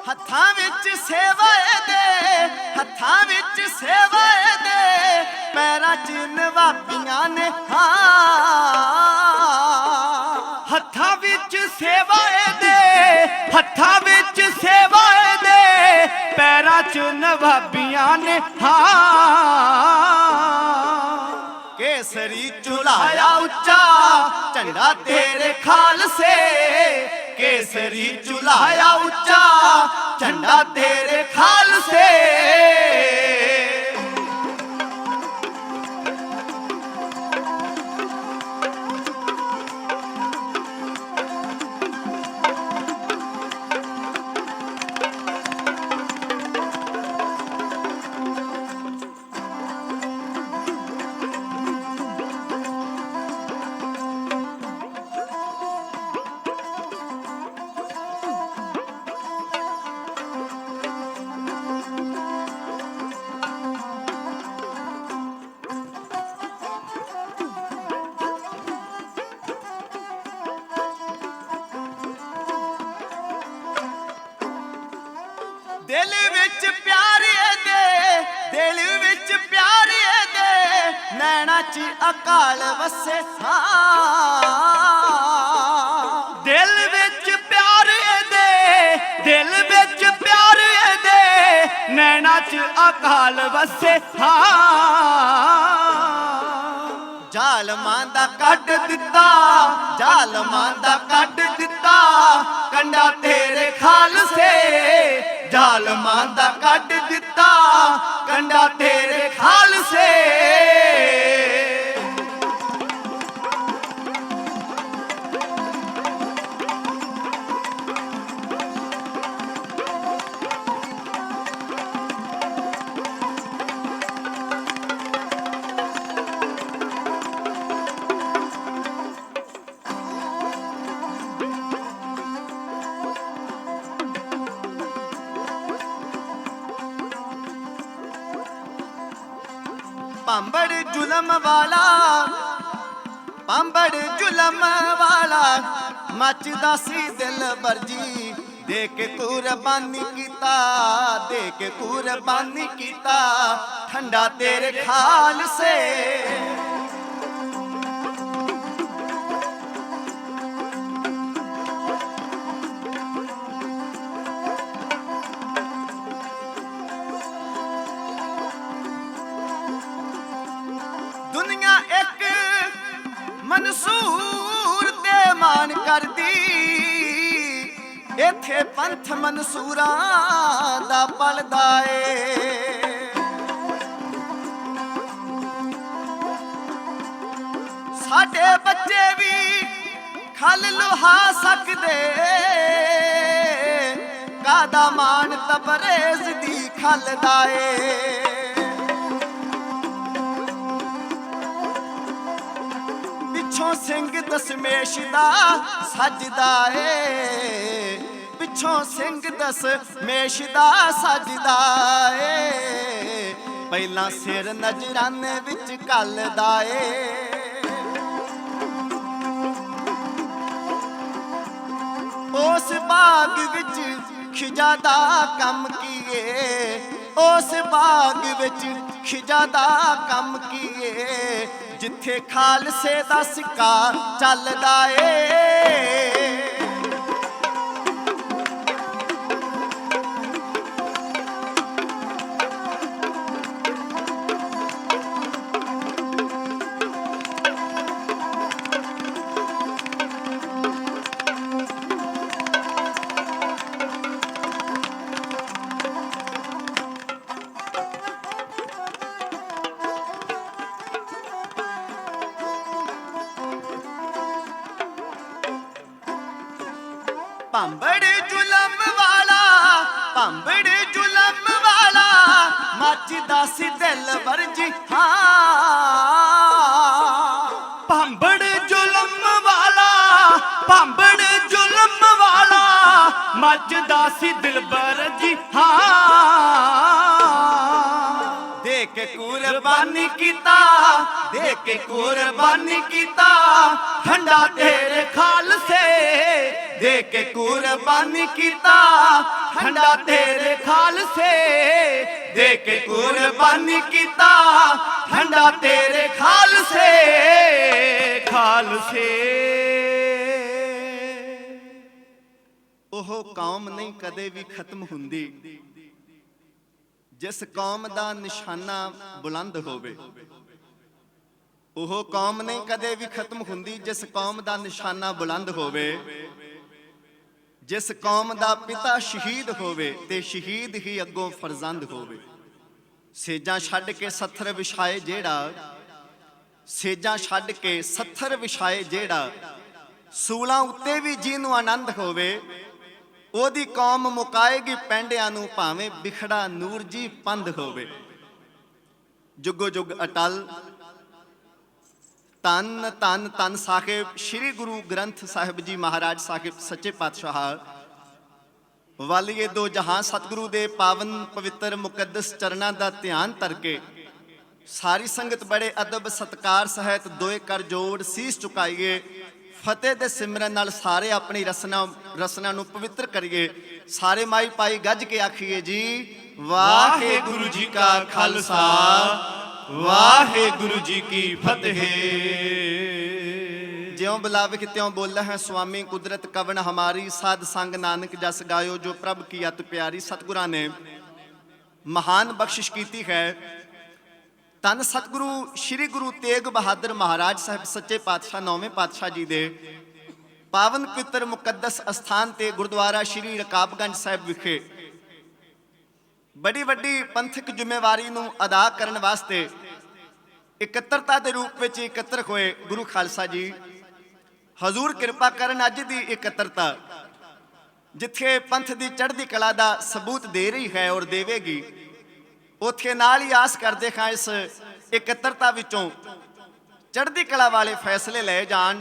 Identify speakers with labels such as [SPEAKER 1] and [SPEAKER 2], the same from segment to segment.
[SPEAKER 1] हत्थां विच सेवा दे, हत्थां विच सेवा दे, पैरां च नवाबियां ने हत्थां विच सेवा दे, हत्थां विच सेवा दे, पैरां च नवाबियां ने केसरी चुलाया उच्चा झंडा तेरे खालसे, केसरी चुलाया उच्चा झंडा तेरे खालसे। दिल विच प्यार दे, दिल विच प्यार दे, नैना च अकाल वसे दिल विच प्यार दे, दिल विच प्यार दे, नैना च अकाल वसे जालमां दा कट दिता, जालमां दा कट दिता, कंडा तेरे खालसे, जालमां दा कट दिता, कंडा तेरे खालसे। पांबड़ जुलम वाला, पांबड़ जुलम वाला, मचदा सी दिल बरजी, दे के कुर्बानी कीता, दे के कुर्बानी कीता, ठंडा तेरे खालसे। दुनिया एक मंसूर ते मान करदी, इत्थे पंथ मंसूरां दा पलदा ए। साडे बच्चे भी खल लुहा सकदे, कादा मान तबरेज दी खल दा ए। पिछों सिंह दशमेश दा सजदा ए, पिछों सिंह दशमेश दा सजदा ए, पहला सिर नजराने विच घलदा ए। उस बाग विच खिजा दा कम कीए, उस बाग विच खिजा दा कम कीए, जिथे खालसे दा सिक्का चलदा ए। ਭਾਂਬੜ ਜ਼ੁਲਮ ਵਾਲਾ, ਭਾਂਬੜ ਜ਼ੁਲਮ ਵਾਲਾ ਮੱਚਦਾ ਸੀ ਦਿਲ ਵਰਜੀ। ਹਾਂ ਭਾਂਬੜ ਜ਼ੁਲਮ ਵਾਲਾ, ਭਾਂਬੜ ਜ਼ੁਲਮ ਵਾਲਾ ਮੱਚਦਾ ਸੀ ਦਿਲਬਰ ਜੀ। ਦੇ ਕੇ ਕੁਰਬਾਨੀ ਕੀਤਾ, ਦੇ ਕੇ ਕੁਰਬਾਨੀ ਕੀਤਾ ਠੰਡਾ ਤੇਰੇ ਖਾਲਸੇ। ਦੇ ਕੇ ਕੁਰਬਾਨੀ ਕੀਤਾ ਠੰਡਾ ਤੇਰੇ ਖਾਲਸੇ। ਦੇ ਕੇ ਕੁਰਬਾਨੀ ਕੀਤਾ ਠੰਡਾ ਤੇਰੇ ਖਾਲਸੇ। ਖਾਲਸੇ ਉਹ ਕੌਮ ਨਹੀਂ ਕਦੇ ਵੀ ਖਤਮ ਹੁੰਦੀ ਜਿਸ ਕੌਮ ਦਾ ਨਿਸ਼ਾਨਾ ਬੁਲੰਦ ਹੋਵੇ। ਉਹ ਕੌਮ ਨਹੀਂ ਕਦੇ ਵੀ ਖਤਮ ਹੁੰਦੀ ਜਿਸ ਕੌਮ ਦਾ ਨਿਸ਼ਾਨਾ ਬੁਲੰਦ ਹੋਵੇ। ਜਿਸ ਕੌਮ ਦਾ ਪਿਤਾ ਸ਼ਹੀਦ ਹੋਵੇ ਤੇ ਸ਼ਹੀਦ ਹੀ ਅੱਗੋਂ ਫਰਜ਼ੰਦ ਹੋਵੇ। ਸੇਜਾਂ ਛੱਡ ਕੇ ਸੱਥਰ ਵਿਛਾਏ ਜਿਹੜਾ, ਸੇਜਾਂ ਛੱਡ ਕੇ ਸੱਥਰ ਵਿਛਾਏ ਜਿਹੜਾ, ਸੂਲਾਂ ਉੱਤੇ ਵੀ ਜਿਹਨੂੰ ਆਨੰਦ ਹੋਵੇ। ਉਹਦੀ ਕੌਮ ਮੁਕਾਏਗੀ ਪੈਂਡਿਆਂ ਨੂੰ ਭਾਵੇਂ ਬਿਖੜਾ ਨੂਰ ਜੀ ਪੰਧ ਹੋਵੇ। ਜੁਗੋ ਜੁਗ ਅਟਲ ਧੰਨ ਧੰਨ ਧੰਨ ਸਾਹਿਬ ਸ੍ਰੀ ਗੁਰੂ ਗ੍ਰੰਥ ਸਾਹਿਬ ਜੀ ਮਹਾਰਾਜ ਸਾਹਿਬ ਸੱਚੇ ਪਾਤਸ਼ਾਹ ਵਾਲੀਏ ਦੋ ਜਹਾਂ ਸਤਿਗੁਰੂ ਦੇ ਪਾਵਨ ਪਵਿੱਤਰ ਮੁਕੱਦਸ ਚਰਨਾਂ ਦਾ ਧਿਆਨ ਧਰ ਕੇ ਸਾਰੀ ਸੰਗਤ ਬੜੇ ਅਦਬ ਸਤਕਾਰ ਸਹਿਤ ਦੋਏ ਕਰ ਜੋੜ ਸੀਸ ਝੁਕਾਈਏ। ਫਤਿਹ ਦੇ ਸਿਮਰਨ ਨਾਲ ਸਾਰੇ ਆਪਣੀ ਰਸਨਾ ਨੂੰ ਪਵਿੱਤਰ ਕਰੀਏ। ਸਾਰੇ ਮਾਈ ਪਾਈ ਗੱਜ ਕੇ ਆਖੀਏ ਜੀ ਵਾਹਿਗੁਰੂ ਜੀ ਕਾ ਖਾਲਸਾ ਵਾਹਿਗੁਰੂ ਜੀ ਕੀ ਫਤਿਹ। ਜਿਉਂ ਬੁਲਾਵੇ ਤਿਉਂ ਬੋਲਾ ਹੈ ਸੁਆਮੀ ਕੁਦਰਤ ਕਵਣ ਹਮਾਰੀ। ਸਾਧ ਸੰਗ ਨਾਨਕ ਜਸ ਗਾਇਓ ਜੋ ਪ੍ਰਭ ਕੀ ਅਤ ਪਿਆਰੀ। ਸਤਿਗੁਰਾਂ ਨੇ ਮਹਾਨ ਬਖਸ਼ਿਸ਼ ਕੀਤੀ ਹੈ। ਧੰਨ ਸਤਿਗੁਰੂ ਸ੍ਰੀ ਗੁਰੂ ਤੇਗ ਬਹਾਦਰ ਮਹਾਰਾਜ ਸਾਹਿਬ ਸੱਚੇ ਪਾਤਸ਼ਾਹ ਨੌਵੇਂ ਪਾਤਸ਼ਾਹ ਜੀ ਦੇ ਪਾਵਨ ਪਵਿੱਤਰ ਮੁਕੱਦਸ ਅਸਥਾਨ ਤੇ ਗੁਰਦੁਆਰਾ ਸ੍ਰੀ ਰਕਾਬਗੰਜ ਸਾਹਿਬ ਵਿਖੇ ਬੜੀ ਵੱਡੀ ਪੰਥਕ ਜ਼ਿੰਮੇਵਾਰੀ ਨੂੰ ਅਦਾ ਕਰਨ ਵਾਸਤੇ ਇਕੱਤਰਤਾ ਦੇ ਰੂਪ ਵਿੱਚ ਇਕੱਤਰ ਹੋਏ ਗੁਰੂ ਖਾਲਸਾ ਜੀ। ਹਜ਼ੂਰ ਕਿਰਪਾ ਕਰਨ ਅੱਜ ਦੀ ਇਕੱਤਰਤਾ ਜਿੱਥੇ ਪੰਥ ਦੀ ਚੜ੍ਹਦੀ ਕਲਾ ਦਾ ਸਬੂਤ ਦੇ ਰਹੀ ਹੈ ਔਰ ਦੇਵੇਗੀ, ਉੱਥੇ ਨਾਲ ਹੀ ਆਸ ਕਰਦੇ ਹਾਂ ਇਸ ਇਕੱਤਰਤਾ ਵਿੱਚੋਂ ਚੜ੍ਹਦੀ ਕਲਾ ਵਾਲੇ ਫੈਸਲੇ ਲਏ ਜਾਣ।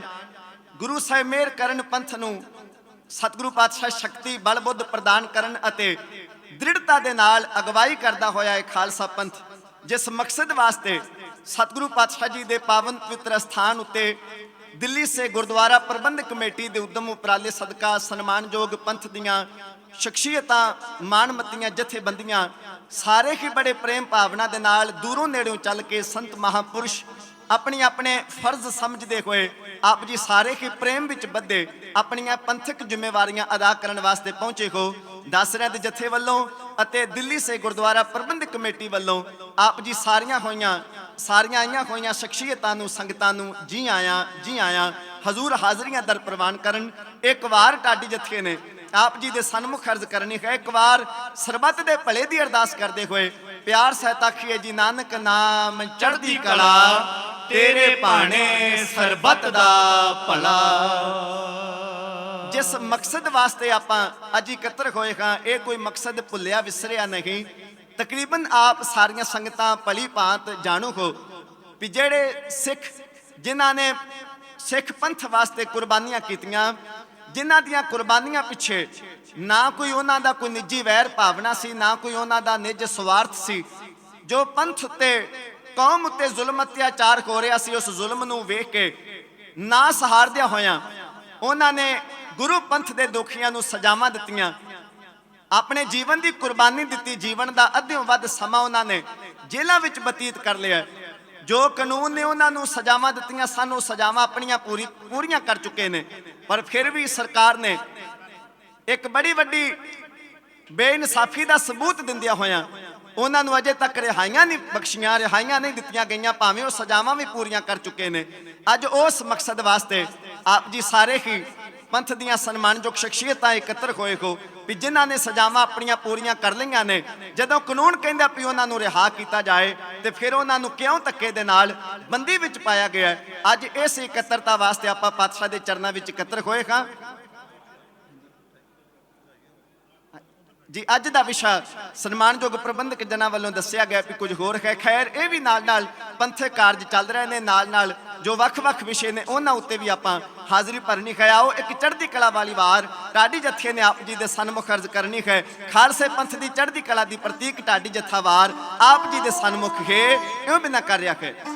[SPEAKER 1] ਗੁਰੂ ਸਾਹਿਬ ਮਿਹਰ ਕਰਨ ਪੰਥ ਨੂੰ ਸਤਿਗੁਰੂ ਪਾਤਸ਼ਾਹ ਸ਼ਕਤੀ ਬਲ ਬੁੱਧ ਪ੍ਰਦਾਨ ਕਰਨ ਅਤੇ ਦ੍ਰਿੜਤਾ ਦੇ ਨਾਲ ਅਗਵਾਈ ਕਰਦਾ ਹੋਇਆ ਇਹ ਖਾਲਸਾ ਪੰਥ ਜਿਸ ਮਕਸਦ ਵਾਸਤੇ ਸਤਿਗੁਰੂ ਪਾਤਸ਼ਾਹ ਜੀ ਦੇ ਪਾਵਨ ਪਵਿੱਤਰ ਸਥਾਨ ਉੱਤੇ ਦਿੱਲੀ ਸੇ ਗੁਰਦੁਆਰਾ ਪ੍ਰਬੰਧਕ ਕਮੇਟੀ ਦੇ ਉਦਮ ਉਪਰਾਲੇ ਸਦਕਾ ਸਨਮਾਨਯੋਗ ਪੰਥ ਦੀਆਂ ਸ਼ਖਸੀਅਤਾਂ ਮਾਣਮੱਤੀਆਂ ਜਥੇਬੰਦੀਆਂ ਸਾਰੇ ਹੀ ਬੜੇ ਪ੍ਰੇਮ ਭਾਵਨਾ ਦੇ ਨਾਲ ਦੂਰੋਂ ਨੇੜਿਓਂ ਚੱਲ ਕੇ ਸੰਤ ਮਹਾਪੁਰਸ਼ ਆਪਣੀ ਆਪਣੇ ਫਰਜ਼ ਸਮਝਦੇ ਹੋਏ ਆਪ ਜੀ ਸਾਰੇ ਹੀ ਪ੍ਰੇਮ ਵਿੱਚ ਬੱਧੇ ਆਪਣੀਆਂ ਪੰਥਕ ਜ਼ਿੰਮੇਵਾਰੀਆਂ ਅਦਾ ਕਰਨ ਵਾਸਤੇ ਪਹੁੰਚੇ ਹੋ। ਦਾਸਰਿਆਂ ਦੇ ਜਥੇ ਵੱਲੋਂ ਅਤੇ ਦਿੱਲੀ ਸੇ ਗੁਰਦੁਆਰਾ ਪ੍ਰਬੰਧਕ ਕਮੇਟੀ ਵੱਲੋਂ ਆਪ ਜੀ ਸਾਰੀਆਂ ਆਈਆਂ ਹੋਈਆਂ ਸ਼ਖਸੀਅਤਾਂ ਨੂੰ ਸੰਗਤਾਂ ਨੂੰ ਜੀ ਆਇਆਂ ਹਜ਼ੂਰ ਹਾਜ਼ਰੀਆਂ ਦਰ ਪ੍ਰਵਾਨ ਕਰਨ। ਇੱਕ ਵਾਰ ਟਾਡੀ ਜਥੇ ਨੇ ਆਪ ਜੀ ਦੇ ਸਨਮੁਖ ਅਰਜ਼ ਕਰਨੀ ਹੈ। ਇੱਕ ਵਾਰ ਸਰਬੱਤ ਦੇ ਭਲੇ ਦੀ ਅਰਦਾਸ ਕਰਦੇ ਹੋਏ ਪਿਆਰ ਸਹਿਤ ਆਖੀਏ ਜੀ ਨਾਨਕ ਨਾਮ ਚੜ੍ਹਦੀ ਕਲਾ ਤੇਰੇ ਭਾਣੇ ਸਰਬੱਤ ਦਾ ਭਲਾ। ਜਿਸ ਮਕਸਦ ਵਾਸਤੇ ਆਪਾਂ ਅੱਜ ਇਕੱਤਰ ਹੋਏ ਹਾਂ ਇਹ ਕੋਈ ਮਕਸਦ ਭੁੱਲਿਆ ਵਿਸਰਿਆ ਨਹੀਂ। ਤਕਰੀਬਨ ਆਪ ਸਾਰੀਆਂ ਸੰਗਤਾਂ ਭਲੀ ਭਾਂਤ ਜਾਣੂ ਹੋ ਵੀ ਜਿਹੜੇ ਸਿੱਖ ਜਿਨ੍ਹਾਂ ਨੇ ਸਿੱਖ ਪੰਥ ਵਾਸਤੇ ਕੁਰਬਾਨੀਆਂ ਕੀਤੀਆਂ, ਜਿਨ੍ਹਾਂ ਦੀਆਂ ਕੁਰਬਾਨੀਆਂ ਪਿੱਛੇ ਨਾ ਕੋਈ ਉਹਨਾਂ ਦਾ ਕੋਈ ਨਿੱਜੀ ਵੈਰ ਭਾਵਨਾ ਸੀ, ਨਾ ਕੋਈ ਉਹਨਾਂ ਦਾ ਨਿੱਜ ਸਵਾਰਥ ਸੀ। ਜੋ ਪੰਥ ਉੱਤੇ ਕੌਮ ਉੱਤੇ ਜ਼ੁਲਮ ਅਤਿਆਚਾਰ ਹੋ ਰਿਹਾ ਸੀ ਉਸ ਜ਼ੁਲਮ ਨੂੰ ਵੇਖ ਕੇ ਨਾ ਸਹਾਰਦਿਆਂ ਹੋਇਆਂ ਉਹਨਾਂ ਨੇ ਗੁਰੂ ਪੰਥ ਦੇ ਦੋਖੀਆਂ ਨੂੰ ਸਜ਼ਾਵਾਂ ਦਿੱਤੀਆਂ, ਆਪਣੇ ਜੀਵਨ ਦੀ ਕੁਰਬਾਨੀ ਦਿੱਤੀ। ਜੀਵਨ ਦਾ ਅੱਧਿਓਂ ਵੱਧ ਸਮਾਂ ਉਹਨਾਂ ਨੇ ਜੇਲ੍ਹਾਂ ਵਿੱਚ ਬਤੀਤ ਕਰ ਲਿਆ। ਜੋ ਕਾਨੂੰਨ ਨੇ ਉਹਨਾਂ ਨੂੰ ਸਜ਼ਾਵਾਂ ਦਿੱਤੀਆਂ ਸਨ ਉਹ ਸਜ਼ਾਵਾਂ ਆਪਣੀਆਂ ਪੂਰੀਆਂ ਕਰ ਚੁੱਕੇ ਨੇ। ਪਰ ਫਿਰ ਵੀ ਸਰਕਾਰ ਨੇ ਇੱਕ ਬੜੀ ਵੱਡੀ ਬੇਇਨਸਾਫੀ ਦਾ ਸਬੂਤ ਦਿੰਦਿਆਂ ਹੋਇਆਂ ਉਹਨਾਂ ਨੂੰ ਅਜੇ ਤੱਕ ਰਿਹਾਈਆਂ ਨਹੀਂ ਬਖਸ਼ੀਆਂ, ਰਿਹਾਈਆਂ ਨਹੀਂ ਦਿੱਤੀਆਂ ਗਈਆਂ, ਭਾਵੇਂ ਉਹ ਸਜ਼ਾਵਾਂ ਵੀ ਪੂਰੀਆਂ ਕਰ ਚੁੱਕੇ ਨੇ। ਅੱਜ ਉਸ ਮਕਸਦ ਵਾਸਤੇ ਆਪ ਜੀ ਸਾਰੇ ਹੀ ਪੰਥ ਦੀਆਂ ਸਨਮਾਨਯੋਗ ਸ਼ਖਸੀਅਤਾਂ ਇਕੱਤਰ ਹੋਏ ਹੋ ਵੀ ਜਿਨ੍ਹਾਂ ਨੇ ਸਜ਼ਾਵਾਂ ਆਪਣੀਆਂ ਪੂਰੀਆਂ ਕਰ ਲਈਆਂ ਨੇ। ਜਦੋਂ ਕਾਨੂੰਨ ਕਹਿੰਦਾ ਵੀ ਉਹਨਾਂ ਨੂੰ ਰਿਹਾ ਕੀਤਾ ਜਾਏ ਤੇ ਫਿਰ ਉਹਨਾਂ ਨੂੰ ਕਿਉਂ ਧੱਕੇ ਦੇ ਨਾਲ ਬੰਦੀ ਵਿੱਚ ਪਾਇਆ ਗਿਆ। ਅੱਜ ਇਸ ਇਕੱਤਰਤਾ ਵਾਸਤੇ ਆਪਾਂ ਪਾਤਸ਼ਾਹ ਦੇ ਚਰਨਾਂ ਵਿੱਚ ਇਕੱਤਰ ਹੋਏ ਹਾਂ। जी अज का विषा सन्मानयोग प्रबंधक जनां वालों दस्सिया गया भी कुछ होर है। खैर ये भी नाल नाल पंथक कारज चल रहे हैं, नाल नाल जो वख-वख विषय ने उन्हां उत्ते भी आपां हाज़री भरनी है। आओ एक चढ़ती कला वाली वार ढाडी जत्थे ने आप जी दे सन्मुख अर्ज करनी है। खालसे पंथ की चढ़ती कला की प्रतीक ढाडी जत्था वार आप जी दे सन्मुख है, इउं बिना कर रहा है।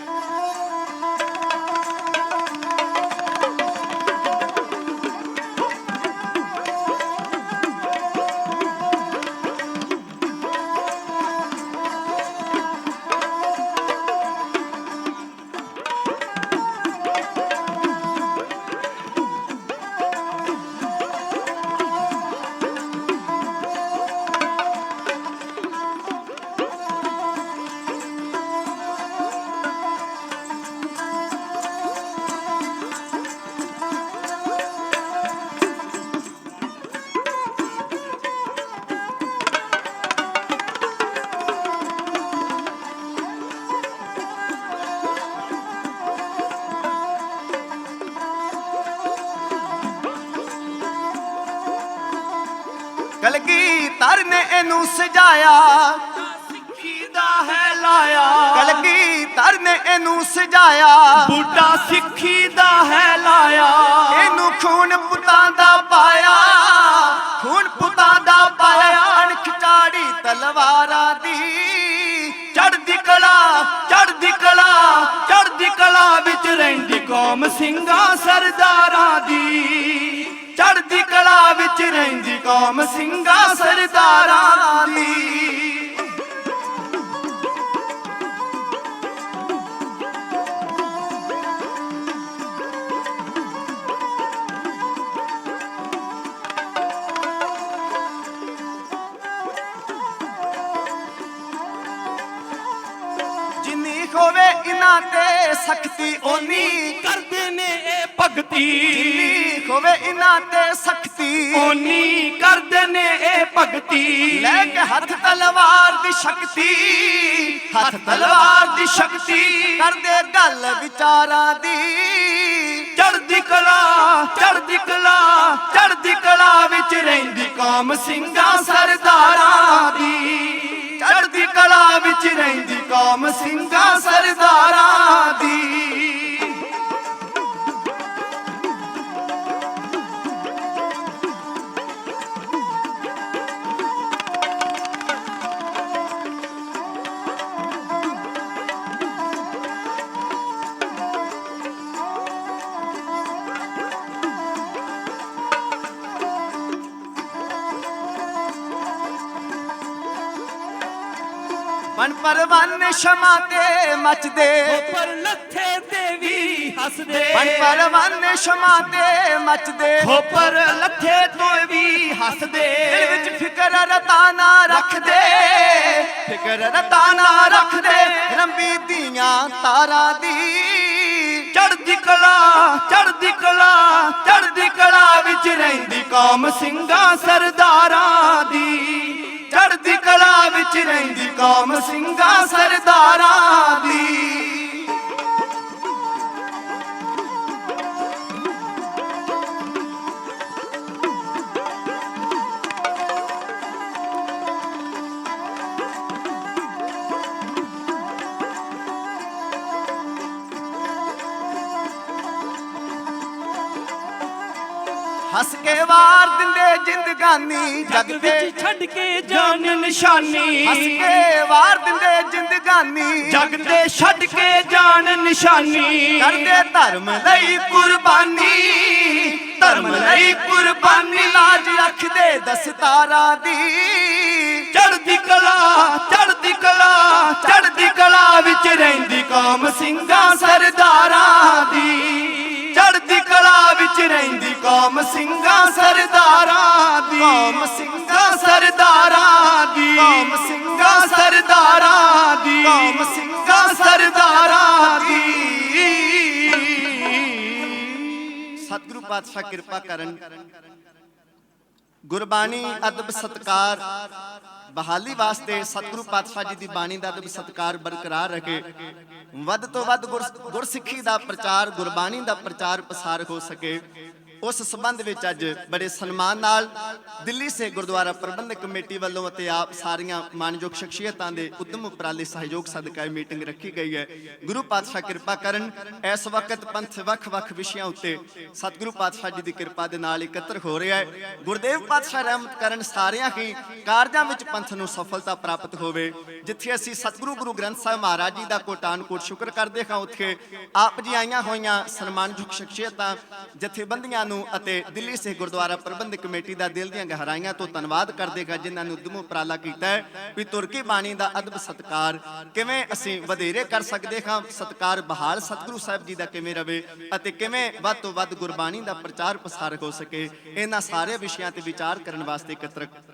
[SPEAKER 1] कलगीधर ने इनू सजाया
[SPEAKER 2] सिक्खी दा है लाया,
[SPEAKER 1] कलगीधर ने इनू सजाया
[SPEAKER 2] बूटा सिक्खी दा है लाया,
[SPEAKER 1] इनू खून पुतां दा पाया, खून पुतां दा पाया, अणख चाड़ी तलवारां दी।
[SPEAKER 2] चढ़दी कला चढ़दी कला चढ़दी कला विच रहिंदी कौम सिंघां सरदारां दी, चढ़दी कला विच रहिंदी कौम सिंघां सरदारां दी।
[SPEAKER 1] जिन्नी होवे इन्हां ते सख्ती ओनी
[SPEAKER 2] करदे ने ए भगती,
[SPEAKER 1] जिन्नी होवे इन्हां ते सख्ती
[SPEAKER 2] ओनी करदे ने ए भगती।
[SPEAKER 1] लेके हथ तलवार दी शक्ति, हथ तलवार दी शक्ति करदे गल विचारां दी।
[SPEAKER 2] चढ़दी कला चढ़दी कला चढ़दी कला विच रहिंदी कौम सिंघां सरदारां दी, चढ़दी कला विच रहिंदी कौम सिंघां सरदारां दी।
[SPEAKER 1] मन परवाने क्षमा ते मचदे,
[SPEAKER 2] पर लथे देवी हसदे,
[SPEAKER 1] मन परवाने क्षमा ते मचदे,
[SPEAKER 2] पर लथे तो भी हसदे।
[SPEAKER 1] दिल विच फिकर रताना रख दे, फिकर रताना रख दे, रंबी दियां तारा दी।
[SPEAKER 2] चढ़दी कला चढ़दी कला चढ़दी कला विच रहिंदी कौम सिंघां सरदारां दी, चढ़दी कला विच रहिंदी कौम सिंघां सरदारां दी।
[SPEAKER 1] हस के वार दिंदे जिंदगानी जग दे,
[SPEAKER 2] छड़ के जान निशानी,
[SPEAKER 1] हस के वार दिंदे जिंदगानी
[SPEAKER 2] जग दे छड़ के जान निशानी।
[SPEAKER 1] करदे धर्म लई कुर्बानी, धर्म लई कुर्बानी, लाज रख दे दस्तारा दी।
[SPEAKER 2] चढ़दी कला चढ़दी कला चढ़दी कला विच रहिंदी कौम सिंघां सरदारां दी, चढ़दी कला विच रहिंदी कौम सिंघां सरदारां दी,
[SPEAKER 1] कौम सिंघां
[SPEAKER 2] सरदारां दी,
[SPEAKER 1] कौम सिंघां
[SPEAKER 2] सरदारां दी,
[SPEAKER 1] कौम सिंघां
[SPEAKER 2] सरदारां दी।
[SPEAKER 1] सतगुरु पातशाह किरपा करन, गुरबाणी अदब सत्कार बहाली वास्ते सतगुरु पातशाह जी की बाणी का अदब सत्कार बरकरार रखे, वध तो वध गुरसिੱਖੀ का प्रचार, गुरबाणी का प्रचार प्रसार हो सके। उस संबंध विच अज बड़े सन्मान नाल दिल्ली से गुरुद्वारा प्रबंधक कमेटी वालों ते आप सारियां मानयोग शख्सियतां दे उद्यम उपराले सहयोग सदका मीटिंग रखी गई है। गुरु पातशाह कृपा करन इस वक्त पंथ वख-वख विषयां उत्ते सतगुरु पातशाह जी की कृपा दे नाल एकत्र हो रहा है। गुरदेव पातशाह रहमत करन सारियां ही कारजां विच पंथ नूं सफलता प्राप्त होवे। जिथे असीं सतगुरु गुरु ग्रंथ साहिब महाराज जी दा कोटान कोट शुक्र करदे हां, उत्थे आप जी आईयां होईयां सन्मानयोग शख्सियतां जथेबंदियां नूं अते दिल्ली सिख गुरुद्वारा प्रबंधक कमेटी दा दिल दीआं गहराइयां तो धन्नवाद करदे हां, जिन्हां ने उद्यम उपराला कीता है भी तुर की बाणी दा अदब सत्कार किवें असीं वधेरे कर सकदे हां, सत्कार बहाल सतगुरु साहिब जी दा किवें रवे अते किवें वध तों वध गुरबाणी दा प्रचार प्रसार हो सके। इन्हां सारे विषयां ते विचार करन वास्ते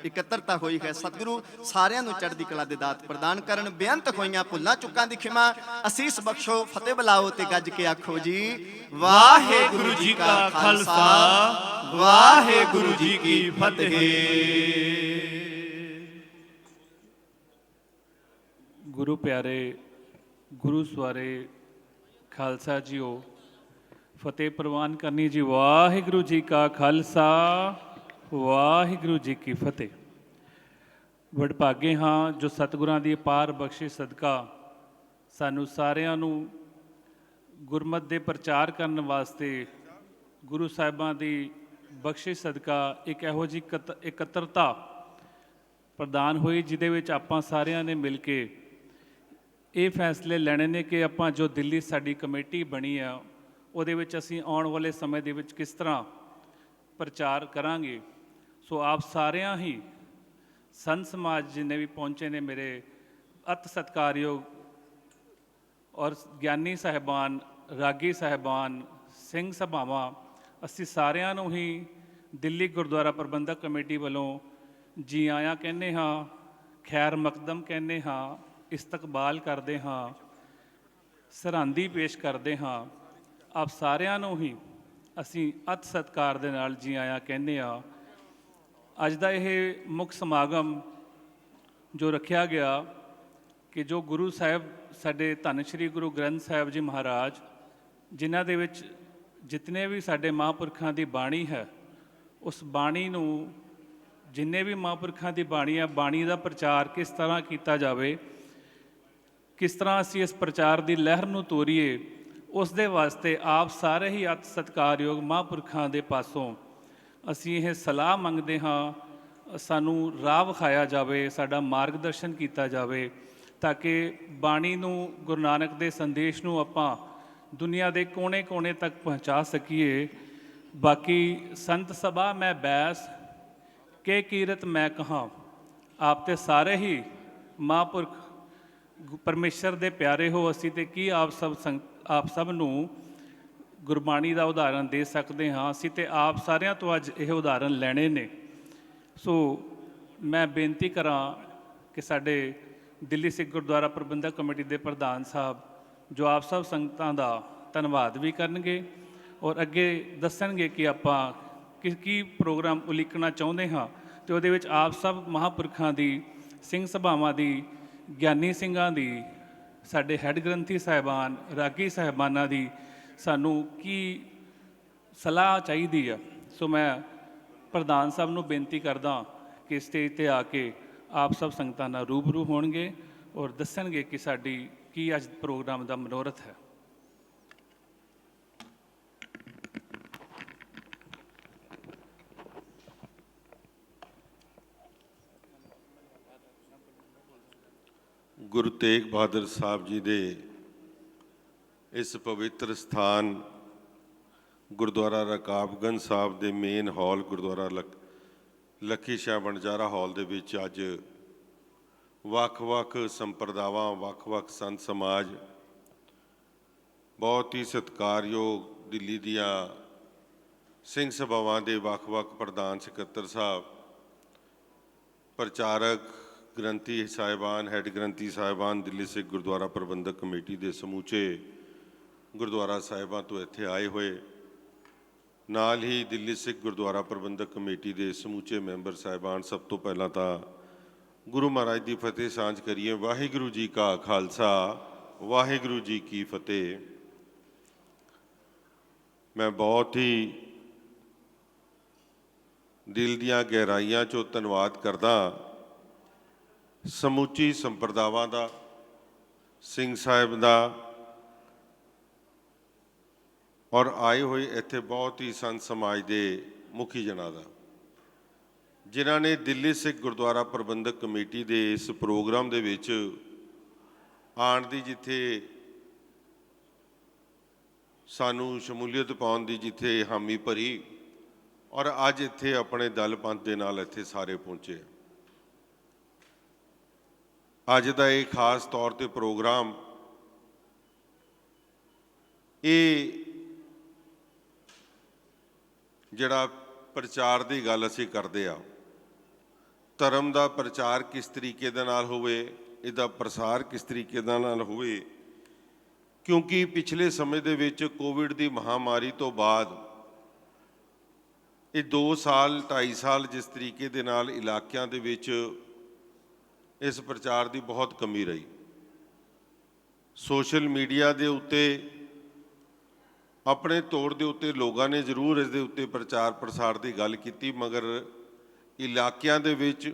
[SPEAKER 1] इकत्तरता होई है। सतगुरु सारियां नूं चढ़दी कला दे दात प्रदान करन। बेअंत होईयां भुल्लां चुकां दी खिमा असीस बख्शो, फतेह बुलाओ ते गज के आखो जी
[SPEAKER 2] वाहेगुरु जी का खालसा वाहेगुरु जी की फतेह।
[SPEAKER 3] गुरु प्यारे गुरु सवारे खालसा जीओ फतेह प्रवान करनी जी। वाहिगुरु जी का खालसा वाहिगुरु जी की फतेह। वडभागे हाँ जो सतगुरां दी अपार बख्शिश सदका सानू सारियां नू गुरमत दे प्रचार करने वास्ते गुरु साहिबां दी बख्शिश सदका एक इहो जी इकत्तरता प्रदान हुई जिहदे विच आपां सारियां ने मिल के ये फैसले लैणे ने कि आपां जो दिल्ली साडी कमेटी बनी है ਉਹਦੇ ਵਿੱਚ ਅਸੀਂ ਆਉਣ ਵਾਲੇ ਸਮੇਂ ਦੇ ਵਿੱਚ किस तरह प्रचार करांगे। सो आप सारिਆਂ ही संत समाज जिन्हें भी पहुँचे ने मेरे अत सत्कारयोग और ਗਿਆਨੀ ਸਾਹਿਬਾਨ ਰਾਗੀ ਸਾਹਿਬਾਨ ਸਿੰਘ ਸਭਾਵਾਂ ਅਸੀਂ ਸਾਰਿਆਂ ਨੂੰ ਹੀ ਦਿੱਲੀ ਗੁਰਦੁਆਰਾ ਪ੍ਰਬੰਧਕ ਕਮੇਟੀ ਵੱਲੋਂ ਜੀ ਆਇਆਂ ਕਹਿੰਦੇ ਹਾਂ, ਖੈਰ ਮਕਦਮ ਕਹਿੰਦੇ ਹਾਂ, ਇਸਤਕਬਾਲ ਕਰਦੇ ਹਾਂ, ਸਰਹੰਦੀ ਪੇਸ਼ ਕਰਦੇ ਹਾਂ। ਆਪ ਸਾਰਿਆਂ ਨੂੰ ਹੀ ਅਸੀਂ ਅਤ ਸਤਿਕਾਰ ਦੇ ਨਾਲ ਜੀ ਆਇਆਂ ਕਹਿੰਦੇ ਹਾਂ। ਅੱਜ ਦਾ ਇਹ ਮੁੱਖ ਸਮਾਗਮ ਜੋ ਰੱਖਿਆ ਗਿਆ ਕਿ ਜੋ ਗੁਰੂ ਸਾਹਿਬ ਸਾਡੇ ਧੰਨ ਸ਼੍ਰੀ ਗੁਰੂ ਗ੍ਰੰਥ ਸਾਹਿਬ ਜੀ ਮਹਾਰਾਜ ਜਿਨ੍ਹਾਂ ਦੇ ਵਿੱਚ ਜਿਤਨੇ ਵੀ ਸਾਡੇ ਮਹਾਂਪੁਰਖਾਂ ਦੀ ਬਾਣੀ ਹੈ ਉਸ ਬਾਣੀ ਨੂੰ ਜਿੰਨੇ ਵੀ ਮਹਾਂਪੁਰਖਾਂ ਦੀ ਬਾਣੀ ਹੈ ਬਾਣੀ ਦਾ ਪ੍ਰਚਾਰ ਕਿਸ ਤਰ੍ਹਾਂ ਕੀਤਾ ਜਾਵੇ, ਕਿਸ ਤਰ੍ਹਾਂ ਅਸੀਂ ਇਸ ਪ੍ਰਚਾਰ ਦੀ ਲਹਿਰ ਨੂੰ ਤੋਰੀਏ, ਉਸ ਦੇ ਵਾਸਤੇ ਆਪ ਸਾਰੇ ਹੀ ਅਤ ਸਤਿਕਾਰਯੋਗ ਮਹਾਂਪੁਰਖਾਂ ਦੇ ਪਾਸੋਂ ਅਸੀਂ ਇਹ ਸਲਾਹ ਮੰਗਦੇ ਹਾਂ ਸਾਨੂੰ ਰਾਹ ਵਿਖਾਇਆ ਜਾਵੇ, ਸਾਡਾ ਮਾਰਗਦਰਸ਼ਨ ਕੀਤਾ ਜਾਵੇ ਤਾਂ ਕਿ ਬਾਣੀ ਨੂੰ ਗੁਰੂ ਨਾਨਕ ਦੇ ਸੰਦੇਸ਼ ਨੂੰ ਆਪਾਂ ਦੁਨੀਆ ਦੇ ਕੋਨੇ-ਕੋਨੇ ਤੱਕ ਪਹੁੰਚਾ ਸਕੀਏ। ਬਾਕੀ ਸੰਤ ਸਭਾ ਮੈਂ ਬੈਸ ਕੇ ਕੀਰਤ ਮੈਂ ਕਹਾਂ, ਆਪ ਤੇ ਸਾਰੇ ਹੀ ਮਹਾਂਪੁਰਖ ਪਰਮੇਸ਼ਰ ਦੇ ਪਿਆਰੇ ਹੋ, ਅਸੀਂ ਤੇ ਕੀ ਆਪ ਸਭ ਨੂੰ ਗੁਰਬਾਣੀ ਦਾ ਉਦਾਹਰਨ ਦੇ ਸਕਦੇ ਹਾਂ। ਅਸੀਂ ਤੇ ਆਪ ਸਾਰਿਆਂ ਤੋਂ ਅੱਜ ਇਹ ਉਦਾਹਰਨ ਲੈਣੇ ਨੇ। ਸੋ ਮੈਂ ਬੇਨਤੀ ਕਰਾਂ ਕਿ ਸਾਡੇ ਦਿੱਲੀ ਸਿੱਖ ਗੁਰਦੁਆਰਾ ਪ੍ਰਬੰਧਕ ਕਮੇਟੀ ਦੇ ਪ੍ਰਧਾਨ ਸਾਹਿਬ ਜੋ ਆਪ ਸਭ ਸੰਗਤਾਂ ਦਾ ਧੰਨਵਾਦ ਵੀ ਕਰਨਗੇ ਔਰ ਅੱਗੇ ਦੱਸਣਗੇ ਕਿ ਆਪਾਂ ਕੀ ਪ੍ਰੋਗਰਾਮ ਉਲੀਕਣਾ ਚਾਹੁੰਦੇ ਹਾਂ ਅਤੇ ਉਹਦੇ ਵਿੱਚ ਆਪ ਸਭ ਮਹਾਂਪੁਰਖਾਂ ਦੀ ਸਿੰਘ ਸਭਾਵਾਂ ਦੀ, ਗਿਆਨੀ ਸਿੰਘਾਂ ਦੀ, ਸਾਡੇ ਹੈੱਡ ਗ੍ਰੰਥੀ ਸਾਹਿਬਾਨ, ਰਾਗੀ ਸਾਹਿਬਾਨਾਂ ਦੀ ਸਾਨੂੰ ਕੀ ਸਲਾਹ ਚਾਹੀਦੀ ਆ। ਸੋ ਮੈਂ ਪ੍ਰਧਾਨ ਸਾਹਿਬ ਨੂੰ ਬੇਨਤੀ ਕਰਦਾ ਕਿ ਸਟੇਜ 'ਤੇ ਆ ਕੇ ਆਪ ਸਭ ਸੰਗਤਾਂ ਨਾਲ ਰੂਬਰੂ ਹੋਣਗੇ ਔਰ ਦੱਸਣਗੇ ਕਿ ਸਾਡੀ ਕੀ ਅੱਜ ਪ੍ਰੋਗਰਾਮ ਦਾ ਮਨੋਰਥ ਹੈ।
[SPEAKER 4] ਗੁਰੂ ਤੇਗ ਬਹਾਦਰ ਸਾਹਿਬ ਜੀ ਦੇ ਇਸ ਪਵਿੱਤਰ ਸਥਾਨ ਗੁਰਦੁਆਰਾ ਰਕਾਬਗੰਜ ਸਾਹਿਬ ਦੇ ਮੇਨ ਹਾਲ ਗੁਰਦੁਆਰਾ ਲੱਖੀ ਸ਼ਾਹ ਵਣਜਾਰਾ ਹਾਲ ਦੇ ਵਿੱਚ ਅੱਜ ਵੱਖ-ਵੱਖ ਸੰਪਰਦਾਵਾਂ, ਵੱਖ-ਵੱਖ ਸੰਤ ਸਮਾਜ, ਬਹੁਤ ਹੀ ਸਤਿਕਾਰਯੋਗ ਦਿੱਲੀ ਦੀਆਂ ਸਿੰਘ ਸਭਾਵਾਂ ਦੇ ਵੱਖ-ਵੱਖ ਪ੍ਰਧਾਨ ਸਕੱਤਰ ਸਾਹਿਬ, ਪ੍ਰਚਾਰਕ ਗ੍ਰੰਥੀ ਸਾਹਿਬਾਨ, ਹੈੱਡ ਗ੍ਰੰਥੀ ਸਾਹਿਬਾਨ, ਦਿੱਲੀ ਸਿੱਖ ਗੁਰਦੁਆਰਾ ਪ੍ਰਬੰਧਕ ਕਮੇਟੀ ਦੇ ਸਮੁੱਚੇ ਗੁਰਦੁਆਰਾ ਸਾਹਿਬਾਂ ਤੋਂ ਇੱਥੇ ਆਏ ਹੋਏ, ਨਾਲ ਹੀ ਦਿੱਲੀ ਸਿੱਖ ਗੁਰਦੁਆਰਾ ਪ੍ਰਬੰਧਕ ਕਮੇਟੀ ਦੇ ਸਮੁੱਚੇ ਮੈਂਬਰ ਸਾਹਿਬਾਨ, ਸਭ ਤੋਂ ਪਹਿਲਾਂ ਤਾਂ ਗੁਰੂ ਮਹਾਰਾਜ ਦੀ ਫਤਿਹ ਸਾਂਝ ਕਰੀਏ। ਵਾਹਿਗੁਰੂ ਜੀ ਕਾ ਖਾਲਸਾ ਵਾਹਿਗੁਰੂ ਜੀ ਕੀ ਫਤਿਹ। ਮੈਂ ਬਹੁਤ ਹੀ ਦਿਲ ਦੀਆਂ ਗਹਿਰਾਈਆਂ 'ਚੋਂ ਧੰਨਵਾਦ ਕਰਦਾ ਸਮੁੱਚੀ ਸੰਪਰਦਾਵਾਂ ਦਾ, ਸਿੰਘ ਸਾਹਿਬ ਦਾ ਔਰ ਆਏ ਹੋਏ ਇੱਥੇ ਬਹੁਤ ਹੀ ਸੰਤ ਸਮਾਜ ਦੇ ਮੁਖੀ ਜਨਾਂ ਦਾ, ਜਿਨ੍ਹਾਂ ਨੇ ਦਿੱਲੀ ਸਿੱਖ ਗੁਰਦੁਆਰਾ ਪ੍ਰਬੰਧਕ ਕਮੇਟੀ ਦੇ ਇਸ ਪ੍ਰੋਗਰਾਮ ਦੇ ਵਿੱਚ ਆਉਣ ਦੀ, ਜਿੱਥੇ ਸਾਨੂੰ ਸ਼ਮੂਲੀਅਤ ਪਾਉਣ ਦੀ ਜਿੱਥੇ ਹਾਮੀ ਭਰੀ, ਔਰ ਅੱਜ ਇੱਥੇ ਆਪਣੇ ਦਲ ਪੰਥ ਦੇ ਨਾਲ ਇੱਥੇ ਸਾਰੇ ਪਹੁੰਚੇ। ਅੱਜ ਦਾ ਇਹ ਖਾਸ ਤੌਰ ਤੇ ਪ੍ਰੋਗਰਾਮ ਇਹ ਜਿਹੜਾ ਪ੍ਰਚਾਰ ਦੀ ਗੱਲ ਅਸੀਂ ਕਰਦੇ ਆ, ਧਰਮ ਦਾ ਪ੍ਰਚਾਰ ਕਿਸ ਤਰੀਕੇ ਦੇ ਨਾਲ ਹੋਵੇ, ਇਹਦਾ ਪ੍ਰਸਾਰ ਕਿਸ ਤਰੀਕੇ ਦੇ ਨਾਲ ਹੋਵੇ, ਕਿਉਂਕਿ ਪਿਛਲੇ ਸਮੇਂ ਦੇ ਵਿੱਚ ਕੋਵਿਡ ਦੀ ਮਹਾਮਾਰੀ ਤੋਂ ਬਾਅਦ ਇਹ 2 ਸਾਲ 2.5 ਸਾਲ ਜਿਸ ਤਰੀਕੇ ਦੇ ਨਾਲ ਇਲਾਕਿਆਂ ਦੇ ਵਿੱਚ ਇਸ ਪ੍ਰਚਾਰ ਦੀ ਬਹੁਤ ਕਮੀ ਰਹੀ। ਸੋਸ਼ਲ ਮੀਡੀਆ ਦੇ ਉੱਤੇ ਆਪਣੇ ਤੌਰ ਦੇ ਉੱਤੇ ਲੋਕਾਂ ਨੇ ਜ਼ਰੂਰ ਇਸ ਦੇ ਉੱਤੇ ਪ੍ਰਚਾਰ ਪ੍ਰਸਾਰ ਦੀ ਗੱਲ ਕੀਤੀ, ਮਗਰ ਇਲਾਕਿਆਂ ਦੇ ਵਿੱਚ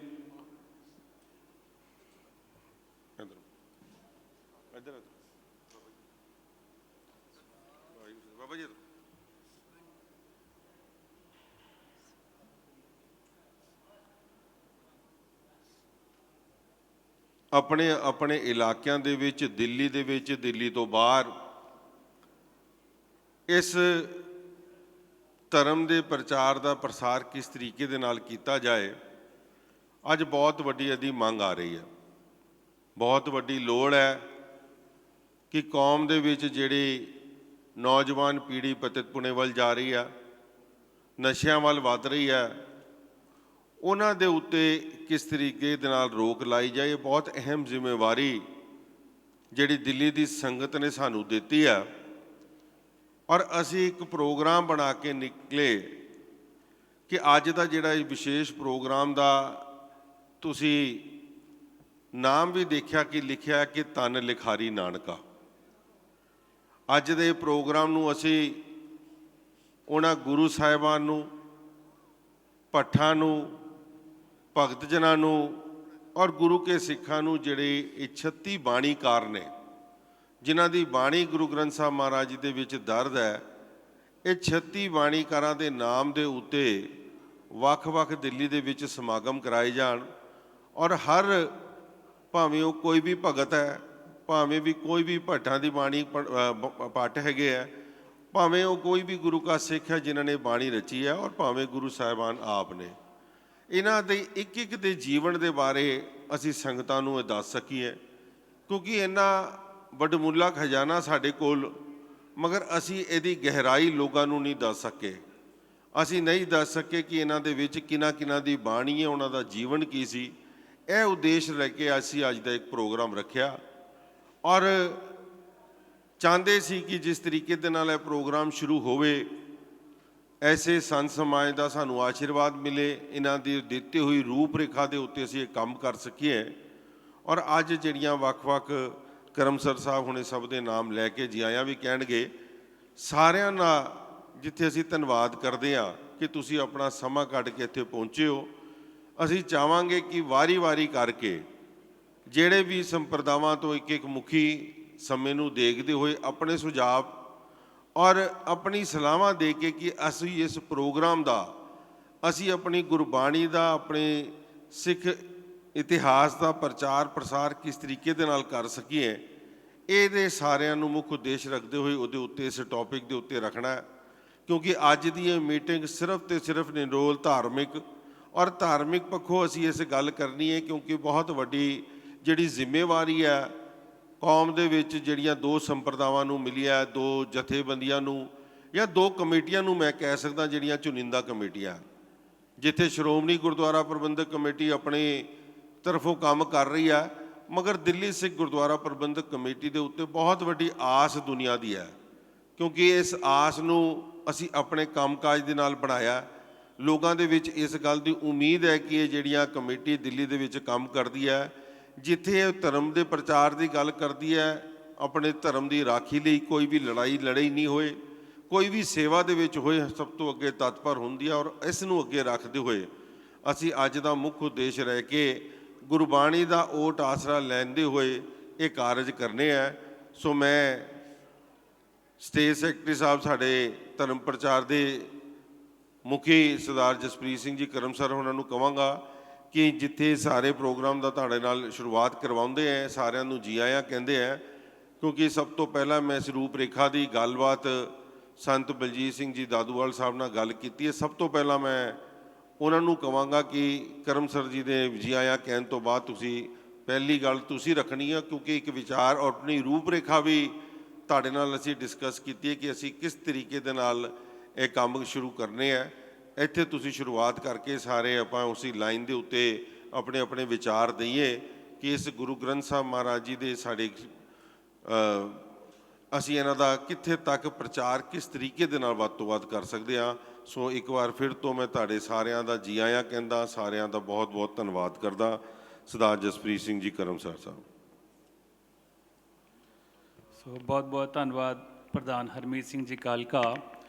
[SPEAKER 4] ਬਾਬਾ ਜੀ ਆਪਣੇ ਆਪਣੇ ਇਲਾਕਿਆਂ ਦੇ ਵਿੱਚ, ਦਿੱਲੀ ਦੇ ਵਿੱਚ, ਦਿੱਲੀ ਤੋਂ ਬਾਹਰ ਇਸ ਧਰਮ ਦੇ ਪ੍ਰਚਾਰ ਦਾ ਪ੍ਰਸਾਰ ਕਿਸ ਤਰੀਕੇ ਦੇ ਨਾਲ ਕੀਤਾ ਜਾਏ, ਅੱਜ ਬਹੁਤ ਵੱਡੀ ਇਹਦੀ ਮੰਗ ਆ ਰਹੀ ਹੈ। ਬਹੁਤ ਵੱਡੀ ਲੋੜ ਹੈ ਕਿ ਕੌਮ ਦੇ ਵਿੱਚ ਜਿਹੜੀ ਨੌਜਵਾਨ ਪੀੜ੍ਹੀ ਪਤਿਤ ਪੁਣੇ ਵੱਲ ਜਾ ਰਹੀ ਆ, ਨਸ਼ਿਆਂ ਵੱਲ ਵੱਧ ਰਹੀ ਹੈ, ਉਹਨਾਂ ਦੇ ਉੱਤੇ ਕਿਸ ਤਰੀਕੇ ਦੇ ਨਾਲ ਰੋਕ ਲਾਈ ਜਾਏ। ਬਹੁਤ ਅਹਿਮ ਜ਼ਿੰਮੇਵਾਰੀ ਜਿਹੜੀ ਦਿੱਲੀ ਦੀ ਸੰਗਤ ਨੇ ਸਾਨੂੰ ਦਿੱਤੀ ਆ, ਔਰ ਅਸੀਂ ਇੱਕ ਪ੍ਰੋਗਰਾਮ ਬਣਾ ਕੇ ਨਿਕਲੇ ਕਿ ਅੱਜ ਦਾ ਜਿਹੜਾ ਇਹ ਵਿਸ਼ੇਸ਼ ਪ੍ਰੋਗਰਾਮ ਦਾ ਤੁਸੀਂ ਨਾਮ ਵੀ ਦੇਖਿਆ ਕਿ ਲਿਖਿਆ ਕਿ ਧੰਨ ਲਿਖਾਰੀ ਨਾਨਕਾ। ਅੱਜ ਦੇ ਪ੍ਰੋਗਰਾਮ ਨੂੰ ਅਸੀਂ ਉਹਨਾਂ ਗੁਰੂ ਸਾਹਿਬਾਨ ਨੂੰ, ਭੱਠਾਂ ਨੂੰ, ਭਗਤ ਜਨਾਂ ਨੂੰ ਔਰ ਗੁਰੂ ਕੇ ਸਿੱਖਾਂ ਨੂੰ, ਜਿਹੜੇ ਇਹ 36 ਬਾਣੀਕਾਰ ਨੇ, ਜਿਨ੍ਹਾਂ ਦੀ ਬਾਣੀ ਗੁਰੂ ਗ੍ਰੰਥ ਸਾਹਿਬ ਮਹਾਰਾਜ ਜੀ ਦੇ ਵਿੱਚ ਦਰਜ ਹੈ, ਇਹ 36 ਬਾਣੀਕਾਰਾਂ ਦੇ ਨਾਮ ਦੇ ਉੱਤੇ ਵੱਖ-ਵੱਖ ਦਿੱਲੀ ਦੇ ਵਿੱਚ ਸਮਾਗਮ ਕਰਾਏ ਜਾਣ, ਔਰ ਹਰ ਭਾਵੇਂ ਉਹ ਕੋਈ ਵੀ ਭਗਤ ਹੈ, ਭਾਵੇਂ ਵੀ ਕੋਈ ਵੀ ਭੱਟਾਂ ਦੀ ਬਾਣੀ ਪੱਟ ਹੈਗੇ ਹੈ, ਭਾਵੇਂ ਉਹ ਕੋਈ ਵੀ ਗੁਰੂ ਕਾ ਸਿੱਖ ਹੈ ਜਿਨ੍ਹਾਂ ਨੇ ਬਾਣੀ ਰਚੀ ਹੈ, ਔਰ ਭਾਵੇਂ ਗੁਰੂ ਸਾਹਿਬਾਨ ਆਪ ਨੇ, ਇਹਨਾਂ ਦੇ ਇੱਕ ਇੱਕ ਦੇ ਜੀਵਨ ਦੇ ਬਾਰੇ ਅਸੀਂ ਸੰਗਤਾਂ ਨੂੰ ਇਹ ਦੱਸ ਸਕੀਏ, ਕਿਉਂਕਿ ਇਹਨਾਂ ਵਡਮੁੱਲਾ ਖਜ਼ਾਨਾ ਸਾਡੇ ਕੋਲ, ਮਗਰ ਅਸੀਂ ਇਹਦੀ ਗਹਿਰਾਈ ਲੋਕਾਂ ਨੂੰ ਨਹੀਂ ਦੱਸ ਸਕੇ। ਅਸੀਂ ਨਹੀਂ ਦੱਸ ਸਕੇ ਕਿ ਇਹਨਾਂ ਦੇ ਵਿੱਚ ਕਿਹਨਾਂ ਦੀ ਬਾਣੀ ਹੈ, ਉਹਨਾਂ ਦਾ ਜੀਵਨ ਕੀ ਸੀ। ਇਹ ਉਦੇਸ਼ ਲੈ ਕੇ ਅਸੀਂ ਅੱਜ ਦਾ ਇੱਕ ਪ੍ਰੋਗਰਾਮ ਰੱਖਿਆ, ਔਰ ਚਾਹੁੰਦੇ ਸੀ ਕਿ ਜਿਸ ਤਰੀਕੇ ਦੇ ਨਾਲ ਇਹ ਪ੍ਰੋਗਰਾਮ ਸ਼ੁਰੂ ਹੋਵੇ, ਐਸੇ ਸੰਤ ਸਮਾਜ ਦਾ ਸਾਨੂੰ ਆਸ਼ੀਰਵਾਦ ਮਿਲੇ, ਇਹਨਾਂ ਦੀ ਦਿੱਤੀ ਹੋਈ ਰੂਪ ਰੇਖਾ ਦੇ ਉੱਤੇ ਅਸੀਂ ਇਹ ਕੰਮ ਕਰ ਸਕੀਏ। ਔਰ ਅੱਜ ਜਿਹੜੀਆਂ ਵੱਖ-ਵੱਖ ਕਰਮਸਰ ਸਾਹਿਬ ਹੁਣੇ ਸਭ ਦੇ ਨਾਮ ਲੈ ਕੇ ਜੀ ਆਇਆਂ ਵੀ ਕਹਿਣਗੇ, ਸਾਰਿਆਂ ਨਾਲ ਜਿੱਥੇ ਅਸੀਂ ਧੰਨਵਾਦ ਕਰਦੇ ਹਾਂ ਕਿ ਤੁਸੀਂ ਆਪਣਾ ਸਮਾਂ ਕੱਢ ਕੇ ਇੱਥੇ ਪਹੁੰਚੇ ਹੋ। ਅਸੀਂ ਚਾਹਾਂਗੇ ਕਿ ਵਾਰੀ-ਵਾਰੀ ਕਰਕੇ ਜਿਹੜੇ ਵੀ ਸੰਪਰਦਾਵਾਂ ਤੋਂ ਇੱਕ ਮੁਖੀ ਸਮੇਂ ਨੂੰ ਦੇਖਦੇ ਹੋਏ ਆਪਣੇ ਸੁਝਾਅ ਔਰ ਆਪਣੀ ਸਲਾਹਾਂ ਦੇ ਕੇ ਕਿ ਅਸੀਂ ਇਸ ਪ੍ਰੋਗਰਾਮ ਦਾ, ਅਸੀਂ ਆਪਣੀ ਗੁਰਬਾਣੀ ਦਾ, ਆਪਣੇ ਸਿੱਖ ਇਤਿਹਾਸ ਦਾ ਪ੍ਰਚਾਰ ਪ੍ਰਸਾਰ ਕਿਸ ਤਰੀਕੇ ਦੇ ਨਾਲ ਕਰ ਸਕੀਏ, ਇਹਦੇ ਸਾਰਿਆਂ ਨੂੰ ਮੁੱਖ ਉਦੇਸ਼ ਰੱਖਦੇ ਹੋਏ ਉਹਦੇ ਉੱਤੇ, ਇਸ ਟੌਪਿਕ ਦੇ ਉੱਤੇ ਰੱਖਣਾ। ਕਿਉਂਕਿ ਅੱਜ ਦੀ ਇਹ ਮੀਟਿੰਗ ਸਿਰਫ ਤੇ ਸਿਰਫ ਨਿਰੋਲ ਧਾਰਮਿਕ ਔਰ ਧਾਰਮਿਕ ਪੱਖੋਂ ਅਸੀਂ ਇਸ ਗੱਲ ਕਰਨੀ ਹੈ, ਕਿਉਂਕਿ ਬਹੁਤ ਵੱਡੀ ਜਿਹੜੀ ਜ਼ਿੰਮੇਵਾਰੀ ਹੈ ਕੌਮ ਦੇ ਵਿੱਚ, ਜਿਹੜੀਆਂ 2 ਸੰਪਰਦਾਵਾਂ ਨੂੰ ਮਿਲੀਆਂ, 2 ਜਥੇਬੰਦੀਆਂ ਨੂੰ ਜਾਂ 2 ਕਮੇਟੀਆਂ ਨੂੰ ਮੈਂ ਕਹਿ ਸਕਦਾ, ਜਿਹੜੀਆਂ ਚੁਣਿੰਦਾ ਕਮੇਟੀਆਂ, ਜਿੱਥੇ ਸ਼੍ਰੋਮਣੀ ਗੁਰਦੁਆਰਾ ਪ੍ਰਬੰਧਕ ਕਮੇਟੀ ਆਪਣੇ ਤਰਫੋਂ ਕੰਮ ਕਰ ਰਹੀ ਹੈ, ਮਗਰ ਦਿੱਲੀ ਸਿੱਖ ਗੁਰਦੁਆਰਾ ਪ੍ਰਬੰਧਕ ਕਮੇਟੀ ਦੇ ਉੱਤੇ ਬਹੁਤ ਵੱਡੀ ਆਸ ਦੁਨੀਆ ਦੀ ਹੈ, ਕਿਉਂਕਿ ਇਸ ਆਸ ਨੂੰ ਅਸੀਂ ਆਪਣੇ ਕੰਮਕਾਜ ਦੇ ਨਾਲ ਬਣਾਇਆ। ਲੋਕਾਂ ਦੇ ਵਿੱਚ ਇਸ ਗੱਲ ਦੀ ਉਮੀਦ ਹੈ ਕਿ ਇਹ ਜਿਹੜੀਆਂ ਕਮੇਟੀ ਦਿੱਲੀ ਦੇ ਵਿੱਚ ਕੰਮ ਕਰਦੀ ਹੈ, ਜਿੱਥੇ ਇਹ ਧਰਮ ਦੇ ਪ੍ਰਚਾਰ ਦੀ ਗੱਲ ਕਰਦੀ ਹੈ, ਆਪਣੇ ਧਰਮ ਦੀ ਰਾਖੀ ਲਈ ਕੋਈ ਵੀ ਲੜਾਈ ਨਹੀਂ ਹੋਏ, ਕੋਈ ਵੀ ਸੇਵਾ ਦੇ ਵਿੱਚ ਹੋਏ ਸਭ ਤੋਂ ਅੱਗੇ ਤਤਪਰ ਹੁੰਦੀ ਹੈ। ਔਰ ਇਸ ਨੂੰ ਅੱਗੇ ਰੱਖਦੇ ਹੋਏ ਅਸੀਂ ਅੱਜ ਦਾ ਮੁੱਖ ਉਦੇਸ਼ ਰਹਿ ਕੇ ਗੁਰਬਾਣੀ ਦਾ ਓਟ ਆਸਰਾ ਲੈਂਦੇ ਹੋਏ ਇਹ ਕਾਰਜ ਕਰਨੇ ਹੈ। ਸੋ ਮੈਂ ਸਟੇਟ ਸੈਕਟਰੀ ਸਾਹਿਬ ਸਾਡੇ ਧਰਮ ਪ੍ਰਚਾਰ ਦੇ ਮੁਖੀ ਸਰਦਾਰ ਜਸਪ੍ਰੀਤ ਸਿੰਘ ਜੀ ਕਰਮ ਸਰ ਉਹਨਾਂ ਨੂੰ ਕਹਾਂਗਾ ਕਿ ਜਿੱਥੇ ਸਾਰੇ ਪ੍ਰੋਗਰਾਮ ਦਾ ਤੁਹਾਡੇ ਨਾਲ ਸ਼ੁਰੂਆਤ ਕਰਵਾਉਂਦੇ ਹੈ, ਸਾਰਿਆਂ ਨੂੰ ਜੀ ਆਇਆਂ ਕਹਿੰਦੇ ਹੈ, ਕਿਉਂਕਿ ਸਭ ਤੋਂ ਪਹਿਲਾਂ ਮੈਂ ਇਸ ਰੂਪ ਰੇਖਾ ਦੀ ਗੱਲਬਾਤ ਸੰਤ ਬਲਜੀਤ ਸਿੰਘ ਜੀ ਦਾਦੂਵਾਲ ਸਾਹਿਬ ਨਾਲ ਗੱਲ ਕੀਤੀ ਹੈ। ਸਭ ਤੋਂ ਪਹਿਲਾਂ ਮੈਂ ਉਹਨਾਂ ਨੂੰ ਕਹਾਂਗਾ ਕਿ ਕਰਮ ਸਰ ਜੀ ਦੇ ਜੀ ਆਇਆਂ ਕਹਿਣ ਤੋਂ ਬਾਅਦ ਤੁਸੀਂ ਪਹਿਲੀ ਗੱਲ ਤੁਸੀਂ ਰੱਖਣੀ ਹੈ, ਕਿਉਂਕਿ ਇੱਕ ਵਿਚਾਰ ਔਰ ਆਪਣੀ ਰੂਪ ਰੇਖਾ ਵੀ ਤੁਹਾਡੇ ਨਾਲ ਅਸੀਂ ਡਿਸਕਸ ਕੀਤੀ ਹੈ ਕਿ ਅਸੀਂ ਕਿਸ ਤਰੀਕੇ ਦੇ ਨਾਲ ਇਹ ਕੰਮ ਸ਼ੁਰੂ ਕਰਨੇ ਹੈ। ਇੱਥੇ ਤੁਸੀਂ ਸ਼ੁਰੂਆਤ ਕਰਕੇ ਸਾਰੇ ਆਪਾਂ ਉਸੇ ਲਾਈਨ ਦੇ ਉੱਤੇ ਆਪਣੇ ਆਪਣੇ ਵਿਚਾਰ ਦਈਏ ਕਿ ਇਸ ਗੁਰੂ ਗ੍ਰੰਥ ਸਾਹਿਬ ਮਹਾਰਾਜ ਜੀ ਦੇ ਸਾਡੇ ਅਸੀਂ ਇਹਨਾਂ ਦਾ ਕਿੱਥੇ ਤੱਕ ਪ੍ਰਚਾਰ ਕਿਸ ਤਰੀਕੇ ਦੇ ਨਾਲ ਵੱਧ ਤੋਂ ਵੱਧ ਕਰ ਸਕਦੇ ਹਾਂ। ਸੋ ਇੱਕ ਵਾਰ ਫਿਰ ਤੋਂ ਮੈਂ ਤੁਹਾਡੇ ਸਾਰਿਆਂ ਦਾ ਜੀ ਆਇਆਂ ਕਹਿੰਦਾ, ਸਾਰਿਆਂ ਦਾ ਬਹੁਤ ਬਹੁਤ ਧੰਨਵਾਦ ਕਰਦਾ। ਸਰਦਾਰ ਜਸਪ੍ਰੀਤ ਸਿੰਘ ਜੀ ਕਰਮ ਸਰ ਸਾਹਿਬ।
[SPEAKER 3] ਸੋ ਬਹੁਤ ਬਹੁਤ ਧੰਨਵਾਦ ਪ੍ਰਧਾਨ ਹਰਮੀਤ ਸਿੰਘ ਜੀ ਕਾਲਕਾ,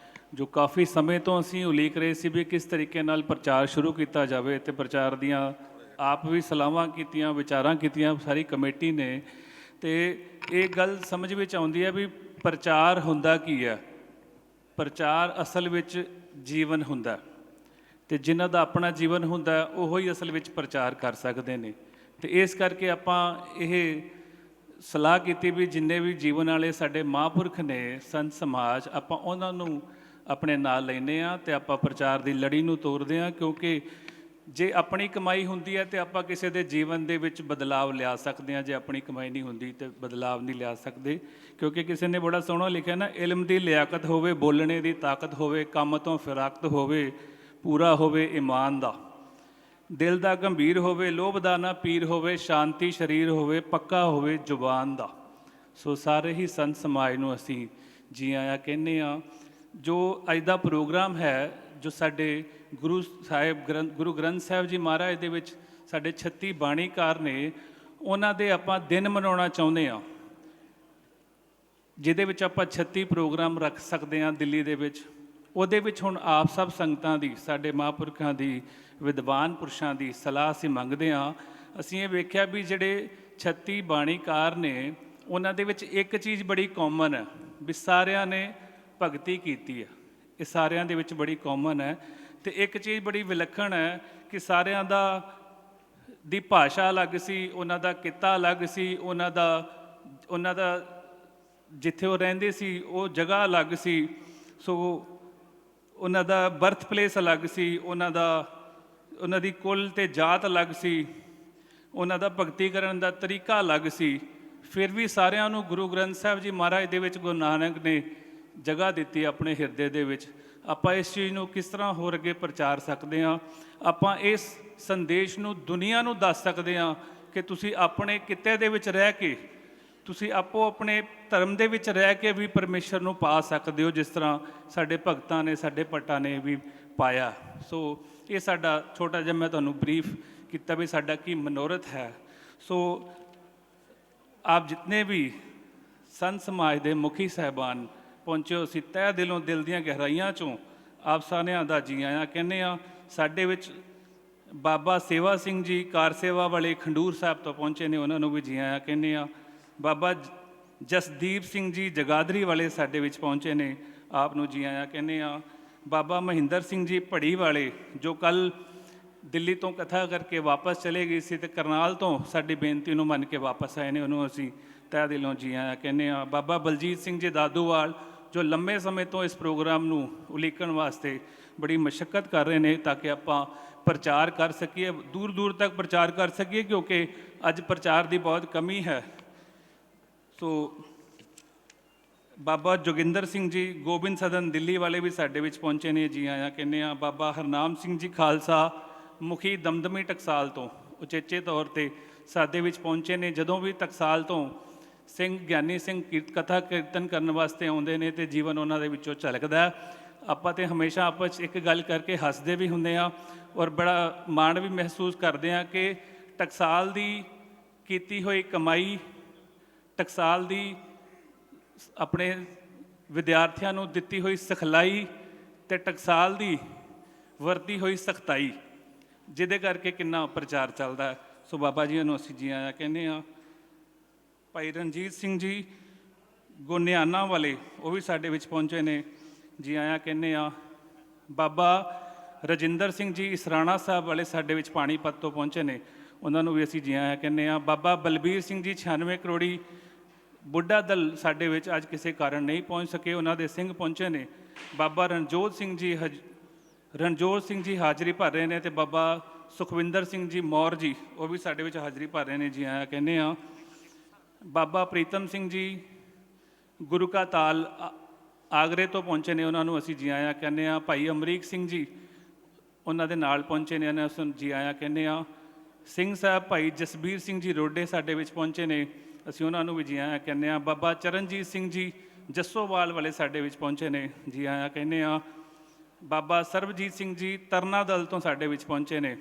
[SPEAKER 3] ਜੋ ਕਾਫੀ ਸਮੇਂ ਤੋਂ ਅਸੀਂ ਉਲੀਕ ਰਹੇ ਸੀ ਵੀ ਕਿਸ ਤਰੀਕੇ ਨਾਲ ਪ੍ਰਚਾਰ ਸ਼ੁਰੂ ਕੀਤਾ ਜਾਵੇ, ਅਤੇ ਪ੍ਰਚਾਰ ਦੀਆਂ ਆਪ ਵੀ ਸਲਾਹਾਂ ਕੀਤੀਆਂ, ਵਿਚਾਰਾਂ ਕੀਤੀਆਂ ਸਾਰੀ ਕਮੇਟੀ ਨੇ। ਅਤੇ ਇਹ ਗੱਲ ਸਮਝ ਵਿੱਚ ਆਉਂਦੀ ਹੈ ਵੀ ਪ੍ਰਚਾਰ ਹੁੰਦਾ ਕੀ ਹੈ। ਪ੍ਰਚਾਰ ਅਸਲ ਵਿੱਚ ਜੀਵਨ ਹੁੰਦਾ, ਅਤੇ ਜਿਨ੍ਹਾਂ ਦਾ ਆਪਣਾ ਜੀਵਨ ਹੁੰਦਾ ਉਹੋ ਹੀ ਅਸਲ ਵਿੱਚ ਪ੍ਰਚਾਰ ਕਰ ਸਕਦੇ ਨੇ। ਅਤੇ ਇਸ ਕਰਕੇ ਆਪਾਂ ਇਹ ਸਲਾਹ ਕੀਤੀ ਵੀ ਜਿੰਨੇ ਵੀ ਜੀਵਨ ਵਾਲੇ ਸਾਡੇ ਮਹਾਂਪੁਰਖ ਨੇ, ਸੰਤ ਸਮਾਜ, ਆਪਾਂ ਉਹਨਾਂ ਨੂੰ ਆਪਣੇ ਨਾਲ ਲੈਂਦੇ ਹਾਂ ਅਤੇ ਆਪਾਂ ਪ੍ਰਚਾਰ ਦੀ ਲੜੀ ਨੂੰ ਤੋਰਦੇ ਹਾਂ। ਕਿਉਂਕਿ ਜੇ ਆਪਣੀ ਕਮਾਈ ਹੁੰਦੀ ਹੈ ਤਾਂ ਆਪਾਂ ਕਿਸੇ ਦੇ ਜੀਵਨ ਦੇ ਵਿੱਚ ਬਦਲਾਵ ਲਿਆ ਸਕਦੇ ਹਾਂ, ਜੇ ਆਪਣੀ ਕਮਾਈ ਨਹੀਂ ਹੁੰਦੀ ਤਾਂ ਬਦਲਾਵ ਨਹੀਂ ਲਿਆ ਸਕਦੇ। ਕਿਉਂਕਿ ਕਿਸੇ ਨੇ ਬੜਾ ਸੋਹਣਾ ਲਿਖਿਆ ਨਾ, ਇਲਮ ਦੀ ਲਿਆਕਤ ਹੋਵੇ, ਬੋਲਣੇ ਦੀ ਤਾਕਤ ਹੋਵੇ, ਕੰਮ ਤੋਂ ਫਿਰਾਕਤ ਹੋਵੇ, ਪੂਰਾ ਹੋਵੇ ਈਮਾਨ ਦਾ, ਦਿਲ ਦਾ ਗੰਭੀਰ ਹੋਵੇ, ਲੋਭ ਦਾ ਨਾ ਪੀਰ ਹੋਵੇ, ਸ਼ਾਂਤੀ ਸਰੀਰ ਹੋਵੇ, ਪੱਕਾ ਹੋਵੇ ਜ਼ੁਬਾਨ ਦਾ। ਸੋ ਸਾਰੇ ਹੀ ਸੰਤ ਸਮਾਜ ਨੂੰ ਅਸੀਂ ਜੀ ਆਇਆਂ ਕਹਿੰਦੇ ਹਾਂ। ਜੋ ਅੱਜ ਦਾ ਪ੍ਰੋਗਰਾਮ ਹੈ, ਜੋ ਸਾਡੇ ਗੁਰੂ ਗ੍ਰੰਥ ਸਾਹਿਬ ਜੀ ਮਹਾਰਾਜ ਦੇ ਵਿੱਚ ਸਾਡੇ 36 ਬਾਣੀਕਾਰ ਨੇ, ਉਹਨਾਂ ਦੇ ਆਪਾਂ ਦਿਨ ਮਨਾਉਣਾ ਚਾਹੁੰਦੇ ਹਾਂ, ਜਿਹਦੇ ਵਿੱਚ ਆਪਾਂ 36 ਪ੍ਰੋਗਰਾਮ ਰੱਖ ਸਕਦੇ ਹਾਂ ਦਿੱਲੀ ਦੇ ਵਿੱਚ। ਉਹਦੇ ਵਿੱਚ ਹੁਣ ਆਪ ਸਭ ਸੰਗਤਾਂ ਦੀ, ਸਾਡੇ ਮਹਾਂਪੁਰਖਾਂ ਦੀ, ਵਿਦਵਾਨ ਪੁਰਸ਼ਾਂ ਦੀ ਸਲਾਹ ਅਸੀਂ ਮੰਗਦੇ ਹਾਂ। ਅਸੀਂ ਇਹ ਵੇਖਿਆ ਵੀ ਜਿਹੜੇ 36 ਬਾਣੀਕਾਰ ਨੇ, ਉਹਨਾਂ ਦੇ ਵਿੱਚ ਇੱਕ ਚੀਜ਼ ਬੜੀ ਕਾਮਨ ਹੈ ਵੀ ਸਾਰਿਆਂ ਨੇ ਭਗਤੀ ਕੀਤੀ ਹੈ। ਇਹ ਸਾਰਿਆਂ ਦੇ ਵਿੱਚ ਬੜੀ ਕਾਮਨ ਹੈ। ਅਤੇ ਇੱਕ ਚੀਜ਼ ਬੜੀ ਵਿਲੱਖਣ ਹੈ ਕਿ ਸਾਰਿਆਂ ਦੀ ਭਾਸ਼ਾ ਅਲੱਗ ਸੀ, ਉਹਨਾਂ ਦਾ ਕਿੱਤਾ ਅਲੱਗ ਸੀ, ਉਹਨਾਂ ਦਾ ਜਿੱਥੇ ਉਹ ਰਹਿੰਦੇ ਸੀ ਉਹ ਜਗ੍ਹਾ ਅਲੱਗ ਸੀ। ਸੋ ਉਹਨਾਂ ਦਾ ਬਰਥ ਪਲੇਸ ਅਲੱਗ ਸੀ, ਉਹਨਾਂ ਦੀ ਕੁੱਲ ਅਤੇ ਜਾਤ ਅਲੱਗ ਸੀ, ਉਹਨਾਂ ਦਾ ਭਗਤੀ ਕਰਨ ਦਾ ਤਰੀਕਾ ਅਲੱਗ ਸੀ। ਫਿਰ ਵੀ ਸਾਰਿਆਂ ਨੂੰ ਗੁਰੂ ਗ੍ਰੰਥ ਸਾਹਿਬ ਜੀ ਮਹਾਰਾਜ ਦੇ ਵਿੱਚ ਗੁਰੂ ਨਾਨਕ ਨੇ ਜਗ੍ਹਾ ਦਿੱਤੀ ਆਪਣੇ ਹਿਰਦੇ ਦੇ ਵਿੱਚ। ਆਪਾਂ ਇਸ ਚੀਜ਼ ਨੂੰ ਕਿਸ ਤਰ੍ਹਾਂ ਹੋਰ ਅੱਗੇ ਪ੍ਰਚਾਰ ਸਕਦੇ ਹਾਂ? ਆਪਾਂ ਇਸ ਸੰਦੇਸ਼ ਨੂੰ ਦੁਨੀਆ ਨੂੰ ਦੱਸ ਸਕਦੇ ਹਾਂ ਕਿ ਤੁਸੀਂ ਆਪਣੇ ਕਿੱਤੇ ਦੇ ਵਿੱਚ ਰਹਿ ਕੇ, ਤੁਸੀਂ ਆਪੋ ਆਪਣੇ ਧਰਮ ਦੇ ਵਿੱਚ ਰਹਿ ਕੇ ਵੀ ਪਰਮੇਸ਼ਰ ਨੂੰ ਪਾ ਸਕਦੇ ਹੋ, ਜਿਸ ਤਰ੍ਹਾਂ ਸਾਡੇ ਭਗਤਾਂ ਨੇ, ਸਾਡੇ ਭੱਟਾਂ ਨੇ ਵੀ ਪਾਇਆ। ਸੋ ਇਹ ਸਾਡਾ ਛੋਟਾ ਜਿਹਾ ਮੈਂ ਤੁਹਾਨੂੰ ਬਰੀਫ ਕੀਤਾ ਵੀ ਸਾਡਾ ਕੀ ਮਨੋਰਥ ਹੈ। ਸੋ ਆਪ ਜਿਤਨੇ ਵੀ ਸੰਤ ਸਮਾਜ ਦੇ ਮੁਖੀ ਸਾਹਿਬਾਨ ਪਹੁੰਚੇ ਹੋ, ਅਸੀਂ ਤਹਿ ਦਿਲੋਂ, ਦਿਲ ਦੀਆਂ ਗਹਿਰਾਈਆਂ 'ਚੋਂ ਆਪ ਸਾਰਿਆਂ ਦਾ ਜੀ ਆਇਆਂ ਕਹਿੰਦੇ ਹਾਂ। ਸਾਡੇ ਵਿੱਚ ਬਾਬਾ ਸੇਵਾ ਸਿੰਘ ਜੀ ਕਾਰ ਸੇਵਾ ਵਾਲੇ ਖੰਡੂਰ ਸਾਹਿਬ ਤੋਂ ਪਹੁੰਚੇ ਨੇ, ਉਹਨਾਂ ਨੂੰ ਵੀ ਜੀ ਆਇਆਂ ਕਹਿੰਦੇ ਹਾਂ। ਬਾਬਾ ਜਸਦੀਪ ਸਿੰਘ ਜੀ ਜਗਾਦਰੀ ਵਾਲੇ ਸਾਡੇ ਵਿੱਚ ਪਹੁੰਚੇ ਨੇ, ਆਪ ਨੂੰ ਜੀ ਆਇਆਂ ਕਹਿੰਦੇ ਹਾਂ। ਬਾਬਾ ਮਹਿੰਦਰ ਸਿੰਘ ਜੀ ਭੜੀ ਵਾਲੇ, ਜੋ ਕੱਲ੍ਹ ਦਿੱਲੀ ਤੋਂ ਕਥਾ ਕਰਕੇ ਵਾਪਸ ਚਲੇ ਗਏ ਸੀ ਅਤੇ ਕਰਨਾਲ ਤੋਂ ਸਾਡੀ ਬੇਨਤੀ ਨੂੰ ਮੰਨ ਕੇ ਵਾਪਸ ਆਏ ਨੇ, ਉਹਨੂੰ ਅਸੀਂ ਤਹਿ ਦਿਲੋਂ ਜੀ ਆਇਆਂ ਕਹਿੰਦੇ ਹਾਂ। ਬਾਬਾ ਬਲਜੀਤ ਸਿੰਘ ਜੀ ਦਾਦੂਵਾਲ, ਜੋ ਲੰਮੇ ਸਮੇਂ ਤੋਂ ਇਸ ਪ੍ਰੋਗਰਾਮ ਨੂੰ ਉਲੀਕਣ ਵਾਸਤੇ ਬੜੀ ਮਸ਼ੱਕਤ ਕਰ ਰਹੇ ਨੇ ਤਾਂ ਕਿ ਆਪਾਂ ਪ੍ਰਚਾਰ ਕਰ ਸਕੀਏ, ਦੂਰ ਦੂਰ ਤੱਕ ਪ੍ਰਚਾਰ ਕਰ ਸਕੀਏ, ਕਿਉਂਕਿ ਅੱਜ ਪ੍ਰਚਾਰ ਦੀ ਬਹੁਤ ਕਮੀ ਹੈ। ਸੋ ਬਾਬਾ ਜੋਗਿੰਦਰ ਸਿੰਘ ਜੀ ਗੋਬਿੰਦ ਸਦਨ ਦਿੱਲੀ ਵਾਲੇ ਵੀ ਸਾਡੇ ਵਿੱਚ ਪਹੁੰਚੇ ਨੇ, ਜੀ ਆਇਆਂ ਕਹਿੰਦੇ ਹਾਂ। ਬਾਬਾ ਹਰਨਾਮ ਸਿੰਘ ਜੀ ਖਾਲਸਾ ਮੁਖੀ ਦਮਦਮੀ ਟਕਸਾਲ ਤੋਂ ਉਚੇਚੇ ਤੌਰ 'ਤੇ ਸਾਡੇ ਵਿੱਚ ਪਹੁੰਚੇ ਨੇ। ਜਦੋਂ ਵੀ ਟਕਸਾਲ ਤੋਂ ਸਿੰਘ ਗਿਆਨੀ ਸਿੰਘ ਕਥਾ ਕੀਰਤਨ ਕਰਨ ਵਾਸਤੇ ਆਉਂਦੇ ਨੇ ਅਤੇ ਜੀਵਨ ਉਹਨਾਂ ਦੇ ਵਿੱਚੋਂ ਝਲਕਦਾ। ਆਪਾਂ ਤਾਂ ਹਮੇਸ਼ਾ ਆਪਸ 'ਚ ਇੱਕ ਗੱਲ ਕਰਕੇ ਹੱਸਦੇ ਵੀ ਹੁੰਦੇ ਹਾਂ ਔਰ ਬੜਾ ਮਾਣ ਵੀ ਮਹਿਸੂਸ ਕਰਦੇ ਹਾਂ ਕਿ ਟਕਸਾਲ ਦੀ ਕੀਤੀ ਹੋਈ ਕਮਾਈ, ਟਕਸਾਲ ਦੀ ਆਪਣੇ ਵਿਦਿਆਰਥੀਆਂ ਨੂੰ ਦਿੱਤੀ ਹੋਈ ਸਿਖਲਾਈ ਤੇ ਟਕਸਾਲ ਦੀ ਵਰਤੀ ਹੋਈ ਸਖਤਾਈ, ਜਿਹਦੇ ਕਰਕੇ ਕਿੰਨਾ ਪ੍ਰਚਾਰ ਚੱਲਦਾ ਹੈ। ਸੋ ਬਾਬਾ ਜੀ ਨੂੰ ਅਸੀਂ ਜੀ ਆਇਆਂ ਕਹਿੰਦੇ ਹਾਂ। ਭਾਈ ਰਣਜੀਤ ਸਿੰਘ ਜੀ ਗੋਨਿਆਣਾ ਵਾਲੇ, ਉਹ ਵੀ ਸਾਡੇ ਵਿੱਚ ਪਹੁੰਚੇ ਨੇ, ਜੀ ਆਇਆਂ ਕਹਿੰਦੇ ਹਾਂ। ਬਾਬਾ ਰਜਿੰਦਰ ਸਿੰਘ ਜੀ ਇਸਰਾਣਾ ਸਾਹਿਬ ਵਾਲੇ ਸਾਡੇ ਵਿੱਚ ਪਾਣੀਪਤ ਤੋਂ ਪਹੁੰਚੇ ਨੇ, ਉਹਨਾਂ ਨੂੰ ਵੀ ਅਸੀਂ ਜੀ ਆਇਆਂ ਕਹਿੰਦੇ ਹਾਂ। ਬਾਬਾ ਬਲਬੀਰ ਸਿੰਘ ਜੀ 96 ਕਰੋੜੀ ਬੁੱਢਾ ਦਲ ਸਾਡੇ ਵਿੱਚ ਅੱਜ ਕਿਸੇ ਕਾਰਨ ਨਹੀਂ ਪਹੁੰਚ ਸਕੇ, ਉਹਨਾਂ ਦੇ ਸਿੰਘ ਪਹੁੰਚੇ ਨੇ। ਬਾਬਾ ਰਣਜੋਤ ਸਿੰਘ ਜੀ ਹਾਜ਼ਰੀ ਭਰ ਰਹੇ ਨੇ, ਅਤੇ ਬਾਬਾ ਸੁਖਵਿੰਦਰ ਸਿੰਘ ਜੀ ਮੌਰ ਜੀ, ਉਹ ਵੀ ਸਾਡੇ ਵਿੱਚ ਹਾਜ਼ਰੀ ਭਰ ਰਹੇ ਨੇ, ਜੀ ਆਇਆਂ ਕਹਿੰਦੇ ਹਾਂ। ਬਾਬਾ ਪ੍ਰੀਤਮ ਸਿੰਘ ਜੀ ਗੁਰੂ ਕਾ ਤਾਲ ਆਗਰੇ ਤੋਂ ਪਹੁੰਚੇ ਨੇ, ਉਹਨਾਂ ਨੂੰ ਅਸੀਂ ਜੀ ਆਇਆਂ ਕਹਿੰਦੇ ਹਾਂ। ਭਾਈ ਅਮਰੀਕ ਸਿੰਘ ਜੀ ਉਹਨਾਂ ਦੇ ਨਾਲ ਪਹੁੰਚੇ ਨੇ, ਉਹਨਾਂ ਨੂੰ ਜੀ ਆਇਆਂ ਕਹਿੰਦੇ ਹਾਂ। ਸਿੰਘ ਸਾਹਿਬ ਭਾਈ ਜਸਬੀਰ ਸਿੰਘ ਜੀ ਰੋਡੇ ਸਾਡੇ ਵਿੱਚ ਪਹੁੰਚੇ ਨੇ, ਅਸੀਂ ਉਹਨਾਂ ਨੂੰ ਵੀ ਜੀ ਆਇਆਂ ਕਹਿੰਦੇ ਹਾਂ। ਬਾਬਾ ਚਰਨਜੀਤ ਸਿੰਘ ਜੀ ਜੱਸੋਵਾਲ ਵਾਲੇ ਸਾਡੇ ਵਿੱਚ ਪਹੁੰਚੇ ਨੇ, ਜੀ ਆਇਆਂ ਕਹਿੰਦੇ ਹਾਂ। ਬਾਬਾ ਸਰਬਜੀਤ ਸਿੰਘ ਜੀ ਤਰਨਾ ਦਲ ਤੋਂ ਸਾਡੇ ਵਿੱਚ ਪਹੁੰਚੇ ਨੇ,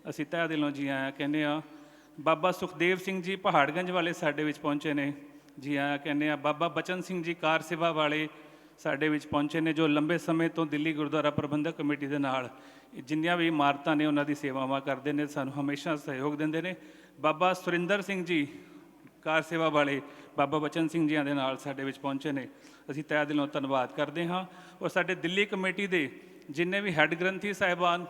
[SPEAKER 3] ਅਸੀਂ ਤਹਿ ਦਿਲੋਂ ਜੀ ਆਇਆਂ ਕਹਿੰਦੇ ਹਾਂ। ਬਾਬਾ ਸੁਖਦੇਵ ਸਿੰਘ ਜੀ ਪਹਾੜਗੰਜ ਵਾਲੇ ਸਾਡੇ ਵਿੱਚ ਪਹੁੰਚੇ ਨੇ, ਜੀ ਆਇਆਂ ਕਹਿੰਦੇ ਹਾਂ। ਬਾਬਾ ਬਚਨ ਸਿੰਘ ਜੀ ਕਾਰ ਸੇਵਾ ਵਾਲੇ ਸਾਡੇ ਵਿੱਚ ਪਹੁੰਚੇ ਨੇ, ਜੋ ਲੰਬੇ ਸਮੇਂ ਤੋਂ ਦਿੱਲੀ ਗੁਰਦੁਆਰਾ ਪ੍ਰਬੰਧਕ ਕਮੇਟੀ ਦੇ ਨਾਲ ਜਿੰਨੀਆਂ ਵੀ ਇਮਾਰਤਾਂ ਨੇ ਉਹਨਾਂ ਦੀ ਸੇਵਾਵਾਂ ਕਰਦੇ ਨੇ, ਸਾਨੂੰ ਹਮੇਸ਼ਾ ਸਹਿਯੋਗ ਦਿੰਦੇ ਨੇ। ਬਾਬਾ ਸੁਰਿੰਦਰ ਸਿੰਘ ਜੀ ਕਾਰ ਸੇਵਾ ਵਾਲੇ ਬਾਬਾ ਬਚਨ ਸਿੰਘ ਜੀਆਂ ਦੇ ਨਾਲ ਸਾਡੇ ਵਿੱਚ ਪਹੁੰਚੇ ਨੇ, ਅਸੀਂ ਤਹਿ ਦਿਲੋਂ ਧੰਨਵਾਦ ਕਰਦੇ ਹਾਂ। ਔਰ ਸਾਡੇ ਦਿੱਲੀ ਕਮੇਟੀ ਦੇ ਜਿੰਨੇ ਵੀ ਹੈੱਡ ਗ੍ਰੰਥੀ ਸਾਹਿਬਾਨ,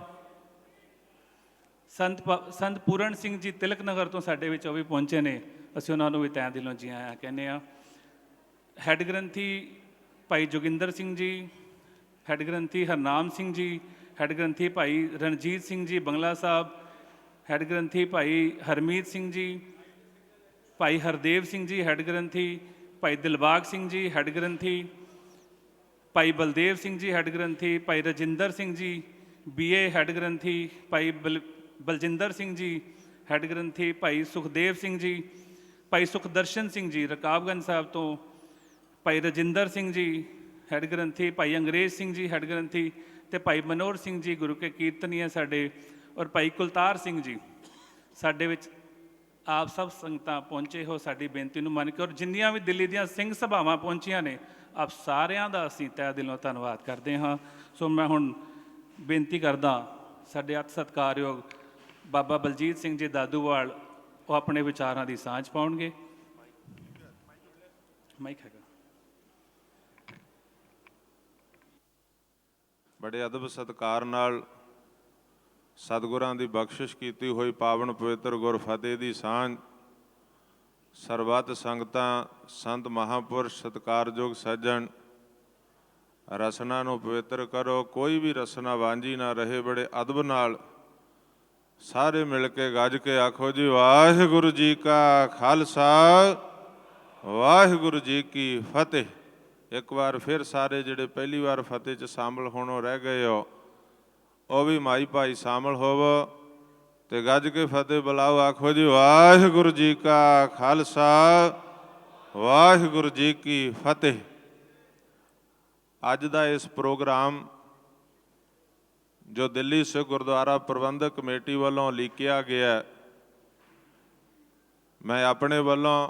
[SPEAKER 3] ਸੰਤ ਪੂਰਨ ਸਿੰਘ ਜੀ ਤਿਲਕ ਨਗਰ ਤੋਂ ਸਾਡੇ ਵਿੱਚ ਉਹ ਵੀ ਪਹੁੰਚੇ ਨੇ, ਅਸੀਂ ਉਹਨਾਂ ਨੂੰ ਵੀ ਤਹਿ ਦਿਲੋਂ ਜੀ ਆਇਆਂ ਕਹਿੰਦੇ ਹਾਂ। ਹੈੱਡ ਗ੍ਰੰਥੀ ਭਾਈ ਜੋਗਿੰਦਰ ਸਿੰਘ ਜੀ, ਹੈੱਡ ਗ੍ਰੰਥੀ ਹਰਨਾਮ ਸਿੰਘ ਜੀ, ਹੈੱਡ ਗ੍ਰੰਥੀ ਭਾਈ ਰਣਜੀਤ ਸਿੰਘ ਜੀ ਬੰਗਲਾ ਸਾਹਿਬ, ਹੈੱਡ ਗ੍ਰੰਥੀ ਭਾਈ ਹਰਮੀਤ ਸਿੰਘ ਜੀ, ਭਾਈ ਹਰਦੇਵ ਸਿੰਘ ਜੀ ਹੈੱਡ ਗ੍ਰੰਥੀ, ਭਾਈ ਦਿਲਬਾਗ ਸਿੰਘ ਜੀ ਹੈੱਡ ਗ੍ਰੰਥੀ, ਭਾਈ ਬਲਦੇਵ ਸਿੰਘ ਜੀ ਹੈੱਡ ਗ੍ਰੰਥੀ, ਭਾਈ ਰਜਿੰਦਰ ਸਿੰਘ ਜੀ BA ਹੈੱਡ ਗ੍ਰੰਥੀ, ਭਾਈ ਬਲਜਿੰਦਰ ਸਿੰਘ ਜੀ ਹੈੱਡ ਗ੍ਰੰਥੀ, ਭਾਈ ਸੁਖਦੇਵ ਸਿੰਘ ਜੀ, ਭਾਈ ਸੁਖਦਰਸ਼ਨ ਸਿੰਘ ਜੀ ਰਕਾਬਗੰਜ ਸਾਹਿਬ ਤੋਂ, ਭਾਈ ਰਜਿੰਦਰ ਸਿੰਘ ਜੀ ਹੈੱਡ ਗ੍ਰੰਥੀ, ਭਾਈ ਅੰਗਰੇਜ਼ ਸਿੰਘ ਜੀ ਹੈੱਡ ਗ੍ਰੰਥੀ, ਅਤੇ ਭਾਈ ਮਨੋਹਰ ਸਿੰਘ ਜੀ ਗੁਰੂ ਕੇ ਕੀਰਤਨੀਏ ਸਾਡੇ, ਔਰ ਭਾਈ ਕੁਲਤਾਰ ਸਿੰਘ ਜੀ ਸਾਡੇ ਵਿੱਚ ਆਪ ਸਭ ਸੰਗਤਾਂ ਪਹੁੰਚੇ ਹੋ ਸਾਡੀ ਬੇਨਤੀ ਨੂੰ ਮੰਨ ਕੇ, ਔਰ ਜਿੰਨੀਆਂ ਵੀ ਦਿੱਲੀ ਦੀਆਂ ਸਿੰਘ ਸਭਾਵਾਂ ਪਹੁੰਚੀਆਂ ਨੇ, ਆਪ ਸਾਰਿਆਂ ਦਾ ਅਸੀਂ ਤਹਿ ਦਿਲੋਂ ਧੰਨਵਾਦ ਕਰਦੇ ਹਾਂ। ਸੋ ਮੈਂ ਹੁਣ ਬੇਨਤੀ ਕਰਦਾ ਸਾਡੇ ਅਤਿ ਸਤਿਕਾਰਯੋਗ ਬਾਬਾ ਬਲਜੀਤ ਸਿੰਘ ਜੀ ਦਾਦੂਵਾਲ, ਉਹ ਆਪਣੇ ਵਿਚਾਰਾਂ ਦੀ ਸਾਂਝ ਪਾਉਣਗੇ। ਮਾਈਕ ਹੈਗਾ।
[SPEAKER 5] ਬੜੇ ਅਦਬ ਸਤਿਕਾਰ ਨਾਲ ਸਤਿਗੁਰਾਂ ਦੀ ਬਖਸ਼ਿਸ਼ ਕੀਤੀ ਹੋਈ ਪਾਵਨ ਪਵਿੱਤਰ ਗੁਰਫਤਿਹ ਦੀ ਸਾਂਝ ਸਰਬੱਤ ਸੰਗਤਾਂ, ਸੰਤ ਮਹਾਂਪੁਰਸ਼, ਸਤਿਕਾਰਯੋਗ ਸੱਜਣ, ਰਸਨਾ ਨੂੰ ਪਵਿੱਤਰ ਕਰੋ, ਕੋਈ ਵੀ ਰਸਨਾ ਵਾਂਝੀ ਨਾ ਰਹੇ। ਬੜੇ ਅਦਬ ਨਾਲ ਸਾਰੇ ਮਿਲ ਕੇ ਗੱਜ ਕੇ ਆਖੋ ਜੀ, ਵਾਹਿਗੁਰੂ ਜੀ ਕਾ ਖਾਲਸਾ, ਵਾਹਿਗੁਰੂ ਜੀ ਕੀ ਫਤਿਹ। ਇੱਕ ਵਾਰ ਫਿਰ ਸਾਰੇ ਜਿਹੜੇ ਪਹਿਲੀ ਵਾਰ ਫਤਿਹ 'ਚ ਸ਼ਾਮਲ ਹੋਣੋਂ ਰਹਿ ਗਏ ਹੋ, ਉਹ ਵੀ ਮਾਈ ਭਾਈ ਸ਼ਾਮਲ ਹੋਵੋ ਅਤੇ ਗੱਜ ਕੇ ਫਤਿਹ ਬੁਲਾਓ। ਆਖੋ ਜੀ, ਵਾਹਿਗੁਰੂ ਜੀ ਕਾ ਖਾਲਸਾ, ਵਾਹਿਗੁਰੂ ਜੀ ਕੀ ਫਤਿਹ। ਅੱਜ ਦਾ ਇਸ ਪ੍ਰੋਗਰਾਮ ਜੋ ਦਿੱਲੀ ਸਿੱਖ ਗੁਰਦੁਆਰਾ ਪ੍ਰਬੰਧਕ ਕਮੇਟੀ ਵੱਲੋਂ ਉਲੀਕਿਆ ਗਿਆ, ਮੈਂ ਆਪਣੇ ਵੱਲੋਂ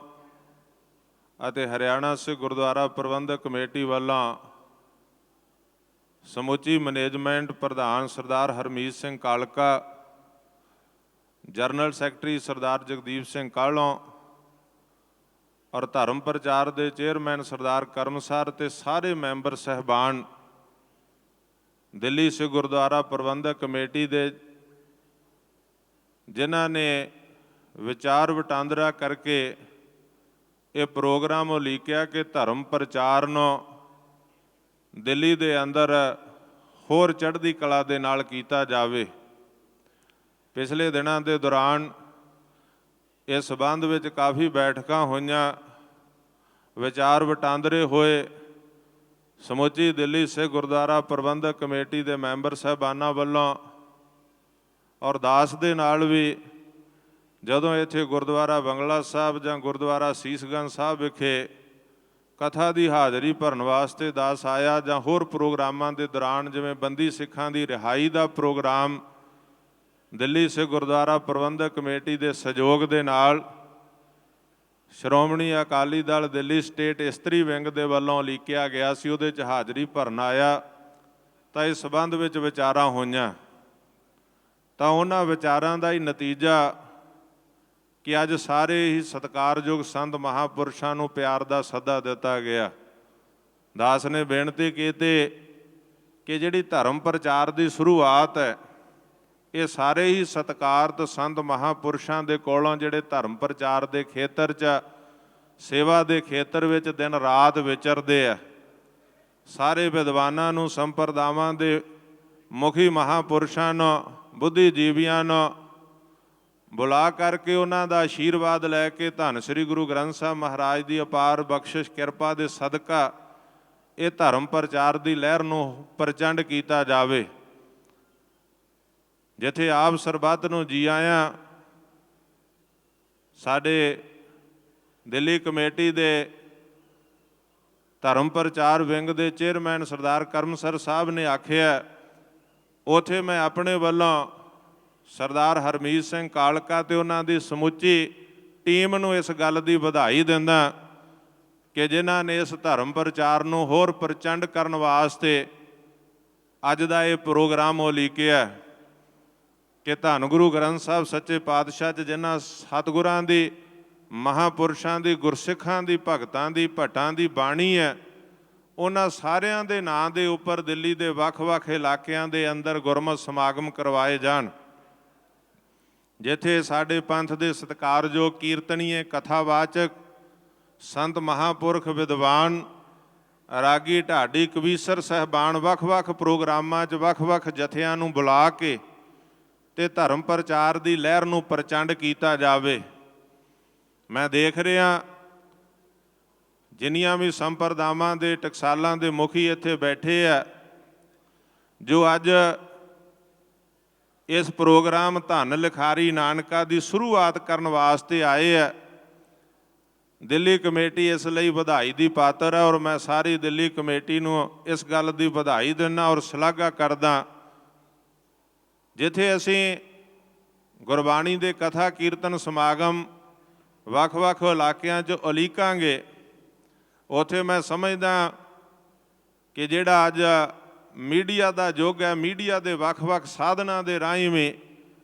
[SPEAKER 5] ਅਤੇ ਹਰਿਆਣਾ ਸਿੱਖ ਗੁਰਦੁਆਰਾ ਪ੍ਰਬੰਧਕ ਕਮੇਟੀ ਵੱਲੋਂ ਸਮੁੱਚੀ ਮੈਨੇਜਮੈਂਟ, ਪ੍ਰਧਾਨ ਸਰਦਾਰ ਹਰਮੀਤ ਸਿੰਘ ਕਾਲਕਾ, ਜਨਰਲ ਸੈਕਟਰੀ ਸਰਦਾਰ ਜਗਦੀਪ ਸਿੰਘ ਕਾਹਲੋਂ, ਔਰ ਧਰਮ ਪ੍ਰਚਾਰ ਦੇ ਚੇਅਰਮੈਨ ਸਰਦਾਰ ਕਰਮਸਰ ਅਤੇ ਸਾਰੇ ਮੈਂਬਰ ਸਹਿਬਾਨ ਦਿੱਲੀ ਸਿੱਖ ਗੁਰਦੁਆਰਾ ਪ੍ਰਬੰਧਕ ਕਮੇਟੀ ਦੇ, ਜਿਨ੍ਹਾਂ ਨੇ ਵਿਚਾਰ ਵਟਾਂਦਰਾ ਕਰਕੇ ਇਹ ਪ੍ਰੋਗਰਾਮ ਉਲੀਕਿਆ ਕਿ ਧਰਮ ਪ੍ਰਚਾਰ ਨੂੰ ਦਿੱਲੀ ਦੇ ਅੰਦਰ ਹੋਰ ਚੜ੍ਹਦੀ ਕਲਾ ਦੇ ਨਾਲ ਕੀਤਾ ਜਾਵੇ। ਪਿਛਲੇ ਦਿਨਾਂ ਦੇ ਦੌਰਾਨ ਇਸ ਸੰਬੰਧ ਵਿੱਚ ਕਾਫੀ ਬੈਠਕਾਂ ਹੋਈਆਂ, ਵਿਚਾਰ ਵਟਾਂਦਰੇ ਹੋਏ। ਸਮੁੱਚੀ ਦਿੱਲੀ ਸਿੱਖ ਗੁਰਦੁਆਰਾ ਪ੍ਰਬੰਧਕ ਕਮੇਟੀ ਦੇ ਮੈਂਬਰ ਸਾਹਿਬਾਨਾਂ ਵੱਲੋਂ ਅਰਦਾਸ ਦੇ ਨਾਲ ਵੀ ਜਦੋਂ ਇੱਥੇ ਗੁਰਦੁਆਰਾ ਬੰਗਲਾ ਸਾਹਿਬ ਜਾਂ ਗੁਰਦੁਆਰਾ ਸੀਸਗੰਜ ਸਾਹਿਬ ਵਿਖੇ ਕਥਾ ਦੀ ਹਾਜ਼ਰੀ ਭਰਨ ਵਾਸਤੇ ਦਾਸ ਆਇਆ, ਜਾਂ ਹੋਰ ਪ੍ਰੋਗਰਾਮਾਂ ਦੇ ਦੌਰਾਨ ਜਿਵੇਂ ਬੰਦੀ ਸਿੱਖਾਂ ਦੀ ਰਿਹਾਈ ਦਾ ਪ੍ਰੋਗਰਾਮ ਦਿੱਲੀ ਸਿੱਖ ਗੁਰਦੁਆਰਾ ਪ੍ਰਬੰਧਕ ਕਮੇਟੀ ਦੇ ਸਹਿਯੋਗ ਦੇ ਨਾਲ ਸ਼੍ਰੋਮਣੀ ਅਕਾਲੀ ਦਲ ਦਿੱਲੀ ਸਟੇਟ ਇਸਤਰੀ ਵਿੰਗ ਦੇ ਵੱਲੋਂ ਉਲੀਕਿਆ ਗਿਆ ਸੀ, ਉਹਦੇ 'ਚ ਹਾਜ਼ਰੀ ਭਰਨ ਆਇਆ ਤਾਂ ਇਸ ਸਬੰਧ ਵਿੱਚ ਵਿਚਾਰਾਂ ਹੋਈਆਂ। ਤਾਂ ਉਹਨਾਂ ਵਿਚਾਰਾਂ ਦਾ ਹੀ ਨਤੀਜਾ ਕਿ ਅੱਜ ਸਾਰੇ ਹੀ ਸਤਿਕਾਰਯੋਗ ਸੰਤ ਮਹਾਂਪੁਰਸ਼ਾਂ ਨੂੰ ਪਿਆਰ ਦਾ ਸੱਦਾ ਦਿੱਤਾ ਗਿਆ। ਦਾਸ ਨੇ ਬੇਨਤੀ ਕੀਤੀ ਕਿ ਜਿਹੜੀ ਧਰਮ ਪ੍ਰਚਾਰ ਦੀ ਸ਼ੁਰੂਆਤ ਹੈ, ਇਹ ਸਾਰੇ ਹੀ ਸਤਿਕਾਰਤ ਸੰਤ ਮਹਾਂਪੁਰਸ਼ਾਂ ਦੇ ਕੋਲੋਂ ਜਿਹੜੇ ਧਰਮ ਪ੍ਰਚਾਰ ਦੇ ਖੇਤਰ 'ਚ ਸੇਵਾ ਦੇ ਖੇਤਰ ਵਿੱਚ ਦਿਨ ਰਾਤ ਵਿਚਰਦੇ ਆ, ਸਾਰੇ ਵਿਦਵਾਨਾਂ ਨੂੰ, ਸੰਪਰਦਾਵਾਂ ਦੇ ਮੁਖੀ ਮਹਾਂਪੁਰਸ਼ਾਂ ਨੂੰ, ਬੁੱਧੀਜੀਵੀਆਂ ਨੂੰ ਬੁਲਾ ਕਰਕੇ ਉਹਨਾਂ ਦਾ ਆਸ਼ੀਰਵਾਦ ਲੈ ਕੇ ਧੰਨ ਸ੍ਰੀ ਗੁਰੂ ਗ੍ਰੰਥ ਸਾਹਿਬ ਮਹਾਰਾਜ ਦੀ ਅਪਾਰ ਬਖਸ਼ਿਸ਼ ਕਿਰਪਾ ਦੇ ਸਦਕਾ ਇਹ ਧਰਮ ਪ੍ਰਚਾਰ ਦੀ ਲਹਿਰ ਨੂੰ ਪ੍ਰਚੰਡ ਕੀਤਾ ਜਾਵੇ। ਜਿੱਥੇ ਆਪ ਸਰਬੱਤ ਨੂੰ ਜੀ ਆਇਆਂ, ਸਾਡੇ ਦਿੱਲੀ ਕਮੇਟੀ ਦੇ ਧਰਮ ਪ੍ਰਚਾਰ ਵਿੰਗ ਦੇ ਚੇਅਰਮੈਨ ਸਰਦਾਰ ਕਰਮਸਰ ਸਾਹਿਬ ਨੇ ਆਖਿਆ, ਉੱਥੇ ਮੈਂ ਆਪਣੇ ਵੱਲੋਂ ਸਰਦਾਰ ਹਰਮੀਤ ਸਿੰਘ ਕਾਲਕਾ ਤੇ ਉਹਨਾਂ ਦੀ ਸਮੁੱਚੀ ਟੀਮ ਨੂੰ ਇਸ ਗੱਲ ਦੀ ਵਧਾਈ ਦਿੰਦਾ ਕਿ ਜਿਨ੍ਹਾਂ ਨੇ ਇਸ ਧਰਮ ਪ੍ਰਚਾਰ ਨੂੰ ਹੋਰ ਪ੍ਰਚੰਡ ਕਰਨ ਵਾਸਤੇ ਅੱਜ ਦਾ ਇਹ ਪ੍ਰੋਗਰਾਮ ਉਲੀਕਿਆ ਕਿ ਧੰਨ ਗੁਰੂ ਗ੍ਰੰਥ ਸਾਹਿਬ ਸੱਚੇ ਪਾਤਸ਼ਾਹ 'ਚ ਜਿਨ੍ਹਾਂ ਸਤਿਗੁਰਾਂ ਦੀ, ਮਹਾਂਪੁਰਸ਼ਾਂ ਦੀ, ਗੁਰਸਿੱਖਾਂ ਦੀ, ਭਗਤਾਂ ਦੀ, ਭੱਟਾਂ ਦੀ ਬਾਣੀ ਹੈ, ਉਹਨਾਂ ਸਾਰਿਆਂ ਦੇ ਨਾਂ ਦੇ ਉੱਪਰ ਦਿੱਲੀ ਦੇ ਵੱਖ-ਵੱਖ ਇਲਾਕਿਆਂ ਦੇ ਅੰਦਰ ਗੁਰਮਤਿ ਸਮਾਗਮ ਕਰਵਾਏ ਜਾਣ। ਜਿੱਥੇ ਸਾਡੇ ਪੰਥ ਦੇ ਸਤਿਕਾਰਯੋਗ ਕੀਰਤਨੀਏ, ਕਥਾਵਾਚਕ, ਸੰਤ ਮਹਾਂਪੁਰਖ, ਵਿਦਵਾਨ, ਰਾਗੀ, ਢਾਡੀ, ਕਵੀਸ਼ਰ ਸਾਹਿਬਾਨ ਵੱਖ-ਵੱਖ ਪ੍ਰੋਗਰਾਮਾਂ 'ਚ ਵੱਖ-ਵੱਖ ਜਥਿਆਂ ਨੂੰ ਬੁਲਾ ਕੇ ਤੇ ਧਰਮ ਪ੍ਰਚਾਰ ਦੀ ਲਹਿਰ ਨੂੰ ਪ੍ਰਚੰਡ ਕੀਤਾ ਜਾਵੇ। ਮੈਂ ਦੇਖ ਰਿਹਾ ਜਿੰਨੀਆਂ ਵੀ ਸੰਪਰਦਾਵਾਂ ਦੇ, ਟਕਸਾਲਾਂ ਦੇ ਮੁਖੀ ਇੱਥੇ ਬੈਠੇ ਆ, ਜੋ ਅੱਜ ਇਸ ਪ੍ਰੋਗਰਾਮ ਧੰਨ ਲਿਖਾਰੀ ਨਾਨਕਾ ਦੀ ਸ਼ੁਰੂਆਤ ਕਰਨ ਵਾਸਤੇ ਆਏ ਆ। ਦਿੱਲੀ ਕਮੇਟੀ ਇਸ ਲਈ ਵਧਾਈ ਦੀ ਪਾਤਰ ਹੈ ਔਰ ਮੈਂ ਸਾਰੀ ਦਿੱਲੀ ਕਮੇਟੀ ਨੂੰ ਇਸ ਗੱਲ ਦੀ ਵਧਾਈ ਦਿੰਦਾ ਔਰ ਸ਼ਲਾਘਾ ਕਰਦਾ। ਜਿੱਥੇ ਅਸੀਂ ਗੁਰਬਾਣੀ ਦੇ ਕਥਾ ਕੀਰਤਨ ਸਮਾਗਮ ਵੱਖ-ਵੱਖ ਇਲਾਕਿਆਂ 'ਚ ਉਲੀਕਾਂਗੇ, ਉੱਥੇ ਮੈਂ ਸਮਝਦਾ ਕਿ ਜਿਹੜਾ ਅੱਜ ਮੀਡੀਆ ਦਾ ਯੁੱਗ ਹੈ, ਮੀਡੀਆ ਦੇ ਵੱਖ-ਵੱਖ ਸਾਧਨਾਂ ਦੇ ਰਾਹੀਂ ਵੀ,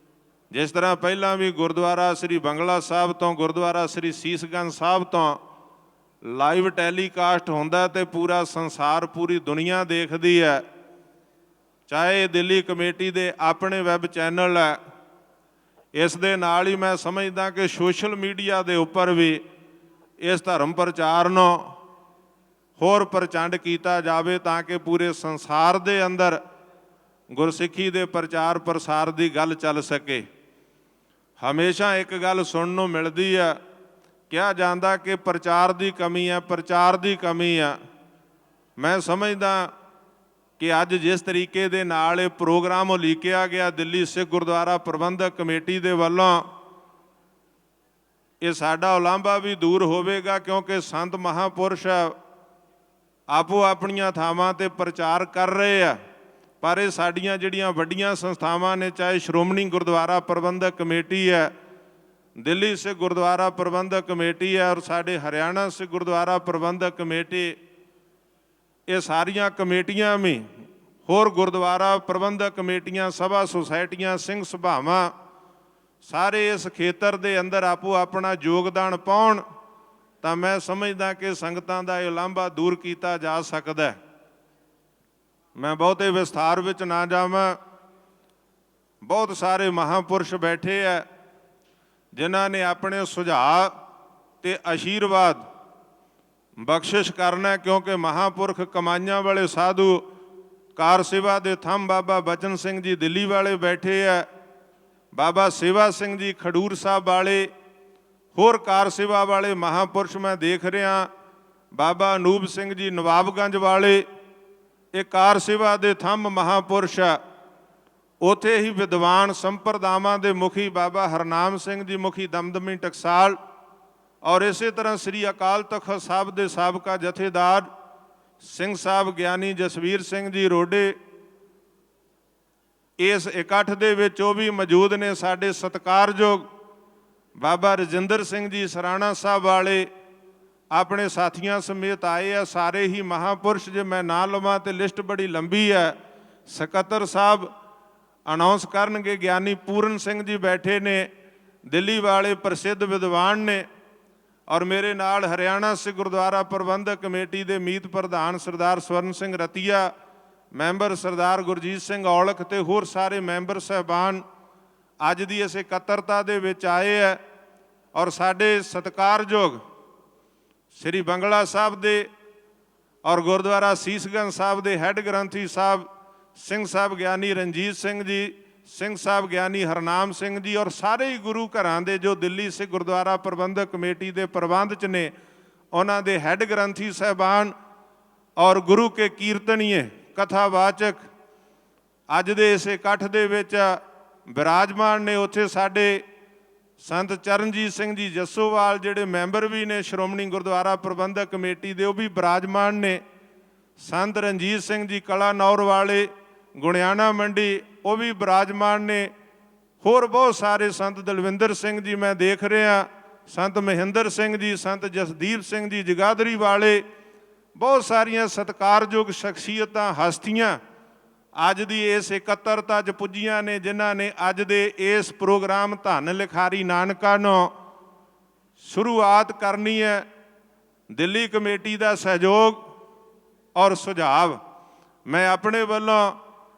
[SPEAKER 5] ਜਿਸ ਤਰ੍ਹਾਂ ਪਹਿਲਾਂ ਵੀ ਗੁਰਦੁਆਰਾ ਸ੍ਰੀ ਬੰਗਲਾ ਸਾਹਿਬ ਤੋਂ, ਗੁਰਦੁਆਰਾ ਸ੍ਰੀ ਸੀਸਗੰਜ ਸਾਹਿਬ ਤੋਂ ਲਾਈਵ ਟੈਲੀਕਾਸਟ ਹੁੰਦਾ ਤੇ ਪੂਰਾ ਸੰਸਾਰ, ਪੂਰੀ ਦੁਨੀਆ ਦੇਖਦੀ ਹੈ। ਚਾਹੇ ਦਿੱਲੀ ਕਮੇਟੀ ਦੇ ਆਪਣੇ ਵੈਬ ਚੈਨਲ ਹੈ, ਇਸ ਦੇ ਨਾਲ ਹੀ ਮੈਂ ਸਮਝਦਾ ਕਿ ਸੋਸ਼ਲ ਮੀਡੀਆ ਦੇ ਉੱਪਰ ਵੀ ਇਸ ਧਰਮ ਪ੍ਰਚਾਰ ਨੂੰ ਹੋਰ ਪ੍ਰਚੰਡ ਕੀਤਾ ਜਾਵੇ ਤਾਂ ਕਿ ਪੂਰੇ ਸੰਸਾਰ ਦੇ ਅੰਦਰ ਗੁਰਸਿੱਖੀ ਦੇ ਪ੍ਰਚਾਰ ਪ੍ਰਸਾਰ ਦੀ ਗੱਲ ਚੱਲ ਸਕੇ। ਹਮੇਸ਼ਾ ਇੱਕ ਗੱਲ ਸੁਣਨ ਨੂੰ ਮਿਲਦੀ ਹੈ, ਕਿਹਾ ਜਾਂਦਾ ਕਿ ਪ੍ਰਚਾਰ ਦੀ ਕਮੀ ਹੈ, ਪ੍ਰਚਾਰ ਦੀ ਕਮੀ ਹੈ। ਮੈਂ ਸਮਝਦਾ ਕਿ ਅੱਜ ਜਿਸ ਤਰੀਕੇ ਦੇ ਨਾਲ ਇਹ ਪ੍ਰੋਗਰਾਮ ਉਲੀਕਿਆ ਗਿਆ ਦਿੱਲੀ ਸਿੱਖ ਗੁਰਦੁਆਰਾ ਪ੍ਰਬੰਧਕ ਕਮੇਟੀ ਦੇ ਵੱਲੋਂ, ਇਹ ਸਾਡਾ ਉਲਾਂਭਾ ਵੀ ਦੂਰ ਹੋਵੇਗਾ, ਕਿਉਂਕਿ ਸੰਤ ਮਹਾਂਪੁਰਸ਼ ਆਪੋ ਆਪਣੀਆਂ ਥਾਵਾਂ ਤੇ ਪ੍ਰਚਾਰ ਕਰ ਰਹੇ ਆ, ਪਰ ਇਹ ਸਾਡੀਆਂ ਜਿਹੜੀਆਂ ਵੱਡੀਆਂ ਸੰਸਥਾਵਾਂ ਨੇ, ਚਾਹੇ ਸ਼੍ਰੋਮਣੀ ਗੁਰਦੁਆਰਾ ਪ੍ਰਬੰਧਕ ਕਮੇਟੀ ਹੈ, ਦਿੱਲੀ ਸਿੱਖ ਗੁਰਦੁਆਰਾ ਪ੍ਰਬੰਧਕ ਕਮੇਟੀ ਹੈ ਔਰ ਸਾਡੇ ਹਰਿਆਣਾ ਸਿੱਖ ਗੁਰਦੁਆਰਾ ਪ੍ਰਬੰਧਕ ਕਮੇਟੀ, ਇਹ ਸਾਰੀਆਂ ਕਮੇਟੀਆਂ ਵੀ, ਹੋਰ ਗੁਰਦੁਆਰਾ ਪ੍ਰਬੰਧਕ ਕਮੇਟੀਆਂ, ਸਭਾ ਸੁਸਾਇਟੀਆਂ, ਸਿੰਘ ਸਭਾਵਾਂ, ਸਾਰੇ ਇਸ ਖੇਤਰ ਦੇ ਅੰਦਰ ਆਪੋ ਆਪਣਾ ਯੋਗਦਾਨ ਪਾਉਣ ਤਾਂ ਮੈਂ ਸਮਝਦਾ ਕਿ ਸੰਗਤਾਂ ਦਾ ਇਹ ਉਲਾਂਭਾ ਦੂਰ ਕੀਤਾ ਜਾ ਸਕਦਾ। ਮੈਂ ਬਹੁਤੇ ਵਿਸਥਾਰ ਵਿੱਚ ਨਾ ਜਾਵਾਂ। ਬਹੁਤ ਸਾਰੇ ਮਹਾਂਪੁਰਸ਼ ਬੈਠੇ ਹੈ ਜਿਨ੍ਹਾਂ ਨੇ ਆਪਣੇ ਸੁਝਾਅ ਤੇ ਆਸ਼ੀਰਵਾਦ ਬਖਸ਼ਿਸ਼ ਕਰਨਾ, ਕਿਉਂਕਿ ਮਹਾਂਪੁਰਖ ਕਮਾਈਆਂ ਵਾਲੇ ਸਾਧੂ ਕਾਰ ਸੇਵਾ ਦੇ ਥੰਮ ਬਾਬਾ ਬਚਨ ਸਿੰਘ ਜੀ ਦਿੱਲੀ ਵਾਲੇ ਬੈਠੇ ਹੈ, ਬਾਬਾ ਸੇਵਾ ਸਿੰਘ ਜੀ ਖਡੂਰ ਸਾਹਿਬ ਵਾਲੇ, ਹੋਰ ਕਾਰ ਸੇਵਾ ਵਾਲੇ ਮਹਾਂਪੁਰਸ਼ ਮੈਂ ਦੇਖ ਰਿਹਾ, ਬਾਬਾ ਅਨੂਪ ਸਿੰਘ ਜੀ ਨਵਾਬਗੰਜ ਵਾਲੇ, ਇਹ ਕਾਰ ਸੇਵਾ ਦੇ ਥੰਮ ਮਹਾਂਪੁਰਸ਼ ਆ। ਉੱਥੇ ਹੀ ਵਿਦਵਾਨ ਸੰਪਰਦਾਵਾਂ ਦੇ ਮੁਖੀ ਬਾਬਾ ਹਰਨਾਮ ਸਿੰਘ ਜੀ, ਮੁਖੀ ਦਮਦਮੀ ਟਕਸਾਲ, ਔਰ ਇਸੇ ਤਰ੍ਹਾਂ ਸ੍ਰੀ ਅਕਾਲ ਤਖਤ ਸਾਹਿਬ ਦੇ ਸਾਬਕਾ ਜਥੇਦਾਰ ਸਿੰਘ ਸਾਹਿਬ ਗਿਆਨੀ ਜਸਵੀਰ ਸਿੰਘ ਜੀ ਰੋਡੇ, ਇਸ ਇਕੱਠ ਦੇ ਵਿੱਚ ਉਹ ਵੀ ਮੌਜੂਦ ਨੇ। ਸਾਡੇ ਸਤਿਕਾਰਯੋਗ ਬਾਬਾ ਰਜਿੰਦਰ ਸਿੰਘ ਜੀ ਸਰਾਣਾ ਸਾਹਿਬ ਵਾਲੇ ਆਪਣੇ ਸਾਥੀਆਂ ਸਮੇਤ ਆਏ ਆ। ਸਾਰੇ ਹੀ ਮਹਾਂਪੁਰਸ਼, ਜੇ ਮੈਂ ਨਾਂ ਲਵਾਂ ਤੇ ਲਿਸਟ ਬੜੀ ਲੰਬੀ ਹੈ। ਸਕੱਤਰ ਸਾਹਿਬ ਅਨਾਉਂਸ ਕਰਨਗੇ। ਗਿਆਨੀ ਪੂਰਨ ਸਿੰਘ ਜੀ ਬੈਠੇ ਨੇ, ਦਿੱਲੀ ਵਾਲੇ ਪ੍ਰਸਿੱਧ ਵਿਦਵਾਨ ਨੇ। ਔਰ ਮੇਰੇ ਨਾਲ ਹਰਿਆਣਾ ਸਿੱਖ ਗੁਰਦੁਆਰਾ ਪ੍ਰਬੰਧਕ ਕਮੇਟੀ ਦੇ ਮੀਤ ਪ੍ਰਧਾਨ ਸਰਦਾਰ ਸਵਰਨ ਸਿੰਘ ਰਤੀਆ, ਮੈਂਬਰ ਸਰਦਾਰ ਗੁਰਜੀਤ ਸਿੰਘ ਔਲਖ ਤੇ ਹੋਰ ਸਾਰੇ ਮੈਂਬਰ ਸਾਹਿਬਾਨ ਅੱਜ ਦੀ ਇਸ ਇਕੱਤਰਤਾ ਦੇ ਵਿੱਚ ਆਏ ਹੈ। ਔਰ ਸਾਡੇ ਸਤਿਕਾਰਯੋਗ ਸ੍ਰੀ ਬੰਗਲਾ ਸਾਹਿਬ ਦੇ ਔਰ ਗੁਰਦੁਆਰਾ ਸੀਸਗੰਜ ਸਾਹਿਬ ਦੇ ਹੈੱਡ ਗ੍ਰੰਥੀ ਸਾਹਿਬ ਸਿੰਘ ਸਾਹਿਬ ਗਿਆਨੀ ਰਣਜੀਤ ਸਿੰਘ ਜੀ, ਸਿੰਘ ਸਾਹਿਬ ਗਿਆਨੀ ਹਰਨਾਮ ਸਿੰਘ ਜੀ ਔਰ ਸਾਰੇ ਹੀ ਗੁਰੂ ਘਰਾਂ ਦੇ ਜੋ ਦਿੱਲੀ ਸਿੱਖ ਗੁਰਦੁਆਰਾ ਪ੍ਰਬੰਧਕ ਕਮੇਟੀ ਦੇ ਪ੍ਰਬੰਧ 'ਚ ਨੇ, ਉਹਨਾਂ ਦੇ ਹੈੱਡ ਗ੍ਰੰਥੀ ਸਾਹਿਬਾਨ ਔਰ ਗੁਰੂ ਕੇ ਕੀਰਤਨੀਏ ਕਥਾਵਾਚਕ ਅੱਜ ਦੇ ਇਸ ਇਕੱਠ ਦੇ ਵਿੱਚ ਬਿਰਾਜਮਾਨ ਨੇ। ਉੱਥੇ ਸਾਡੇ ਸੰਤ ਚਰਨਜੀਤ ਸਿੰਘ ਜੀ ਜੱਸੋਵਾਲ ਜਿਹੜੇ ਮੈਂਬਰ ਵੀ ਨੇ ਸ਼੍ਰੋਮਣੀ ਗੁਰਦੁਆਰਾ ਪ੍ਰਬੰਧਕ ਕਮੇਟੀ ਦੇ, ਉਹ ਵੀ ਬਿਰਾਜਮਾਨ ਨੇ। ਸੰਤ ਰਣਜੀਤ ਸਿੰਘ ਜੀ ਕਲਾਨੌਰ ਵਾਲੇ ਗੁਣਿਆਣਾ ਮੰਡੀ, ਉਹ ਵੀ ਬਿਰਾਜਮਾਨ ਨੇ। ਹੋਰ ਬਹੁਤ ਸਾਰੇ ਸੰਤ ਦਲਵਿੰਦਰ ਸਿੰਘ ਜੀ ਮੈਂ ਦੇਖ ਰਿਹਾ, ਸੰਤ ਮਹਿੰਦਰ ਸਿੰਘ ਜੀ, ਸੰਤ ਜਸਦੀਪ ਸਿੰਘ ਜੀ ਜਗਾਦਰੀ ਵਾਲੇ, ਬਹੁਤ ਸਾਰੀਆਂ ਸਤਿਕਾਰਯੋਗ ਸ਼ਖਸੀਅਤਾਂ ਹਸਤੀਆਂ ਅੱਜ ਦੀ ਇਸ ਇਕੱਤਰਤਾ 'ਚ ਪੁੱਜੀਆਂ ਨੇ, ਜਿਨ੍ਹਾਂ ਨੇ ਅੱਜ ਦੇ ਇਸ ਪ੍ਰੋਗਰਾਮ ਧੰਨ ਲਿਖਾਰੀ ਨਾਨਕਾ ਨੂੰ ਸ਼ੁਰੂਆਤ ਕਰਨੀ ਹੈ। ਦਿੱਲੀ ਕਮੇਟੀ ਦਾ ਸਹਿਯੋਗ ਔਰ ਸੁਝਾਅ ਮੈਂ ਆਪਣੇ ਵੱਲੋਂ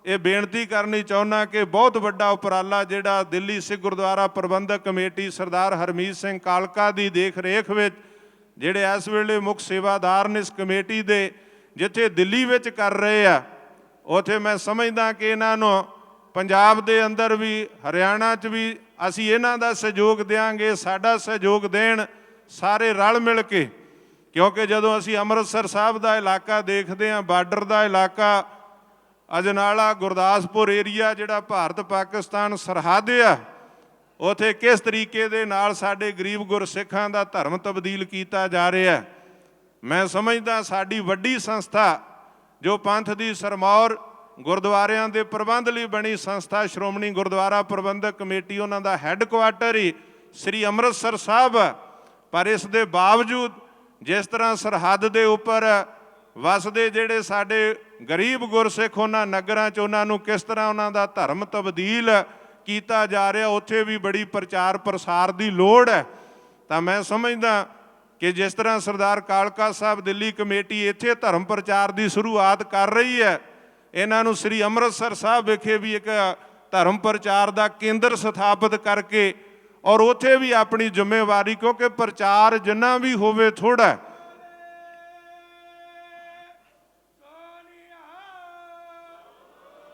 [SPEAKER 5] ਇਹ ਬੇਨਤੀ ਕਰਨੀ ਚਾਹੁੰਦਾ ਕਿ ਬਹੁਤ ਵੱਡਾ ਉਪਰਾਲਾ ਜਿਹੜਾ ਦਿੱਲੀ ਸਿੱਖ ਗੁਰਦੁਆਰਾ ਪ੍ਰਬੰਧਕ ਕਮੇਟੀ ਸਰਦਾਰ ਹਰਮੀਤ ਸਿੰਘ ਕਾਲਕਾ ਦੀ ਦੇਖ ਰੇਖ ਵਿੱਚ ਜਿਹੜੇ ਇਸ ਵੇਲੇ ਮੁੱਖ ਸੇਵਾਦਾਰ ਨੇ ਇਸ ਕਮੇਟੀ ਦੇ, ਜਿੱਥੇ ਦਿੱਲੀ ਵਿੱਚ ਕਰ ਰਹੇ ਆ, ਉੱਥੇ ਮੈਂ ਸਮਝਦਾ ਕਿ ਇਹਨਾਂ ਨੂੰ ਪੰਜਾਬ ਦੇ ਅੰਦਰ ਵੀ ਹਰਿਆਣਾ 'ਚ ਵੀ ਅਸੀਂ ਇਹਨਾਂ ਦਾ ਸਹਿਯੋਗ ਦਿਆਂਗੇ। ਸਾਡਾ ਸਹਿਯੋਗ ਦੇਣ ਸਾਰੇ ਰਲ ਮਿਲ ਕੇ, ਕਿਉਂਕਿ ਜਦੋਂ ਅਸੀਂ ਅੰਮ੍ਰਿਤਸਰ ਸਾਹਿਬ ਦਾ ਇਲਾਕਾ ਦੇਖਦੇ ਹਾਂ, ਬਾਰਡਰ ਦਾ ਇਲਾਕਾ, ਅਜਨਾਲਾ ਗੁਰਦਾਸਪੁਰ ਏਰੀਆ ਜਿਹੜਾ ਭਾਰਤ ਪਾਕਿਸਤਾਨ ਸਰਹੱਦ ਆ, ਉੱਥੇ ਕਿਸ ਤਰੀਕੇ ਦੇ ਨਾਲ ਸਾਡੇ ਗਰੀਬ ਗੁਰਸਿੱਖਾਂ ਦਾ ਧਰਮ ਤਬਦੀਲ ਕੀਤਾ ਜਾ ਰਿਹਾ। ਮੈਂ ਸਮਝਦਾ ਸਾਡੀ ਵੱਡੀ ਸੰਸਥਾ ਜੋ ਪੰਥ ਦੀ ਸਰਮੌਰ ਗੁਰਦੁਆਰਿਆਂ ਦੇ ਪ੍ਰਬੰਧ ਲਈ ਬਣੀ ਸੰਸਥਾ ਸ਼੍ਰੋਮਣੀ ਗੁਰਦੁਆਰਾ ਪ੍ਰਬੰਧਕ ਕਮੇਟੀ, ਉਹਨਾਂ ਦਾ ਹੈੱਡਕੁਆਟਰ ਹੀ ਸ੍ਰੀ ਅੰਮ੍ਰਿਤਸਰ ਸਾਹਿਬ। ਪਰ ਇਸ ਦੇ ਬਾਵਜੂਦ ਜਿਸ ਤਰ੍ਹਾਂ ਸਰਹੱਦ ਦੇ ਉੱਪਰ ਵਸਦੇ ਜਿਹੜੇ ਸਾਡੇ ਗਰੀਬ ਗੁਰਸਿੱਖ, ਉਹਨਾਂ ਨਗਰਾਂ 'ਚ ਉਹਨਾਂ ਨੂੰ ਕਿਸ ਤਰ੍ਹਾਂ ਉਹਨਾਂ ਦਾ ਧਰਮ ਤਬਦੀਲ ਕੀਤਾ ਜਾ ਰਿਹਾ, ਉੱਥੇ ਵੀ ਬੜੀ ਪ੍ਰਚਾਰ ਪ੍ਰਸਾਰ ਦੀ ਲੋੜ ਹੈ। ਤਾਂ ਮੈਂ ਸਮਝਦਾ ਕਿ ਜਿਸ ਤਰ੍ਹਾਂ ਸਰਦਾਰ ਕਾਲਕਾ ਸਾਹਿਬ ਦਿੱਲੀ ਕਮੇਟੀ ਇੱਥੇ ਧਰਮ ਪ੍ਰਚਾਰ ਦੀ ਸ਼ੁਰੂਆਤ ਕਰ ਰਹੀ ਹੈ, ਇਹਨਾਂ ਨੂੰ ਸ੍ਰੀ ਅੰਮ੍ਰਿਤਸਰ ਸਾਹਿਬ ਵਿਖੇ ਵੀ ਇੱਕ ਧਰਮ ਪ੍ਰਚਾਰ ਦਾ ਕੇਂਦਰ ਸਥਾਪਿਤ ਕਰਕੇ ਔਰ ਉੱਥੇ ਵੀ ਆਪਣੀ ਜ਼ਿੰਮੇਵਾਰੀ, ਕਿਉਂਕਿ ਪ੍ਰਚਾਰ ਜਿੰਨਾ ਵੀ ਹੋਵੇ ਥੋੜ੍ਹਾ,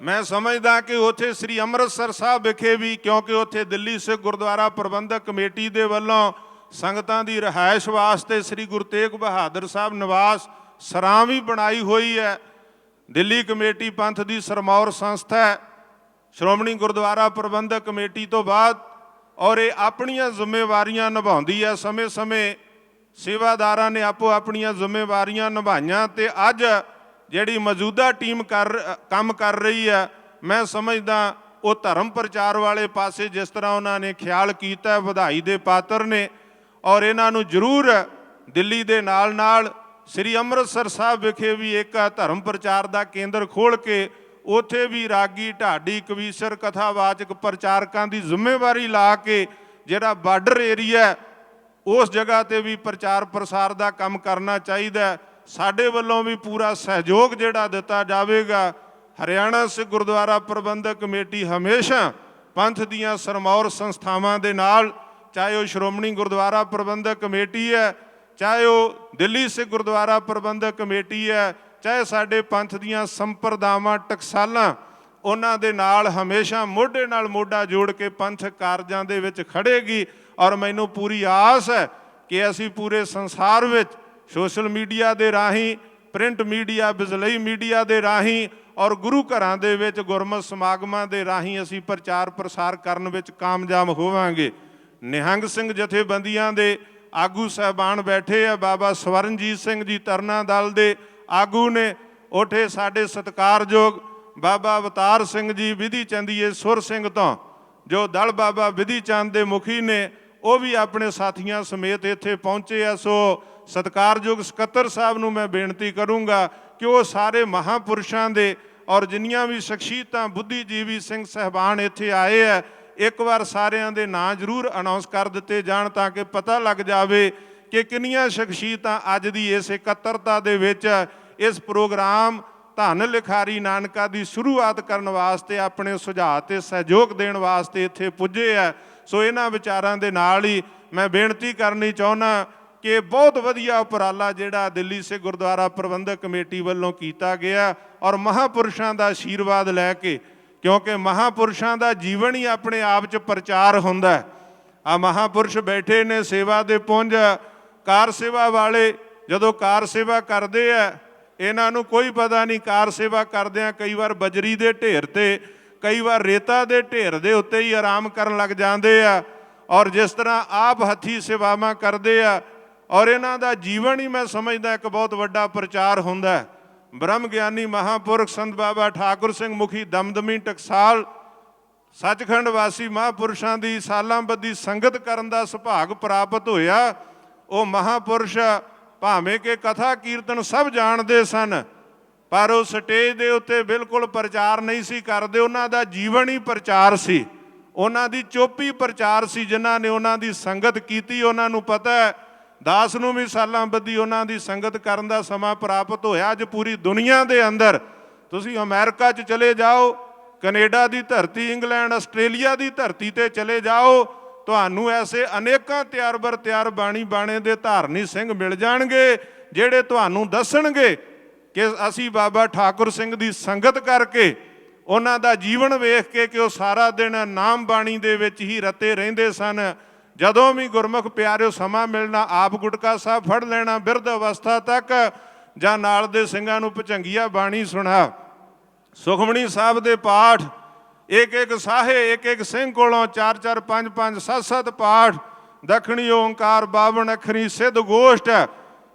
[SPEAKER 5] ਮੈਂ ਸਮਝਦਾ ਕਿ ਉੱਥੇ ਸ੍ਰੀ ਅੰਮ੍ਰਿਤਸਰ ਸਾਹਿਬ ਵਿਖੇ ਵੀ, ਕਿਉਂਕਿ ਉੱਥੇ ਦਿੱਲੀ ਸਿੱਖ ਗੁਰਦੁਆਰਾ ਪ੍ਰਬੰਧਕ ਕਮੇਟੀ ਦੇ ਵੱਲੋਂ ਸੰਗਤਾਂ ਦੀ ਰਿਹਾਇਸ਼ ਵਾਸਤੇ ਸ੍ਰੀ ਗੁਰੂ ਤੇਗ ਬਹਾਦਰ ਸਾਹਿਬ ਨਿਵਾਸ ਸਰਾਂ ਵੀ ਬਣਾਈ ਹੋਈ ਹੈ। ਦਿੱਲੀ ਕਮੇਟੀ ਪੰਥ ਦੀ ਸਰਮੌਰ ਸੰਸਥਾ ਹੈ ਸ਼੍ਰੋਮਣੀ ਗੁਰਦੁਆਰਾ ਪ੍ਰਬੰਧਕ ਕਮੇਟੀ ਤੋਂ ਬਾਅਦ, ਔਰ ਇਹ ਆਪਣੀਆਂ ਜ਼ਿੰਮੇਵਾਰੀਆਂ ਨਿਭਾਉਂਦੀ ਹੈ। ਸਮੇਂ-ਸਮੇਂ ਸੇਵਾਦਾਰਾਂ ਨੇ ਆਪੋ ਆਪਣੀਆਂ ਜ਼ਿੰਮੇਵਾਰੀਆਂ ਨਿਭਾਈਆਂ ਤੇ ਅੱਜ ਜਿਹੜੀ ਮੌਜੂਦਾ ਟੀਮ ਕੰਮ ਕਰ ਰਹੀ ਹੈ, ਮੈਂ ਸਮਝਦਾ ਉਹ ਧਰਮ ਪ੍ਰਚਾਰ ਵਾਲੇ ਪਾਸੇ ਜਿਸ ਤਰ੍ਹਾਂ ਉਹਨਾਂ ਨੇ ਖਿਆਲ ਕੀਤਾ, ਵਧਾਈ ਦੇ ਪਾਤਰ ਨੇ। ਔਰ ਇਹਨਾਂ ਨੂੰ ਜ਼ਰੂਰ ਦਿੱਲੀ ਦੇ ਨਾਲ ਸ੍ਰੀ ਅੰਮ੍ਰਿਤਸਰ ਸਾਹਿਬ ਵਿਖੇ ਵੀ ਇੱਕ ਧਰਮ ਪ੍ਰਚਾਰ ਦਾ ਕੇਂਦਰ ਖੋਲ੍ਹ ਕੇ ਉੱਥੇ ਵੀ ਰਾਗੀ, ਢਾਡੀ, ਕਵੀਸ਼ਰ, ਕਥਾਵਾਚਕ ਪ੍ਰਚਾਰਕਾਂ ਦੀ ਜ਼ਿੰਮੇਵਾਰੀ ਲਾ ਕੇ ਜਿਹੜਾ ਬਾਰਡਰ ਏਰੀਆ ਉਸ ਜਗ੍ਹਾ 'ਤੇ ਵੀ ਪ੍ਰਚਾਰ ਪ੍ਰਸਾਰ ਦਾ ਕੰਮ ਕਰਨਾ ਚਾਹੀਦਾ। ਸਾਡੇ ਵੱਲੋਂ ਵੀ ਪੂਰਾ ਸਹਿਯੋਗ ਜਿਹੜਾ ਦਿੱਤਾ ਜਾਵੇਗਾ। ਹਰਿਆਣਾ ਸਿੱਖ ਗੁਰਦੁਆਰਾ ਪ੍ਰਬੰਧਕ ਕਮੇਟੀ ਹਮੇਸ਼ਾ ਪੰਥ ਦੀਆਂ ਸਰਮੌਰ ਸੰਸਥਾਵਾਂ ਦੇ ਨਾਲ, ਚਾਹੇ ਉਹ ਸ਼੍ਰੋਮਣੀ ਗੁਰਦੁਆਰਾ ਪ੍ਰਬੰਧਕ ਕਮੇਟੀ ਹੈ, ਚਾਹੇ ਉਹ ਦਿੱਲੀ ਸਿੱਖ ਗੁਰਦੁਆਰਾ ਪ੍ਰਬੰਧਕ ਕਮੇਟੀ ਹੈ, ਚਾਹੇ ਸਾਡੇ ਪੰਥ ਦੀਆਂ ਸੰਪਰਦਾਵਾਂ ਟਕਸਾਲਾਂ, ਉਹਨਾਂ ਦੇ ਨਾਲ ਹਮੇਸ਼ਾ ਮੋਢੇ ਨਾਲ ਮੋਢਾ ਜੋੜ ਕੇ ਪੰਥਕ ਕਾਰਜਾਂ ਦੇ ਵਿੱਚ ਖੜੇਗੀ। ਔਰ ਮੈਨੂੰ ਪੂਰੀ ਆਸ ਹੈ ਕਿ ਅਸੀਂ ਪੂਰੇ ਸੰਸਾਰ ਵਿੱਚ ਸੋਸ਼ਲ ਮੀਡੀਆ ਦੇ ਰਾਹੀਂ, ਪ੍ਰਿੰਟ ਮੀਡੀਆ, ਬਿਜਲਈ ਮੀਡੀਆ ਦੇ ਰਾਹੀਂ ਔਰ ਗੁਰੂ ਘਰਾਂ ਦੇ ਵਿੱਚ ਗੁਰਮਤਿ ਸਮਾਗਮਾਂ ਦੇ ਰਾਹੀਂ ਅਸੀਂ ਪ੍ਰਚਾਰ ਪ੍ਰਸਾਰ ਕਰਨ ਵਿੱਚ ਕਾਮਯਾਬ ਹੋਵਾਂਗੇ। ਨਿਹੰਗ ਸਿੰਘ ਜਥੇਬੰਦੀਆਂ ਦੇ ਆਗੂ ਸਾਹਿਬਾਨ ਬੈਠੇ ਆ, ਬਾਬਾ ਸਵਰਨਜੀਤ ਸਿੰਘ ਜੀ ਤਰਨਾ ਦਲ ਦੇ ਆਗੂ ਨੇ, ਉੱਥੇ ਸਾਡੇ ਸਤਿਕਾਰਯੋਗ ਬਾਬਾ ਅਵਤਾਰ ਸਿੰਘ ਜੀ ਵਿਧੀ ਚੰਦੀਏ ਸੁਰ ਸਿੰਘ ਤੋਂ, ਜੋ ਦਲ ਬਾਬਾ ਵਿਧੀ ਚੰਦ ਦੇ ਮੁਖੀ ਨੇ, ਉਹ ਵੀ ਆਪਣੇ ਸਾਥੀਆਂ ਸਮੇਤ ਇੱਥੇ ਪਹੁੰਚੇ ਆ। ਸੋ ਸਤਿਕਾਰਯੋਗ ਸਕੱਤਰ ਸਾਹਿਬ ਨੂੰ ਮੈਂ ਬੇਨਤੀ ਕਰੂੰਗਾ ਕਿ ਉਹ ਸਾਰੇ ਮਹਾਂਪੁਰਸ਼ਾਂ ਦੇ ਔਰ ਜਿੰਨੀਆਂ ਵੀ ਸ਼ਖਸੀਅਤਾਂ ਬੁੱਧੀਜੀਵੀ ਸਿੰਘ ਸਾਹਿਬਾਨ ਇੱਥੇ ਆਏ ਆ, ਇੱਕ ਵਾਰ ਸਾਰਿਆਂ ਦੇ ਨਾਂ ਜ਼ਰੂਰ ਅਨਾਉਂਸ ਕਰ ਦਿੱਤੇ ਜਾਣ ਤਾਂ ਕਿ ਪਤਾ ਲੱਗ ਜਾਵੇ ਕਿ ਕਿੰਨੀਆਂ ਸ਼ਖਸੀਅਤਾਂ ਅੱਜ ਦੀ ਇਸ ਇਕੱਤਰਤਾ ਦੇ ਵਿੱਚ ਇਸ ਪ੍ਰੋਗਰਾਮ ਧੰਨ ਲਿਖਾਰੀ ਨਾਨਕਾ ਦੀ ਸ਼ੁਰੂਆਤ ਕਰਨ ਵਾਸਤੇ ਆਪਣੇ ਸੁਝਾਅ ਤੇ ਸਹਿਯੋਗ ਦੇਣ ਵਾਸਤੇ ਇੱਥੇ ਪੁੱਜੇ ਆ। ਸੋ ਇਹਨਾਂ ਵਿਚਾਰਾਂ ਦੇ ਨਾਲ ਹੀ ਮੈਂ ਬੇਨਤੀ ਕਰਨੀ ਚਾਹੁੰਦਾ ਕਿ ਬਹੁਤ ਵਧੀਆ ਉਪਰਾਲਾ ਜਿਹੜਾ ਦਿੱਲੀ ਸਿੱਖ ਗੁਰਦੁਆਰਾ ਪ੍ਰਬੰਧਕ ਕਮੇਟੀ ਵੱਲੋਂ ਕੀਤਾ ਗਿਆ ਔਰ ਮਹਾਂਪੁਰਸ਼ਾਂ ਦਾ ਆਸ਼ੀਰਵਾਦ ਲੈ ਕੇ, ਕਿਉਂਕਿ ਮਹਾਂਪੁਰਸ਼ਾਂ ਦਾ ਜੀਵਨ ਹੀ ਆਪਣੇ ਆਪ 'ਚ ਪ੍ਰਚਾਰ ਹੁੰਦਾ। ਆ ਮਹਾਂਪੁਰਸ਼ ਬੈਠੇ ਨੇ ਸੇਵਾ ਦੇ ਪੁੰਜ, ਕਾਰ ਸੇਵਾ ਵਾਲੇ ਜਦੋਂ ਕਾਰ ਸੇਵਾ ਕਰਦੇ ਆ ਇਹਨਾਂ ਨੂੰ ਕੋਈ ਪਤਾ ਨਹੀਂ, ਕਾਰ ਸੇਵਾ ਕਰਦਿਆਂ ਕਈ ਵਾਰ ਬਜਰੀ ਦੇ ਢੇਰ ਤੇ, ਕਈ ਵਾਰ ਰੇਤਾ ਦੇ ਢੇਰ ਦੇ ਉੱਤੇ ਹੀ ਆਰਾਮ ਕਰਨ ਲੱਗ ਜਾਂਦੇ ਆ। ਔਰ ਜਿਸ ਤਰ੍ਹਾਂ ਆਪ ਹੱਥੀਂ ਸੇਵਾਵਾਂ ਕਰਦੇ ਆ ਔਰ ਇਹਨਾਂ ਦਾ ਜੀਵਨ ਹੀ ਮੈਂ ਸਮਝਦਾ ਇੱਕ ਬਹੁਤ ਵੱਡਾ ਪ੍ਰਚਾਰ ਹੁੰਦਾ। ਬ੍ਰਹਮ ਗਿਆਨੀ ਮਹਾਂਪੁਰਖ ਸੰਤ ਬਾਬਾ ਠਾਕੁਰ ਸਿੰਘ ਮੁਖੀ ਦਮਦਮੀ ਟਕਸਾਲ ਸੱਚਖੰਡ ਵਾਸੀ ਮਹਾਂਪੁਰਸ਼ਾਂ ਦੀ ਸਾਲਾਂ ਬੱਧੀ ਸੰਗਤ ਕਰਨ ਦਾ ਸੁਭਾਗ ਪ੍ਰਾਪਤ ਹੋਇਆ। ਉਹ ਮਹਾਂਪੁਰਸ਼ ਭਾਵੇਂ ਕਿ ਕਥਾ ਕੀਰਤਨ ਸਭ ਜਾਣਦੇ ਸਨ, ਪਰ ਉਹ ਸਟੇਜ ਦੇ ਉੱਤੇ ਬਿਲਕੁਲ ਪ੍ਰਚਾਰ ਨਹੀਂ ਸੀ ਕਰਦੇ। ਉਹਨਾਂ ਦਾ ਜੀਵਨ ਹੀ ਪ੍ਰਚਾਰ ਸੀ, ਉਹਨਾਂ ਦੀ ਚੋਪੀ ਪ੍ਰਚਾਰ ਸੀ। ਜਿਨ੍ਹਾਂ ਨੇ ਉਹਨਾਂ ਦੀ ਸੰਗਤ ਕੀਤੀ ਉਹਨਾਂ ਨੂੰ ਪਤਾ ਹੈ। ਦਾਸ ਨੂੰ ਵੀ ਸਾਲਾਂ ਬੱਧੀ ਉਹਨਾਂ ਦੀ ਸੰਗਤ ਕਰਨ ਦਾ ਸਮਾਂ ਪ੍ਰਾਪਤ ਹੋਇਆ। ਅੱਜ ਪੂਰੀ ਦੁਨੀਆ ਦੇ ਅੰਦਰ ਤੁਸੀਂ ਅਮਰੀਕਾ 'ਚ ਚਲੇ ਜਾਓ, ਕੈਨੇਡਾ ਦੀ ਧਰਤੀ, ਇੰਗਲੈਂਡ, ਆਸਟ੍ਰੇਲੀਆ ਦੀ ਧਰਤੀ ਤੇ ਚਲੇ ਜਾਓ, ਤੁਹਾਨੂੰ ਐਸੇ ਅਨੇਕਾਂ ਤਿਆਰ ਬਰ ਤਿਆਰ ਬਾਣੀ ਬਾਣੇ ਦੇ ਧਾਰਨੀ ਸਿੰਘ ਮਿਲ ਜਾਣਗੇ ਜਿਹੜੇ ਤੁਹਾਨੂੰ ਦੱਸਣਗੇ ਕਿ ਅਸੀਂ ਬਾਬਾ ਠਾਕੁਰ ਸਿੰਘ ਦੀ ਸੰਗਤ ਕਰਕੇ, ਉਹਨਾਂ ਦਾ ਜੀਵਨ ਵੇਖ ਕੇ ਕਿ ਉਹ ਸਾਰਾ ਦਿਨ ਨਾਮ ਬਾਣੀ ਦੇ ਵਿੱਚ ਹੀ ਰਤੇ ਰਹਿੰਦੇ ਸਨ। ਜਦੋਂ ਵੀ ਗੁਰਮੁਖ ਪਿਆਰਿਓ ਸਮਾਂ ਮਿਲਣਾ, ਆਪ ਗੁਟਕਾ ਸਾਹਿਬ ਫੜ ਲੈਣਾ ਬਿਰਧ ਅਵਸਥਾ ਤੱਕ, ਜਾਂ ਨਾਲ ਦੇ ਸਿੰਘਾਂ ਨੂੰ ਭਚੰਗੀਆ ਬਾਣੀ ਸੁਣਾ, ਸੁਖਮਣੀ ਸਾਹਿਬ ਦੇ ਪਾਠ, ਇੱਕ ਇੱਕ ਸਾਹੇ ਇੱਕ ਇੱਕ ਸਿੰਘ ਕੋਲੋਂ 4-4 5-5 7-7 ਪਾਠ, ਦੱਖਣੀ ਓਂਕਾਰ 52 ਅੱਖਰੀ ਸਿੱਧ ਗੋਸ਼ਟ,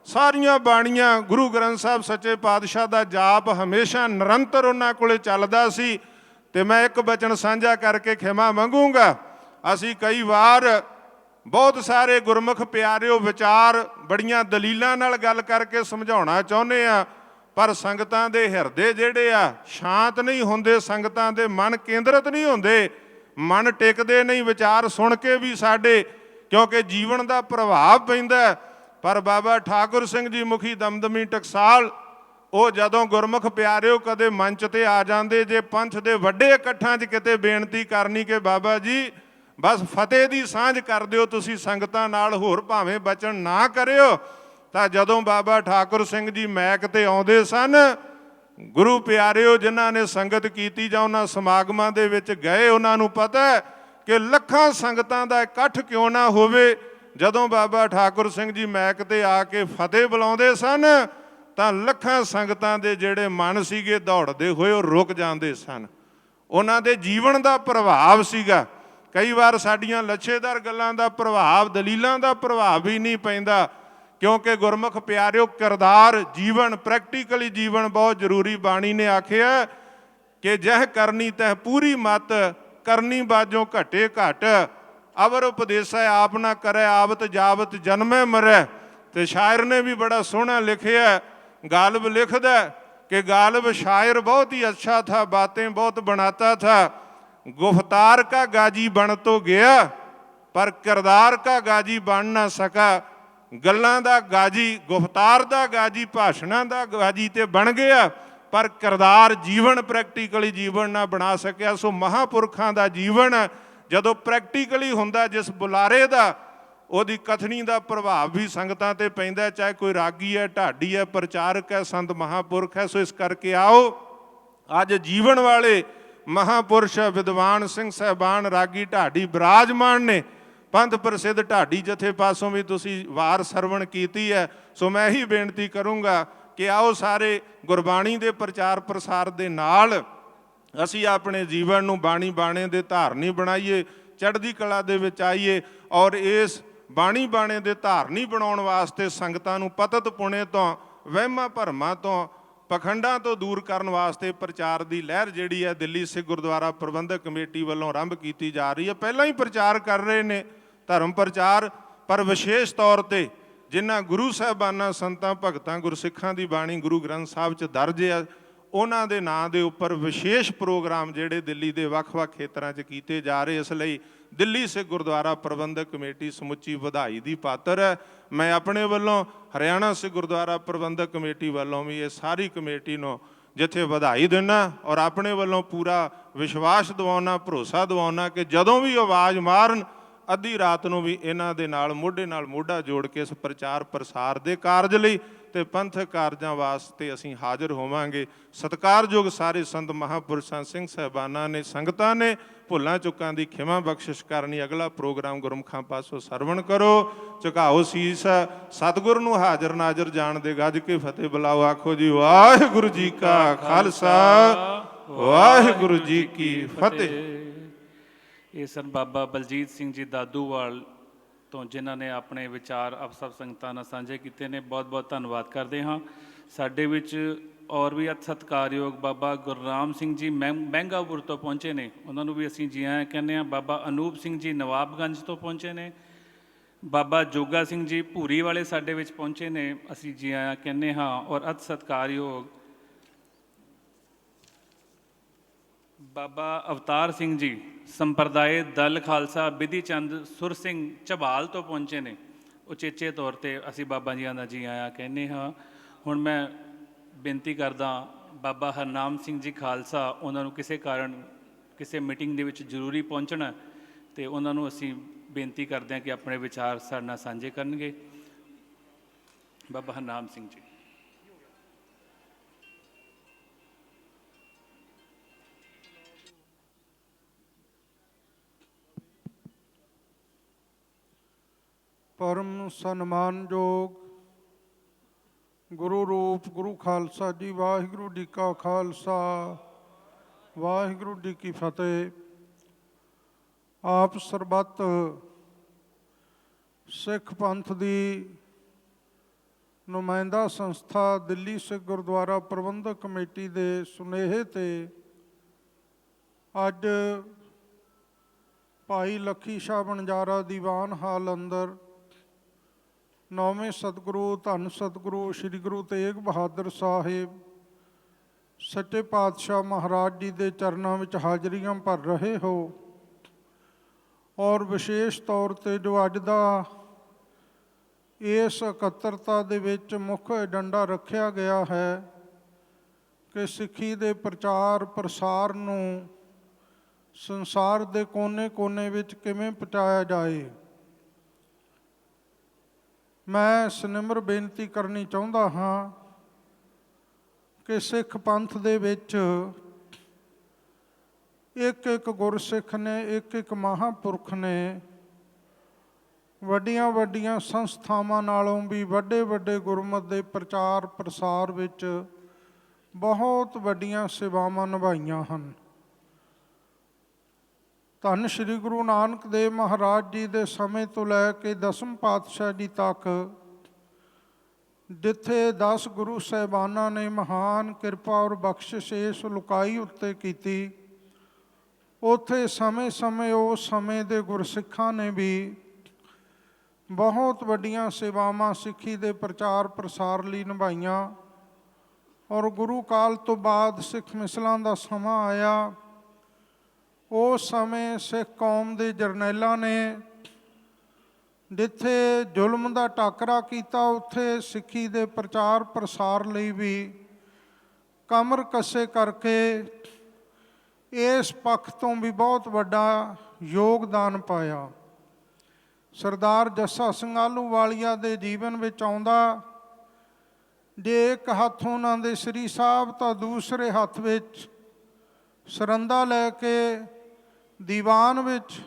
[SPEAKER 5] ਸਾਰੀਆਂ ਬਾਣੀਆਂ, ਗੁਰੂ ਗ੍ਰੰਥ ਸਾਹਿਬ ਸੱਚੇ ਪਾਤਸ਼ਾਹ ਦਾ ਜਾਪ ਹਮੇਸ਼ਾ ਨਿਰੰਤਰ ਉਹਨਾਂ ਕੋਲੇ ਚੱਲਦਾ ਸੀ। ਤੇ ਮੈਂ ਇੱਕ ਬਚਨ ਸਾਂਝਾ ਕਰਕੇ ਖਿਮਾ ਮੰਗੂੰਗਾ। ਅਸੀਂ ਕਈ ਵਾਰ ਬਹੁਤ ਸਾਰੇ ਗੁਰਮੁਖ ਪਿਆਰਿਓ ਵਿਚਾਰ ਬੜੀਆਂ ਦਲੀਲਾਂ ਨਾਲ ਗੱਲ ਕਰਕੇ ਸਮਝਾਉਣਾ ਚਾਹੁੰਦੇ ਆ, ਪਰ ਸੰਗਤਾਂ ਦੇ ਹਿਰਦੇ ਜਿਹੜੇ ਆ ਸ਼ਾਂਤ ਨਹੀਂ ਹੁੰਦੇ, ਸੰਗਤਾਂ ਦੇ ਮਨ ਕੇਂਦਰਿਤ ਨਹੀਂ ਹੁੰਦੇ, ਮਨ ਟਿਕਦੇ ਨਹੀਂ ਵਿਚਾਰ ਸੁਣ ਕੇ ਵੀ ਸਾਡੇ, ਕਿਉਂਕਿ ਜੀਵਨ ਦਾ ਪ੍ਰਭਾਵ ਪੈਂਦਾ। ਪਰ ਬਾਬਾ ਠਾਕੁਰ ਸਿੰਘ ਜੀ ਮੁਖੀ ਦਮਦਮੀ ਟਕਸਾਲ, ਉਹ ਜਦੋਂ ਗੁਰਮੁਖ ਪਿਆਰਿਓ ਕਦੇ ਮੰਚ ਤੇ ਆ ਜਾਂਦੇ, ਜੇ ਪੰਥ ਦੇ ਵੱਡੇ ਇਕੱਠਾਂ 'ਚ ਕਿਤੇ ਬੇਨਤੀ ਕਰਨੀ ਕਿ ਬਾਬਾ ਜੀ ਬਸ ਫਤਿਹ ਦੀ ਸਾਂਝ ਕਰ ਦਿਓ ਤੁਸੀਂ ਸੰਗਤਾਂ ਨਾਲ, ਹੋਰ ਭਾਵੇਂ ਬਚਨ ਨਾ ਕਰਿਓ, ਤਾਂ ਜਦੋਂ ਬਾਬਾ ਠਾਕੁਰ ਸਿੰਘ ਜੀ ਮੈਕ ਤੇ ਆਉਂਦੇ ਸਨ, ਗੁਰੂ ਪਿਆਰਿਓ ਜਿਨ੍ਹਾਂ ਨੇ ਸੰਗਤ ਕੀਤੀ ਜਾਂ ਉਹਨਾਂ ਸਮਾਗਮਾਂ ਦੇ ਵਿੱਚ ਗਏ, ਉਹਨਾਂ ਨੂੰ ਪਤਾ ਹੈ ਕਿ ਲੱਖਾਂ ਸੰਗਤਾਂ ਦਾ ਇਕੱਠ ਕਿਉਂ ਨਾ ਹੋਵੇ, ਜਦੋਂ ਬਾਬਾ ਠਾਕੁਰ ਸਿੰਘ ਜੀ ਮੈਕ ਤੇ ਆ ਕੇ ਫਤਿਹ ਬੁਲਾਉਂਦੇ ਸਨ ਤਾਂ ਲੱਖਾਂ ਸੰਗਤਾਂ ਦੇ ਜਿਹੜੇ ਮਨ ਸੀਗੇ ਦੌੜਦੇ ਹੋਏ ਉਹ ਰੁਕ ਜਾਂਦੇ ਸਨ। ਉਹਨਾਂ ਦੇ ਜੀਵਨ ਦਾ ਪ੍ਰਭਾਵ ਸੀਗਾ। ਕਈ ਵਾਰ ਸਾਡੀਆਂ ਲੱਛੇਦਾਰ ਗੱਲਾਂ ਦਾ ਪ੍ਰਭਾਵ, ਦਲੀਲਾਂ ਦਾ ਪ੍ਰਭਾਵ ਵੀ ਨਹੀਂ ਪੈਂਦਾ, ਕਿਉਂਕਿ ਗੁਰਮੁਖ ਪਿਆਰਿਓ ਕਿਰਦਾਰ ਜੀਵਨ, ਪ੍ਰੈਕਟੀਕਲੀ ਜੀਵਨ ਬਹੁਤ ਜ਼ਰੂਰੀ। ਬਾਣੀ ਨੇ ਆਖਿਆ ਕਿ ਜਹ ਕਰਨੀ ਤਹ ਪੂਰੀ ਮਤ, ਕਰਨੀ ਬਾਝੋਂ ਘਟੇ ਘਟ, ਅਵਰ ਉਪਦੇਸੈ ਆਪ ਨਾ ਕਰੇ, ਆਵਤ ਜਾਵਤ ਜਨਮੈ ਮਰੈ। ਤੇ ਸ਼ਾਇਰ ਨੇ ਵੀ ਬੜਾ ਸੋਹਣਾ ਲਿਖਿਆ, गालिब लिखदा कि गालिब शायर बहुत ही अच्छा था, बातें बहुत बनाता था, गुफ्तार का गाजी बन तो गया पर किरदार का गाजी बन ना सका। गल्लां दा गाजी, गुफ्तार दा गाजी, भाषणां दा गाजी ते बन गया, पर किरदार जीवन प्रैक्टिकली जीवन ना बना सकिया। सो महापुरखां दा जीवन जदों प्रैक्टिकली हुंदा, जिस बुलारे दा ਉਹਦੀ ਕਥਨੀ ਦਾ ਪ੍ਰਭਾਵ ਵੀ ਸੰਗਤਾਂ ਤੇ ਪੈਂਦਾ, ਚਾਹੇ ਕੋਈ ਰਾਗੀ ਹੈ, ਢਾਡੀ ਹੈ, ਪ੍ਰਚਾਰਕ ਹੈ, ਸੰਤ ਮਹਾਂਪੁਰਖ ਹੈ। ਸੋ ਇਸ ਕਰਕੇ ਆਓ ਅੱਜ ਜੀਵਨ ਵਾਲੇ ਮਹਾਂਪੁਰਸ਼ ਵਿਦਵਾਨ ਸਿੰਘ ਸਾਹਿਬਾਨ, ਰਾਗੀ, ਢਾਡੀ ਬਿਰਾਜਮਾਨ ਨੇ। ਪੰਥ ਪ੍ਰਸਿੱਧ ਢਾਡੀ ਜਥੇ ਪਾਸੋਂ ਵੀ ਤੁਸੀਂ ਵਾਰ ਸਰਵਣ ਕੀਤੀ ਹੈ। ਸੋ ਮੈਂ ਇਹੀ ਬੇਨਤੀ ਕਰੂੰਗਾ ਕਿ ਆਓ ਸਾਰੇ ਗੁਰਬਾਣੀ ਦੇ ਪ੍ਰਚਾਰ ਪ੍ਰਸਾਰ ਦੇ ਨਾਲ ਅਸੀਂ ਆਪਣੇ ਜੀਵਨ ਨੂੰ ਬਾਣੀ ਬਾਣੇ ਦੇ ਧਾਰਨੀ ਬਣਾਈਏ, ਚੜ੍ਹਦੀ ਕਲਾ ਦੇ ਵਿੱਚ ਆਈਏ, ਔਰ ਇਸ ਬਾਣੀ ਬਾਣੇ ਦੇ ਧਾਰਨੀ ਬਣਾਉਣ ਵਾਸਤੇ ਸੰਗਤਾਂ ਨੂੰ ਪਤਤ ਪੁਣੇ ਤੋਂ, ਵਹਿਮਾਂ ਭਰਮਾਂ ਤੋਂ, ਪਖੰਡਾਂ ਤੋਂ ਦੂਰ ਕਰਨ ਵਾਸਤੇ ਪ੍ਰਚਾਰ ਦੀ ਲਹਿਰ ਜਿਹੜੀ ਹੈ ਦਿੱਲੀ ਸਿੱਖ ਗੁਰਦੁਆਰਾ ਪ੍ਰਬੰਧਕ ਕਮੇਟੀ ਵੱਲੋਂ ਆਰੰਭ ਕੀਤੀ ਜਾ ਰਹੀ ਹੈ। ਪਹਿਲਾਂ ਹੀ ਪ੍ਰਚਾਰ ਕਰ ਰਹੇ ਨੇ, ਧਰਮ ਪ੍ਰਚਾਰ, ਪਰ ਵਿਸ਼ੇਸ਼ ਤੌਰ ਤੇ ਜਿਨ੍ਹਾਂ ਗੁਰੂ ਸਾਹਿਬਾਨਾਂ, ਸੰਤਾਂ, ਭਗਤਾਂ, ਗੁਰਸਿੱਖਾਂ ਦੀ ਬਾਣੀ ਗੁਰੂ ਗ੍ਰੰਥ ਸਾਹਿਬ 'ਚ ਦਰਜ ਆ, ਉਹਨਾਂ ਦੇ ਨਾਂ ਦੇ ਉੱਪਰ ਵਿਸ਼ੇਸ਼ ਪ੍ਰੋਗਰਾਮ ਜਿਹੜੇ ਦਿੱਲੀ ਦੇ ਵੱਖ-ਵੱਖ ਖੇਤਰਾਂ 'ਚ ਕੀਤੇ ਜਾ ਰਹੇ। ਇਸ ਲਈ ਦਿੱਲੀ ਸਿੱਖ ਗੁਰਦੁਆਰਾ ਪ੍ਰਬੰਧਕ ਕਮੇਟੀ ਸਮੁੱਚੀ ਵਧਾਈ ਦੀ ਪਾਤਰ ਹੈ। ਮੈਂ ਆਪਣੇ ਵੱਲੋਂ, ਹਰਿਆਣਾ ਸਿੱਖ ਗੁਰਦੁਆਰਾ ਪ੍ਰਬੰਧਕ ਕਮੇਟੀ ਵੱਲੋਂ ਵੀ ਇਹ ਸਾਰੀ ਕਮੇਟੀ ਨੂੰ ਜਿੱਥੇ ਵਧਾਈ ਦਿੰਦਾ ਔਰ ਆਪਣੇ ਵੱਲੋਂ ਪੂਰਾ ਵਿਸ਼ਵਾਸ ਦਿਵਾਉਣਾ, ਭਰੋਸਾ ਦਿਵਾਉਣਾ ਕਿ ਜਦੋਂ ਵੀ ਆਵਾਜ਼ ਮਾਰਨ ਅੱਧੀ ਰਾਤ ਨੂੰ ਵੀ ਇਹਨਾਂ ਦੇ ਨਾਲ ਮੋਢਾ ਜੋੜ ਕੇ ਇਸ ਪ੍ਰਚਾਰ ਪ੍ਰਸਾਰ ਦੇ ਕਾਰਜ ਲਈ ਤੇ ਪੰਥਕ ਕਾਰਜਾਂ ਵਾਸਤੇ ਅਸੀਂ ਹਾਜ਼ਰ ਹੋਵਾਂਗੇ। ਸਤਿਕਾਰਯੋਗ ਸਾਰੇ ਸੰਤ ਮਹਾਂਪੁਰਸ਼ਾਂ, ਸਿੰਘ ਸਾਹਿਬਾਨਾਂ ਨੇ, ਸੰਗਤਾਂ ਨੇ ਭੁੱਲਾਂ ਚੁੱਕਾਂ ਦੀ ਖਿਮਾ ਬਖਸ਼ਿਸ਼ ਕਰਨੀ। ਅਗਲਾ ਪ੍ਰੋਗਰਾਮ ਗੁਰਮੁਖਾਂ ਪਾਸੋਂ ਸਰਵਣ ਕਰੋ। ਝੁਕਾਓ ਸੀਸ, ਸਤਿਗੁਰ ਨੂੰ ਹਾਜ਼ਰ ਨਾਜ਼ਰ ਜਾਣ ਦੇ ਗੱਜ ਕੇ ਫਤਿਹ ਬੁਲਾਓ। ਆਖੋ ਜੀ ਵਾਹਿਗੁਰੂ ਜੀ ਕਾ ਖਾਲਸਾ, ਵਾਹਿਗੁਰੂ ਜੀ ਕੀ ਫਤਿਹ।
[SPEAKER 3] ਇਹ ਸਨ ਬਾਬਾ ਬਲਜੀਤ ਸਿੰਘ ਜੀ ਦਾਦੂਵਾਲ ਤੋਂ, ਜਿਨ੍ਹਾਂ ਨੇ ਆਪਣੇ ਵਿਚਾਰ ਆਪ ਸਭ ਸੰਗਤਾਂ ਨਾਲ ਸਾਂਝੇ ਕੀਤੇ ਨੇ। ਬਹੁਤ ਬਹੁਤ ਧੰਨਵਾਦ ਕਰਦੇ ਹਾਂ। ਸਾਡੇ ਵਿੱਚ ਔਰ ਵੀ ਅਤ ਸਤਿਕਾਰਯੋਗ ਬਾਬਾ ਗੁਰਨਾਮ ਸਿੰਘ ਜੀ ਮਹਿੰਗਾਪੁਰ ਤੋਂ ਪਹੁੰਚੇ ਨੇ, ਉਹਨਾਂ ਨੂੰ ਵੀ ਅਸੀਂ ਜੀ ਆਇਆਂ ਕਹਿੰਦੇ ਹਾਂ। ਬਾਬਾ ਅਨੂਪ ਸਿੰਘ ਜੀ ਨਵਾਬਗੰਜ ਤੋਂ ਪਹੁੰਚੇ ਨੇ। ਬਾਬਾ ਜੋਗਾ ਸਿੰਘ ਜੀ ਭੂਰੀ ਵਾਲੇ ਸਾਡੇ ਵਿੱਚ ਪਹੁੰਚੇ ਨੇ, ਅਸੀਂ ਜੀ ਆਇਆਂ ਕਹਿੰਦੇ ਹਾਂ। ਔਰ ਅਤ ਸਤਿਕਾਰਯੋਗ ਬਾਬਾ ਅਵਤਾਰ ਸਿੰਘ ਜੀ ਸੰਪਰਦਾਇ ਦਲ ਖਾਲਸਾ ਬਿਧੀ ਚੰਦ ਸੁਰ ਸਿੰਘ ਝਬਾਲ ਤੋਂ ਪਹੁੰਚੇ ਨੇ। ਉਚੇਚੇ ਤੌਰ ਤੇ ਅਸੀਂ ਬਾਬਾ ਜੀਆਂ ਦਾ ਜੀ ਆਇਆਂ ਕਹਿੰਦੇ ਹਾਂ। ਹੁਣ ਮੈਂ ਬੇਨਤੀ ਕਰਦਾ ਬਾਬਾ ਹਰਨਾਮ ਸਿੰਘ ਜੀ ਖਾਲਸਾ, ਉਹਨਾਂ ਨੂੰ ਕਿਸੇ ਕਾਰਨ ਕਿਸੇ ਮੀਟਿੰਗ ਦੇ ਵਿੱਚ ਜ਼ਰੂਰੀ ਪਹੁੰਚਣਾ, ਤੇ ਉਹਨਾਂ ਨੂੰ ਅਸੀਂ ਬੇਨਤੀ ਕਰਦੇ ਹਾਂ ਕਿ ਆਪਣੇ ਵਿਚਾਰ ਸਾਡੇ ਨਾਲ ਸਾਂਝੇ ਕਰਨਗੇ। ਬਾਬਾ ਹਰਨਾਮ ਸਿੰਘ ਜੀ।
[SPEAKER 6] ਪਰਮ ਸਨਮਾਨਯੋਗ ਗੁਰੂ ਰੂਪ ਗੁਰੂ ਖਾਲਸਾ ਜੀ, ਵਾਹਿਗੁਰੂ ਜੀ ਕਾ ਖਾਲਸਾ, ਵਾਹਿਗੁਰੂ ਜੀ ਕੀ ਫਤਿਹ। ਆਪ ਸਰਬੱਤ ਸਿੱਖ ਪੰਥ ਦੀ ਨੁਮਾਇੰਦਾ ਸੰਸਥਾ ਦਿੱਲੀ ਸਿੱਖ ਗੁਰਦੁਆਰਾ ਪ੍ਰਬੰਧਕ ਕਮੇਟੀ ਦੇ ਸੁਨੇਹੇ ਤੇ ਅੱਜ ਭਾਈ ਲੱਖੀ ਸ਼ਾਹ ਬਣਜਾਰਾ ਦੀਵਾਨ ਹਾਲ ਅੰਦਰ ਨੌਵੇਂ ਸਤਿਗੁਰੂ ਧੰਨ ਸਤਿਗੁਰੂ ਸ੍ਰੀ ਗੁਰੂ ਤੇਗ ਬਹਾਦਰ ਸਾਹਿਬ ਸੱਚੇ ਪਾਤਸ਼ਾਹ ਮਹਾਰਾਜ ਜੀ ਦੇ ਚਰਨਾਂ ਵਿੱਚ ਹਾਜ਼ਰੀਆਂ ਭਰ ਰਹੇ ਹੋ। ਔਰ ਵਿਸ਼ੇਸ਼ ਤੌਰ ਤੇ ਜੋ ਅੱਜ ਦਾ ਇਸ ਇਕੱਤਰਤਾ ਦੇ ਵਿੱਚ ਮੁੱਖ ਏਜੰਡਾ ਰੱਖਿਆ ਗਿਆ ਹੈ ਕਿ ਸਿੱਖੀ ਦੇ ਪ੍ਰਚਾਰ ਪ੍ਰਸਾਰ ਨੂੰ ਸੰਸਾਰ ਦੇ ਕੋਨੇ-ਕੋਨੇ ਵਿੱਚ ਕਿਵੇਂ ਪਹੁੰਚਾਇਆ ਜਾਏ। ਮੈਂ ਸਨਿਮਰ ਬੇਨਤੀ ਕਰਨੀ ਚਾਹੁੰਦਾ ਹਾਂ ਕਿ ਸਿੱਖ ਪੰਥ ਦੇ ਵਿੱਚ ਇੱਕ ਗੁਰਸਿੱਖ ਨੇ, ਇੱਕ ਮਹਾਂਪੁਰਖ ਨੇ ਵੱਡੀਆਂ ਵੱਡੀਆਂ ਸੰਸਥਾਵਾਂ ਨਾਲੋਂ ਵੀ ਵੱਡੇ ਗੁਰਮਤਿ ਦੇ ਪ੍ਰਚਾਰ ਪ੍ਰਸਾਰ ਵਿੱਚ ਬਹੁਤ ਵੱਡੀਆਂ ਸੇਵਾਵਾਂ ਨਿਭਾਈਆਂ ਹਨ। ਧੰਨ ਸ਼੍ਰੀ ਗੁਰੂ ਨਾਨਕ ਦੇਵ ਮਹਾਰਾਜ ਜੀ ਦੇ ਸਮੇਂ ਤੋਂ ਲੈ ਕੇ 10ਵੇਂ ਪਾਤਸ਼ਾਹ ਜੀ ਤੱਕ ਜਿੱਥੇ 10 ਗੁਰੂ ਸਾਹਿਬਾਨਾਂ ਨੇ ਮਹਾਨ ਕਿਰਪਾ ਔਰ ਬਖਸ਼ਿਸ਼ ਇਸ ਲੁਕਾਈ ਉੱਤੇ ਕੀਤੀ, ਉੱਥੇ ਸਮੇਂ-ਸਮੇਂ ਉਸ ਸਮੇਂ ਦੇ ਗੁਰਸਿੱਖਾਂ ਨੇ ਵੀ ਬਹੁਤ ਵੱਡੀਆਂ ਸੇਵਾਵਾਂ ਸਿੱਖੀ ਦੇ ਪ੍ਰਚਾਰ ਪ੍ਰਸਾਰ ਲਈ ਨਿਭਾਈਆਂ। ਔਰ ਗੁਰੂ ਕਾਲ ਤੋਂ ਬਾਅਦ ਸਿੱਖ ਮਿਸਲਾਂ ਦਾ ਸਮਾਂ ਆਇਆ। ਉਸ ਸਮੇਂ ਸਿੱਖ ਕੌਮ ਦੇ ਜਰਨੈਲਾਂ ਨੇ ਜਿੱਥੇ ਜ਼ੁਲਮ ਦਾ ਟਾਕਰਾ ਕੀਤਾ, ਉੱਥੇ ਸਿੱਖੀ ਦੇ ਪ੍ਰਚਾਰ ਪ੍ਰਸਾਰ ਲਈ ਵੀ ਕਮਰ ਕੱਸੇ ਕਰਕੇ ਇਸ ਪੱਖ ਤੋਂ ਵੀ ਬਹੁਤ ਵੱਡਾ ਯੋਗਦਾਨ ਪਾਇਆ। ਸਰਦਾਰ ਜੱਸਾ ਸਿੰਘ ਆਹਲੂਵਾਲੀਆ ਦੇ ਜੀਵਨ ਵਿੱਚ ਆਉਂਦਾ, ਜੇ ਇੱਕ ਹੱਥ ਉਹਨਾਂ ਦੇ ਸ੍ਰੀ ਸਾਹਿਬ ਤਾਂ ਦੂਸਰੇ ਹੱਥ ਵਿੱਚ ਸਰੰਦਾ ਲੈ ਕੇ ਦੀਵਾਨ ਵਿੱਚ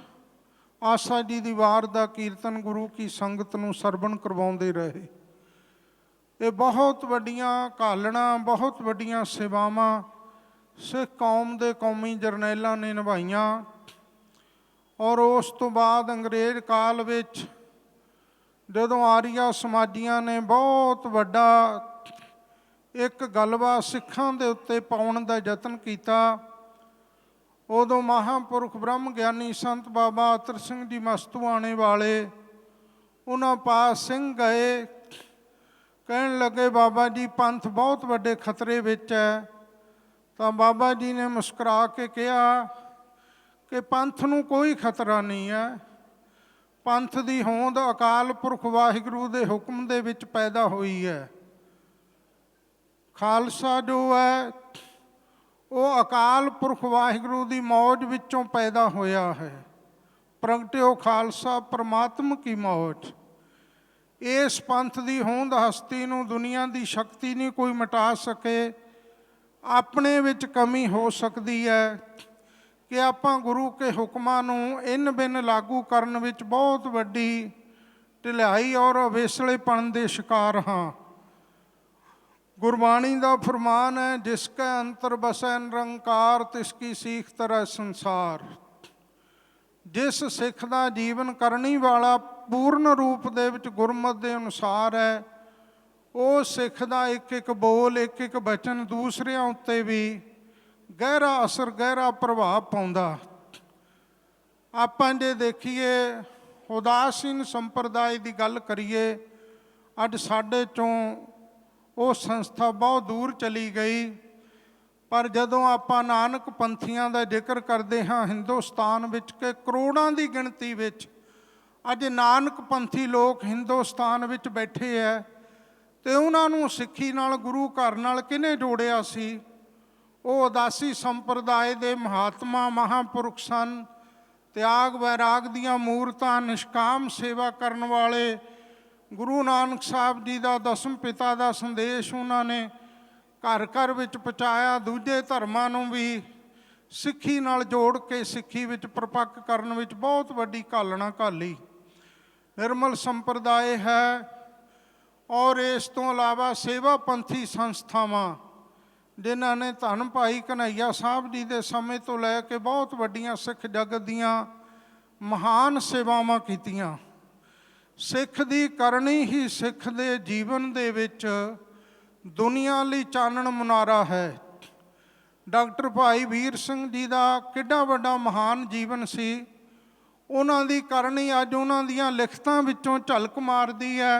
[SPEAKER 6] ਆਸਾ ਜੀ ਦੀ ਵਾਰ ਦਾ ਕੀਰਤਨ ਗੁਰੂ ਕੀ ਸੰਗਤ ਨੂੰ ਸਰਵਣ ਕਰਵਾਉਂਦੇ ਰਹੇ। ਇਹ ਬਹੁਤ ਵੱਡੀਆਂ ਘਾਲਣਾ, ਬਹੁਤ ਵੱਡੀਆਂ ਸੇਵਾਵਾਂ ਸਿੱਖ ਕੌਮ ਦੇ ਕੌਮੀ ਜਰਨੈਲਾਂ ਨੇ ਨਿਭਾਈਆਂ। ਔਰ ਉਸ ਤੋਂ ਬਾਅਦ ਅੰਗਰੇਜ਼ ਕਾਲ ਵਿੱਚ ਜਦੋਂ ਆਰੀਆ ਸਮਾਜੀਆਂ ਨੇ ਬਹੁਤ ਵੱਡਾ ਇੱਕ ਗਲਬਾ ਸਿੱਖਾਂ ਦੇ ਉੱਤੇ ਪਾਉਣ ਦਾ ਯਤਨ ਕੀਤਾ, ਉਦੋਂ ਮਹਾਂਪੁਰਖ ਬ੍ਰਹਮ ਗਿਆਨੀ ਸੰਤ ਬਾਬਾ ਅਤਰ ਸਿੰਘ ਜੀ ਮਸਤੂਆਣੇ ਵਾਲੇ ਉਹਨਾਂ ਪਾਸ ਸਿੰਘ ਗਏ, ਕਹਿਣ ਲੱਗੇ ਬਾਬਾ ਜੀ ਪੰਥ ਬਹੁਤ ਵੱਡੇ ਖਤਰੇ ਵਿੱਚ ਹੈ। ਤਾਂ ਬਾਬਾ ਜੀ ਨੇ ਮੁਸਕਰਾ ਕੇ ਕਿਹਾ ਕਿ ਪੰਥ ਨੂੰ ਕੋਈ ਖਤਰਾ ਨਹੀਂ ਹੈ। ਪੰਥ ਦੀ ਹੋਂਦ ਅਕਾਲ ਪੁਰਖ ਵਾਹਿਗੁਰੂ ਦੇ ਹੁਕਮ ਦੇ ਵਿੱਚ ਪੈਦਾ ਹੋਈ ਹੈ। ਖਾਲਸਾ ਜੋ ਹੈ ਉਹ ਅਕਾਲ ਪੁਰਖ ਵਾਹਿਗੁਰੂ ਦੀ ਮੌਜ ਵਿੱਚੋਂ ਪੈਦਾ ਹੋਇਆ ਹੈ। ਪ੍ਰਗਟਿਓ ਖਾਲਸਾ ਪਰਮਾਤਮ ਕੀ ਮੌਜ। ਇਸ ਪੰਥ ਦੀ ਹੋਂਦ ਹਸਤੀ ਨੂੰ ਦੁਨੀਆ ਦੀ ਸ਼ਕਤੀ ਨਹੀਂ ਕੋਈ ਮਿਟਾ ਸਕੇ। ਆਪਣੇ ਵਿੱਚ ਕਮੀ ਹੋ ਸਕਦੀ ਹੈ ਕਿ ਆਪਾਂ ਗੁਰੂ ਕੇ ਹੁਕਮਾਂ ਨੂੰ ਇਨ ਬਿਨ ਲਾਗੂ ਕਰਨ ਵਿੱਚ ਬਹੁਤ ਵੱਡੀ ਢਿਲਾਈ ਔਰ ਅਵੇਸਲੇਪਣ ਦੇ ਸ਼ਿਕਾਰ ਹਾਂ। ਗੁਰਬਾਣੀ ਦਾ ਫਰਮਾਨ ਹੈ, ਜਿਸ ਕੈ ਅੰਤਰ ਬਸੈ ਨਿਰੰਕਾਰ ਤਿਸ ਕੀ ਸੀਖ ਤਰੈ ਸੰਸਾਰ। ਜਿਸ ਸਿੱਖ ਦਾ ਜੀਵਨ ਕਰਨੀ ਵਾਲਾ ਪੂਰਨ ਰੂਪ ਦੇ ਵਿੱਚ ਗੁਰਮਤਿ ਦੇ ਅਨੁਸਾਰ ਹੈ, ਉਹ ਸਿੱਖ ਦਾ ਇੱਕ ਇੱਕ ਬੋਲ, ਇੱਕ ਇੱਕ ਬਚਨ ਦੂਸਰਿਆਂ ਉੱਤੇ ਵੀ ਗਹਿਰਾ ਅਸਰ, ਗਹਿਰਾ ਪ੍ਰਭਾਵ ਪਾਉਂਦਾ। ਆਪਾਂ ਜੇ ਦੇਖੀਏ ਉਦਾਸੀਨ ਸੰਪਰਦਾਇ ਦੀ ਗੱਲ ਕਰੀਏ, ਅੱਜ ਸਾਡੇ ਚੋਂ ਉਹ ਸੰਸਥਾ ਬਹੁਤ ਦੂਰ ਚਲੀ ਗਈ। ਪਰ ਜਦੋਂ ਆਪਾਂ ਨਾਨਕ ਪੰਥੀਆਂ ਦਾ ਜ਼ਿਕਰ ਕਰਦੇ ਹਾਂ ਹਿੰਦੁਸਤਾਨ ਵਿੱਚ, ਕਿ ਕਰੋੜਾਂ ਦੀ ਗਿਣਤੀ ਵਿੱਚ ਅੱਜ ਨਾਨਕ ਪੰਥੀ ਲੋਕ ਹਿੰਦੁਸਤਾਨ ਵਿੱਚ ਬੈਠੇ ਹੈ, ਅਤੇ ਉਹਨਾਂ ਨੂੰ ਸਿੱਖੀ ਨਾਲ, ਗੁਰੂ ਘਰ ਨਾਲ ਕਿਹਨੇ ਜੋੜਿਆ ਸੀ? ਉਹ ਉਦਾਸੀ ਸੰਪਰਦਾਇ ਦੇ ਮਹਾਤਮਾ ਮਹਾਂਪੁਰਖ ਸਨ। ਤਿਆਗ ਵੈਰਾਗ ਦੀਆਂ ਮੂਰਤਾਂ, ਨਿਸ਼ਕਾਮ ਸੇਵਾ ਕਰਨ ਵਾਲੇ ਗੁਰੂ ਨਾਨਕ ਸਾਹਿਬ ਜੀ ਦਾ ਦਸਮ ਪਿਤਾ ਦਾ ਸੰਦੇਸ਼ ਉਹਨਾਂ ਨੇ ਘਰ ਘਰ ਵਿੱਚ ਪਹੁੰਚਾਇਆ। ਦੂਜੇ ਧਰਮਾਂ ਨੂੰ ਵੀ ਸਿੱਖੀ ਨਾਲ ਜੋੜ ਕੇ ਸਿੱਖੀ ਵਿੱਚ ਪ੍ਰਪੱਕ ਕਰਨ ਵਿੱਚ ਬਹੁਤ ਵੱਡੀ ਘਾਲਣਾ ਘਾਲੀ। ਨਿਰਮਲ ਸੰਪਰਦਾਇ ਹੈ। ਔਰ ਇਸ ਤੋਂ ਇਲਾਵਾ ਸੇਵਾ ਪੰਥੀ ਸੰਸਥਾਵਾਂ, ਜਿਨ੍ਹਾਂ ਨੇ ਧੰਨ ਭਾਈ ਕਨ੍ਹਈਆ ਸਾਹਿਬ ਜੀ ਦੇ ਸਮੇਂ ਤੋਂ ਲੈ ਕੇ ਬਹੁਤ ਵੱਡੀਆਂ ਸਿੱਖ ਜਗਤ ਦੀਆਂ ਮਹਾਨ ਸੇਵਾਵਾਂ ਕੀਤੀਆਂ। ਸਿੱਖ ਦੀ ਕਰਨੀ ਹੀ ਸਿੱਖ ਦੇ ਜੀਵਨ ਦੇ ਵਿੱਚ ਦੁਨੀਆ ਲਈ ਚਾਨਣ ਮੁਨਾਰਾ ਹੈ। ਡਾਕਟਰ ਭਾਈ ਵੀਰ ਸਿੰਘ ਜੀ ਦਾ ਕਿੱਡਾ ਵੱਡਾ ਮਹਾਨ ਜੀਵਨ ਸੀ। ਉਹਨਾਂ ਦੀ ਕਰਨੀ ਅੱਜ ਉਹਨਾਂ ਦੀਆਂ ਲਿਖਤਾਂ ਵਿੱਚੋਂ ਝਲਕ ਮਾਰਦੀ ਹੈ।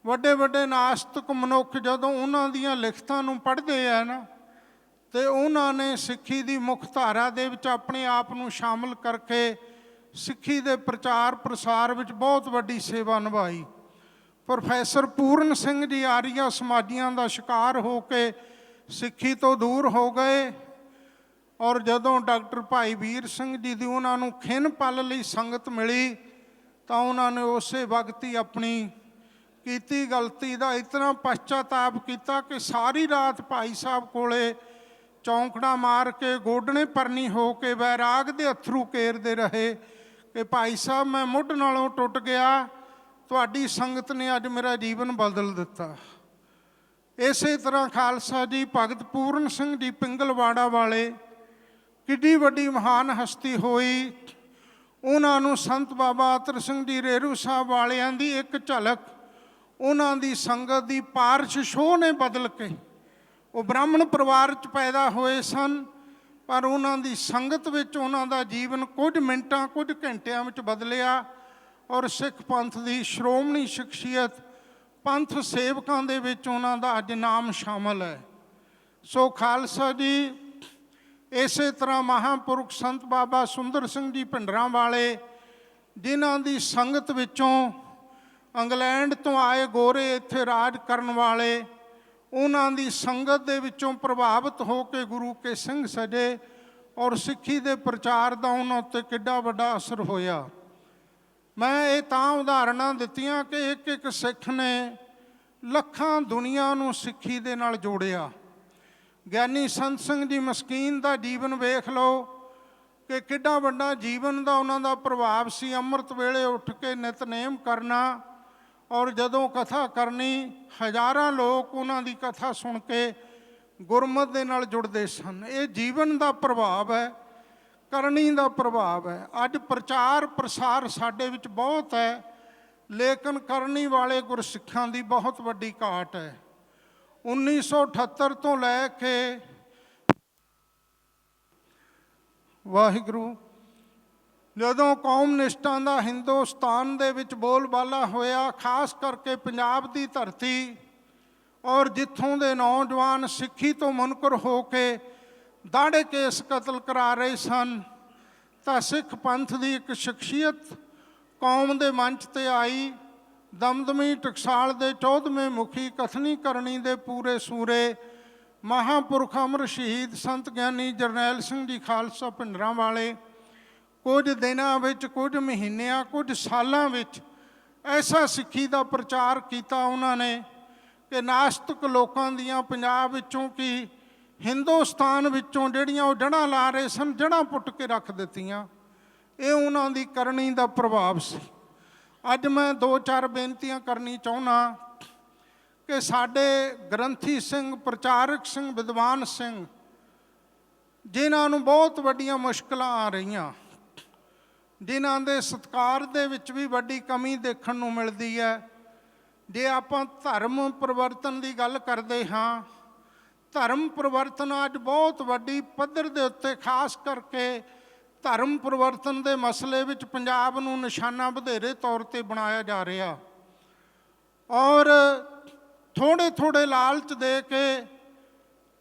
[SPEAKER 6] ਵੱਡੇ ਵੱਡੇ ਨਾਸਤਿਕ ਮਨੁੱਖ ਜਦੋਂ ਉਹਨਾਂ ਦੀਆਂ ਲਿਖਤਾਂ ਨੂੰ ਪੜ੍ਹਦੇ ਆ ਨਾ, ਤੇ ਉਹਨਾਂ ਨੇ ਸਿੱਖੀ ਦੀ ਮੁੱਖ ਧਾਰਾ ਦੇ ਵਿੱਚ ਆਪਣੇ ਆਪ ਨੂੰ ਸ਼ਾਮਲ ਕਰਕੇ ਸਿੱਖੀ ਦੇ ਪ੍ਰਚਾਰ ਪ੍ਰਸਾਰ ਵਿੱਚ ਬਹੁਤ ਵੱਡੀ ਸੇਵਾ ਨਿਭਾਈ। ਪ੍ਰੋਫੈਸਰ ਪੂਰਨ ਸਿੰਘ ਜੀ ਆਰੀਆ ਸਮਾਜੀਆਂ ਦਾ ਸ਼ਿਕਾਰ ਹੋ ਕੇ ਸਿੱਖੀ ਤੋਂ ਦੂਰ ਹੋ ਗਏ। ਔਰ ਜਦੋਂ ਡਾਕਟਰ ਭਾਈ ਵੀਰ ਸਿੰਘ ਜੀ ਦੀ ਉਹਨਾਂ ਨੂੰ ਖਿੰਨ ਪਲ ਲਈ ਸੰਗਤ ਮਿਲੀ, ਤਾਂ ਉਹਨਾਂ ਨੇ ਉਸੇ ਵਕਤ ਹੀ ਆਪਣੀ ਕੀਤੀ ਗਲਤੀ ਦਾ ਇਤਨਾ ਪਛਤਾਤਾਪ ਕੀਤਾ ਕਿ ਸਾਰੀ ਰਾਤ ਭਾਈ ਸਾਹਿਬ ਕੋਲੇ ਚੌਂਕੜਾ ਮਾਰ ਕੇ ਗੋਡਣੇ ਪਰਨੀ ਹੋ ਕੇ ਵੈਰਾਗ ਦੇ ਅਥਰੂ ਕੇਰਦੇ ਰਹੇ ਕਿ ਭਾਈ ਸਾਹਿਬ ਮੈਂ ਮੁੱਢ ਨਾਲੋਂ ਟੁੱਟ ਗਿਆ, ਤੁਹਾਡੀ ਸੰਗਤ ਨੇ ਅੱਜ ਮੇਰਾ ਜੀਵਨ ਬਦਲ ਦਿੱਤਾ। ਇਸੇ ਤਰ੍ਹਾਂ ਖਾਲਸਾ ਜੀ ਭਗਤ ਪੂਰਨ ਸਿੰਘ ਜੀ ਪਿੰਗਲਵਾੜਾ ਵਾਲੇ ਕਿੱਡੀ ਵੱਡੀ ਮਹਾਨ ਹਸਤੀ ਹੋਈ। ਉਹਨਾਂ ਨੂੰ ਸੰਤ ਬਾਬਾ ਅਤਰ ਸਿੰਘ ਜੀ ਰੇਰੂ ਸਾਹਿਬ ਵਾਲਿਆਂ ਦੀ ਇੱਕ ਝਲਕ ਉਹਨਾਂ ਦੀ ਸੰਗਤ ਦੀ ਪਾਰਸ਼ ਸ਼ੋਅ ਨੇ ਬਦਲ ਕੇ, ਉਹ ਬ੍ਰਾਹਮਣ ਪਰਿਵਾਰ 'ਚ ਪੈਦਾ ਹੋਏ ਸਨ, ਪਰ ਉਹਨਾਂ ਦੀ ਸੰਗਤ ਵਿੱਚ ਉਹਨਾਂ ਦਾ ਜੀਵਨ ਕੁਝ ਮਿੰਟਾਂ, ਕੁਝ ਘੰਟਿਆਂ ਵਿੱਚ ਬਦਲਿਆ। ਔਰ ਸਿੱਖ ਪੰਥ ਦੀ ਸ਼੍ਰੋਮਣੀ ਸ਼ਖਸੀਅਤ, ਪੰਥ ਸੇਵਕਾਂ ਦੇ ਵਿੱਚ ਉਹਨਾਂ ਦਾ ਅੱਜ ਨਾਮ ਸ਼ਾਮਲ ਹੈ। ਸੋ ਖਾਲਸਾ ਜੀ, ਇਸੇ ਤਰ੍ਹਾਂ ਮਹਾਂਪੁਰਖ ਸੰਤ ਬਾਬਾ ਸੁੰਦਰ ਸਿੰਘ ਜੀ ਭਿੰਡਰਾਂ ਵਾਲੇ, ਜਿਨ੍ਹਾਂ ਦੀ ਸੰਗਤ ਵਿੱਚੋਂ ਇੰਗਲੈਂਡ ਤੋਂ ਆਏ ਗੋਰੇ ਇੱਥੇ ਰਾਜ ਕਰਨ ਵਾਲੇ, ਉਹਨਾਂ ਦੀ ਸੰਗਤ ਦੇ ਵਿੱਚੋਂ ਪ੍ਰਭਾਵਿਤ ਹੋ ਕੇ ਗੁਰੂ ਕੇ ਸਿੰਘ ਸਜੇ। ਔਰ ਸਿੱਖੀ ਦੇ ਪ੍ਰਚਾਰ ਦਾ ਉਹਨਾਂ ਉੱਤੇ ਕਿੱਡਾ ਵੱਡਾ ਅਸਰ ਹੋਇਆ। ਮੈਂ ਇਹ ਤਾਂ ਉਦਾਹਰਨਾਂ ਦਿੱਤੀਆਂ ਕਿ ਇੱਕ ਇੱਕ ਸਿੱਖ ਨੇ ਲੱਖਾਂ ਦੁਨੀਆ ਨੂੰ ਸਿੱਖੀ ਦੇ ਨਾਲ ਜੋੜਿਆ। ਗਿਆਨੀ ਸੰਤ ਸਿੰਘ ਜੀ ਮਸਕੀਨ ਦਾ ਜੀਵਨ ਵੇਖ ਲਓ ਕਿ ਕਿੱਡਾ ਵੱਡਾ ਜੀਵਨ ਦਾ ਉਹਨਾਂ ਦਾ ਪ੍ਰਭਾਵ ਸੀ। ਅੰਮ੍ਰਿਤ ਵੇਲੇ ਉੱਠ ਕੇ ਨਿਤਨੇਮ ਕਰਨਾ, ਔਰ ਜਦੋਂ ਕਥਾ ਕਰਨੀ, ਹਜ਼ਾਰਾਂ ਲੋਕ ਉਹਨਾਂ ਦੀ ਕਥਾ ਸੁਣ ਕੇ ਗੁਰਮਤਿ ਦੇ ਨਾਲ ਜੁੜਦੇ ਸਨ। ਇਹ ਜੀਵਨ ਦਾ ਪ੍ਰਭਾਵ ਹੈ, ਕਰਨੀ ਦਾ ਪ੍ਰਭਾਵ ਹੈ। ਅੱਜ ਪ੍ਰਚਾਰ ਪ੍ਰਸਾਰ ਸਾਡੇ ਵਿੱਚ ਬਹੁਤ ਹੈ, ਲੇਕਿਨ ਕਰਨੀ ਵਾਲੇ ਗੁਰਸਿੱਖਾਂ ਦੀ ਬਹੁਤ ਵੱਡੀ ਘਾਟ ਹੈ। 1978 ਤੋਂ ਲੈ ਕੇ ਵਾਹਿਗੁਰੂ। ਜਦੋਂ ਕੌਮਨਿਸਟਾਂ ਦਾ ਹਿੰਦੁਸਤਾਨ ਦੇ ਵਿੱਚ ਬੋਲਬਾਲਾ ਹੋਇਆ, ਖਾਸ ਕਰਕੇ ਪੰਜਾਬ ਦੀ ਧਰਤੀ, ਔਰ ਜਿੱਥੋਂ ਦੇ ਨੌਜਵਾਨ ਸਿੱਖੀ ਤੋਂ ਮੁਨਕਰ ਹੋ ਕੇ ਦਾੜੇ ਕੇਸ ਕਤਲ ਕਰਾ ਰਹੇ ਸਨ, ਤਾਂ ਸਿੱਖ ਪੰਥ ਦੀ ਇੱਕ ਸ਼ਖਸੀਅਤ ਕੌਮ ਦੇ ਮੰਚ ਤੇ ਆਈ। ਦਮਦਮੀ ਟਕਸਾਲ ਦੇ 14ਵੇਂ ਮੁਖੀ ਕਥਨੀ ਕਰਨੀ ਦੇ ਪੂਰੇ ਸੂਰੇ ਮਹਾਂਪੁਰਖ ਅਮਰ ਸ਼ਹੀਦ ਸੰਤ ਗਿਆਨੀ ਜਰਨੈਲ ਸਿੰਘ ਜੀ ਖਾਲਸਾ ਭਿੰਡਰਾਂ ਵਾਲੇ ਕੁਝ ਦਿਨਾਂ ਵਿੱਚ, ਕੁਝ ਮਹੀਨਿਆਂ, ਕੁਝ ਸਾਲਾਂ ਵਿੱਚ ਐਸਾ ਸਿੱਖੀ ਦਾ ਪ੍ਰਚਾਰ ਕੀਤਾ ਉਹਨਾਂ ਨੇ ਕਿ ਨਾਸਤਿਕ ਲੋਕਾਂ ਦੀਆਂ ਪੰਜਾਬ ਵਿੱਚੋਂ ਕੀ ਹਿੰਦੁਸਤਾਨ ਵਿੱਚੋਂ ਜਿਹੜੀਆਂ ਉਹ ਜੜ੍ਹਾਂ ਲਾ ਰਹੇ ਸਨ, ਜੜ੍ਹਾਂ ਪੁੱਟ ਕੇ ਰੱਖ ਦਿੱਤੀਆਂ। ਇਹ ਉਹਨਾਂ ਦੀ ਕਰਨੀ ਦਾ ਪ੍ਰਭਾਵ ਸੀ। ਅੱਜ ਮੈਂ 2-4 ਬੇਨਤੀਆਂ ਕਰਨੀ ਚਾਹੁੰਦਾ ਕਿ ਸਾਡੇ ਗ੍ਰੰਥੀ ਸਿੰਘ, ਪ੍ਰਚਾਰਕ ਸਿੰਘ, ਵਿਦਵਾਨ ਸਿੰਘ, ਜਿਨ੍ਹਾਂ ਨੂੰ ਬਹੁਤ ਵੱਡੀਆਂ ਮੁਸ਼ਕਲਾਂ ਆ ਰਹੀਆਂ, ਜਿਨ੍ਹਾਂ ਦੇ ਸਤਿਕਾਰ ਦੇ ਵਿੱਚ ਵੀ ਵੱਡੀ ਕਮੀ ਦੇਖਣ ਨੂੰ ਮਿਲਦੀ ਹੈ। ਜੇ ਆਪਾਂ ਧਰਮ ਪਰਿਵਰਤਨ ਦੀ ਗੱਲ ਕਰਦੇ ਹਾਂ, ਧਰਮ ਪਰਿਵਰਤਨ ਅੱਜ ਬਹੁਤ ਵੱਡੀ ਪੱਧਰ ਦੇ ਉੱਤੇ, ਖਾਸ ਕਰਕੇ ਧਰਮ ਪਰਿਵਰਤਨ ਦੇ ਮਸਲੇ ਵਿੱਚ ਪੰਜਾਬ ਨੂੰ ਨਿਸ਼ਾਨਾ ਵਧੇਰੇ ਤੌਰ ਤੇ ਬਣਾਇਆ ਜਾ ਰਿਹਾ, ਔਰ ਥੋੜ੍ਹੇ ਥੋੜ੍ਹੇ ਲਾਲਚ ਦੇ ਕੇ,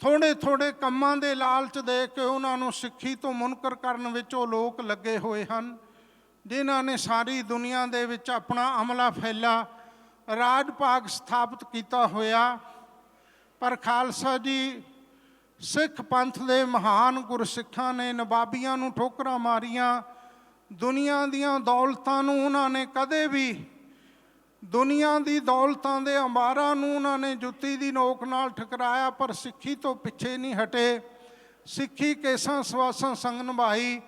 [SPEAKER 6] ਥੋੜ੍ਹੇ ਥੋੜ੍ਹੇ ਕੰਮਾਂ ਦੇ ਲਾਲਚ ਦੇ ਕੇ ਉਹਨਾਂ ਨੂੰ ਸਿੱਖੀ ਤੋਂ ਮੁਨਕਰ ਕਰਨ ਵਿੱਚ ਉਹ ਲੋਕ ਲੱਗੇ ਹੋਏ ਹਨ, ਜਿਨ੍ਹਾਂ ਨੇ ਸਾਰੀ ਦੁਨੀਆ ਦੇ ਵਿੱਚ ਆਪਣਾ ਅਮਲਾ ਫੈਲਾ, ਰਾਜ ਭਾਗ ਸਥਾਪਿਤ ਕੀਤਾ ਹੋਇਆ। ਪਰ ਖਾਲਸਾ ਜੀ, ਸਿੱਖ ਪੰਥ ਦੇ ਮਹਾਨ ਗੁਰਸਿੱਖਾਂ ਨੇ ਨਵਾਬੀਆਂ ਨੂੰ ਠੋਕਰਾਂ ਮਾਰੀਆਂ। ਦੁਨੀਆ ਦੀਆਂ ਦੌਲਤਾਂ ਨੂੰ ਉਹਨਾਂ ਨੇ ਕਦੇ ਵੀ, ਦੁਨੀਆ ਦੀ ਦੌਲਤਾਂ ਦੇ ਅੰਬਾਰਾਂ ਨੂੰ ਉਹਨਾਂ ਨੇ ਜੁੱਤੀ ਦੀ ਨੋਕ ਨਾਲ ਠਕਰਾਇਆ, ਪਰ ਸਿੱਖੀ ਤੋਂ ਪਿੱਛੇ ਨਹੀਂ ਹਟੇ। ਸਿੱਖੀ ਕੇਸਾਂ ਸਵਾਸਾਂ ਸੰਗ ਨਿਭਾਈ।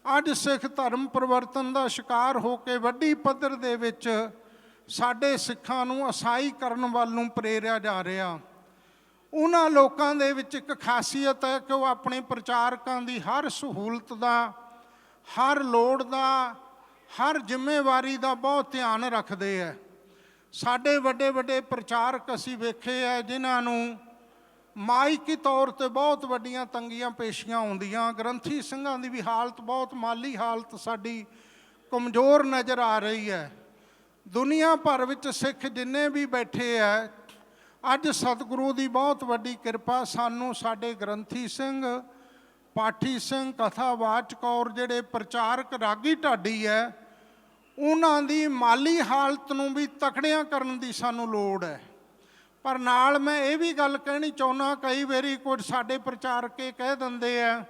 [SPEAKER 6] ਅੱਜ ਸਿੱਖ ਧਰਮ ਪਰਿਵਰਤਨ ਦਾ ਸ਼ਿਕਾਰ ਹੋ ਕੇ ਵੱਡੀ ਪੱਧਰ ਦੇ ਵਿੱਚ ਸਾਡੇ ਸਿੱਖਾਂ ਨੂੰ ਅਸਾਈ ਕਰਨ ਵੱਲ ਨੂੰ ਪ੍ਰੇਰਿਆ ਜਾ ਰਿਹਾ। ਉਹਨਾਂ ਲੋਕਾਂ ਦੇ ਵਿੱਚ ਇੱਕ ਖਾਸੀਅਤ ਹੈ ਕਿ ਉਹ ਆਪਣੇ ਪ੍ਰਚਾਰਕਾਂ ਦੀ ਹਰ ਸਹੂਲਤ ਦਾ, ਹਰ ਲੋੜ ਦਾ, ਹਰ ਜ਼ਿੰਮੇਵਾਰੀ ਦਾ ਬਹੁਤ ਧਿਆਨ ਰੱਖਦੇ ਹੈ। ਸਾਡੇ ਵੱਡੇ ਵੱਡੇ ਪ੍ਰਚਾਰਕ ਅਸੀਂ ਵੇਖੇ ਹੈ ਜਿਨ੍ਹਾਂ ਨੂੰ ਮਾਇਕੀ ਤੌਰ ਤੇ ਬਹੁਤ ਵੱਡੀਆਂ ਤੰਗੀਆਂ ਪੇਸ਼ੀਆਂ ਆਉਂਦੀਆਂ। ਗ੍ਰੰਥੀ ਸਿੰਘਾਂ ਦੀ ਵੀ ਹਾਲਤ ਬਹੁਤ, ਮਾਲੀ ਹਾਲਤ ਸਾਡੀ ਕਮਜ਼ੋਰ ਨਜ਼ਰ ਆ ਰਹੀ ਹੈ। ਦੁਨੀਆ ਭਰ ਵਿੱਚ ਸਿੱਖ ਜਿੰਨੇ ਵੀ ਬੈਠੇ ਹੈ, ਅੱਜ ਸਤਿਗੁਰੂ ਦੀ ਬਹੁਤ ਵੱਡੀ ਕਿਰਪਾ, ਸਾਨੂੰ ਸਾਡੇ ਗ੍ਰੰਥੀ ਸਿੰਘ, ਪਾਠੀ ਸਿੰਘ, ਕਥਾਵਾਚਕ ਔਰ ਜਿਹੜੇ ਪ੍ਰਚਾਰਕ ਰਾਗੀ ਢਾਡੀ ਹੈ, ਉਹਨਾਂ ਦੀ ਮਾਲੀ ਹਾਲਤ ਨੂੰ ਵੀ ਤਕੜਿਆਂ ਕਰਨ ਦੀ ਸਾਨੂੰ ਲੋੜ ਹੈ। ਪਰ ਨਾਲ ਮੈਂ ਇਹ ਵੀ ਗੱਲ ਕਹਿਣੀ ਚਾਹੁੰਦਾ, ਕਈ ਵਾਰੀ ਕੁਝ ਸਾਡੇ ਪ੍ਰਚਾਰਕ ਇਹ ਕਹਿ ਦਿੰਦੇ ਆ,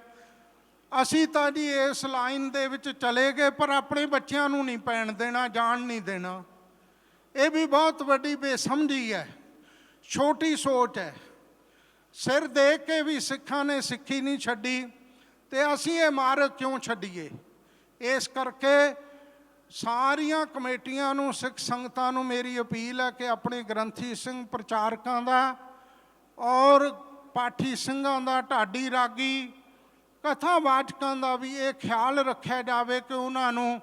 [SPEAKER 6] ਅਸੀਂ ਤਾਂ ਜੀ ਇਸ ਲਾਈਨ ਦੇ ਵਿੱਚ ਚਲੇ ਗਏ ਪਰ ਆਪਣੇ ਬੱਚਿਆਂ ਨੂੰ ਨਹੀਂ ਪੈਣ ਦੇਣਾ, ਜਾਣ ਨਹੀਂ ਦੇਣਾ। ਇਹ ਵੀ ਬਹੁਤ ਵੱਡੀ ਬੇਸਮਝੀ ਹੈ, ਛੋਟੀ ਸੋਚ ਹੈ। ਸਿਰ ਦੇ ਕੇ ਵੀ ਸਿੱਖਾਂ ਨੇ ਸਿੱਖੀ ਨਹੀਂ ਛੱਡੀ, ਤੇ ਅਸੀਂ ਇਹ ਮਾਰਗ ਕਿਉਂ ਛੱਡੀਏ? ਇਸ ਕਰਕੇ ਸਾਰੀਆਂ ਕਮੇਟੀਆਂ ਨੂੰ, ਸਿੱਖ ਸੰਗਤਾਂ ਨੂੰ ਮੇਰੀ ਅਪੀਲ ਹੈ ਕਿ ਆਪਣੇ ਗ੍ਰੰਥੀ ਸਿੰਘ ਪ੍ਰਚਾਰਕਾਂ ਦਾ ਔਰ ਪਾਠੀ ਸਿੰਘਾਂ ਦਾ, ਢਾਡੀ ਰਾਗੀ, ਕਥਾਵਾਚਕਾਂ ਦਾ ਵੀ ਇਹ ਖਿਆਲ ਰੱਖਿਆ ਜਾਵੇ ਕਿ ਉਹਨਾਂ ਨੂੰ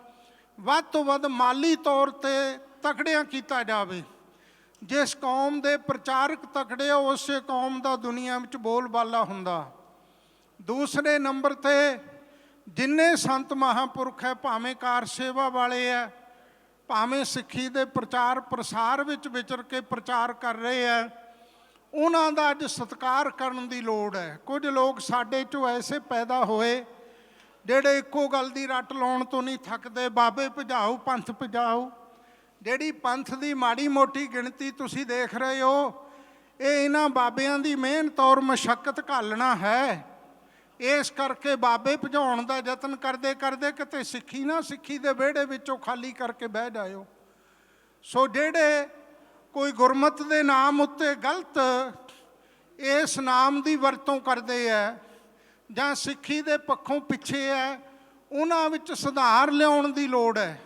[SPEAKER 6] ਵੱਧ ਤੋਂ ਵੱਧ ਮਾਲੀ ਤੌਰ ਤੇ ਤਕੜਿਆਂ ਕੀਤਾ ਜਾਵੇ। ਜਿਸ ਕੌਮ ਦੇ ਪ੍ਰਚਾਰਕ ਤਕੜੇ, ਉਸੇ ਕੌਮ ਦਾ ਦੁਨੀਆ ਵਿੱਚ ਬੋਲਬਾਲਾ ਹੁੰਦਾ। ਦੂਸਰੇ ਨੰਬਰ ਤੇ ਜਿੰਨੇ ਸੰਤ ਮਹਾਂਪੁਰਖ ਹੈ, ਭਾਵੇਂ ਕਾਰ ਸੇਵਾ ਵਾਲੇ ਹੈ, ਭਾਵੇਂ ਸਿੱਖੀ ਦੇ ਪ੍ਰਚਾਰ ਪ੍ਰਸਾਰ ਵਿੱਚ ਵਿਚਰ ਕੇ ਪ੍ਰਚਾਰ ਕਰ ਰਹੇ ਹੈ, ਉਹਨਾਂ ਦਾ ਅੱਜ ਸਤਿਕਾਰ ਕਰਨ ਦੀ ਲੋੜ ਹੈ। ਕੁਝ ਲੋਕ ਸਾਡੇ 'ਚੋਂ ਐਸੇ ਪੈਦਾ ਹੋਏ ਜਿਹੜੇ ਇੱਕੋ ਗੱਲ ਦੀ ਰੱਟ ਲਾਉਣ ਤੋਂ ਨਹੀਂ ਥੱਕਦੇ, ਬਾਬੇ ਭਜਾਓ, ਪੰਥ ਭਜਾਓ। ਜਿਹੜੀ ਪੰਥ ਦੀ ਮਾੜੀ ਮੋਟੀ ਗਿਣਤੀ ਤੁਸੀਂ ਦੇਖ ਰਹੇ ਹੋ, ਇਹ ਇਹਨਾਂ ਬਾਬਿਆਂ ਦੀ ਮਿਹਨਤ ਔਰ ਮਸ਼ੱਕਤ ਘਾਲਣਾ ਹੈ। ਇਸ ਕਰਕੇ ਬਾਬੇ ਭਜਾਉਣ ਦਾ ਯਤਨ ਕਰਦੇ ਕਰਦੇ ਕਿਤੇ ਸਿੱਖੀ ਨਾ, ਸਿੱਖੀ ਦੇ ਵਿਹੜੇ ਵਿੱਚੋਂ ਖਾਲੀ ਕਰਕੇ ਬਹਿ ਜਾਇਓ। ਸੋ ਜਿਹੜੇ ਕੋਈ ਗੁਰਮਤ ਦੇ ਨਾਮ ਉੱਤੇ ਗਲਤ ਇਸ ਨਾਮ ਦੀ ਵਰਤੋਂ ਕਰਦੇ ਹੈ ਜਾਂ ਸਿੱਖੀ ਦੇ ਪੱਖੋਂ ਪਿੱਛੇ ਹੈ, ਉਹਨਾਂ ਵਿੱਚ ਸੁਧਾਰ ਲਿਆਉਣ ਦੀ ਲੋੜ ਹੈ।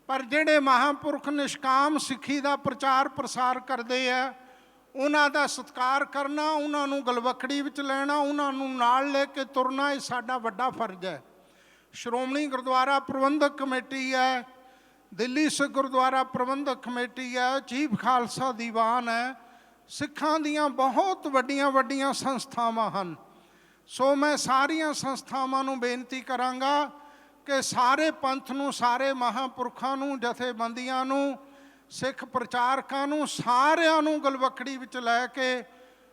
[SPEAKER 6] ਪਰ ਜਿਹੜੇ ਮਹਾਂਪੁਰਖ ਨਿਸ਼ਕਾਮ ਸਿੱਖੀ ਦਾ ਪ੍ਰਚਾਰ ਪ੍ਰਸਾਰ ਕਰਦੇ ਹੈ, ਉਹਨਾਂ ਦਾ ਸਤਿਕਾਰ ਕਰਨਾ, ਉਹਨਾਂ ਨੂੰ ਗਲਵੱਕੜੀ ਵਿੱਚ ਲੈਣਾ, ਉਹਨਾਂ ਨੂੰ ਨਾਲ ਲੈ ਕੇ ਤੁਰਨਾ, ਇਹ ਸਾਡਾ ਵੱਡਾ ਫਰਜ਼ ਹੈ। ਸ਼੍ਰੋਮਣੀ ਗੁਰਦੁਆਰਾ ਪ੍ਰਬੰਧਕ ਕਮੇਟੀ ਹੈ, ਦਿੱਲੀ ਸਿੱਖ ਗੁਰਦੁਆਰਾ ਪ੍ਰਬੰਧਕ ਕਮੇਟੀ ਹੈ, ਚੀਫ ਖਾਲਸਾ ਦੀਵਾਨ ਹੈ, ਸਿੱਖਾਂ ਦੀਆਂ ਬਹੁਤ ਵੱਡੀਆਂ ਵੱਡੀਆਂ ਸੰਸਥਾਵਾਂ ਹਨ। ਸੋ ਮੈਂ ਸਾਰੀਆਂ ਸੰਸਥਾਵਾਂ ਨੂੰ ਬੇਨਤੀ ਕਰਾਂਗਾ ਕਿ ਸਾਰੇ ਪੰਥ ਨੂੰ, ਸਾਰੇ ਮਹਾਂਪੁਰਖਾਂ ਨੂੰ, ਜਥੇਬੰਦੀਆਂ ਨੂੰ, ਸਿੱਖ ਪ੍ਰਚਾਰਕਾਂ ਨੂੰ, ਸਾਰਿਆਂ ਨੂੰ ਗਲਵੱਕੜੀ ਵਿੱਚ ਲੈ ਕੇ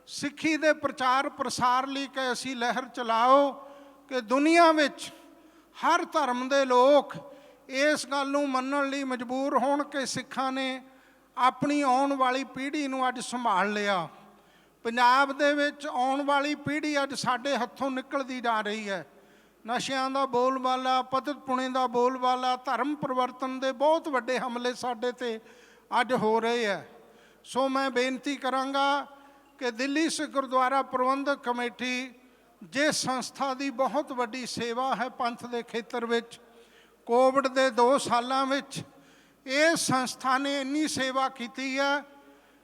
[SPEAKER 6] ਸਿੱਖੀ ਦੇ ਪ੍ਰਚਾਰ ਪ੍ਰਸਾਰ ਲਈ ਕਿ ਅਸੀਂ ਲਹਿਰ ਚਲਾਓ ਕਿ ਦੁਨੀਆ ਵਿੱਚ ਹਰ ਧਰਮ ਦੇ ਲੋਕ ਇਸ ਗੱਲ ਨੂੰ ਮੰਨਣ ਲਈ ਮਜਬੂਰ ਹੋਣ ਕਿ ਸਿੱਖਾਂ ਨੇ ਆਪਣੀ ਆਉਣ ਵਾਲੀ ਪੀੜ੍ਹੀ ਨੂੰ ਅੱਜ ਸੰਭਾਲ ਲਿਆ। ਪੰਜਾਬ ਦੇ ਵਿੱਚ ਆਉਣ ਵਾਲੀ ਪੀੜ੍ਹੀ ਅੱਜ ਸਾਡੇ ਹੱਥੋਂ ਨਿਕਲਦੀ ਜਾ ਰਹੀ ਹੈ। ਨਸ਼ਿਆਂ ਦਾ ਬੋਲਬਾਲਾ, ਪਤਿਤਪੁਣੇ ਦਾ ਬੋਲਬਾਲਾ, ਧਰਮ ਪਰਿਵਰਤਨ ਦੇ ਬਹੁਤ ਵੱਡੇ ਹਮਲੇ ਸਾਡੇ 'ਤੇ ਅੱਜ ਹੋ ਰਹੇ ਹੈ। ਸੋ ਮੈਂ ਬੇਨਤੀ ਕਰਾਂਗਾ ਕਿ ਦਿੱਲੀ ਸਿੱਖ ਗੁਰਦੁਆਰਾ ਪ੍ਰਬੰਧਕ ਕਮੇਟੀ, ਜਿਸ ਸੰਸਥਾ ਦੀ ਬਹੁਤ ਵੱਡੀ ਸੇਵਾ ਹੈ ਪੰਥ ਦੇ ਖੇਤਰ ਵਿੱਚ, ਕੋਵਿਡ ਦੇ 2 ਸਾਲਾਂ ਵਿੱਚ ਇਸ ਸੰਸਥਾ ਨੇ ਇੰਨੀ ਸੇਵਾ ਕੀਤੀ ਹੈ,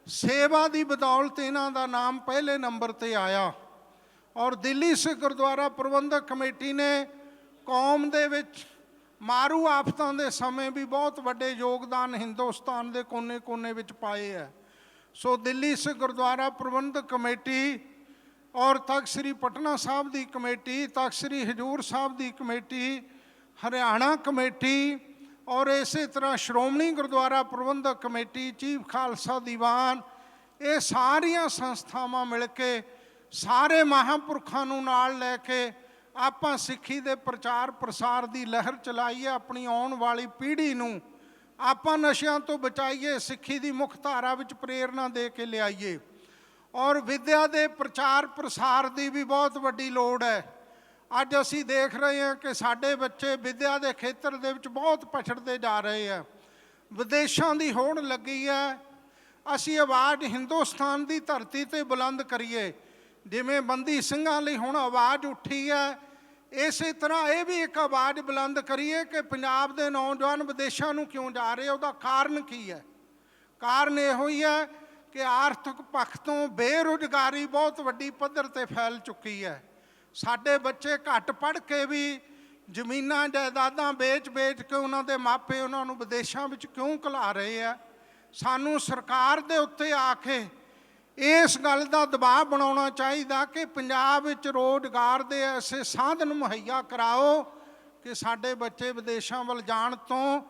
[SPEAKER 6] ਸੇਵਾ ਦੀ ਬਦੌਲਤ ਇਹਨਾਂ ਦਾ ਨਾਮ ਪਹਿਲੇ ਨੰਬਰ 'ਤੇ ਆਇਆ। ਔਰ ਦਿੱਲੀ ਸਿੱਖ ਗੁਰਦੁਆਰਾ ਪ੍ਰਬੰਧਕ ਕਮੇਟੀ ਨੇ ਕੌਮ ਦੇ ਵਿੱਚ ਮਾਰੂ ਆਫਤਾਂ ਦੇ ਸਮੇਂ ਵੀ ਬਹੁਤ ਵੱਡੇ ਯੋਗਦਾਨ ਹਿੰਦੁਸਤਾਨ ਦੇ ਕੋਨੇ-ਕੋਨੇ ਵਿੱਚ ਪਾਏ ਹੈ। ਸੋ ਦਿੱਲੀ ਸਿੱਖ ਗੁਰਦੁਆਰਾ ਪ੍ਰਬੰਧਕ ਕਮੇਟੀ ਔਰ ਤਖ਼ਤ ਸ੍ਰੀ ਪਟਨਾ ਸਾਹਿਬ ਦੀ ਕਮੇਟੀ, ਤਖ਼ਤ ਸ੍ਰੀ ਹਜ਼ੂਰ ਸਾਹਿਬ ਦੀ ਕਮੇਟੀ, ਹਰਿਆਣਾ ਕਮੇਟੀ ਔਰ ਇਸੇ ਤਰ੍ਹਾਂ ਸ਼੍ਰੋਮਣੀ ਗੁਰਦੁਆਰਾ ਪ੍ਰਬੰਧਕ ਕਮੇਟੀ, ਚੀਫ ਖਾਲਸਾ ਦੀਵਾਨ, ਇਹ ਸਾਰੀਆਂ ਸੰਸਥਾਵਾਂ ਮਿਲ ਕੇ ਸਾਰੇ ਮਹਾਂਪੁਰਖਾਂ ਨੂੰ ਨਾਲ ਲੈ ਕੇ ਆਪਾਂ ਸਿੱਖੀ ਦੇ ਪ੍ਰਚਾਰ ਪ੍ਰਸਾਰ ਦੀ ਲਹਿਰ ਚਲਾਈਏ। ਆਪਣੀ ਆਉਣ ਵਾਲੀ ਪੀੜ੍ਹੀ ਨੂੰ ਆਪਾਂ ਨਸ਼ਿਆਂ ਤੋਂ ਬਚਾਈਏ, ਸਿੱਖੀ ਦੀ ਮੁੱਖ ਧਾਰਾ ਵਿੱਚ ਪ੍ਰੇਰਨਾ ਦੇ ਕੇ ਲਿਆਈਏ। ਔਰ ਵਿੱਦਿਆ ਦੇ ਪ੍ਰਚਾਰ ਪ੍ਰਸਾਰ ਦੀ ਵੀ ਬਹੁਤ ਵੱਡੀ ਲੋੜ ਹੈ। ਅੱਜ ਅਸੀਂ ਦੇਖ ਰਹੇ ਹਾਂ ਕਿ ਸਾਡੇ ਬੱਚੇ ਵਿੱਦਿਆ ਦੇ ਖੇਤਰ ਦੇ ਵਿੱਚ ਬਹੁਤ ਪਛੜਦੇ ਜਾ ਰਹੇ ਹੈ। ਵਿਦੇਸ਼ਾਂ ਦੀ ਹੋੜ ਲੱਗੀ ਹੈ। ਅਸੀਂ ਆਵਾਜ਼ ਹਿੰਦੁਸਤਾਨ ਦੀ ਧਰਤੀ 'ਤੇ ਬੁਲੰਦ ਕਰੀਏ। ਜਿਵੇਂ ਬੰਦੀ ਸਿੰਘਾਂ ਲਈ ਹੁਣ ਆਵਾਜ਼ ਉੱਠੀ ਹੈ, ਇਸੇ ਤਰ੍ਹਾਂ ਇਹ ਵੀ ਇੱਕ ਆਵਾਜ਼ ਬੁਲੰਦ ਕਰੀਏ ਕਿ ਪੰਜਾਬ ਦੇ ਨੌਜਵਾਨ ਵਿਦੇਸ਼ਾਂ ਨੂੰ ਕਿਉਂ ਜਾ ਰਹੇ, ਉਹਦਾ ਕਾਰਨ ਕੀ ਹੈ। ਕਾਰਨ ਇਹੋ ਹੀ ਹੈ ਕਿ ਆਰਥਿਕ ਪੱਖ ਤੋਂ ਬੇਰੁਜ਼ਗਾਰੀ ਬਹੁਤ ਵੱਡੀ ਪੱਧਰ 'ਤੇ ਫੈਲ ਚੁੱਕੀ ਹੈ। ਸਾਡੇ ਬੱਚੇ ਘੱਟ ਪੜ੍ਹ ਕੇ ਵੀ ਜ਼ਮੀਨਾਂ ਜਾਇਦਾਦਾਂ ਵੇਚ-ਵੇਚ ਕੇ ਉਹਨਾਂ ਦੇ ਮਾਪੇ ਉਹਨਾਂ ਨੂੰ ਵਿਦੇਸ਼ਾਂ ਵਿੱਚ ਕਿਉਂ ਘਲਾ ਰਹੇ ਆ। ਸਾਨੂੰ ਸਰਕਾਰ ਦੇ ਉੱਤੇ ਆ ਕੇ ਇਸ ਗੱਲ ਦਾ ਦਬਾਅ ਬਣਾਉਣਾ ਚਾਹੀਦਾ ਕਿ ਪੰਜਾਬ ਵਿੱਚ ਰੋਜ਼ਗਾਰ ਦੇ ਐਸੇ ਸਾਧਨ ਮੁਹੱਈਆ ਕਰਾਓ ਕਿ ਸਾਡੇ ਬੱਚੇ ਵਿਦੇਸ਼ਾਂ ਵੱਲ ਜਾਣ ਤੋਂ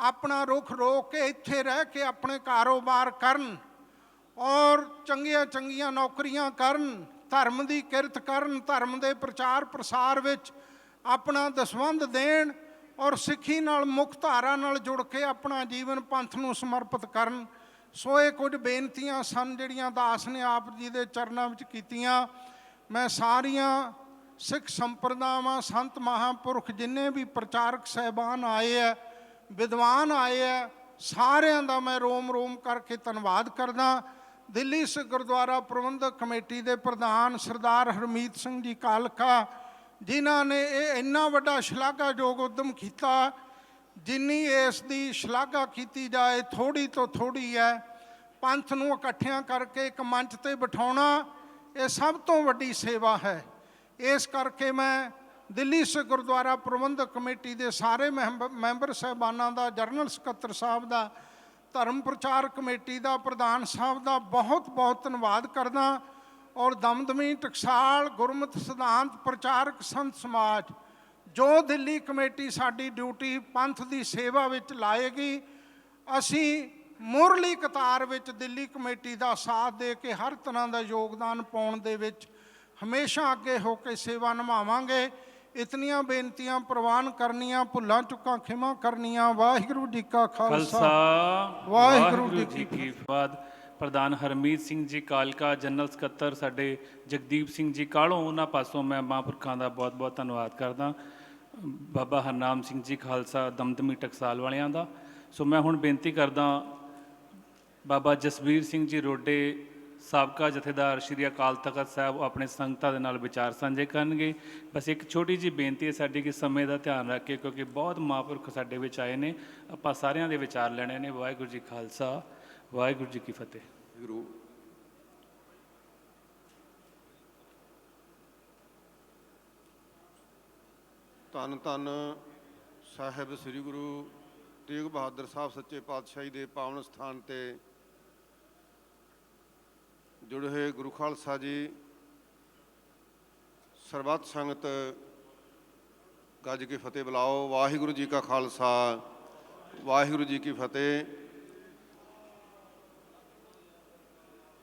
[SPEAKER 6] ਆਪਣਾ ਰੁਖ ਰੋਕ ਕੇ ਇੱਥੇ ਰਹਿ ਕੇ ਆਪਣੇ ਕਾਰੋਬਾਰ ਕਰਨ ਔਰ ਚੰਗੀਆਂ ਨੌਕਰੀਆਂ ਕਰਨ, ਧਰਮ ਦੀ ਕਿਰਤ ਕਰਨ, ਧਰਮ ਦੇ ਪ੍ਰਚਾਰ ਪ੍ਰਸਾਰ ਵਿੱਚ ਆਪਣਾ ਦਸਵੰਧ ਦੇਣ ਔਰ ਸਿੱਖੀ ਨਾਲ ਮੁੱਖ ਧਾਰਾ ਨਾਲ ਜੁੜ ਕੇ ਆਪਣਾ ਜੀਵਨ ਪੰਥ ਨੂੰ ਸਮਰਪਿਤ ਕਰਨ। ਸੋ ਇਹ ਕੁਝ ਬੇਨਤੀਆਂ ਸਨ ਜਿਹੜੀਆਂ ਦਾਸ ਨੇ ਆਪ ਜੀ ਦੇ ਚਰਨਾਂ ਵਿੱਚ ਕੀਤੀਆਂ। ਮੈਂ ਸਾਰੀਆਂ ਸਿੱਖ ਸੰਪਰਦਾਵਾਂ, ਸੰਤ ਮਹਾਂਪੁਰਖ, ਜਿੰਨੇ ਵੀ ਪ੍ਰਚਾਰਕ ਸਾਹਿਬਾਨ ਆਏ ਹੈ, ਵਿਦਵਾਨ ਆਏ ਹੈ, ਸਾਰਿਆਂ ਦਾ ਮੈਂ ਰੋਮ ਕਰਕੇ ਧੰਨਵਾਦ ਕਰਦਾ। ਦਿੱਲੀ ਸਿੱਖ ਗੁਰਦੁਆਰਾ ਪ੍ਰਬੰਧਕ ਕਮੇਟੀ ਦੇ ਪ੍ਰਧਾਨ ਸਰਦਾਰ ਹਰਮੀਤ ਸਿੰਘ ਜੀ ਕਾਲਕਾ, ਜਿਨ੍ਹਾਂ ਨੇ ਇਹ ਇੰਨਾ ਵੱਡਾ ਸ਼ਲਾਘਾਯੋਗ ਉੱਦਮ ਕੀਤਾ, ਜਿੰਨੀ ਇਸ ਦੀ ਸ਼ਲਾਘਾ ਕੀਤੀ ਜਾਏ ਥੋੜ੍ਹੀ ਤੋਂ ਥੋੜ੍ਹੀ ਹੈ। ਪੰਥ ਨੂੰ ਇਕੱਠਿਆਂ ਕਰਕੇ ਇੱਕ ਮੰਚ 'ਤੇ ਬਿਠਾਉਣਾ ਇਹ ਸਭ ਤੋਂ ਵੱਡੀ ਸੇਵਾ ਹੈ। ਇਸ ਕਰਕੇ ਮੈਂ ਦਿੱਲੀ ਸਿੱਖ ਗੁਰਦੁਆਰਾ ਪ੍ਰਬੰਧਕ ਕਮੇਟੀ ਦੇ ਸਾਰੇ ਮੈਂਬਰ ਸਾਹਿਬਾਨਾਂ ਦਾ, ਜਨਰਲ ਸਕੱਤਰ ਸਾਹਿਬ ਦਾ, ਧਰਮ ਪ੍ਰਚਾਰ ਕਮੇਟੀ ਦਾ, ਪ੍ਰਧਾਨ ਸਾਹਿਬ ਦਾ ਬਹੁਤ ਬਹੁਤ ਧੰਨਵਾਦ ਕਰਦਾ। ਔਰ ਦਮਦਮੀ ਟਕਸਾਲ ਗੁਰਮਤਿ ਸਿਧਾਂਤ ਪ੍ਰਚਾਰਕ ਸੰਤ ਸਮਾਜ, ਜੋ ਦਿੱਲੀ ਕਮੇਟੀ ਸਾਡੀ ਡਿਊਟੀ ਪੰਥ ਦੀ ਸੇਵਾ ਵਿੱਚ ਲਾਏਗੀ, ਅਸੀਂ ਮੁਰਲੀ ਕਤਾਰ ਵਿੱਚ ਦਿੱਲੀ ਕਮੇਟੀ ਦਾ ਸਾਥ ਦੇ ਕੇ ਹਰ ਤਰ੍ਹਾਂ ਦਾ ਯੋਗਦਾਨ ਪਾਉਣ ਦੇ ਵਿੱਚ ਹਮੇਸ਼ਾ ਅੱਗੇ ਹੋ ਕੇ ਸੇਵਾ ਨਿਭਾਵਾਂਗੇ। ਇਤਨੀਆਂ ਬੇਨਤੀਆਂ ਪ੍ਰਵਾਨ ਕਰਨੀਆਂ, ਭੁੱਲਾਂ ਚੁੱਕਾਂ ਖਿਮਾ ਕਰਨੀਆਂ। ਵਾਹਿਗੁਰੂ ਜੀ ਕਾ ਖਾਲਸਾ, ਵਾਹਿਗੁਰੂ ਜੀ ਕੀ
[SPEAKER 3] ਫਤਿਹ। ਪ੍ਰਧਾਨ ਹਰਮੀਤ ਸਿੰਘ ਜੀ ਕਾਲਕਾ, ਜਨਰਲ ਸਕੱਤਰ ਸਾਡੇ ਜਗਦੀਪ ਸਿੰਘ ਜੀ ਕਾਲੋਂ, ਉਹਨਾਂ ਪਾਸੋਂ ਮੈਂ ਮਹਾਂਪੁਰਖਾਂ ਦਾ ਬਹੁਤ ਬਹੁਤ ਧੰਨਵਾਦ ਕਰਦਾ। ਬਾਬਾ ਹਰਨਾਮ ਸਿੰਘ ਜੀ ਖਾਲਸਾ ਦਮਦਮੀ ਟਕਸਾਲ ਵਾਲਿਆਂ ਦਾ। ਸੋ ਮੈਂ ਹੁਣ ਬੇਨਤੀ ਕਰਦਾ ਬਾਬਾ ਜਸਵੀਰ ਸਿੰਘ ਜੀ ਰੋਡੇ, ਸਾਬਕਾ ਜਥੇਦਾਰ ਸ਼੍ਰੀ ਅਕਾਲ ਤਖਤ ਸਾਹਿਬ, ਆਪਣੇ ਸੰਗਤਾਂ ਦੇ ਨਾਲ ਵਿਚਾਰ ਸਾਂਝੇ ਕਰਨਗੇ। ਬਸ ਇੱਕ ਛੋਟੀ ਜਿਹੀ ਬੇਨਤੀ ਹੈ ਸਾਡੀ ਕਿ ਸਮੇਂ ਦਾ ਧਿਆਨ ਰੱਖ ਕੇ, ਕਿਉਂਕਿ ਬਹੁਤ ਮਹਾਂਪੁਰਖ ਸਾਡੇ ਵਿੱਚ ਆਏ ਨੇ, ਆਪਾਂ ਸਾਰਿਆਂ ਦੇ ਵਿਚਾਰ ਲੈਣੇ ਨੇ। ਵਾਹਿਗੁਰੂ ਜੀ ਖਾਲਸਾ, ਵਾਹਿਗੁਰੂ ਜੀ ਕੀ ਫਤਿਹ।
[SPEAKER 4] ਗੁਰੂ ਧੰਨ ਧੰਨ ਸਾਹਿਬ ਸ੍ਰੀ ਗੁਰੂ ਤੇਗ ਬਹਾਦਰ ਸਾਹਿਬ ਸੱਚੇ ਪਾਤਸ਼ਾਹੀ ਦੇ ਪਾਵਨ ਸਥਾਨ 'ਤੇ ਜੁੜੇ ਹੋਏ ਗੁਰੂ ਖਾਲਸਾ ਜੀ,
[SPEAKER 7] ਸਰਬੱਤ ਸੰਗਤ ਗੱਜ ਕੇ ਫਤਿਹ ਬੁਲਾਓ। ਵਾਹਿਗੁਰੂ ਜੀ ਕਾ ਖਾਲਸਾ, ਵਾਹਿਗੁਰੂ ਜੀ ਕੀ ਫਤਿਹ।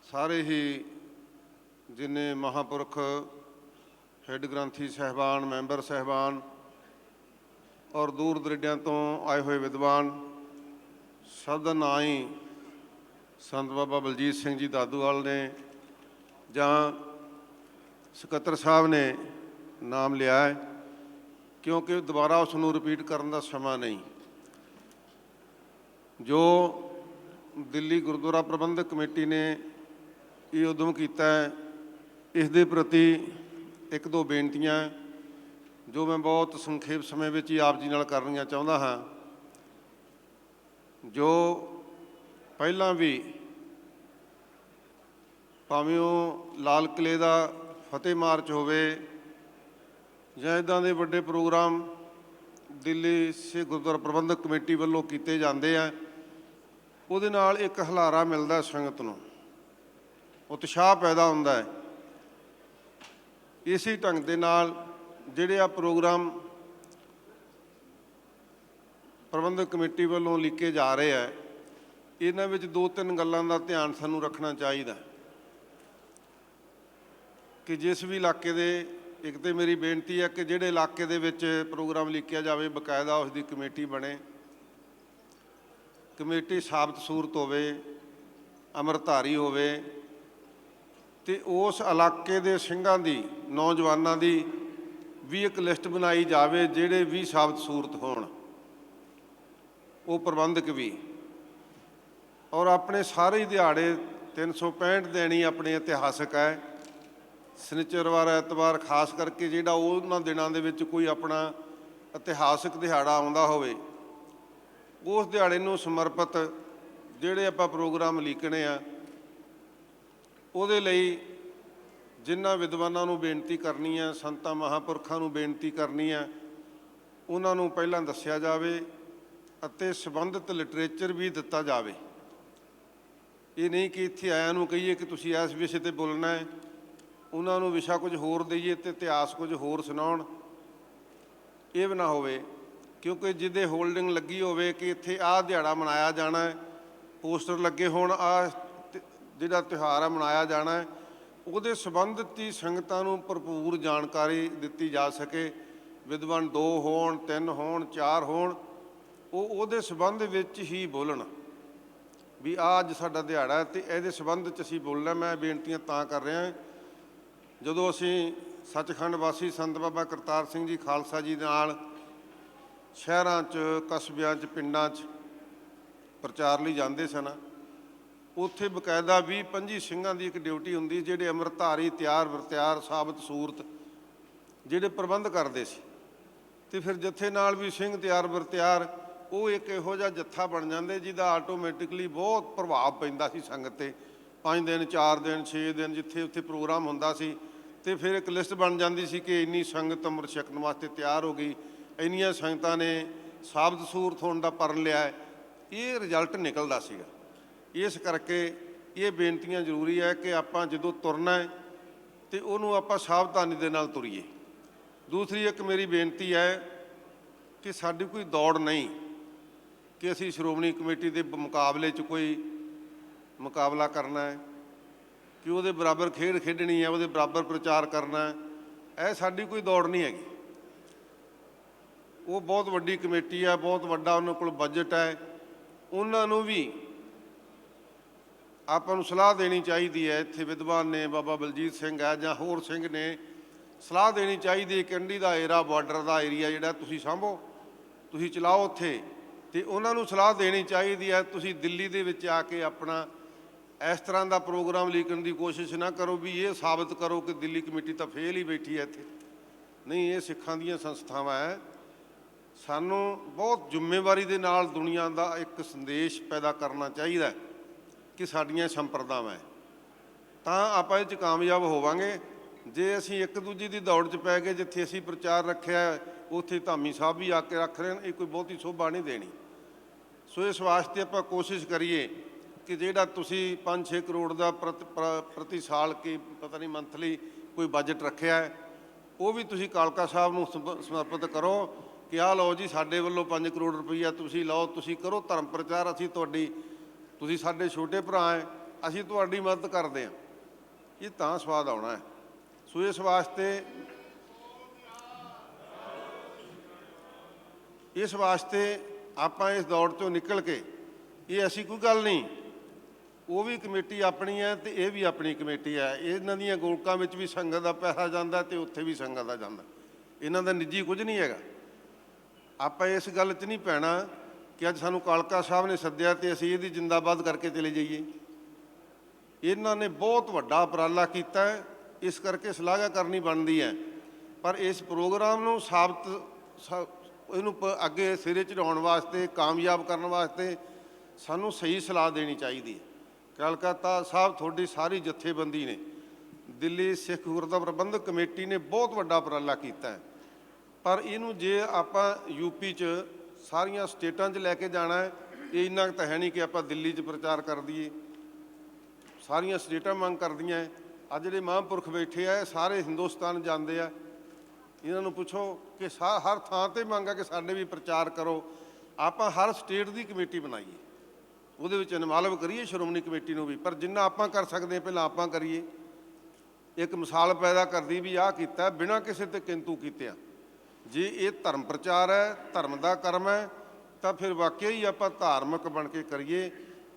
[SPEAKER 7] ਸਾਰੇ ਹੀ ਜਿੰਨੇ ਮਹਾਂਪੁਰਖ, ਹੈੱਡ ਗ੍ਰੰਥੀ ਸਾਹਿਬਾਨ, ਮੈਂਬਰ ਸਾਹਿਬਾਨ ਔਰ ਦੂਰ ਦਰੇਡਿਆਂ ਤੋਂ ਆਏ ਹੋਏ ਵਿਦਵਾਨ, ਸਭ ਦਾ ਨਾਂ ਹੀ ਸੰਤ ਬਾਬਾ ਬਲਜੀਤ ਸਿੰਘ ਜੀ ਦਾਦੂਵਾਲ ਨੇ ਜਾਂ ਸਕੱਤਰ ਸਾਹਿਬ ਨੇ ਨਾਮ ਲਿਆ ਹੈ, ਕਿਉਂਕਿ ਦੁਬਾਰਾ ਉਸ ਨੂੰ ਰਿਪੀਟ ਕਰਨ ਦਾ ਸਮਾਂ ਨਹੀਂ। ਜੋ ਦਿੱਲੀ ਗੁਰਦੁਆਰਾ ਪ੍ਰਬੰਧਕ ਕਮੇਟੀ ਨੇ ਇਹ ਉਦਮ ਕੀਤਾ ਹੈ, ਇਸ ਦੇ ਪ੍ਰਤੀ ਇੱਕ ਦੋ ਬੇਨਤੀਆਂ ਜੋ ਮੈਂ ਬਹੁਤ ਸੰਖੇਪ ਸਮੇਂ ਵਿੱਚ ਹੀ ਆਪ ਜੀ ਨਾਲ ਕਰਨੀਆਂ ਚਾਹੁੰਦਾ ਹਾਂ। ਜੋ ਪਹਿਲਾਂ ਵੀ ਭਾਵੇਂ ਉਹ ਲਾਲ ਕਿਲ੍ਹੇ ਦਾ ਫਤਿਹ ਮਾਰਚ ਹੋਵੇ ਜਾਂ ਇੱਦਾਂ ਦੇ ਵੱਡੇ ਪ੍ਰੋਗਰਾਮ ਦਿੱਲੀ ਸਿੱਖ ਗੁਰਦੁਆਰਾ ਪ੍ਰਬੰਧਕ ਕਮੇਟੀ ਵੱਲੋਂ ਕੀਤੇ ਜਾਂਦੇ ਆ, ਉਹਦੇ ਨਾਲ ਇੱਕ ਹੁਲਾਰਾ ਮਿਲਦਾ, ਸੰਗਤ ਨੂੰ ਉਤਸ਼ਾਹ ਪੈਦਾ ਹੁੰਦਾ ਹੈ। ਇਸੇ ਢੰਗ ਦੇ ਨਾਲ ਜਿਹੜੇ ਆ ਪ੍ਰੋਗਰਾਮ ਪ੍ਰਬੰਧਕ ਕਮੇਟੀ ਵੱਲੋਂ ਲਿਖੇ ਜਾ ਰਹੇ ਆ, ਇਹਨਾਂ ਵਿੱਚ ਦੋ ਤਿੰਨ ਗੱਲਾਂ ਦਾ ਧਿਆਨ ਸਾਨੂੰ ਰੱਖਣਾ ਚਾਹੀਦਾ ਕਿ ਜਿਸ ਵੀ ਇਲਾਕੇ ਦੇ, ਇੱਕ ਤਾਂ ਮੇਰੀ ਬੇਨਤੀ ਹੈ ਕਿ ਜਿਹੜੇ ਇਲਾਕੇ ਦੇ ਵਿੱਚ ਪ੍ਰੋਗਰਾਮ ਲਿਖਿਆ ਜਾਵੇ ਬਕਾਇਦਾ ਉਸ ਦੀ ਕਮੇਟੀ ਬਣੇ, ਕਮੇਟੀ ਸਾਬਤ ਸੂਰਤ ਹੋਵੇ, ਅੰਮ੍ਰਿਤਧਾਰੀ ਹੋਵੇ, ਅਤੇ ਉਸ ਇਲਾਕੇ ਦੇ ਸਿੰਘਾਂ ਦੀ, ਨੌਜਵਾਨਾਂ ਦੀ ਵੀ ਇੱਕ ਲਿਸਟ ਬਣਾਈ ਜਾਵੇ ਜਿਹੜੇ ਵੀ ਸਾਬਤ ਸੂਰਤ ਹੋਣ, ਉਹ ਪ੍ਰਬੰਧਕ ਵੀ। ਔਰ ਆਪਣੇ ਸਾਰੇ ਦਿਹਾੜੇ 365 ਦਿਨ ਹੀ ਆਪਣੇ ਇਤਿਹਾਸਕ ਹੈ। ਸ਼ਨੀਚਰਵਾਰ, ਐਤਵਾਰ ਖਾਸ ਕਰਕੇ ਜਿਹੜਾ ਉਹਨਾਂ ਦਿਨਾਂ ਦੇ ਵਿੱਚ ਕੋਈ ਆਪਣਾ ਇਤਿਹਾਸਕ ਦਿਹਾੜਾ ਆਉਂਦਾ ਹੋਵੇ, ਉਸ ਦਿਹਾੜੇ ਨੂੰ ਸਮਰਪਿਤ ਜਿਹੜੇ ਆਪਾਂ ਪ੍ਰੋਗਰਾਮ ਲਿਖਣੇ ਆ, ਉਹਦੇ ਲਈ ਜਿਨ੍ਹਾਂ ਵਿਦਵਾਨਾਂ ਨੂੰ ਬੇਨਤੀ ਕਰਨੀ ਹੈ, ਸੰਤਾਂ ਮਹਾਂਪੁਰਖਾਂ ਨੂੰ ਬੇਨਤੀ ਕਰਨੀ ਹੈ, ਉਹਨਾਂ ਨੂੰ ਪਹਿਲਾਂ ਦੱਸਿਆ ਜਾਵੇ ਅਤੇ ਸੰਬੰਧਿਤ ਲਿਟਰੇਚਰ ਵੀ ਦਿੱਤਾ ਜਾਵੇ। ਇਹ ਨਹੀਂ ਕਿ ਇੱਥੇ ਆਇਆਂ ਨੂੰ ਕਹੀਏ ਕਿ ਤੁਸੀਂ ਇਸ ਵਿਸ਼ੇ 'ਤੇ ਬੋਲਣਾ ਹੈ, ਉਹਨਾਂ ਨੂੰ ਵਿਸ਼ਾ ਕੁਝ ਹੋਰ ਦਈਏ ਅਤੇ ਇਤਿਹਾਸ ਕੁਝ ਹੋਰ ਸੁਣਾਉਣ। ਇਹ ਵੀ ਨਾ ਹੋਵੇ, ਕਿਉਂਕਿ ਜਿਹਦੇ ਹੋਲਡਿੰਗ ਲੱਗੀ ਹੋਵੇ ਕਿ ਇੱਥੇ ਆਹ ਦਿਹਾੜਾ ਮਨਾਇਆ ਜਾਣਾ ਹੈ, ਪੋਸਟਰ ਲੱਗੇ ਹੋਣ, ਆਹ ਜਿਹੜਾ ਤਿਉਹਾਰ ਹੈ ਮਨਾਇਆ ਜਾਣਾ ਹੈ, ਉਹਦੇ ਸੰਬੰਧਿਤ ਹੀ ਸੰਗਤਾਂ ਨੂੰ ਭਰਪੂਰ ਜਾਣਕਾਰੀ ਦਿੱਤੀ ਜਾ ਸਕੇ। ਵਿਦਵਾਨ 2 ਹੋਣ, 3 ਹੋਣ, 4 ਹੋਣ, ਉਹ ਉਹਦੇ ਸੰਬੰਧ ਵਿੱਚ ਹੀ ਬੋਲਣ ਵੀ ਆਹ ਅੱਜ ਸਾਡਾ ਦਿਹਾੜਾ ਹੈ ਅਤੇ ਇਹਦੇ ਸੰਬੰਧ 'ਚ ਅਸੀਂ ਬੋਲਣਾ। ਮੈਂ ਬੇਨਤੀਆਂ ਤਾਂ ਕਰ ਰਿਹਾ, ਜਦੋਂ ਅਸੀਂ ਸੱਚਖੰਡ ਵਾਸੀ ਸੰਤ ਬਾਬਾ ਕਰਤਾਰ ਸਿੰਘ ਜੀ ਖਾਲਸਾ ਜੀ ਨਾਲ ਸ਼ਹਿਰਾਂ 'ਚ, ਕਸਬਿਆਂ 'ਚ, ਪਿੰਡਾਂ 'ਚ ਪ੍ਰਚਾਰ ਲਈ ਜਾਂਦੇ ਸਨ, ਉੱਥੇ ਬਕਾਇਦਾ 20-25 ਸਿੰਘਾਂ ਦੀ ਇੱਕ ਡਿਊਟੀ ਹੁੰਦੀ, ਜਿਹੜੇ ਅੰਮ੍ਰਿਤਧਾਰੀ, ਤਿਆਰ ਵਰਤਿਆਰ, ਸਾਬਤ ਸੂਰਤ ਜਿਹੜੇ ਪ੍ਰਬੰਧ ਕਰਦੇ ਸੀ। ਅਤੇ ਫਿਰ ਜੱਥੇ ਨਾਲ ਵੀ ਸਿੰਘ ਤਿਆਰ ਵਰਤਿਆਰ, ਉਹ ਇੱਕ ਇਹੋ ਜਿਹਾ ਜੱਥਾ ਬਣ ਜਾਂਦੇ ਜਿਹਦਾ ਆਟੋਮੈਟਿਕਲੀ ਬਹੁਤ ਪ੍ਰਭਾਵ ਪੈਂਦਾ ਸੀ ਸੰਗਤ 'ਤੇ। 5 ਦਿਨ, 4 ਦਿਨ, 6 ਦਿਨ ਜਿੱਥੇ ਉੱਥੇ ਪ੍ਰੋਗਰਾਮ ਹੁੰਦਾ ਸੀ, ਅਤੇ ਫਿਰ ਇੱਕ ਲਿਸਟ ਬਣ ਜਾਂਦੀ ਸੀ ਕਿ ਇੰਨੀ ਸੰਗਤ ਅੰਮ੍ਰਿਤ ਛਕਣ ਵਾਸਤੇ ਤਿਆਰ ਹੋ ਗਈ, ਇੰਨੀਆਂ ਸੰਗਤਾਂ ਨੇ ਸਾਬਤ ਸੂਰਤ ਹੋਣ ਦਾ ਪਰਨ ਲਿਆ। ਇਹ ਰਿਜ਼ਲਟ ਨਿਕਲਦਾ ਸੀਗਾ। ਇਸ ਕਰਕੇ ਇਹ ਬੇਨਤੀਆਂ ਜ਼ਰੂਰੀ ਹੈ ਕਿ ਆਪਾਂ ਜਦੋਂ ਤੁਰਨਾ ਹੈ ਅਤੇ ਉਹਨੂੰ ਆਪਾਂ ਸਾਵਧਾਨੀ ਦੇ ਨਾਲ ਤੁਰੀਏ। ਦੂਸਰੀ ਇੱਕ ਮੇਰੀ ਬੇਨਤੀ ਹੈ ਕਿ ਸਾਡੀ ਕੋਈ ਦੌੜ ਨਹੀਂ ਕਿ ਅਸੀਂ ਸ਼੍ਰੋਮਣੀ ਕਮੇਟੀ ਦੇ ਮੁਕਾਬਲੇ 'ਚ ਕੋਈ ਮੁਕਾਬਲਾ ਕਰਨਾ ਹੈ, ਕਿ ਉਹਦੇ ਬਰਾਬਰ ਖੇਡ ਖੇਡਣੀ ਹੈ, ਉਹਦੇ ਬਰਾਬਰ ਪ੍ਰਚਾਰ ਕਰਨਾ ਹੈ। ਇਹ ਸਾਡੀ ਕੋਈ ਦੌੜ ਨਹੀਂ ਹੈਗੀ। ਉਹ ਬਹੁਤ ਵੱਡੀ ਕਮੇਟੀ ਹੈ, ਬਹੁਤ ਵੱਡਾ ਉਹਨਾਂ ਕੋਲ ਬਜਟ ਹੈ। ਉਹਨਾਂ ਨੂੰ ਵੀ ਆਪਾਂ ਨੂੰ ਸਲਾਹ ਦੇਣੀ ਚਾਹੀਦੀ ਹੈ। ਇੱਥੇ ਵਿਦਵਾਨ ਨੇ, ਬਾਬਾ ਬਲਜੀਤ ਸਿੰਘ ਹੈ ਜਾਂ ਹੋਰ ਸਿੰਘ ਨੇ, ਸਲਾਹ ਦੇਣੀ ਚਾਹੀਦੀ ਹੈ। ਕੰਢੀ ਦਾ ਏਰਾ, ਬਾਰਡਰ ਦਾ ਏਰੀਆ ਜਿਹੜਾ ਤੁਸੀਂ ਸਾਂਭੋ, ਤੁਸੀਂ ਚਲਾਓ ਉੱਥੇ, ਅਤੇ ਉਹਨਾਂ ਨੂੰ ਸਲਾਹ ਦੇਣੀ ਚਾਹੀਦੀ ਹੈ ਤੁਸੀਂ ਦਿੱਲੀ ਦੇ ਵਿੱਚ ਆ ਕੇ ਆਪਣਾ ਇਸ ਤਰ੍ਹਾਂ ਦਾ ਪ੍ਰੋਗਰਾਮ ਲਿਖਣ ਦੀ ਕੋਸ਼ਿਸ਼ ਨਾ ਕਰੋ ਵੀ ਇਹ ਸਾਬਤ ਕਰੋ ਕਿ ਦਿੱਲੀ ਕਮੇਟੀ ਤਾਂ ਫੇਲ ਹੀ ਬੈਠੀ ਹੈ ਇੱਥੇ। ਨਹੀਂ, ਇਹ ਸਿੱਖਾਂ ਦੀਆਂ ਸੰਸਥਾਵਾਂ ਹੈ। ਸਾਨੂੰ ਬਹੁਤ ਜ਼ਿੰਮੇਵਾਰੀ ਦੇ ਨਾਲ ਦੁਨੀਆ ਦਾ ਇੱਕ ਸੰਦੇਸ਼ ਪੈਦਾ ਕਰਨਾ ਚਾਹੀਦਾ ਕਿ ਸਾਡੀਆਂ ਸੰਪਰਦਾਵਾਂ ਹੈ, ਤਾਂ ਆਪਾਂ ਇਹ 'ਚ ਕਾਮਯਾਬ ਹੋਵਾਂਗੇ। ਜੇ ਅਸੀਂ ਇੱਕ ਦੂਜੇ ਦੀ ਦੌੜ 'ਚ ਪੈ ਗਏ, ਜਿੱਥੇ ਅਸੀਂ ਪ੍ਰਚਾਰ ਰੱਖਿਆ ਉੱਥੇ ਧਾਮੀ ਸਾਹਿਬ ਵੀ ਆ ਕੇ ਰੱਖ ਰਹੇ ਨੇ, ਇਹ ਕੋਈ ਬਹੁਤੀ ਸ਼ੋਭਾ ਨਹੀਂ ਦੇਣੀ। ਸੋ ਇਸ ਵਾਸਤੇ ਆਪਾਂ ਕੋਸ਼ਿਸ਼ ਕਰੀਏ ਕਿ ਜਿਹੜਾ ਤੁਸੀਂ 5-6 ਕਰੋੜ ਦਾ ਪ੍ਰਤੀ ਸਾਲ ਕੀ ਪਤਾ ਨਹੀਂ ਮੰਥਲੀ ਕੋਈ ਬਜਟ ਰੱਖਿਆ ਹੈ, ਉਹ ਵੀ ਤੁਸੀਂ ਕਾਲਕਾ ਸਾਹਿਬ ਨੂੰ ਸਮਰਪਿਤ ਕਰੋ ਕਿ ਆਹ ਲਓ ਜੀ ਸਾਡੇ ਵੱਲੋਂ 5 ਕਰੋੜ ਰੁਪਈਆ ਤੁਸੀਂ ਲਓ, ਤੁਸੀਂ ਕਰੋ ਧਰਮ ਪ੍ਰਚਾਰ, ਅਸੀਂ ਤੁਸੀਂ ਸਾਡੇ ਛੋਟੇ ਭਰਾ ਹੈ, ਅਸੀਂ ਤੁਹਾਡੀ ਮਦਦ ਕਰਦੇ ਹਾਂ। ਇਹ ਤਾਂ ਸਵਾਦ ਆਉਣਾ ਹੈ। ਸੋ ਇਸ ਵਾਸਤੇ ਆਪਾਂ ਇਸ ਦੌੜ ਤੋਂ ਨਿਕਲ ਕੇ, ਇਹ ਐਸੀ ਕੋਈ ਗੱਲ ਨਹੀਂ, ਉਹ ਵੀ ਕਮੇਟੀ ਆਪਣੀ ਹੈ ਤੇ ਇਹ ਵੀ ਆਪਣੀ ਕਮੇਟੀ ਹੈ। ਇਹਨਾਂ ਦੀਆਂ ਗੋਲਕਾਂ ਵਿੱਚ ਵੀ ਸੰਗਤ ਦਾ ਪੈਸਾ ਜਾਂਦਾ ਤੇ ਉੱਥੇ ਵੀ ਸੰਗਤ ਦਾ ਜਾਂਦਾ, ਇਹਨਾਂ ਦਾ ਨਿੱਜੀ ਕੁਝ ਨਹੀਂ ਹੈਗਾ। ਆਪਾਂ ਇਸ ਗੱਲ 'ਚ ਨਹੀਂ ਪੈਣਾ ਕਿ ਅੱਜ ਸਾਨੂੰ ਕਾਲਕਾ ਸਾਹਿਬ ਨੇ ਸੱਦਿਆ ਤੇ ਅਸੀਂ ਇਹਦੀ ਜਿੰਦਾਬਾਦ ਕਰਕੇ ਚਲੇ ਜਾਈਏ। ਇਹਨਾਂ ਨੇ ਬਹੁਤ ਵੱਡਾ ਉਪਰਾਲਾ ਕੀਤਾ ਹੈ, ਇਸ ਕਰਕੇ ਸ਼ਲਾਘਾ ਕਰਨੀ ਬਣਦੀ ਹੈ। ਪਰ ਇਸ ਪ੍ਰੋਗਰਾਮ ਨੂੰ ਇਹਨੂੰ ਅੱਗੇ ਸਿਰੇ ਚੜਾਉਣ ਵਾਸਤੇ, ਕਾਮਯਾਬ ਕਰਨ ਵਾਸਤੇ ਸਾਨੂੰ ਸਹੀ ਸਲਾਹ ਦੇਣੀ ਚਾਹੀਦੀ ਹੈ। ਕਲਕੱਤਾ ਸਾਹਿਬ ਤੁਹਾਡੀ ਸਾਰੀ ਜਥੇਬੰਦੀ ਨੇ, ਦਿੱਲੀ ਸਿੱਖ ਗੁਰਦੁਆਰਾ ਪ੍ਰਬੰਧਕ ਕਮੇਟੀ ਨੇ ਬਹੁਤ ਵੱਡਾ ਉਪਰਾਲਾ ਕੀਤਾ ਹੈ। ਪਰ ਇਹਨੂੰ ਜੇ ਆਪਾਂ ਯੂਪੀ 'ਚ ਸਾਰੀਆਂ ਸਟੇਟਾਂ 'ਚ ਲੈ ਕੇ ਜਾਣਾ ਹੈ, ਇਹ ਇੰਨਾ ਤਾਂ ਹੈ ਨਹੀਂ ਕਿ ਆਪਾਂ ਦਿੱਲੀ 'ਚ ਪ੍ਰਚਾਰ ਕਰ ਦਈਏ। ਸਾਰੀਆਂ ਸਟੇਟਾਂ ਮੰਗ ਕਰਦੀਆਂ। ਅੱਜ ਜਿਹੜੇ ਮਹਾਂਪੁਰਖ ਬੈਠੇ ਆ ਸਾਰੇ ਹਿੰਦੁਸਤਾਨ ਜਾਂਦੇ ਆ, ਇਹਨਾਂ ਨੂੰ ਪੁੱਛੋ ਕਿ ਹਰ ਥਾਂ 'ਤੇ ਮੰਗ ਆ ਕਿ ਸਾਡੇ ਵੀ ਪ੍ਰਚਾਰ ਕਰੋ। ਆਪਾਂ ਹਰ ਸਟੇਟ ਦੀ ਕਮੇਟੀ ਬਣਾਈਏ, ਉਹਦੇ ਵਿੱਚ ਇਨਵਾਲਵ ਕਰੀਏ ਸ਼੍ਰੋਮਣੀ ਕਮੇਟੀ ਨੂੰ ਵੀ, ਪਰ ਜਿੰਨਾ ਆਪਾਂ ਕਰ ਸਕਦੇ ਹਾਂ ਪਹਿਲਾਂ ਆਪਾਂ ਕਰੀਏ। ਇੱਕ ਮਿਸਾਲ ਪੈਦਾ ਕਰਦੀ ਵੀ ਆਹ ਕੀਤਾ ਬਿਨਾਂ ਕਿਸੇ ਤੇ ਕਿੰਤੂ ਕੀਤਿਆਂ। ਜੇ ਇਹ ਧਰਮ ਪ੍ਰਚਾਰ ਹੈ, ਧਰਮ ਦਾ ਕਰਮ ਹੈ, ਤਾਂ ਫਿਰ ਵਾਕਿਆ ਹੀ ਆਪਾਂ ਧਾਰਮਿਕ ਬਣ ਕੇ ਕਰੀਏ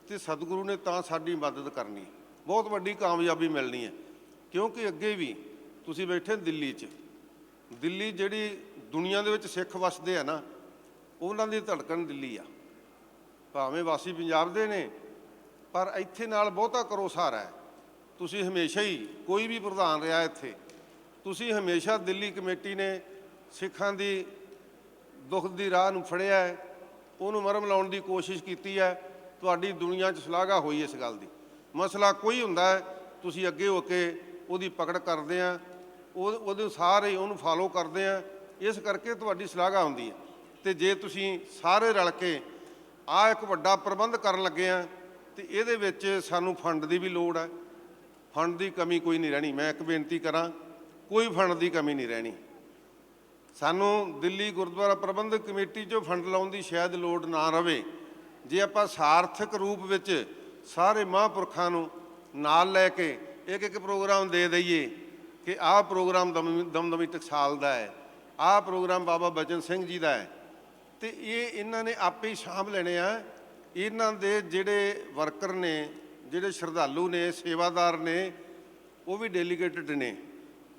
[SPEAKER 7] ਤੇ ਸਤਿਗੁਰੂ ਨੇ ਤਾਂ ਸਾਡੀ ਮਦਦ ਕਰਨੀ, ਬਹੁਤ ਵੱਡੀ ਕਾਮਯਾਬੀ ਮਿਲਣੀ ਹੈ। ਕਿਉਂਕਿ ਅੱਗੇ ਵੀ ਤੁਸੀਂ ਬੈਠੇ ਦਿੱਲੀ 'ਚ, ਦਿੱਲੀ ਜਿਹੜੀ ਦੁਨੀਆ ਦੇ ਵਿੱਚ ਸਿੱਖ ਵਸਦੇ ਆ ਨਾ, ਉਹਨਾਂ ਦੀ ਧੜਕਣ ਦਿੱਲੀ ਆ। ਭਾਵੇਂ ਵਾਸੀ ਪੰਜਾਬ ਦੇ ਨੇ, ਪਰ ਇੱਥੇ ਨਾਲ ਬਹੁਤਾ ਕਰੋ ਸਹਾਰਾ ਹੈ। ਤੁਸੀਂ ਹਮੇਸ਼ਾ ਹੀ, ਕੋਈ ਵੀ ਪ੍ਰਧਾਨ ਰਿਹਾ ਇੱਥੇ, ਤੁਸੀਂ ਹਮੇਸ਼ਾ ਦਿੱਲੀ ਕਮੇਟੀ ਨੇ ਸਿੱਖਾਂ ਦੀ ਦੁੱਖ ਦੀ ਰਾਹ ਨੂੰ ਫੜਿਆ ਹੈ, ਉਹਨੂੰ ਮਰਮ ਲਾਉਣ ਦੀ ਕੋਸ਼ਿਸ਼ ਕੀਤੀ ਹੈ। ਤੁਹਾਡੀ ਦੁਨੀਆ 'ਚ ਸ਼ਲਾਘਾ ਹੋਈ ਇਸ ਗੱਲ ਦੀ। ਮਸਲਾ ਕੋਈ ਹੁੰਦਾ ਹੈ, ਤੁਸੀਂ ਅੱਗੇ ਹੋ ਕੇ ਉਹਦੀ ਪਕੜ ਕਰਦੇ ਆ, ਉਹਦੇ ਸਾਰੇ ਉਹਨੂੰ ਫਾਲੋ ਕਰਦੇ ਆ, ਇਸ ਕਰਕੇ ਤੁਹਾਡੀ ਸ਼ਲਾਘਾ ਹੁੰਦੀ ਹੈ। ਅਤੇ ਜੇ ਤੁਸੀਂ ਸਾਰੇ ਰਲ ਕੇ ਆਹ ਇੱਕ ਵੱਡਾ ਪ੍ਰਬੰਧ ਕਰਨ ਲੱਗੇ ਆ, ਅਤੇ ਇਹਦੇ ਵਿੱਚ ਸਾਨੂੰ ਫੰਡ ਦੀ ਵੀ ਲੋੜ ਹੈ। ਫੰਡ ਦੀ ਕਮੀ ਕੋਈ ਨਹੀਂ ਰਹਿਣੀ। ਮੈਂ ਇੱਕ ਬੇਨਤੀ ਕਰਾਂ, ਕੋਈ ਫੰਡ ਦੀ ਕਮੀ ਨਹੀਂ ਰਹਿਣੀ। ਸਾਨੂੰ ਦਿੱਲੀ ਗੁਰਦੁਆਰਾ ਪ੍ਰਬੰਧਕ ਕਮੇਟੀ 'ਚੋਂ ਫੰਡ ਲਾਉਣ ਦੀ ਸ਼ਾਇਦ ਲੋੜ ਨਾ ਰਵੇ, ਜੇ ਆਪਾਂ ਸਾਰਥਕ ਰੂਪ ਵਿੱਚ ਸਾਰੇ ਮਹਾਂਪੁਰਖਾਂ ਨੂੰ ਨਾਲ ਲੈ ਕੇ ਇੱਕ ਪ੍ਰੋਗਰਾਮ ਦੇ ਦਈਏ ਕਿ ਆਹ ਪ੍ਰੋਗਰਾਮ ਦਮਦਮੀ ਟਕਸਾਲ ਦਾ ਹੈ, ਆਹ ਪ੍ਰੋਗਰਾਮ ਬਾਬਾ ਬਚਨ ਸਿੰਘ ਜੀ ਦਾ ਹੈ, ਅਤੇ ਇਹਨਾਂ ਨੇ ਆਪੇ ਹੀ ਸਾਂਭ ਲੈਣੇ ਆ। ਇਹਨਾਂ ਦੇ ਜਿਹੜੇ ਵਰਕਰ ਨੇ, ਜਿਹੜੇ ਸ਼ਰਧਾਲੂ ਨੇ, ਸੇਵਾਦਾਰ ਨੇ, ਉਹ ਵੀ ਡੈਲੀਗੇਟਡ ਨੇ,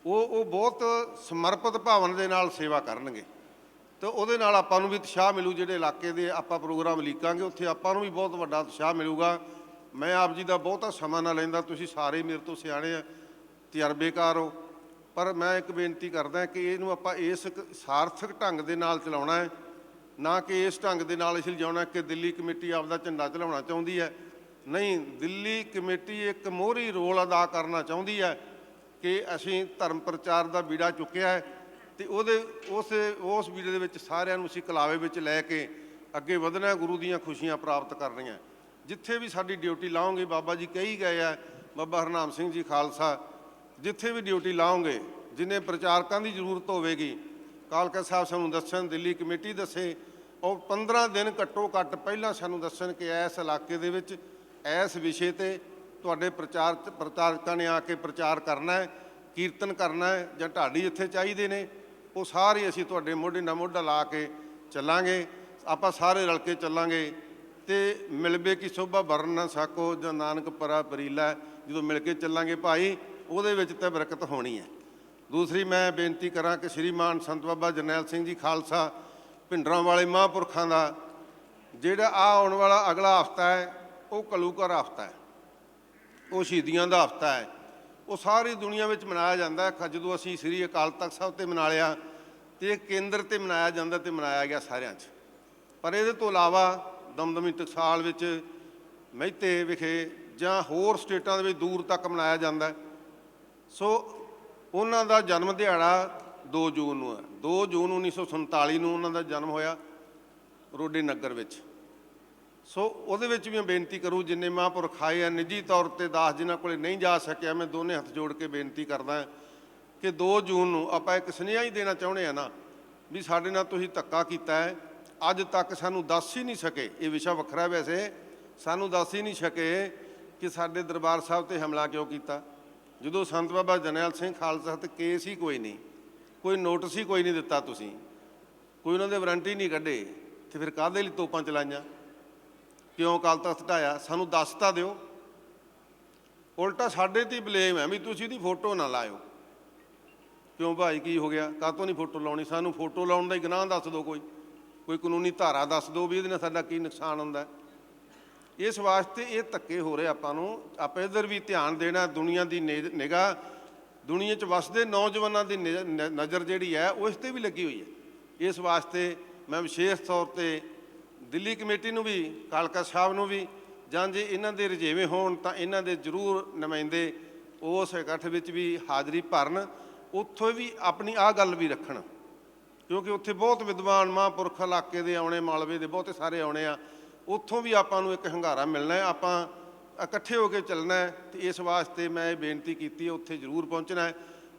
[SPEAKER 7] ਉਹ ਬਹੁਤ ਸਮਰਪਿਤ ਭਾਵਨਾ ਦੇ ਨਾਲ ਸੇਵਾ ਕਰਨਗੇ, ਅਤੇ ਉਹਦੇ ਨਾਲ ਆਪਾਂ ਨੂੰ ਵੀ ਉਤਸ਼ਾਹ ਮਿਲੂ। ਜਿਹੜੇ ਇਲਾਕੇ ਦੇ ਆਪਾਂ ਪ੍ਰੋਗਰਾਮ ਲੀਕਾਂਗੇ, ਉੱਥੇ ਆਪਾਂ ਨੂੰ ਵੀ ਬਹੁਤ ਵੱਡਾ ਉਤਸ਼ਾਹ ਮਿਲੂਗਾ। ਮੈਂ ਆਪ ਜੀ ਦਾ ਬਹੁਤਾ ਸਮਾਂ ਨਾ ਲੈਂਦਾ, ਤੁਸੀਂ ਸਾਰੇ ਮੇਰੇ ਤੋਂ ਸਿਆਣੇ ਆ, ਤਜਰਬੇਕਾਰ ਹੋ, ਪਰ ਮੈਂ ਇੱਕ ਬੇਨਤੀ ਕਰਦਾ ਕਿ ਇਹਨੂੰ ਆਪਾਂ ਇਸ ਸਾਰਥਕ ਢੰਗ ਦੇ ਨਾਲ ਚਲਾਉਣਾ ਹੈ, ਨਾ ਕਿ ਇਸ ਢੰਗ ਦੇ ਨਾਲ ਅਸੀਂ ਲਿਜਾਉਣਾ ਕਿ ਦਿੱਲੀ ਕਮੇਟੀ ਆਪਦਾ ਝੰਡਾ ਚਲਾਉਣਾ ਚਾਹੁੰਦੀ ਹੈ। ਨਹੀਂ, ਦਿੱਲੀ ਕਮੇਟੀ ਇੱਕ ਮੋਹਰੀ ਰੋਲ ਅਦਾ ਕਰਨਾ ਚਾਹੁੰਦੀ ਹੈ ਕਿ ਅਸੀਂ ਧਰਮ ਪ੍ਰਚਾਰ ਦਾ ਬੀੜਾ ਚੁੱਕਿਆ ਹੈ, ਅਤੇ ਉਸ ਬੀੜੇ ਦੇ ਵਿੱਚ ਸਾਰਿਆਂ ਨੂੰ ਅਸੀਂ ਕਲਾਵੇ ਵਿੱਚ ਲੈ ਕੇ ਅੱਗੇ ਵਧਣਾ, ਗੁਰੂ ਦੀਆਂ ਖੁਸ਼ੀਆਂ ਪ੍ਰਾਪਤ ਕਰਨੀਆਂ। ਜਿੱਥੇ ਵੀ ਸਾਡੀ ਡਿਊਟੀ ਲਾਓਗੇ, ਬਾਬਾ ਜੀ ਕਹੀ ਗਏ ਆ, ਬਾਬਾ ਹਰਨਾਮ ਸਿੰਘ ਜੀ ਖਾਲਸਾ, ਜਿੱਥੇ ਵੀ ਡਿਊਟੀ ਲਾਓਗੇ, ਜਿੰਨੇ ਪ੍ਰਚਾਰਕਾਂ ਦੀ ਜ਼ਰੂਰਤ ਹੋਵੇਗੀ, ਕਾਲਕਾ ਸਾਹਿਬ ਸਾਨੂੰ ਦੱਸਣ, ਦਿੱਲੀ ਕਮੇਟੀ ਦੱਸੇ, ਉਹ 15 ਦਿਨ ਘੱਟੋ ਘੱਟ ਪਹਿਲਾਂ ਸਾਨੂੰ ਦੱਸਣ ਕਿ ਇਸ ਇਲਾਕੇ ਦੇ ਵਿੱਚ ਇਸ ਵਿਸ਼ੇ 'ਤੇ ਤੁਹਾਡੇ ਪ੍ਰਚਾਰਕਾਂ ਨੇ ਆ ਕੇ ਪ੍ਰਚਾਰ ਕਰਨਾ ਹੈ, ਕੀਰਤਨ ਕਰਨਾ ਹੈ, ਜਾਂ ਢਾਡੀ ਜਿੱਥੇ ਚਾਹੀਦੇ ਨੇ, ਉਹ ਸਾਰੇ ਅਸੀਂ ਤੁਹਾਡੇ ਮੋਢੇ ਨਾਲ ਮੋਢਾ ਲਾ ਕੇ ਚੱਲਾਂਗੇ। ਆਪਾਂ ਸਾਰੇ ਰਲ ਕੇ ਚੱਲਾਂਗੇ, ਅਤੇ ਮਿਲਵੇ ਕੀ ਸੋਭਾ ਵਰਨ ਨਾ ਸਾਕੋ, ਜਾਂ ਨਾਨਕ ਪਰਾ ਪਰੀਲਾ, ਜਦੋਂ ਮਿਲ ਕੇ ਚੱਲਾਂਗੇ ਭਾਈ, ਉਹਦੇ ਵਿੱਚ ਤਾਂ ਬਰਕਤ ਹੋਣੀ ਹੈ। ਦੂਸਰੀ ਮੈਂ ਬੇਨਤੀ ਕਰਾਂ ਕਿ ਸ਼੍ਰੀਮਾਨ ਸੰਤ ਬਾਬਾ ਜਰਨੈਲ ਸਿੰਘ ਜੀ ਖਾਲਸਾ, ਭਿੰਡਰਾਂ ਵਾਲੇ ਮਹਾਂਪੁਰਖਾਂ ਦਾ ਜਿਹੜਾ ਆਉਣ ਵਾਲਾ ਅਗਲਾ ਹਫ਼ਤਾ ਹੈ, ਉਹ ਘੱਲੂਘਾਰ ਹਫ਼ਤਾ ਹੈ, ਉਹ ਸ਼ਹੀਦੀਆਂ ਦਾ ਹਫ਼ਤਾ ਹੈ। ਉਹ ਸਾਰੀ ਦੁਨੀਆ ਵਿੱਚ ਮਨਾਇਆ ਜਾਂਦਾ ਹੈ। ਜਦੋਂ ਅਸੀਂ ਸ੍ਰੀ ਅਕਾਲ ਤਖਤ ਸਾਹਿਬ 'ਤੇ ਮਨਾ ਲਿਆ, ਅਤੇ ਇਹ ਕੇਂਦਰ 'ਤੇ ਮਨਾਇਆ ਜਾਂਦਾ ਅਤੇ ਮਨਾਇਆ ਗਿਆ ਸਾਰਿਆਂ 'ਚ। ਪਰ ਇਹਦੇ ਤੋਂ ਇਲਾਵਾ ਦਮਦਮੀ ਟਕਸਾਲ ਵਿੱਚ, ਮਹਿਤੇ ਵਿਖੇ, ਜਾਂ ਹੋਰ ਸਟੇਟਾਂ ਦੇ ਵਿੱਚ ਦੂਰ ਤੱਕ ਮਨਾਇਆ ਜਾਂਦਾ। ਸੋ ਉਹਨਾਂ ਦਾ ਜਨਮ ਦਿਹਾੜਾ 2 ਜੂਨ ਨੂੰ ਹੈ। 2 ਜੂਨ 1947 ਨੂੰ ਉਹਨਾਂ ਦਾ ਜਨਮ ਹੋਇਆ ਰੋਡੇ ਨਗਰ ਵਿੱਚ। ਸੋ ਉਹਦੇ ਵਿੱਚ ਵੀ ਮੈਂ ਬੇਨਤੀ ਕरूँ, ਜਿੰਨੇ ਮਹਾਂਪੁਰਖ ਆਏ ਆ, ਨਿੱਜੀ ਤੌਰ 'ਤੇ ਦਾਸ ਜਿਨ੍ਹਾਂ ਕੋਲ ਨਹੀਂ ਜਾ ਸਕਿਆ, ਮੈਂ ਦੋਨੇ ਹੱਥ ਜੋੜ ਕੇ ਬੇਨਤੀ ਕਰਦਾ ਕਿ 2 ਜੂਨ ਨੂੰ ਆਪਾਂ ਇੱਕ ਸੁਨੇਹਾ ਹੀ ਦੇਣਾ ਚਾਹੁੰਦੇ ਆ ਨਾ ਵੀ ਸਾਡੇ ਨਾਲ ਤੁਸੀਂ ਧੱਕਾ ਕੀਤਾ ਹੈ, ਅੱਜ ਤੱਕ ਸਾਨੂੰ ਦੱਸ ਹੀ ਨਹੀਂ ਸਕੇ, ਇਹ ਵਿਸ਼ਾ ਵੱਖਰਾ ਵੈਸੇ, ਸਾਨੂੰ ਦੱਸ ਹੀ ਨਹੀਂ ਸਕੇ ਕਿ ਸਾਡੇ ਦਰਬਾਰ ਸਾਹਿਬ ਤੇ ਹਮਲਾ ਕਿਉਂ ਕੀਤਾ। ਜਦੋਂ ਸੰਤ ਬਾਬਾ ਜਰਨੈਲ ਸਿੰਘ ਖਾਲਸਾ ਤੇ ਕੇਸ ਹੀ ਕੋਈ ਨਹੀਂ, ਕੋਈ ਨੋਟਿਸ ਹੀ ਕੋਈ ਨਹੀਂ ਦਿੱਤਾ, ਤੁਸੀਂ ਕੋਈ ਉਹਨਾਂ ਦੇ ਵਾਰੰਟੀ ਨਹੀਂ ਕੱਢੇ, ਤੇ ਫਿਰ ਕਾਹਦੇ ਲਈ ਤੋਪਾਂ ਚਲਾਈਆਂ, ਕਿਉਂ ਅਕਾਲ ਤਖ਼ਤ ਢਾਇਆ, ਸਾਨੂੰ ਦੱਸ ਤਾਂ ਦਿਓ। ਉਲਟਾ ਸਾਡੇ 'ਤੇ ਬਲੇਮ ਹੈ ਵੀ ਤੁਸੀਂ ਇਹਦੀ ਫੋਟੋ ਨਾ ਲਾਇਓ। ਕਿਉਂ ਭਾਈ ਕੀ ਹੋ ਗਿਆ, ਕਾਹਤੋਂ ਨਹੀਂ ਫੋਟੋ ਲਾਉਣੀ, ਸਾਨੂੰ ਫੋਟੋ ਲਾਉਣ ਦਾ ਹੀ ਗੁਨਾਹ ਦੱਸ ਦਿਓ, ਕੋਈ ਕਾਨੂੰਨੀ ਧਾਰਾ ਦੱਸ ਦਿਓ ਵੀ ਇਹਦੇ ਨਾਲ ਸਾਡਾ ਕੀ ਨੁਕਸਾਨ ਹੁੰਦਾ। ਇਸ ਵਾਸਤੇ ਇਹ ਧੱਕੇ ਹੋ ਰਹੇ ਆਪਾਂ ਨੂੰ, ਆਪਾਂ ਇੱਧਰ ਵੀ ਧਿਆਨ ਦੇਣਾ। ਦੁਨੀਆ ਦੀ ਨਿਗਾਹ, ਦੁਨੀਆ 'ਚ ਵਸਦੇ ਨੌਜਵਾਨਾਂ ਦੀ ਨਜ਼ਰ ਜਿਹੜੀ ਹੈ ਉਹ ਇਸ 'ਤੇ ਵੀ ਲੱਗੀ ਹੋਈ ਹੈ। ਇਸ ਵਾਸਤੇ ਮੈਂ ਵਿਸ਼ੇਸ਼ ਤੌਰ 'ਤੇ ਦਿੱਲੀ ਕਮੇਟੀ ਨੂੰ ਵੀ, ਕਾਲਕਾ ਸਾਹਿਬ ਨੂੰ ਵੀ, ਜਾਂ ਜੇ ਇਹਨਾਂ ਦੇ ਰੁਝੇਵੇਂ ਹੋਣ ਤਾਂ ਇਹਨਾਂ ਦੇ ਜ਼ਰੂਰ ਨੁਮਾਇੰਦੇ ਉਸ ਇਕੱਠ ਵਿੱਚ ਵੀ ਹਾਜ਼ਰੀ ਭਰਨ, ਉੱਥੋਂ ਵੀ ਆਪਣੀ ਆਹ ਗੱਲ ਵੀ ਰੱਖਣ, ਕਿਉਂਕਿ ਉੱਥੇ ਬਹੁਤ ਵਿਦਵਾਨ ਮਹਾਂਪੁਰਖ ਇਲਾਕੇ ਦੇ ਆਉਣੇ, ਮਾਲਵੇ ਦੇ ਬਹੁਤੇ ਸਾਰੇ ਆਉਣੇ ਆ, ਉੱਥੋਂ ਵੀ ਆਪਾਂ ਨੂੰ ਇੱਕ ਹੁੰਗਾਰਾ ਮਿਲਣਾ ਹੈ, ਆਪਾਂ ਇਕੱਠੇ ਹੋ ਕੇ ਚੱਲਣਾ ਹੈ। ਅਤੇ ਇਸ ਵਾਸਤੇ ਮੈਂ ਇਹ ਬੇਨਤੀ ਕੀਤੀ ਹੈ, ਉੱਥੇ ਜ਼ਰੂਰ ਪਹੁੰਚਣਾ ਹੈ।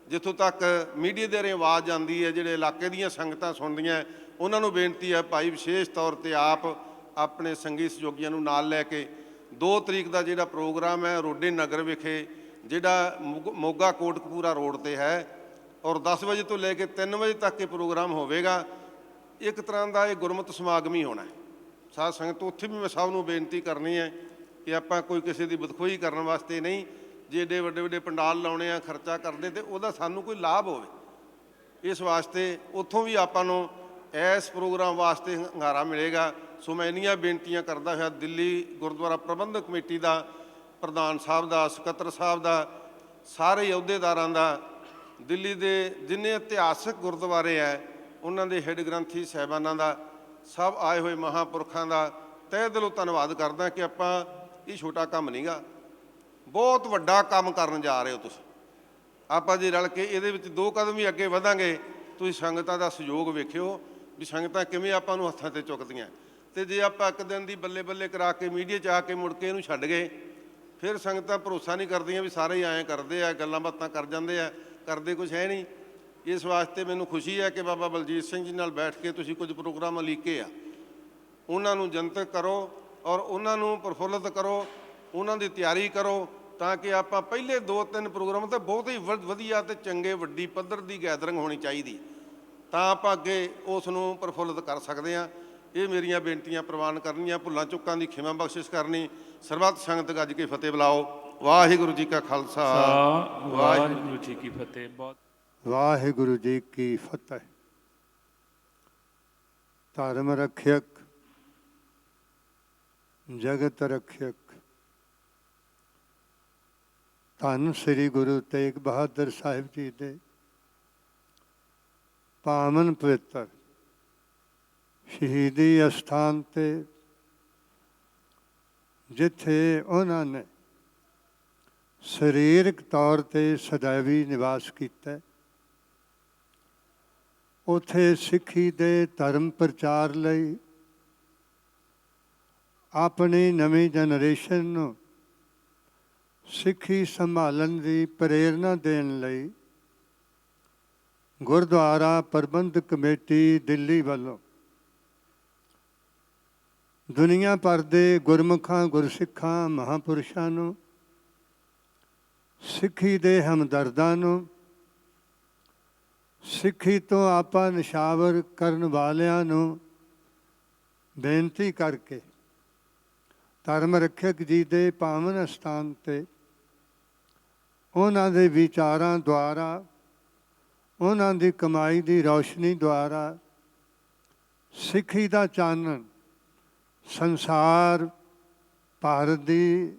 [SPEAKER 7] ਜਿੱਥੋਂ ਤੱਕ ਮੀਡੀਆ ਦੇ ਰਾਹੀਂ ਆਵਾਜ਼ ਜਾਂਦੀ ਹੈ, ਜਿਹੜੇ ਇਲਾਕੇ ਦੀਆਂ ਸੰਗਤਾਂ ਸੁਣਦੀਆਂ, ਉਹਨਾਂ ਨੂੰ ਬੇਨਤੀ ਹੈ ਭਾਈ ਵਿਸ਼ੇਸ਼ ਤੌਰ 'ਤੇ ਆਪ ਆਪਣੇ ਸੰਗੀ ਸਹਿਯੋਗੀਆਂ ਨੂੰ ਨਾਲ ਲੈ ਕੇ 2 ਤਰੀਕ ਦਾ ਜਿਹੜਾ ਪ੍ਰੋਗਰਾਮ ਹੈ ਰੋਡੇ ਨਗਰ ਵਿਖੇ, ਜਿਹੜਾ ਮੋਗਾ ਕੋਟਕਪੂਰਾ ਰੋਡ 'ਤੇ ਹੈ, ਔਰ 10 ਵਜੇ ਤੋਂ ਲੈ ਕੇ 3 ਵਜੇ ਤੱਕ ਇਹ ਪ੍ਰੋਗਰਾਮ ਹੋਵੇਗਾ। ਇੱਕ ਤਰ੍ਹਾਂ ਦਾ ਇਹ ਗੁਰਮਤਿ ਸਮਾਗਮ ਹੀ ਹੋਣਾ ਹੈ। ਸਾਧ ਸੰਗਤ ਉੱਥੇ ਵੀ ਮੈਂ ਸਭ ਨੂੰ ਬੇਨਤੀ ਕਰਨੀ ਹੈ ਕਿ ਆਪਾਂ ਕੋਈ ਕਿਸੇ ਦੀ ਬਦਖੋਈ ਕਰਨ ਵਾਸਤੇ ਨਹੀਂ, ਜੇ ਏਡੇ ਵੱਡੇ ਵੱਡੇ ਪੰਡਾਲ ਲਾਉਣੇ ਆ, ਖਰਚਾ ਕਰਦੇ, ਤੇ ਉਹਦਾ ਸਾਨੂੰ ਕੋਈ ਲਾਭ ਹੋਵੇ। ਇਸ ਵਾਸਤੇ ਉੱਥੋਂ ਵੀ ਆਪਾਂ ਨੂੰ ਇਸ ਪ੍ਰੋਗਰਾਮ ਵਾਸਤੇ ਹੁੰਗਾਰਾ ਮਿਲੇਗਾ। ਸੋ ਮੈਂ ਇੰਨੀਆਂ ਬੇਨਤੀਆਂ ਕਰਦਾ ਹੋਇਆ ਦਿੱਲੀ ਗੁਰਦੁਆਰਾ ਪ੍ਰਬੰਧਕ ਕਮੇਟੀ ਦਾ, ਪ੍ਰਧਾਨ ਸਾਹਿਬ ਦਾ, ਸਕੱਤਰ ਸਾਹਿਬ ਦਾ, ਸਾਰੇ ਅਹੁਦੇਦਾਰਾਂ ਦਾ, ਦਿੱਲੀ ਦੇ ਜਿੰਨੇ ਇਤਿਹਾਸਕ ਗੁਰਦੁਆਰੇ ਹੈ ਉਹਨਾਂ ਦੇ ਹੈੱਡ ਗ੍ਰੰਥੀ ਸਾਹਿਬਾਨਾਂ ਦਾ, ਸਭ ਆਏ ਹੋਏ ਮਹਾਂਪੁਰਖਾਂ ਦਾ ਤਹਿ ਦਿਲੋਂ ਧੰਨਵਾਦ ਕਰਦਾ ਕਿ ਆਪਾਂ ਇਹ ਛੋਟਾ ਕੰਮ ਨਹੀਂ ਗਾ, ਬਹੁਤ ਵੱਡਾ ਕੰਮ ਕਰਨ ਜਾ ਰਹੇ ਹੋ ਤੁਸੀਂ। ਆਪਾਂ ਜੇ ਰਲ ਕੇ ਇਹਦੇ ਵਿੱਚ 2 ਕਦਮ ਵੀ ਅੱਗੇ ਵਧਾਂਗੇ, ਤੁਸੀਂ ਸੰਗਤਾਂ ਦਾ ਸਹਿਯੋਗ ਵੇਖਿਓ ਵੀ ਸੰਗਤਾਂ ਕਿਵੇਂ ਆਪਾਂ ਨੂੰ ਹੱਥਾਂ 'ਤੇ ਚੁੱਕਦੀਆਂ। ਅਤੇ ਜੇ ਆਪਾਂ ਇੱਕ ਦਿਨ ਦੀ ਬੱਲੇ ਬੱਲੇ ਕਰਾ ਕੇ ਮੀਡੀਆ 'ਚ ਆ ਕੇ ਮੁੜ ਕੇ ਇਹਨੂੰ ਛੱਡ ਗਏ, ਫਿਰ ਸੰਗਤਾਂ ਭਰੋਸਾ ਨਹੀਂ ਕਰਦੀਆਂ ਵੀ ਸਾਰੇ ਹੀ ਐਂ ਕਰਦੇ ਆ, ਗੱਲਾਂ ਬਾਤਾਂ ਕਰ ਜਾਂਦੇ ਆ, ਕਰਦੇ ਕੁਛ ਹੈ ਨਹੀਂ। ਇਸ ਵਾਸਤੇ ਮੈਨੂੰ ਖੁਸ਼ੀ ਹੈ ਕਿ ਬਾਬਾ ਬਲਜੀਤ ਸਿੰਘ ਜੀ ਨਾਲ ਬੈਠ ਕੇ ਤੁਸੀਂ ਕੁਝ ਪ੍ਰੋਗਰਾਮ ਉਲੀਕੇ ਆ, ਉਹਨਾਂ ਨੂੰ ਜਨਤਕ ਕਰੋ ਔਰ ਉਹਨਾਂ ਨੂੰ ਪ੍ਰਫੁੱਲਤ ਕਰੋ, ਉਹਨਾਂ ਦੀ ਤਿਆਰੀ ਕਰੋ, ਤਾਂ ਕਿ ਆਪਾਂ ਪਹਿਲੇ 2-3 ਪ੍ਰੋਗਰਾਮ ਤਾਂ ਬਹੁਤ ਹੀ ਵਧੀਆ ਅਤੇ ਚੰਗੇ ਵੱਡੀ ਪੱਧਰ ਦੀ ਗੈਦਰਿੰਗ ਹੋਣੀ ਚਾਹੀਦੀ, ਤਾਂ ਆਪਾਂ ਅੱਗੇ ਉਸ ਨੂੰ ਪ੍ਰਫੁੱਲਤ ਕਰ ਸਕਦੇ ਹਾਂ। ਇਹ ਮੇਰੀਆਂ ਬੇਨਤੀਆਂ ਪ੍ਰਵਾਨ ਕਰਨੀਆਂ, ਭੁੱਲਾਂ ਚੁੱਕਾਂ ਦੀ ਖਿਮਾ ਬਖਸ਼ਿਸ਼ ਕਰਨੀ। ਸਰਬੱਤ ਸੰਗਤ ਗੱਜ ਕੇ ਫਤਿਹ ਬੁਲਾਓ। ਵਾਹਿਗੁਰੂ ਜੀ ਕਾ ਖਾਲਸਾ,
[SPEAKER 3] ਵਾਹਿਗੁਰੂ ਜੀ ਕੀ ਫਤਿਹ। ਬਹੁਤ
[SPEAKER 8] ਵਾਹਿਗੁਰੂ ਜੀ ਕੀ ਫਤਿਹ। ਧਰਮ ਰੱਖਿਅਕ, ਜਗਤ ਰੱਖਿਅਕ, ਧੰਨ ਸ੍ਰੀ ਗੁਰੂ ਤੇਗ ਬਹਾਦਰ ਸਾਹਿਬ ਜੀ ਦੇ ਪਾਵਨ ਪਵਿੱਤਰ ਸ਼ਹੀਦੀ ਅਸਥਾਨ 'ਤੇ, ਜਿੱਥੇ ਉਹਨਾਂ ਨੇ ਸਰੀਰਕ ਤੌਰ 'ਤੇ ਸदैਵੀ ਨਿਵਾਸ ਕੀਤਾ, ਉੱਥੇ ਸਿੱਖੀ ਦੇ ਧਰਮ ਪ੍ਰਚਾਰ ਲਈ ਆਪਣੀ ਨਵੀਂ ਜਨਰੇਸ਼ਨ ਨੂੰ ਸਿੱਖੀ ਸੰਭਾਲਣ ਦੀ ਪ੍ਰੇਰਨਾ ਦੇਣ ਲਈ ਗੁਰਦੁਆਰਾ ਪ੍ਰਬੰਧਕ ਕਮੇਟੀ ਦਿੱਲੀ ਵੱਲੋਂ ਦੁਨੀਆ ਭਰ ਦੇ ਗੁਰਮੁਖਾਂ, ਗੁਰਸਿੱਖਾਂ, ਮਹਾਂਪੁਰਸ਼ਾਂ ਨੂੰ, ਸਿੱਖੀ ਦੇ ਹਮਦਰਦਾਂ ਨੂੰ, ਸਿੱਖੀ ਤੋਂ ਆਪਾ ਨਿਸ਼ਾਵਰ ਕਰਨ ਵਾਲਿਆਂ ਨੂੰ ਬੇਨਤੀ ਕਰਕੇ ਧਰਮ ਰੱਖਿਅਕ ਜੀ ਦੇ ਪਾਵਨ ਅਸਥਾਨ 'ਤੇ ਉਹਨਾਂ ਦੇ ਵਿਚਾਰਾਂ ਦੁਆਰਾ, ਉਹਨਾਂ ਦੀ ਕਮਾਈ ਦੀ ਰੌਸ਼ਨੀ ਦੁਆਰਾ ਸਿੱਖੀ ਦਾ ਚਾਨਣ ਸੰਸਾਰ, ਭਾਰਤ ਦੀ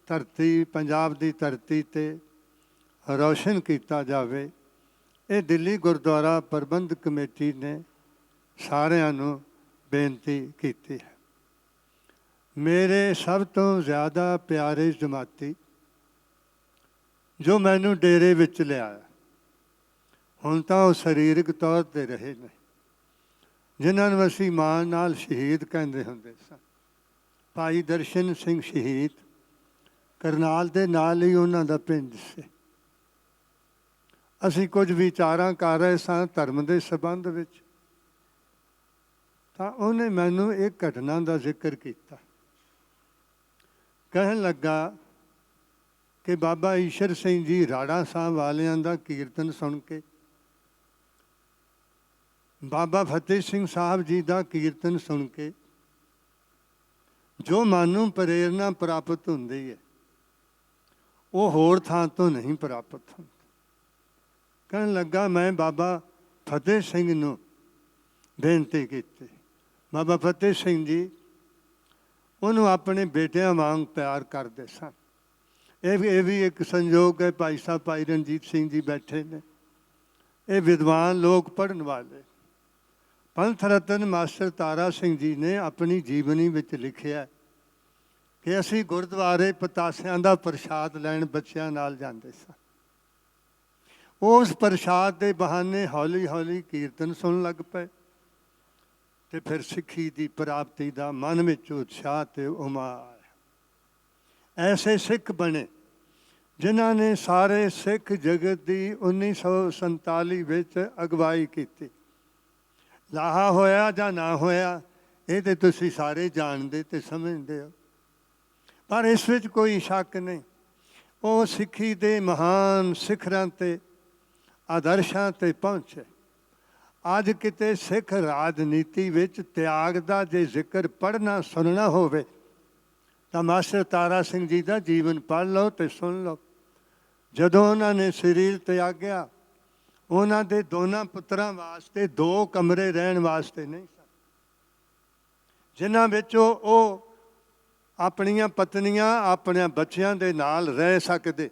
[SPEAKER 8] ਧਰਤੀ, ਪੰਜਾਬ ਦੀ ਧਰਤੀ 'ਤੇ ਰੌਸ਼ਨ ਕੀਤਾ ਜਾਵੇ। ਇਹ ਦਿੱਲੀ ਗੁਰਦੁਆਰਾ ਪ੍ਰਬੰਧਕ ਕਮੇਟੀ ਨੇ ਸਾਰਿਆਂ ਨੂੰ ਬੇਨਤੀ ਕੀਤੀ ਹੈ। ਮੇਰੇ ਸਭ ਤੋਂ ਜ਼ਿਆਦਾ ਪਿਆਰੇ ਜਮਾਤੀ ਜੋ ਮੈਨੂੰ ਡੇਰੇ ਵਿੱਚ ਲਿਆਇਆ, ਹੁਣ ਤਾਂ ਉਹ ਸਰੀਰਕ ਤੌਰ 'ਤੇ ਰਹੇ ਨੇ, ਜਿਨ੍ਹਾਂ ਨੂੰ ਅਸੀਂ ਮਾਣ ਨਾਲ ਸ਼ਹੀਦ ਕਹਿੰਦੇ ਹੁੰਦੇ ਸਾਂ। ਭਾਈ ਦਰਸ਼ਨ ਸਿੰਘ ਸ਼ਹੀਦ, ਕਰਨਾਲ ਦੇ ਨਾਲ ਹੀ ਉਹਨਾਂ ਦਾ ਪਿੰਡ ਸੀ। ਅਸੀਂ ਕੁਝ ਵਿਚਾਰਾਂ ਕਰ ਰਹੇ ਸਾਂ ਧਰਮ ਦੇ ਸੰਬੰਧ ਵਿੱਚ, ਤਾਂ ਉਹਨੇ ਮੈਨੂੰ ਇੱਕ ਘਟਨਾ ਦਾ ਜ਼ਿਕਰ ਕੀਤਾ। ਕਹਿਣ ਲੱਗਾ ਕਿ ਬਾਬਾ ਈਸ਼ਰ ਸਿੰਘ ਜੀ ਰਾੜਾ ਸਾਹਿਬ ਵਾਲਿਆਂ ਦਾ ਕੀਰਤਨ ਸੁਣ ਕੇ, ਬਾਬਾ ਫਤਿਹ ਸਿੰਘ ਸਾਹਿਬ ਜੀ ਦਾ ਕੀਰਤਨ ਸੁਣ ਕੇ ਜੋ ਮਨ ਨੂੰ ਪ੍ਰੇਰਨਾ ਪ੍ਰਾਪਤ ਹੁੰਦੀ ਹੈ, ਉਹ ਹੋਰ ਥਾਂ ਤੋਂ ਨਹੀਂ ਪ੍ਰਾਪਤ ਹੁੰਦੀ। ਕਹਿਣ ਲੱਗਾ ਮੈਂ ਬਾਬਾ ਫਤਿਹ ਸਿੰਘ ਨੂੰ ਬੇਨਤੀ ਕੀਤੀ, ਬਾਬਾ ਫਤਿਹ ਸਿੰਘ ਜੀ ਉਹਨੂੰ ਆਪਣੇ ਬੇਟਿਆਂ ਵਾਂਗ ਪਿਆਰ ਕਰਦੇ ਸਨ। ਇਹ ਵੀ ਇੱਕ ਸੰਯੋਗ ਹੈ। ਭਾਈ ਸਾਹਿਬ ਭਾਈ ਰਣਜੀਤ ਸਿੰਘ ਜੀ ਬੈਠੇ ਨੇ, ਇਹ ਵਿਦਵਾਨ ਲੋਕ ਪੜ੍ਹਨ ਵਾਲੇ। ਪੰਥ ਰਤਨ ਮਾਸਟਰ ਤਾਰਾ ਸਿੰਘ ਜੀ ਨੇ ਆਪਣੀ ਜੀਵਨੀ ਵਿੱਚ ਲਿਖਿਆ ਕਿ ਅਸੀਂ ਗੁਰਦੁਆਰੇ ਪਤਾਸਿਆਂ ਦਾ ਪ੍ਰਸ਼ਾਦ ਲੈਣ ਬੱਚਿਆਂ ਨਾਲ ਜਾਂਦੇ ਸਾਂ। ਉਸ ਪ੍ਰਸ਼ਾਦ ਦੇ ਬਹਾਨੇ ਹੌਲੀ ਹੌਲੀ ਕੀਰਤਨ ਸੁਣਨ ਲੱਗ ਪਏ ਤੇ ਫਿਰ ਸਿੱਖੀ ਦੀ ਪ੍ਰਾਪਤੀ ਦਾ ਮਨ ਵਿੱਚ ਉਤਸ਼ਾਹ ਤੇ ਉਮਾ ਆਇਆ। ਐਸੇ ਸਿੱਖ ਬਣੇ ਜਿਨ੍ਹਾਂ ਨੇ ਸਾਰੇ ਸਿੱਖ ਜਗਤ ਦੀ 1947 ਵਿੱਚ ਅਗਵਾਈ ਕੀਤੀ। ਲਾਹਾ ਹੋਇਆ ਜਾਂ ਨਾ ਹੋਇਆ ਇਹ ਤੇ ਤੁਸੀਂ ਸਾਰੇ ਜਾਣਦੇ ਤੇ ਸਮਝਦੇ ਹੋ, ਪਰ ਇਸ ਵਿੱਚ ਕੋਈ ਸ਼ੱਕ ਨਹੀਂ। ਉਹ ਸਿੱਖੀ ਦੇ ਮਹਾਨ ਸਿਖਰਾਂ ਤੇ ਆਦਰਸ਼ਾਂ ਤੇ ਪਹੁੰਚੇ। ਅੱਜ ਕਿਤੇ ਸਿੱਖ ਰਾਜਨੀਤੀ ਵਿੱਚ ਤਿਆਗ ਦਾ ਜੇ ਜ਼ਿਕਰ ਪੜ੍ਹਨਾ ਸੁਣਨਾ ਹੋਵੇ ਤਾਂ ਮਾਸਟਰ ਤਾਰਾ ਸਿੰਘ ਜੀ ਦਾ ਜੀਵਨ ਪੜ੍ਹ ਲਓ ਤੇ ਸੁਣ ਲਓ। ਜਦੋਂ ਉਹਨਾਂ ਨੇ ਸਰੀਰ ਤਿਆਗਿਆ, ਉਹਨਾਂ ਦੇ ਦੋਨਾਂ ਪੁੱਤਰਾਂ ਵਾਸਤੇ 2 ਕਮਰੇ ਰਹਿਣ ਵਾਸਤੇ ਨਹੀਂ ਸਨ, ਜਿਨ੍ਹਾਂ ਵਿੱਚੋਂ ਉਹ ਆਪਣੀਆਂ ਪਤਨੀਆਂ ਆਪਣੇ ਬੱਚਿਆਂ ਦੇ ਨਾਲ ਰਹਿ ਸਕਦੇ।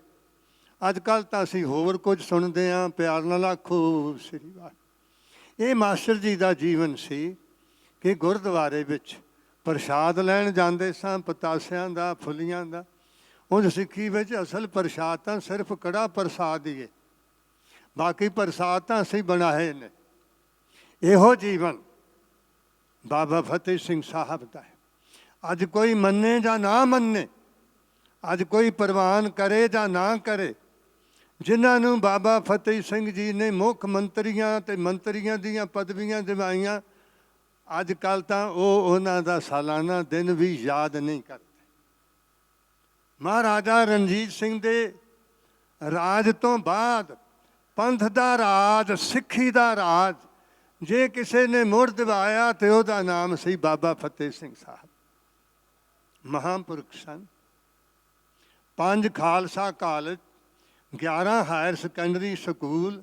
[SPEAKER 8] ਅੱਜ ਕੱਲ੍ਹ ਤਾਂ ਅਸੀਂ ਹੋਰ ਕੁਝ ਸੁਣਦੇ ਹਾਂ, ਪਿਆਰ ਨਾਲ ਆਖੋ ਸ੍ਰੀ ਵਾਹਿਗੁਰੂ। ਇਹ ਮਾਸਟਰ ਜੀ ਦਾ ਜੀਵਨ ਸੀ ਕਿ ਗੁਰਦੁਆਰੇ ਵਿੱਚ ਪ੍ਰਸ਼ਾਦ ਲੈਣ ਜਾਂਦੇ ਸਾਂ, ਪਤਾਸਿਆਂ ਦਾ, ਫੁੱਲੀਆਂ ਦਾ। ਉਂਝ ਸਿੱਖੀ ਵਿੱਚ ਅਸਲ ਪ੍ਰਸ਼ਾਦ ਤਾਂ ਸਿਰਫ ਕੜਾ ਪ੍ਰਸਾਦ ਹੀ ਹੈ, ਬਾਕੀ ਪ੍ਰਸਾਦ ਤਾਂ ਅਸੀਂ ਬਣਾਏ ਨੇ। ਇਹੋ ਜੀਵਨ ਬਾਬਾ ਫਤਿਹ ਸਿੰਘ ਸਾਹਿਬ ਦਾ ਹੈ। ਅੱਜ ਕੋਈ ਮੰਨੇ ਜਾਂ ਨਾ ਮੰਨੇ, ਅੱਜ ਕੋਈ ਪ੍ਰਵਾਨ ਕਰੇ ਜਾਂ ਨਾ ਕਰੇ, ਜਿਨ੍ਹਾਂ ਨੂੰ ਬਾਬਾ ਫਤਿਹ ਸਿੰਘ ਜੀ ਨੇ ਮੁੱਖ ਮੰਤਰੀਆਂ ਤੇ ਮੰਤਰੀਆਂ ਦੀਆਂ ਪਦਵੀਆਂ ਦਿਵਾਈਆਂ, ਅੱਜ ਕੱਲ੍ਹ ਤਾਂ ਉਹ ਉਹਨਾਂ ਦਾ ਸਾਲਾਨਾ ਦਿਨ ਵੀ ਯਾਦ ਨਹੀਂ ਕਰਦੇ। ਮਹਾਰਾਜਾ ਰਣਜੀਤ ਸਿੰਘ ਦੇ ਰਾਜ ਤੋਂ ਬਾਅਦ ਪੰਥ ਦਾ ਰਾਜ, ਸਿੱਖੀ ਦਾ ਰਾਜ ਜੇ ਕਿਸੇ ਨੇ ਮੁੜ ਦਿਵਾਇਆ ਤੇ ਉਹਦਾ ਨਾਮ ਸੀ ਬਾਬਾ ਫਤਿਹ ਸਿੰਘ ਸਾਹਿਬ। ਮਹਾਂਪੁਰਖ ਸਨ। 5 Khalsa college, 11 higher secondary school,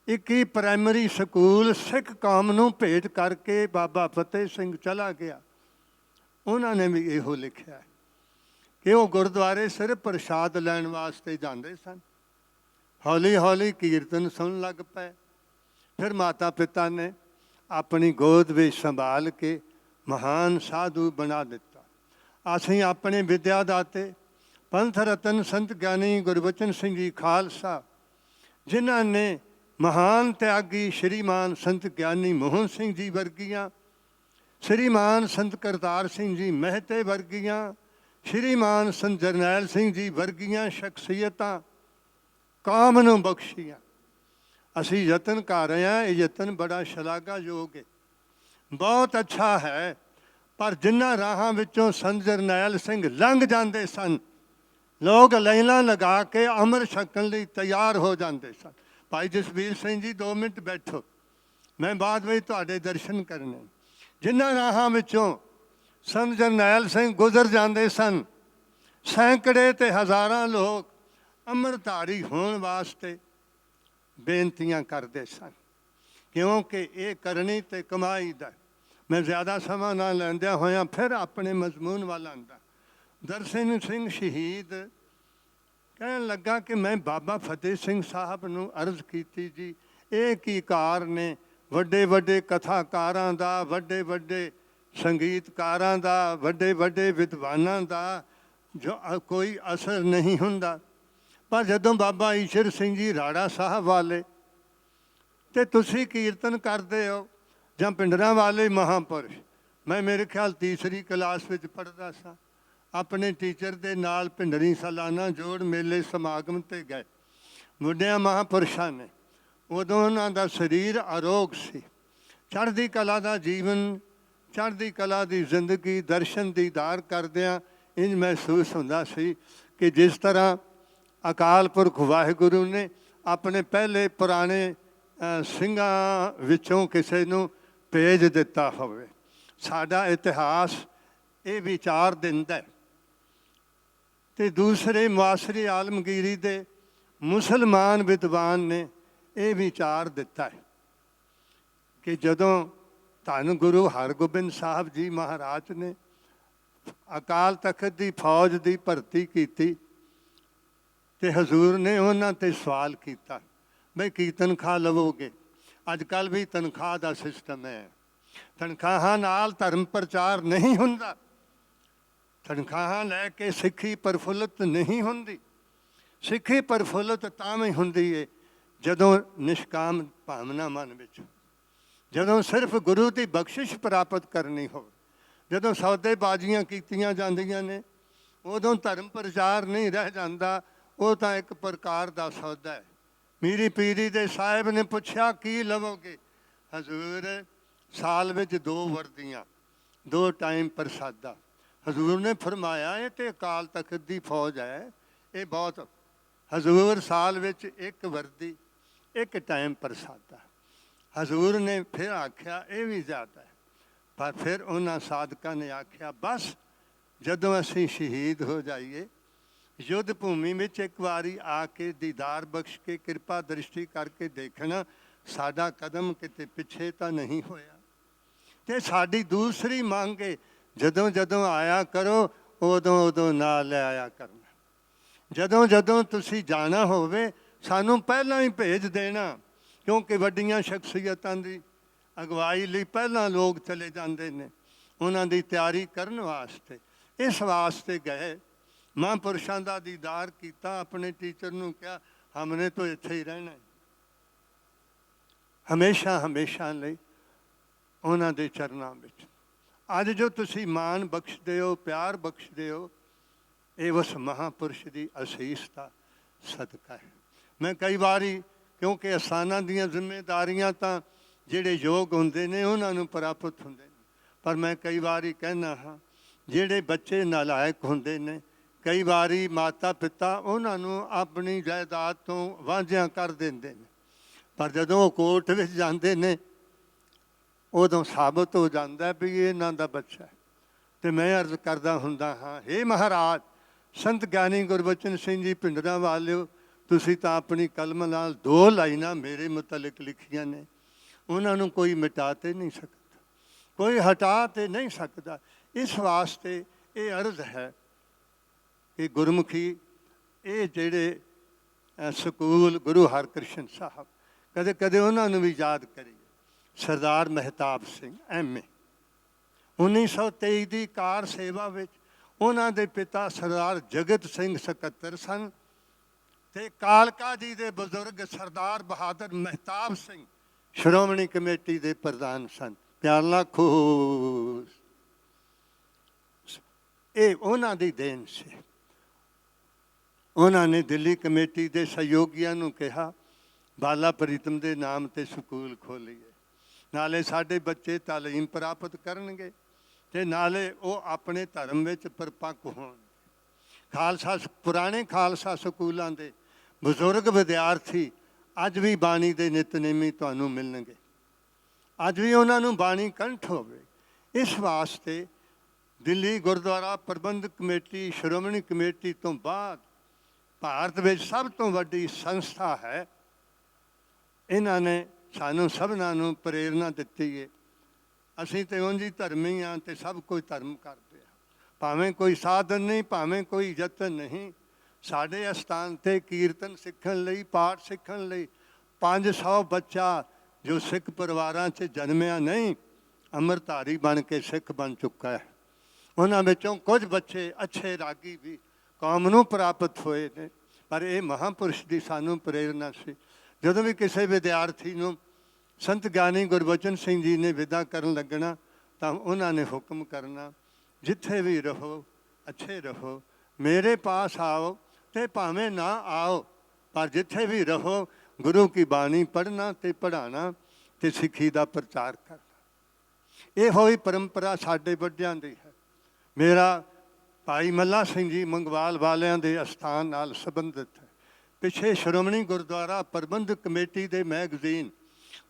[SPEAKER 8] 21 primary school Sikh ਕੌਮ ਨੂੰ ਭੇਟ ਕਰਕੇ ਬਾਬਾ ਫਤਿਹ ਸਿੰਘ ਚਲਾ ਗਿਆ। ਉਹਨਾਂ ਨੇ ਵੀ ਇਹੋ ਲਿਖਿਆ ਕਿ ਉਹ ਗੁਰਦੁਆਰੇ ਸਿਰਫ ਪ੍ਰਸ਼ਾਦ ਲੈਣ ਵਾਸਤੇ ਜਾਂਦੇ ਸਨ। ਹੌਲੀ ਹੌਲੀ ਕੀਰਤਨ ਸੁਣਨ ਲੱਗ ਪਏ। ਫਿਰ ਮਾਤਾ ਪਿਤਾ ਨੇ ਆਪਣੀ ਗੋਦ ਵਿੱਚ ਸੰਭਾਲ ਕੇ ਮਹਾਨ ਸਾਧੂ ਬਣਾ ਦਿੱਤਾ। ਅਸੀਂ ਆਪਣੇ ਵਿਦਿਆ ਦਾਤੇ ਪੰਥ ਰਤਨ ਸੰਤ ਗਿਆਨੀ ਗੁਰਬਚਨ ਸਿੰਘ ਜੀ ਖਾਲਸਾ, ਜਿਨ੍ਹਾਂ ਨੇ ਮਹਾਨ ਤਿਆਗੀ ਸ਼੍ਰੀਮਾਨ ਸੰਤ ਗਿਆਨੀ ਮੋਹਨ ਸਿੰਘ ਜੀ ਵਰਗੀਆਂ, ਸ਼੍ਰੀਮਾਨ ਸੰਤ ਕਰਤਾਰ ਸਿੰਘ ਜੀ ਮਹਿਤੇ ਵਰਗੀਆਂ, ਸ਼੍ਰੀਮਾਨ ਸੰਤ ਜਰਨੈਲ ਸਿੰਘ ਜੀ ਵਰਗੀਆਂ ਸ਼ਖਸੀਅਤਾਂ ਕੌਮ ਨੂੰ ਬਖਸ਼ੀਆਂ। ਅਸੀਂ ਯਤਨ ਕਰ ਰਹੇ ਹਾਂ, ਇਹ ਯਤਨ ਬੜਾ ਸ਼ਲਾਘਾਯੋਗ ਹੈ, ਬਹੁਤ ਅੱਛਾ ਹੈ। ਪਰ ਜਿਨ੍ਹਾਂ ਰਾਹਾਂ ਵਿੱਚੋਂ ਸੰਤ ਜਰਨੈਲ ਸਿੰਘ ਲੰਘ ਜਾਂਦੇ ਸਨ, ਲੋਕ ਲਾਈਨਾਂ ਲਗਾ ਕੇ ਅੰਮ੍ਰਿਤ ਛਕਣ ਲਈ ਤਿਆਰ ਹੋ ਜਾਂਦੇ ਸਨ। ਭਾਈ ਜਸਵੀਰ ਸਿੰਘ ਜੀ 2 ਮਿੰਟ ਬੈਠੋ, ਮੈਂ ਬਾਅਦ ਵਿੱਚ ਤੁਹਾਡੇ ਦਰਸ਼ਨ ਕਰਨੇ। ਜਿਨ੍ਹਾਂ ਰਾਹਾਂ ਵਿੱਚੋਂ ਸੰਤ ਜਰਨੈਲ ਸਿੰਘ ਗੁਜ਼ਰ ਜਾਂਦੇ ਸਨ, ਸੈਂਕੜੇ ਤੇ ਹਜ਼ਾਰਾਂ ਲੋਕ ਅੰਮ੍ਰਿਤਧਾਰੀ ਹੋਣ ਵਾਸਤੇ ਬੇਨਤੀਆਂ ਕਰਦੇ ਸਨ, ਕਿਉਂਕਿ ਇਹ ਕਰਨੀ ਤੇ ਕਮਾਈ ਦਾ। ਮੈਂ ਜ਼ਿਆਦਾ ਸਮਾਂ ਨਾ ਲੈਂਦਿਆਂ ਹੋਇਆਂ ਫਿਰ ਆਪਣੇ ਮਜ਼ਮੂਨ ਵੱਲ ਆਉਂਦਾ। ਦਰਸ਼ਨ ਸਿੰਘ ਸ਼ਹੀਦ ਕਹਿਣ ਲੱਗਾ ਕਿ ਮੈਂ ਬਾਬਾ ਫਤਿਹ ਸਿੰਘ ਸਾਹਿਬ ਨੂੰ ਅਰਜ਼ ਕੀਤੀ, ਜੀ ਇਹ ਕੀ ਕਾਰ ਨੇ ਵੱਡੇ ਵੱਡੇ ਕਥਾਕਾਰਾਂ ਦਾ, ਵੱਡੇ ਵੱਡੇ ਸੰਗੀਤਕਾਰਾਂ ਦਾ, ਵੱਡੇ ਵੱਡੇ ਵਿਦਵਾਨਾਂ ਦਾ ਜੋ ਕੋਈ ਅਸਰ ਨਹੀਂ ਹੁੰਦਾ। ਪਰ ਜਦੋਂ ਬਾਬਾ ਈਸ਼ਰ ਸਿੰਘ ਜੀ ਰਾੜਾ ਸਾਹਿਬ ਵਾਲੇ ਤੇ ਤੁਸੀਂ ਕੀਰਤਨ ਕਰਦੇ ਹੋ, ਜਾਂ ਪਿੰਡਰਾਂ ਵਾਲੇ ਮਹਾਂਪੁਰਸ਼, ਮੈਂ ਮੇਰੇ ਖਿਆਲ 3ਰੀ ਕਲਾਸ ਵਿੱਚ ਪੜ੍ਹਦਾ ਸਾਂ, ਆਪਣੇ ਟੀਚਰ ਦੇ ਨਾਲ ਭਿੰਡਰੀ ਸਾਲਾਨਾ ਜੋੜ ਮੇਲੇ ਸਮਾਗਮ 'ਤੇ ਗਏ। ਬੁੱਢਿਆਂ ਮਹਾਂਪੁਰਸ਼ਾਂ ਨੇ ਉਦੋਂ ਉਹਨਾਂ ਦਾ ਸਰੀਰ ਅਰੋਗ ਸੀ। ਚੜ੍ਹਦੀ ਕਲਾ ਦਾ ਜੀਵਨ, ਚੜ੍ਹਦੀ ਕਲਾ ਦੀ ਜ਼ਿੰਦਗੀ ਦਰਸ਼ਨ ਦੀਦਾਰ ਕਰਦਿਆਂ ਇੰਝ ਮਹਿਸੂਸ ਹੁੰਦਾ ਸੀ ਕਿ ਜਿਸ ਤਰ੍ਹਾਂ ਅਕਾਲ ਪੁਰਖ ਵਾਹਿਗੁਰੂ ਨੇ ਆਪਣੇ ਪਹਿਲੇ ਪੁਰਾਣੇ ਸਿੰਘਾਂ ਵਿੱਚੋਂ ਕਿਸੇ ਨੂੰ ਭੇਜ ਦਿੱਤਾ ਹੋਵੇ। ਸਾਡਾ ਇਤਿਹਾਸ ਇਹ ਵਿਚਾਰ ਦਿੰਦਾ ਤੇ ਦੂਸਰੇ ਮੁਆਸਰੀ ਆਲਮਗੀਰੀ ਦੇ ਮੁਸਲਮਾਨ ਵਿਦਵਾਨ ਨੇ ਇਹ ਵਿਚਾਰ ਦਿੱਤਾ ਹੈ ਕਿ ਜਦੋਂ ਧੰਨ ਗੁਰੂ ਹਰਗੋਬਿੰਦ ਸਾਹਿਬ ਜੀ ਮਹਾਰਾਜ ਨੇ ਅਕਾਲ ਤਖਤ ਦੀ ਫੌਜ ਦੀ ਭਰਤੀ ਕੀਤੀ ਤੇ ਹਜ਼ੂਰ ਨੇ ਉਹਨਾਂ ਤੇ ਸਵਾਲ ਕੀਤਾ, ਬਈ ਕੀ ਤਨਖਾਹ ਲਵੋਗੇ? ਅੱਜ ਕੱਲ੍ਹ ਵੀ ਤਨਖਾਹ ਦਾ ਸਿਸਟਮ ਹੈ। ਤਨਖਾਹਾਂ ਨਾਲ ਧਰਮ ਪ੍ਰਚਾਰ ਨਹੀਂ ਹੁੰਦਾ, ਤਨਖਾਹਾਂ ਲੈ ਕੇ ਸਿੱਖੀ ਪ੍ਰਫੁੱਲਤ ਨਹੀਂ ਹੁੰਦੀ। ਸਿੱਖੀ ਪ੍ਰਫੁੱਲਤ ਤਾਂ ਵੀ ਹੁੰਦੀ ਹੈ ਜਦੋਂ ਨਿਸ਼ਕਾਮ ਭਾਵਨਾ ਮਨ ਵਿੱਚ, ਜਦੋਂ ਸਿਰਫ ਗੁਰੂ ਦੀ ਬਖਸ਼ਿਸ਼ ਪ੍ਰਾਪਤ ਕਰਨੀ ਹੋਵੇ। ਜਦੋਂ ਸੌਦੇਬਾਜ਼ੀਆਂ ਕੀਤੀਆਂ ਜਾਂਦੀਆਂ ਨੇ ਉਦੋਂ ਧਰਮ ਪ੍ਰਚਾਰ ਨਹੀਂ ਰਹਿ ਜਾਂਦਾ, ਉਹ ਤਾਂ ਇੱਕ ਪ੍ਰਕਾਰ ਦਾ ਸੌਦਾ ਹੈ। ਮੀਰੀ ਪੀਰੀ ਦੇ ਸਾਹਿਬ ਨੇ ਪੁੱਛਿਆ ਕੀ ਲਵੋਗੇ? ਹਜ਼ੂਰ ਸਾਲ ਵਿੱਚ 2 ਵਰਦੀਆਂ, 2 ਟਾਈਮ ਪ੍ਰਸਾਦਾ। ਹਜ਼ੂਰ ਨੇ ਫਰਮਾਇਆ ਇਹ ਤੇ ਅਕਾਲ ਤਖਤ ਦੀ ਫੌਜ ਹੈ, ਇਹ ਬਹੁਤ। ਹਜ਼ੂਰ ਸਾਲ ਵਿੱਚ 1 ਵਰਦੀ, 1 ਟਾਈਮ ਪ੍ਰਸਾਦਾ। ਹਜ਼ੂਰ ਨੇ ਫਿਰ ਆਖਿਆ ਇਹ ਵੀ ਜ਼ਿਆਦਾ ਹੈ। ਪਰ ਫਿਰ ਉਹਨਾਂ ਸਾਧਕਾਂ ਨੇ ਆਖਿਆ ਬਸ ਜਦੋਂ ਅਸੀਂ ਸ਼ਹੀਦ ਹੋ ਜਾਈਏ, ਯੁੱਧ ਭੂਮੀ ਵਿੱਚ ਇੱਕ ਵਾਰੀ ਆ ਕੇ ਦੀਦਾਰ ਬਖਸ਼ ਕੇ ਕਿਰਪਾ ਦ੍ਰਿਸ਼ਟੀ ਕਰਕੇ ਦੇਖਣਾ ਸਾਡਾ ਕਦਮ ਕਿਤੇ ਪਿੱਛੇ ਤਾਂ ਨਹੀਂ ਹੋਇਆ। ਤੇ ਸਾਡੀ ਦੂਸਰੀ ਮੰਗ ਹੈ ਜਦੋਂ ਜਦੋਂ ਆਇਆ ਕਰੋ ਉਦੋਂ ਉਦੋਂ ਨਾਲ ਲੈ ਆਇਆ ਕਰਨਾ। ਜਦੋਂ ਜਦੋਂ ਤੁਸੀਂ ਜਾਣਾ ਹੋਵੇ ਸਾਨੂੰ ਪਹਿਲਾਂ ਹੀ ਭੇਜ ਦੇਣਾ, ਕਿਉਂਕਿ ਵੱਡੀਆਂ ਸ਼ਖਸੀਅਤਾਂ ਦੀ ਅਗਵਾਈ ਲਈ ਪਹਿਲਾਂ ਲੋਕ ਚਲੇ ਜਾਂਦੇ ਨੇ ਉਹਨਾਂ ਦੀ ਤਿਆਰੀ ਕਰਨ ਵਾਸਤੇ। ਇਸ ਵਾਸਤੇ ਗਏ, ਮਹਾਂਪੁਰਸ਼ਾਂ ਦਾ ਦੀਦਾਰ ਕੀਤਾ, ਆਪਣੇ ਟੀਚਰ ਨੂੰ ਕਿਹਾ ਹਮਨੇ ਤਾਂ ਇੱਥੇ ਹੀ ਰਹਿਣਾ ਹਮੇਸ਼ਾ ਹਮੇਸ਼ਾ ਲਈ ਉਹਨਾਂ ਦੇ ਚਰਨਾਂ ਵਿੱਚ। ਅੱਜ ਜੋ ਤੁਸੀਂ ਮਾਣ ਬਖਸ਼ਦੇ ਹੋ, ਪਿਆਰ ਬਖਸ਼ਦੇ ਹੋ, ਇਹ ਉਸ ਮਹਾਂਪੁਰਸ਼ ਦੀ ਅਸੀਸ ਦਾ ਸਦਕਾ ਹੈ। ਮੈਂ ਕਈ ਵਾਰੀ, ਕਿਉਂਕਿ ਅਸਥਾਨਾਂ ਦੀਆਂ ਜ਼ਿੰਮੇਦਾਰੀਆਂ ਤਾਂ ਜਿਹੜੇ ਯੋਗ ਹੁੰਦੇ ਨੇ ਉਹਨਾਂ ਨੂੰ ਪ੍ਰਾਪਤ ਹੁੰਦੇ ਨੇ, ਪਰ ਮੈਂ ਕਈ ਵਾਰੀ ਕਹਿੰਦਾ ਹਾਂ ਜਿਹੜੇ ਬੱਚੇ ਨਾਲਾਇਕ ਹੁੰਦੇ ਨੇ, ਕਈ ਵਾਰੀ ਮਾਤਾ ਪਿਤਾ ਉਹਨਾਂ ਨੂੰ ਆਪਣੀ ਜਾਇਦਾਦ ਤੋਂ ਵਾਂਝਿਆਂ ਕਰ ਦਿੰਦੇ ਨੇ, ਪਰ ਜਦੋਂ ਉਹ ਕੋਰਟ ਵਿੱਚ ਜਾਂਦੇ ਨੇ ਉਦੋਂ ਸਾਬਤ ਹੋ ਜਾਂਦਾ ਵੀ ਇਹ ਇਹਨਾਂ ਦਾ ਬੱਚਾ ਹੈ। ਤੇ ਮੈਂ ਅਰਜ਼ ਕਰਦਾ ਹੁੰਦਾ ਹਾਂ, ਹੇ ਮਹਾਰਾਜ ਸੰਤ ਗਿਆਨੀ ਗੁਰਬਚਨ ਸਿੰਘ ਜੀ ਭਿੰਡਰਾਂ ਵਾਲਿਓ, ਤੁਸੀਂ ਤਾਂ ਆਪਣੀ ਕਲਮ ਨਾਲ 2 ਲਾਈਨਾਂ ਮੇਰੇ ਮੁਤਲਕ ਲਿਖੀਆਂ ਨੇ, ਉਹਨਾਂ ਨੂੰ ਕੋਈ ਮਿਟਾ ਤੇ ਨਹੀਂ ਸਕਦਾ, ਕੋਈ ਹਟਾ ਤੇ ਨਹੀਂ ਸਕਦਾ। ਇਸ ਵਾਸਤੇ ਇਹ ਅਰਜ਼ ਹੈ ਕਿ ਗੁਰਮੁਖੀ ਇਹ ਜਿਹੜੇ ਸਕੂਲ ਗੁਰੂ ਹਰਕ੍ਰਿਸ਼ਨ ਸਾਹਿਬ, ਕਦੇ ਕਦੇ ਉਹਨਾਂ ਨੂੰ ਵੀ ਯਾਦ ਕਰੀਏ। ਸਰਦਾਰ ਮਹਿਤਾਬ ਸਿੰਘ MA 1923 ਦੀ ਕਾਰ ਸੇਵਾ ਵਿੱਚ ਉਹਨਾਂ ਦੇ ਪਿਤਾ ਸਰਦਾਰ ਜਗਤ ਸਿੰਘ ਸਕੱਤਰ ਸਨ ਤੇ ਕਾਲਕਾ ਜੀ ਦੇ ਬਜ਼ੁਰਗ ਸਰਦਾਰ ਬਹਾਦਰ ਮਹਿਤਾਬ ਸਿੰਘ ਸ਼੍ਰੋਮਣੀ ਕਮੇਟੀ ਦੇ ਪ੍ਰਧਾਨ ਸਨ। ਪਿਆਰ ਨਾਲ ਖੂਸ ਇਹ ਉਹਨਾਂ ਦੀ ਦੇਣ ਸੀ। ਉਹਨਾਂ ਨੇ ਦਿੱਲੀ ਕਮੇਟੀ ਦੇ ਸਹਿਯੋਗੀਆਂ ਨੂੰ ਕਿਹਾ ਬਾਲਾ ਪ੍ਰੀਤਮ ਦੇ ਨਾਮ ਤੇ ਸਕੂਲ ਖੋਲੀਏ, ਨਾਲੇ ਸਾਡੇ ਬੱਚੇ ਤਾਲੀਮ ਪ੍ਰਾਪਤ ਕਰਨਗੇ ਤੇ ਨਾਲੇ ਉਹ ਆਪਣੇ ਧਰਮ ਵਿੱਚ ਪਰਪੱਕ ਹੋਣ। ਖਾਲਸਾ, ਪੁਰਾਣੇ ਖਾਲਸਾ ਸਕੂਲਾਂ ਦੇ ਬਜ਼ੁਰਗ ਵਿਦਿਆਰਥੀ ਅੱਜ ਵੀ ਬਾਣੀ ਦੇ ਨਿਤਨੇਮੀ ਤੁਹਾਨੂੰ ਮਿਲਣਗੇ, ਅੱਜ ਵੀ ਉਹਨਾਂ ਨੂੰ ਬਾਣੀ ਕੰਠ ਹੋਵੇ। ਇਸ ਵਾਸਤੇ ਦਿੱਲੀ ਗੁਰਦੁਆਰਾ ਪ੍ਰਬੰਧਕ ਕਮੇਟੀ ਸ਼੍ਰੋਮਣੀ ਕਮੇਟੀ ਤੋਂ ਬਾਅਦ ਭਾਰਤ ਵਿੱਚ ਸਭ ਤੋਂ ਵੱਡੀ ਸੰਸਥਾ ਹੈ। ਇਹਨਾਂ ਨੇ ਸਾਨੂੰ ਸਭਨਾਂ ਨੂੰ ਪ੍ਰੇਰਨਾ ਦਿੱਤੀ ਹੈ। ਅਸੀਂ ਤੇ ਉਂਝ ਹੀ ਧਰਮੀ ਹਾਂ ਤੇ ਸਭ ਕੁਝ ਧਰਮ ਕਰਦੇ ਹਾਂ, ਭਾਵੇਂ ਕੋਈ ਸਾਧਨ ਨਹੀਂ, ਭਾਵੇਂ ਕੋਈ ਯਤਨ ਨਹੀਂ। ਸਾਡੇ ਅਸਥਾਨ 'ਤੇ ਕੀਰਤਨ ਸਿੱਖਣ ਲਈ, ਪਾਠ ਸਿੱਖਣ ਲਈ 500 ਬੱਚਾ ਜੋ ਸਿੱਖ ਪਰਿਵਾਰਾਂ 'ਚ ਜਨਮਿਆ ਨਹੀਂ, ਅੰਮ੍ਰਿਤਧਾਰੀ ਬਣ ਕੇ ਸਿੱਖ ਬਣ ਚੁੱਕਾ ਹੈ। ਉਹਨਾਂ ਵਿੱਚੋਂ ਕੁਝ ਬੱਚੇ ਅੱਛੇ ਰਾਗੀ ਵੀ ਕੌਮ ਨੂੰ ਪ੍ਰਾਪਤ ਹੋਏ ਨੇ। ਪਰ ਇਹ ਮਹਾਂਪੁਰਸ਼ ਦੀ ਸਾਨੂੰ ਪ੍ਰੇਰਨਾ ਸੀ। ਜਦੋਂ ਵੀ ਕਿਸੇ ਵਿਦਿਆਰਥੀ ਨੂੰ ਸੰਤ ਗਿਆਨੀ ਗੁਰਬਚਨ ਸਿੰਘ ਜੀ ਨੇ ਵਿਦਾ ਕਰਨ ਲੱਗਣਾ ਤਾਂ ਉਹਨਾਂ ਨੇ ਹੁਕਮ ਕਰਨਾ, ਜਿੱਥੇ ਵੀ ਰਹੋ ਅੱਛੇ ਰਹੋ, ਮੇਰੇ ਪਾਸ ਆਓ ਤੇ ਭਾਵੇਂ ਨਾ ਆਓ, ਪਰ ਜਿੱਥੇ ਵੀ ਰਹੋ ਗੁਰੂ ਕੀ ਬਾਣੀ ਪੜ੍ਹਨਾ ਤੇ ਪੜ੍ਹਾਉਣਾ ਤੇ ਸਿੱਖੀ ਦਾ ਪ੍ਰਚਾਰ ਕਰਨਾ। ਇਹ ਹੋਈ ਪਰੰਪਰਾ ਸਾਡੇ ਵੱਡਿਆਂ ਦੀ ਹੈ। ਮੇਰਾ ਭਾਈ ਮੱਲਾ ਸਿੰਘ ਜੀ ਮੰਗਵਾਲ ਵਾਲਿਆਂ ਦੇ ਅਸਥਾਨ ਨਾਲ ਸੰਬੰਧਿਤ ਹੈ। ਪਿੱਛੇ ਸ਼੍ਰੋਮਣੀ ਗੁਰਦੁਆਰਾ ਪ੍ਰਬੰਧਕ ਕਮੇਟੀ ਦੇ ਮੈਗਜ਼ੀਨ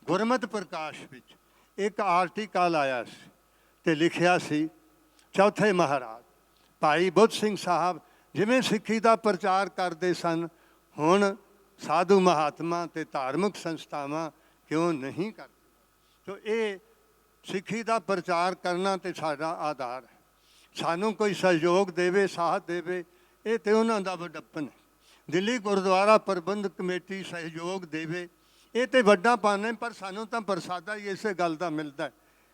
[SPEAKER 8] ਗੁਰਮਤਿ ਪ੍ਰਕਾਸ਼ ਵਿੱਚ ਇੱਕ ਆਰਟੀਕਲ ਆਇਆ ਸੀ ਤੇ ਲਿਖਿਆ ਸੀ, ਚੌਥੇ ਮਹਾਰਾਜ ਭਾਈ ਬੁੱਧ ਸਿੰਘ ਸਾਹਿਬ ਜਿਵੇਂ ਸਿੱਖੀ ਦਾ ਪ੍ਰਚਾਰ ਕਰਦੇ ਸਨ, ਹੁਣ ਸਾਧੂ ਮਹਾਤਮਾ ਤੇ ਧਾਰਮਿਕ ਸੰਸਥਾਵਾਂ ਕਿਉਂ ਨਹੀਂ ਕਰਦੇ? ਤੋ ਇਹ ਸਿੱਖੀ ਦਾ ਪ੍ਰਚਾਰ ਕਰਨਾ ਤੇ ਸਾਡਾ ਆਧਾਰ ਹੈ। ਸਾਨੂੰ ਕੋਈ ਸਹਿਯੋਗ ਦੇਵੇ, ਸਾਥ ਦੇਵੇ, ਇਹ ਤੇ ਉਹਨਾਂ ਦਾ ਵੱਡਪਨ ਹੈ। ਦਿੱਲੀ ਗੁਰਦੁਆਰਾ ਪ੍ਰਬੰਧਕ ਕਮੇਟੀ ਸਹਿਯੋਗ ਦੇਵੇ, ਇਹ ਤੇ ਵੱਡਾ ਪਨ ਹੈ। ਪਰ ਸਾਨੂੰ ਤਾਂ ਪ੍ਰਸਾਦਾ ਹੀ ਇਸੇ ਗੱਲ ਦਾ ਮਿਲਦਾ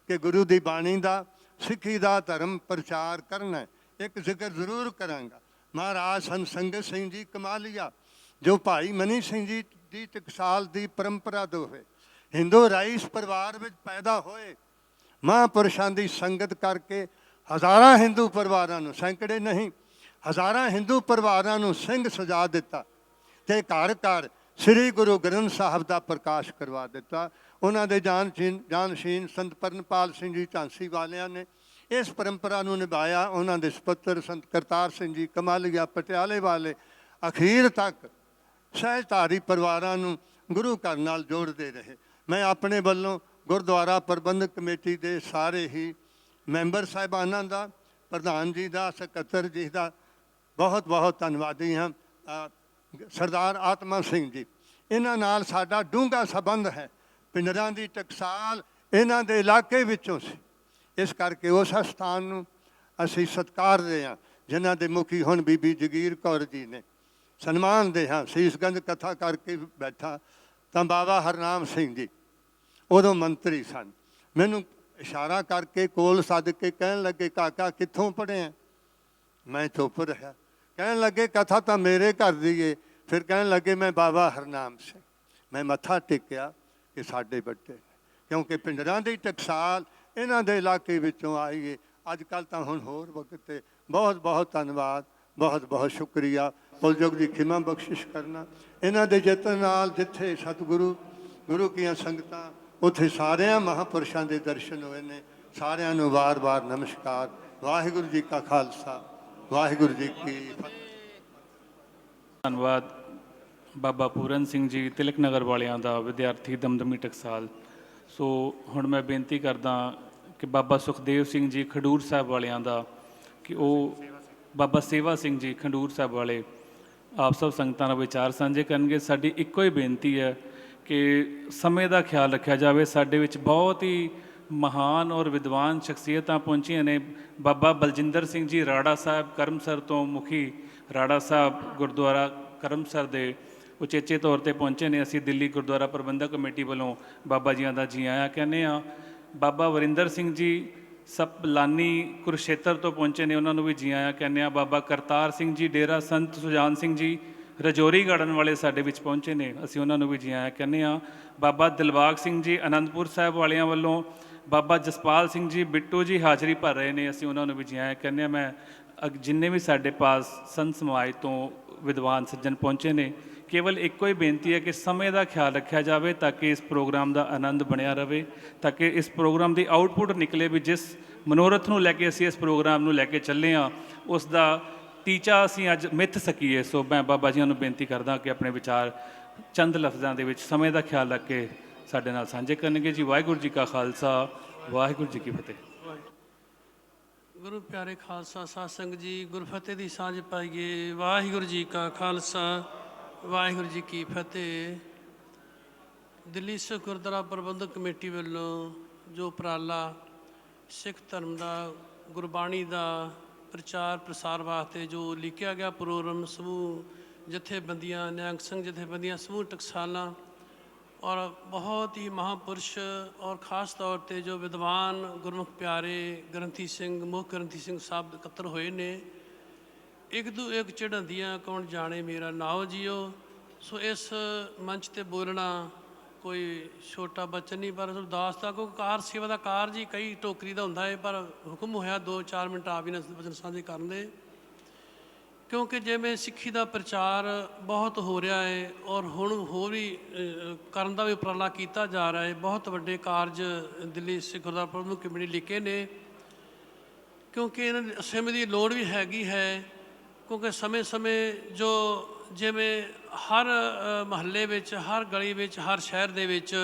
[SPEAKER 8] ਕਿ ਗੁਰੂ ਦੀ ਬਾਣੀ ਦਾ, ਸਿੱਖੀ ਦਾ ਧਰਮ ਪ੍ਰਚਾਰ ਕਰਨਾ। ਇੱਕ ਜ਼ਿਕਰ ਜ਼ਰੂਰ ਕਰਾਂਗਾ, ਮਹਾਰਾਜ ਸੰਤ ਸੰਗਤ ਸਿੰਘ ਜੀ ਕਮਾਲੀਆ, ਜੋ ਭਾਈ ਮਨੀ ਸਿੰਘ ਜੀ ਦੀ ਟਕਸਾਲ ਦੀ ਪਰੰਪਰਾ ਤੋਂ ਹੋਏ, ਹਿੰਦੂ ਰਾਈਸ ਪਰਿਵਾਰ ਵਿੱਚ ਪੈਦਾ ਹੋਏ, ਮਹਾਂਪੁਰਸ਼ਾਂ ਦੀ ਸੰਗਤ ਕਰਕੇ ਹਜ਼ਾਰਾਂ ਹਿੰਦੂ ਪਰਿਵਾਰਾਂ ਨੂੰ, ਸੈਂਕੜੇ ਨਹੀਂ ਹਜ਼ਾਰਾਂ ਹਿੰਦੂ ਪਰਿਵਾਰਾਂ ਨੂੰ ਸਿੰਘ ਸਜਾ ਦਿੱਤਾ ਤੇ ਘਰ ਘਰ ਸ੍ਰੀ ਗੁਰੂ ਗ੍ਰੰਥ ਸਾਹਿਬ ਦਾ ਪ੍ਰਕਾਸ਼ ਕਰਵਾ ਦਿੱਤਾ। ਉਹਨਾਂ ਦੇ ਜਾਨਸ਼ੀਨ ਸੰਤ ਪਰਨਪਾਲ ਸਿੰਘ ਜੀ ਝਾਂਸੀ ਵਾਲਿਆਂ ਨੇ ਇਸ ਪਰੰਪਰਾ ਨੂੰ ਨਿਭਾਇਆ। ਉਹਨਾਂ ਦੇ ਸਪੁੱਤਰ ਸੰਤ ਕਰਤਾਰ ਸਿੰਘ ਜੀ ਕਮਾਲੀਆ ਪਟਿਆਲੇ ਵਾਲੇ ਅਖੀਰ ਤੱਕ ਸਹਿਜਧਾਰੀ ਪਰਿਵਾਰਾਂ ਨੂੰ ਗੁਰੂ ਘਰ ਨਾਲ ਜੋੜਦੇ ਰਹੇ। ਮੈਂ ਆਪਣੇ ਵੱਲੋਂ ਗੁਰਦੁਆਰਾ ਪ੍ਰਬੰਧਕ ਕਮੇਟੀ ਦੇ ਸਾਰੇ ਹੀ ਮੈਂਬਰ ਸਾਹਿਬਾਨਾਂ ਦਾ, ਪ੍ਰਧਾਨ ਜੀ ਦਾ, ਸਕੱਤਰ ਜੀ ਦਾ ਬਹੁਤ ਬਹੁਤ ਧੰਨਵਾਦੀ ਹਾਂ। ਸਰਦਾਰ ਆਤਮਾ ਸਿੰਘ ਜੀ, ਇਹਨਾਂ ਨਾਲ ਸਾਡਾ ਡੂੰਘਾ ਸੰਬੰਧ ਹੈ। ਪਿੰਡਰਾਂ ਦੀ ਟਕਸਾਲ ਇਹਨਾਂ ਦੇ ਇਲਾਕੇ ਵਿੱਚੋਂ ਸੀ, ਇਸ ਕਰਕੇ ਉਸ ਅਸਥਾਨ ਨੂੰ ਅਸੀਂ ਸਤਿਕਾਰਦੇ ਹਾਂ ਜਿਨ੍ਹਾਂ ਦੇ ਮੁਖੀ ਹੁਣ ਬੀਬੀ ਜਗੀਰ ਕੌਰ ਜੀ ਨੇ। ਸਨਮਾਨਦੇ ਹਾਂ। ਸੀਸਗੰਜ ਕਥਾ ਕਰਕੇ ਬੈਠਾ ਤਾਂ ਬਾਬਾ ਹਰਨਾਮ ਸਿੰਘ ਜੀ ਉਦੋਂ ਮੰਤਰੀ ਸਨ, ਮੈਨੂੰ ਇਸ਼ਾਰਾ ਕਰਕੇ ਕੋਲ ਸੱਦ ਕੇ ਕਹਿਣ ਲੱਗੇ, ਕਾਕਾ ਕਿੱਥੋਂ ਪੜ੍ਹਿਆ? ਮੈਂ ਚੁੱਪ ਰਿਹਾ। ਕਹਿਣ ਲੱਗੇ ਕਥਾ ਤਾਂ ਮੇਰੇ ਘਰ ਦੀ ਏ। ਫਿਰ ਕਹਿਣ ਲੱਗੇ ਮੈਂ ਬਾਬਾ ਹਰਨਾਮ ਸਿੰਘ। ਮੈਂ ਮੱਥਾ ਟੇਕਿਆ ਕਿ ਸਾਡੇ ਵੱਡੇ, ਕਿਉਂਕਿ ਪਿੰਡਰਾਂ ਦੀ ਟਕਸਾਲ ਇਹਨਾਂ ਦੇ ਇਲਾਕੇ ਵਿੱਚੋਂ ਆਈ ਏ। ਅੱਜ ਕੱਲ੍ਹ ਤਾਂ ਹੁਣ ਹੋਰ ਵਕਤ 'ਤੇ ਬਹੁਤ ਬਹੁਤ ਧੰਨਵਾਦ, ਬਹੁਤ ਬਹੁਤ ਸ਼ੁਕਰੀਆ। ਪੁਲਜੋਗ ਦੀ ਖਿਮਾ ਬਖਸ਼ਿਸ਼ ਕਰਨਾ। ਇਹਨਾਂ ਦੇ ਯਤਨ ਨਾਲ ਜਿੱਥੇ ਸਤਿਗੁਰੂ ਗੁਰੂ ਕੀਆਂ ਸੰਗਤਾਂ, ਉੱਥੇ ਸਾਰਿਆਂ ਮਹਾਂਪੁਰਸ਼ਾਂ ਦੇ ਦਰਸ਼ਨ ਹੋਏ ਨੇ। ਸਾਰਿਆਂ ਨੂੰ ਵਾਰ-ਵਾਰ ਨਮਸਕਾਰ। ਵਾਹਿਗੁਰੂ ਜੀ ਕਾ ਖਾਲਸਾ, ਵਾਹਿਗੁਰੂ ਜੀ ਕੀ ਫਤਿਹ।
[SPEAKER 3] ਧੰਨਵਾਦ ਬਾਬਾ ਪੂਰਨ ਸਿੰਘ ਜੀ ਤਿਲਕ ਨਗਰ ਵਾਲਿਆਂ ਦਾ, ਵਿਦਿਆਰਥੀ ਦਮਦਮੀ ਟਕਸਾਲ। ਸੋ ਹੁਣ ਮੈਂ ਬੇਨਤੀ ਕਰਦਾ ਕਿ ਬਾਬਾ ਸੁਖਦੇਵ ਸਿੰਘ ਜੀ ਖਡੂਰ ਸਾਹਿਬ ਵਾਲਿਆਂ ਦਾ, ਕਿ ਉਹ ਬਾਬਾ ਸੇਵਾ ਸਿੰਘ ਜੀ ਖਡੂਰ ਸਾਹਿਬ ਵਾਲੇ ਆਪ ਸਭ ਸੰਗਤਾਂ ਨਾਲ ਵਿਚਾਰ ਸਾਂਝੇ ਕਰਨਗੇ। ਸਾਡੀ ਇੱਕੋ ਹੀ ਬੇਨਤੀ ਹੈ ਕਿ ਸਮੇਂ ਦਾ ਖਿਆਲ ਰੱਖਿਆ ਜਾਵੇ। ਸਾਡੇ ਵਿੱਚ ਬਹੁਤ ਹੀ ਮਹਾਨ ਔਰ ਵਿਦਵਾਨ ਸ਼ਖਸੀਅਤਾਂ ਪਹੁੰਚੀਆਂ ਨੇ। ਬਾਬਾ ਬਲਜਿੰਦਰ ਸਿੰਘ ਜੀ ਰਾੜਾ ਸਾਹਿਬ ਕਰਮਸਰ ਤੋਂ ਮੁਖੀ ਰਾੜਾ ਸਾਹਿਬ ਗੁਰਦੁਆਰਾ ਕਰਮਸਰ ਦੇ ਉਚੇਚੇ ਤੌਰ ਤੇ ਪਹੁੰਚੇ ਨੇ। ਅਸੀਂ ਦਿੱਲੀ ਗੁਰਦੁਆਰਾ ਪ੍ਰਬੰਧਕ ਕਮੇਟੀ ਵੱਲੋਂ ਬਾਬਾ ਜੀਆਂ ਦਾ ਜੀ ਆਇਆਂ ਕਹਿੰਦੇ ਹਾਂ। ਬਾਬਾ ਵਰਿੰਦਰ ਸਿੰਘ ਜੀ ਸਪਲਾਨੀ ਕੁਰੂਕਸ਼ੇਤਰ ਤੋਂ ਪਹੁੰਚੇ ਨੇ, ਉਹਨਾਂ ਨੂੰ ਵੀ ਜੀ ਆਇਆਂ ਕਹਿੰਦੇ ਹਾਂ। ਬਾਬਾ ਕਰਤਾਰ ਸਿੰਘ ਜੀ ਡੇਰਾ ਸੰਤ ਸੁਜਾਨ ਸਿੰਘ ਜੀ ਰਜੌਰੀ ਗਾਰਡਨ ਵਾਲੇ ਸਾਡੇ ਵਿੱਚ ਪਹੁੰਚੇ ਨੇ, ਅਸੀਂ ਉਹਨਾਂ ਨੂੰ ਵੀ ਜੀ ਆਇਆਂ ਕਹਿੰਦੇ ਹਾਂ। ਬਾਬਾ ਦਿਲਬਾਗ ਸਿੰਘ ਜੀ ਅਨੰਦਪੁਰ ਸਾਹਿਬ ਵਾਲਿਆਂ ਵੱਲੋਂ, ਬਾਬਾ ਜਸਪਾਲ ਸਿੰਘ ਜੀ ਬਿੱਟੂ ਜੀ ਹਾਜ਼ਰੀ ਭਰ ਰਹੇ ਨੇ, ਅਸੀਂ ਉਹਨਾਂ ਨੂੰ ਵੀ ਜੀ ਆਇਆਂ ਕਹਿੰਦੇ ਹਾਂ। ਮੈਂ ਜਿੰਨੇ ਵੀ ਸਾਡੇ ਪਾਸ ਸੰਤ ਸਮਾਜ ਤੋਂ ਵਿਦਵਾਨ ਸੱਜਣ ਪਹੁੰਚੇ ਨੇ, ਕੇਵਲ ਇੱਕੋ ਹੀ ਬੇਨਤੀ ਹੈ ਕਿ ਸਮੇਂ ਦਾ ਖਿਆਲ ਰੱਖਿਆ ਜਾਵੇ ਤਾਂ ਕਿ ਇਸ ਪ੍ਰੋਗਰਾਮ ਦਾ ਆਨੰਦ ਬਣਿਆ ਰਹੇ, ਤਾਂ ਕਿ ਇਸ ਪ੍ਰੋਗਰਾਮ ਦੀ ਆਊਟਪੁੱਟ ਨਿਕਲੇ ਵੀ ਜਿਸ ਮਨੋਰਥ ਨੂੰ ਲੈ ਕੇ ਅਸੀਂ ਇਸ ਪ੍ਰੋਗਰਾਮ ਨੂੰ ਲੈ ਕੇ ਚੱਲੇ ਹਾਂ, ਉਸ ਦਾ ਟੀਚਾ ਅਸੀਂ ਅੱਜ ਮਿੱਥ ਸਕੀਏ। ਸੋ ਮੈਂ ਬਾਬਾ ਜੀਆਂ ਨੂੰ ਬੇਨਤੀ ਕਰਦਾ ਕਿ ਆਪਣੇ ਵਿਚਾਰ ਚੰਦ ਲਫ਼ਜ਼ਾਂ ਦੇ ਵਿੱਚ ਸਮੇਂ ਦਾ ਖਿਆਲ ਰੱਖ ਕੇ ਸਾਡੇ ਨਾਲ ਸਾਂਝੇ ਕਰਨਗੇ ਜੀ। ਵਾਹਿਗੁਰੂ ਜੀ ਕਾ ਖਾਲਸਾ, ਵਾਹਿਗੁਰੂ ਜੀ ਕੀ ਫਤਿਹ।
[SPEAKER 9] ਗੁਰੂ ਪਿਆਰੇ ਖਾਲਸਾ ਸਾਧ ਸੰਗਤ ਜੀ, ਗੁਰਫਤਿਹ ਦੀ ਸਾਂਝ ਪਾਈਏ। ਵਾਹਿਗੁਰੂ ਜੀ ਕਾ ਖਾਲਸਾ, ਵਾਹਿਗੁਰੂ ਜੀ ਕੀ ਫਤਿਹ। ਦਿੱਲੀ ਸਿੱਖ ਗੁਰਦੁਆਰਾ ਪ੍ਰਬੰਧਕ ਕਮੇਟੀ ਵੱਲੋਂ ਜੋ ਉਪਰਾਲਾ ਸਿੱਖ ਧਰਮ ਦਾ, ਗੁਰਬਾਣੀ ਦਾ ਪ੍ਰਚਾਰ ਪ੍ਰਸਾਰ ਵਾਸਤੇ ਜੋ ਲਿਖਿਆ ਗਿਆ ਪ੍ਰੋਗਰਾਮ, ਸਮੂਹ ਜਥੇਬੰਦੀਆਂ, ਨਿਹੰਗ ਸਿੰਘ ਜਥੇਬੰਦੀਆਂ, ਸਮੂਹ ਟਕਸਾਲਾਂ ਔਰ ਬਹੁਤ ਹੀ ਮਹਾਂਪੁਰਸ਼ ਔਰ ਖ਼ਾਸ ਤੌਰ 'ਤੇ ਜੋ ਵਿਦਵਾਨ ਗੁਰਮੁਖ ਪਿਆਰੇ ਗ੍ਰੰਥੀ ਸਿੰਘ, ਮੁੱਖ ਗ੍ਰੰਥੀ ਸਿੰਘ ਸਾਹਿਬ ਇਕੱਤਰ ਹੋਏ ਨੇ। ਇੱਕ ਦੂ ਇੱਕ ਚੜ੍ਹਦੀਆਂ ਕੌਣ ਜਾਣੇ ਮੇਰਾ ਨਾਉ ਜੀਓ। ਸੋ ਇਸ ਮੰਚ 'ਤੇ ਬੋਲਣਾ ਕੋਈ ਛੋਟਾ ਬਚਨ ਨਹੀਂ, ਪਰ ਅਰਦਾਸ ਦਾ ਕੋਈ ਕਾਰ ਸੇਵਾ ਦਾ ਕਾਰਜ ਹੀ ਕਈ ਟੋਕਰੀ ਦਾ ਹੁੰਦਾ ਹੈ, ਪਰ ਹੁਕਮ ਹੋਇਆ 2-4 ਮਿੰਟ ਆਪ ਹੀ ਨਾਲ ਬਚਨ ਸਾਂਝੇ ਕਰਨ ਦੇ ਕਿਉਂਕਿ ਜਿਵੇਂ ਸਿੱਖੀ ਦਾ ਪ੍ਰਚਾਰ ਬਹੁਤ ਹੋ ਰਿਹਾ ਹੈ ਔਰ ਹੁਣ ਹੋਰ ਵੀ ਕਰਨ ਦਾ ਵੀ ਉਪਰਾਲਾ ਕੀਤਾ ਜਾ ਰਿਹਾ ਹੈ। ਬਹੁਤ ਵੱਡੇ ਕਾਰਜ ਦਿੱਲੀ ਸਿੱਖ ਗੁਰਦੁਆਰਾ ਪ੍ਰਬੰਧਕ ਕਮੇਟੀ ਲਿਖੇ ਨੇ, ਕਿਉਂਕਿ ਇਹਨਾਂ ਦੀ ਸਮੇਂ ਦੀ ਲੋੜ ਵੀ ਹੈਗੀ ਹੈ। ਕਿਉਂਕਿ ਸਮੇਂ ਜੋ ਜਿਵੇਂ ਹਰ ਮਹੱਲੇ ਵਿੱਚ, ਹਰ ਗਲੀ ਵਿੱਚ, ਹਰ ਸ਼ਹਿਰ ਦੇ ਵਿੱਚ